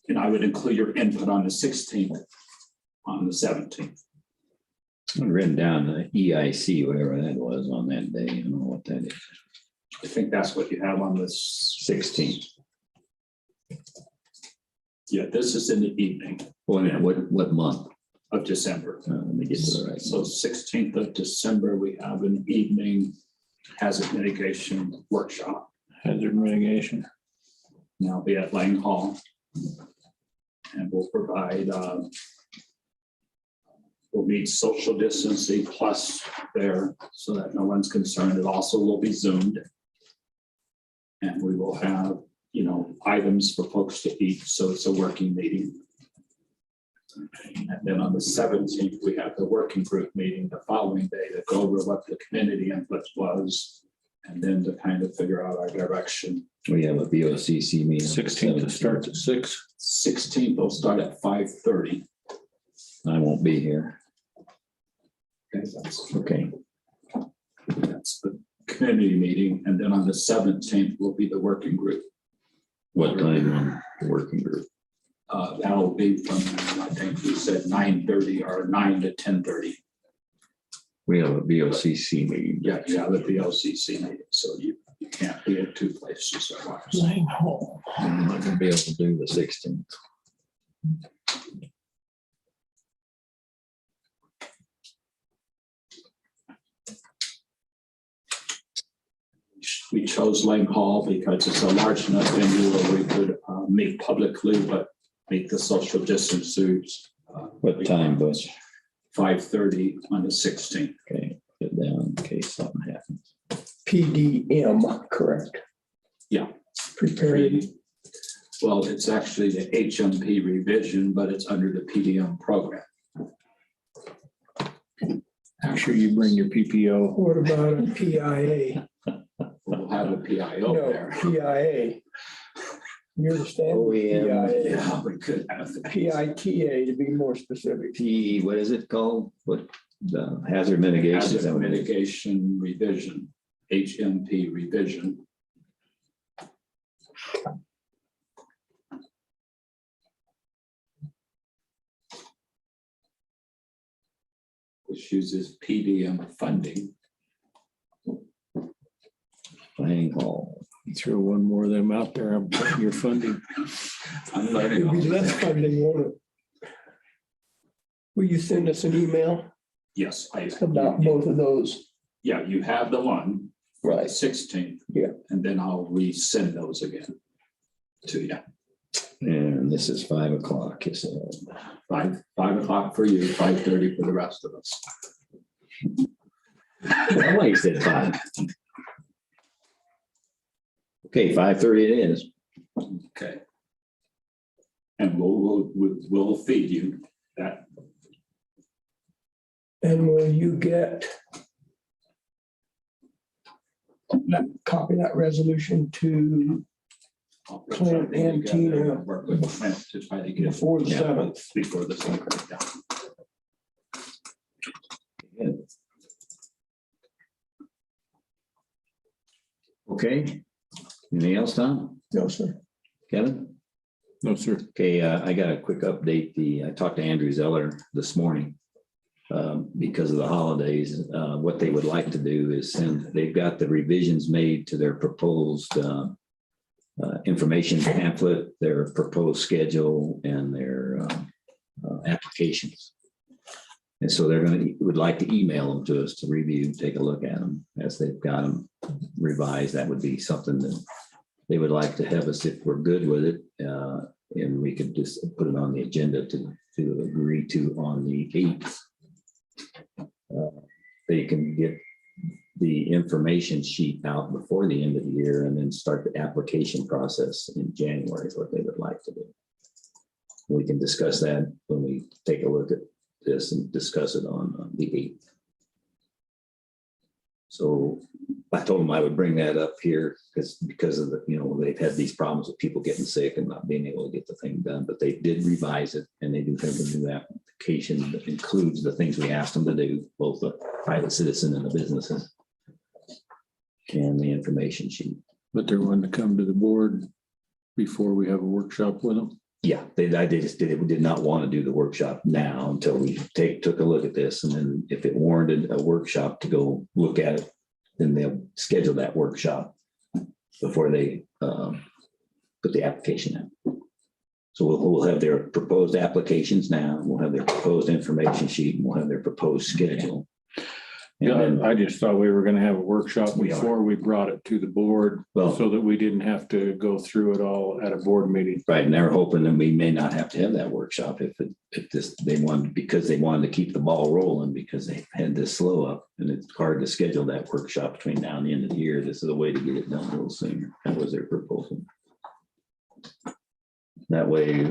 [SPEAKER 18] and I would include your input on the 16th, on the 17th.
[SPEAKER 1] I've written down the EIC, whatever that was on that day. I don't know what that is.
[SPEAKER 18] I think that's what you have on the 16th. Yeah, this is in the evening
[SPEAKER 1] What month?
[SPEAKER 18] of December.
[SPEAKER 1] Let me get to the right.
[SPEAKER 18] So 16th of December, we have an evening hazard mitigation workshop.
[SPEAKER 3] Hazard mitigation.
[SPEAKER 18] And I'll be at Lang Hall. And we'll provide, we'll need social distancing plus there so that no one's concerned. It also will be Zoomed. And we will have, you know, items for folks to eat. So it's a working meeting. And then on the 17th, we have the working group meeting the following day to go over what the community input was. And then to kind of figure out our direction.
[SPEAKER 1] We have a BOCC meeting.
[SPEAKER 3] 16th starts at 6.
[SPEAKER 18] 16th will start at 5:30.
[SPEAKER 1] I won't be here.
[SPEAKER 18] That's
[SPEAKER 1] Okay.
[SPEAKER 18] the community meeting. And then on the 17th will be the working group.
[SPEAKER 1] What time on the working group?
[SPEAKER 18] That'll be from, I think you said 9:30 or 9 to 10:30.
[SPEAKER 1] We have a BOCC meeting.
[SPEAKER 18] Yeah, you have the BOCC meeting, so you can't be at two places at once.
[SPEAKER 1] Lang Hall. I'm not gonna be able to do the 16th.
[SPEAKER 18] We chose Lang Hall because it's a large enough venue where we could meet publicly, but meet the social distances.
[SPEAKER 1] What time, Butch?
[SPEAKER 18] 5:30 on the 16th.
[SPEAKER 1] Okay, put it down in case something happens.
[SPEAKER 7] PDM, correct?
[SPEAKER 18] Yeah.
[SPEAKER 7] Prepared.
[SPEAKER 18] Well, it's actually the HMP revision, but it's under the PDM program.
[SPEAKER 3] Make sure you bring your PPO.
[SPEAKER 7] What about a PIA?
[SPEAKER 18] We'll have a PIO
[SPEAKER 7] No,
[SPEAKER 18] there.
[SPEAKER 7] PIA. You understand?
[SPEAKER 1] OEM.
[SPEAKER 7] PIA.
[SPEAKER 18] Yeah, we could have the
[SPEAKER 7] PITA to be more specific.
[SPEAKER 1] What is it called? What, the hazard mitigation? Is that
[SPEAKER 18] hazard
[SPEAKER 1] what it is?
[SPEAKER 18] mitigation revision, HMP revision. Which uses PDM funding.
[SPEAKER 1] Lang Hall.
[SPEAKER 3] You throw one more of them out there, I'm putting your funding.
[SPEAKER 18] I'm learning.
[SPEAKER 7] It'll be less funding, won't it? Will you send us an email
[SPEAKER 18] Yes,
[SPEAKER 7] about both of those?
[SPEAKER 18] yeah, you have the one,
[SPEAKER 7] Right.
[SPEAKER 18] 16th.
[SPEAKER 7] Yeah.
[SPEAKER 18] And then I'll resend those again to you.
[SPEAKER 1] And this is 5 o'clock, you said.
[SPEAKER 18] 5 o'clock for you, 5:30 for the rest of us.
[SPEAKER 1] I like you said 5. Okay, 5:30 it is.
[SPEAKER 18] Okay. And we'll feed you that.
[SPEAKER 7] And will you get that copy of that resolution to Clint and Tina
[SPEAKER 18] Work with Clint to try to get
[SPEAKER 7] before the 7th?
[SPEAKER 18] before the 7th. Yeah.
[SPEAKER 1] Good. Okay. Anything else, Tom?
[SPEAKER 7] No, sir.
[SPEAKER 1] Kevin?
[SPEAKER 3] No, sir.
[SPEAKER 1] Okay, I got a quick update. I talked to Andrew Zeller this morning. Because of the holidays, what they would like to do is they've got the revisions made to their proposed information pamphlet, their proposed schedule, and their applications. And so would like to email them to us to review, take a look at them as they've got them revised. That would be something that they would like to have us, if we're good with it, and we could just put it on the agenda to agree to on the 8th. They can get the information sheet out before the end of the year and then start the application process in January is what they would like to do. We can discuss that when we take a look at this and discuss it on the 8th. So I told them I would bring that up here because of the, they've had these problems with people getting sick and not being able to get the thing done, but they did revise it and they do have a new application that includes the things we asked them to do, both the private citizen and the businesses. and the information sheet.
[SPEAKER 3] But they're wanting to come to the board before we have a workshop with them.
[SPEAKER 1] Yeah, they just did not want to do the workshop now until we took a look at this, and then if it warranted a workshop to go look at it, then they'll schedule that workshop before they put the application in. So we'll have their proposed applications now, we'll have their proposed information sheet, and we'll have their proposed schedule. And
[SPEAKER 3] Yeah,
[SPEAKER 1] then,
[SPEAKER 3] I just thought we were gonna have a workshop
[SPEAKER 1] We are.
[SPEAKER 3] before we brought it to the board,
[SPEAKER 1] well,
[SPEAKER 3] so that we didn't have to go through it all at a board meeting.
[SPEAKER 1] right, and they're hoping that we may not have to have that workshop if they wanted, because they wanted to keep the ball rolling, because they had this slow up, and it's hard to schedule that workshop between now and the end of the year. This is a way to get it done a little sooner. That was their proposal. That way,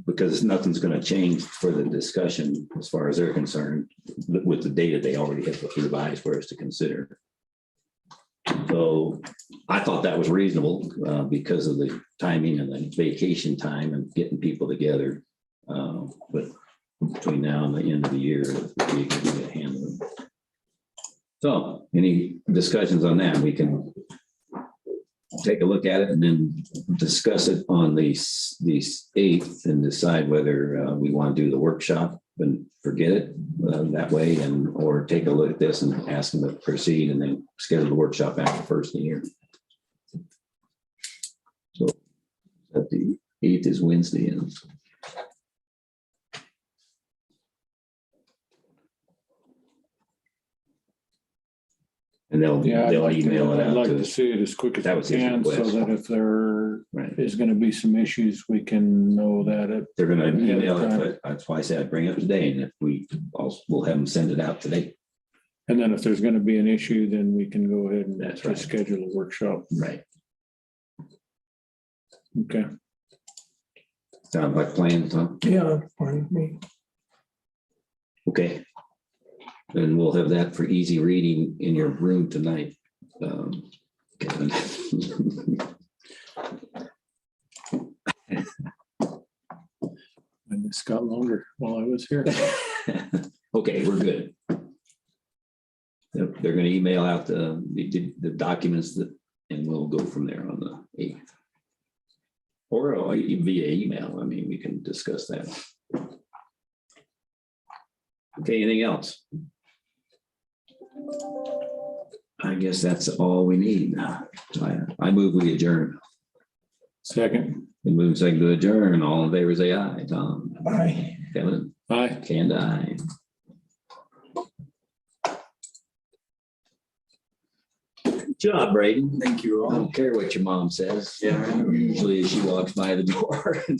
[SPEAKER 1] because nothing's gonna change for the discussion as far as they're concerned with the data they already have revised for us to consider. So I thought that was reasonable because of the timing and the vacation time and getting people together. But between now and the end of the year, we can get a handle of it. So any discussions on that, we can take a look at it and then discuss it on the 8th and decide whether we want to do the workshop and forget it that way, and or take a look at this and ask them to proceed and then schedule the workshop after the first of the year. So that the 8th is Wednesday. And they'll email it
[SPEAKER 3] I'd
[SPEAKER 1] out
[SPEAKER 3] like
[SPEAKER 1] to
[SPEAKER 3] to
[SPEAKER 1] us.
[SPEAKER 3] see it as quick as
[SPEAKER 1] That
[SPEAKER 3] we
[SPEAKER 1] was his
[SPEAKER 3] can, so
[SPEAKER 1] request.
[SPEAKER 3] that if there
[SPEAKER 1] Right.
[SPEAKER 3] is gonna be some issues, we can know that it.
[SPEAKER 1] They're gonna email it,
[SPEAKER 3] Yeah.
[SPEAKER 1] but that's why I said I'd bring it up today, and if we also, we'll have them send it out today.
[SPEAKER 3] And then if there's gonna be an issue, then we can go ahead and
[SPEAKER 1] That's
[SPEAKER 3] just
[SPEAKER 1] right.
[SPEAKER 3] schedule a workshop.
[SPEAKER 1] Right.
[SPEAKER 3] Okay.
[SPEAKER 1] Sound like plans, huh?
[SPEAKER 7] Yeah, fine with me.
[SPEAKER 1] Okay. Then we'll have that for easy reading in your room tonight. Kevin.
[SPEAKER 3] And this got longer while I was here.
[SPEAKER 1] Okay, we're good. They're gonna email out the documents that, and we'll go from there on the 8th. Or via email, I mean, we can discuss that. Okay, anything else? I guess that's all we need. I move we adjourn.
[SPEAKER 3] Second.
[SPEAKER 1] We move second to adjourn. All in favor, say aye. Tom.
[SPEAKER 7] Aye.
[SPEAKER 1] Kevin.
[SPEAKER 3] Aye.
[SPEAKER 1] Kanda, aye. Good job, Braden.
[SPEAKER 4] Thank you
[SPEAKER 1] I
[SPEAKER 4] all.
[SPEAKER 1] don't care what your mom says.
[SPEAKER 4] Yeah.
[SPEAKER 1] Usually she walks by the door.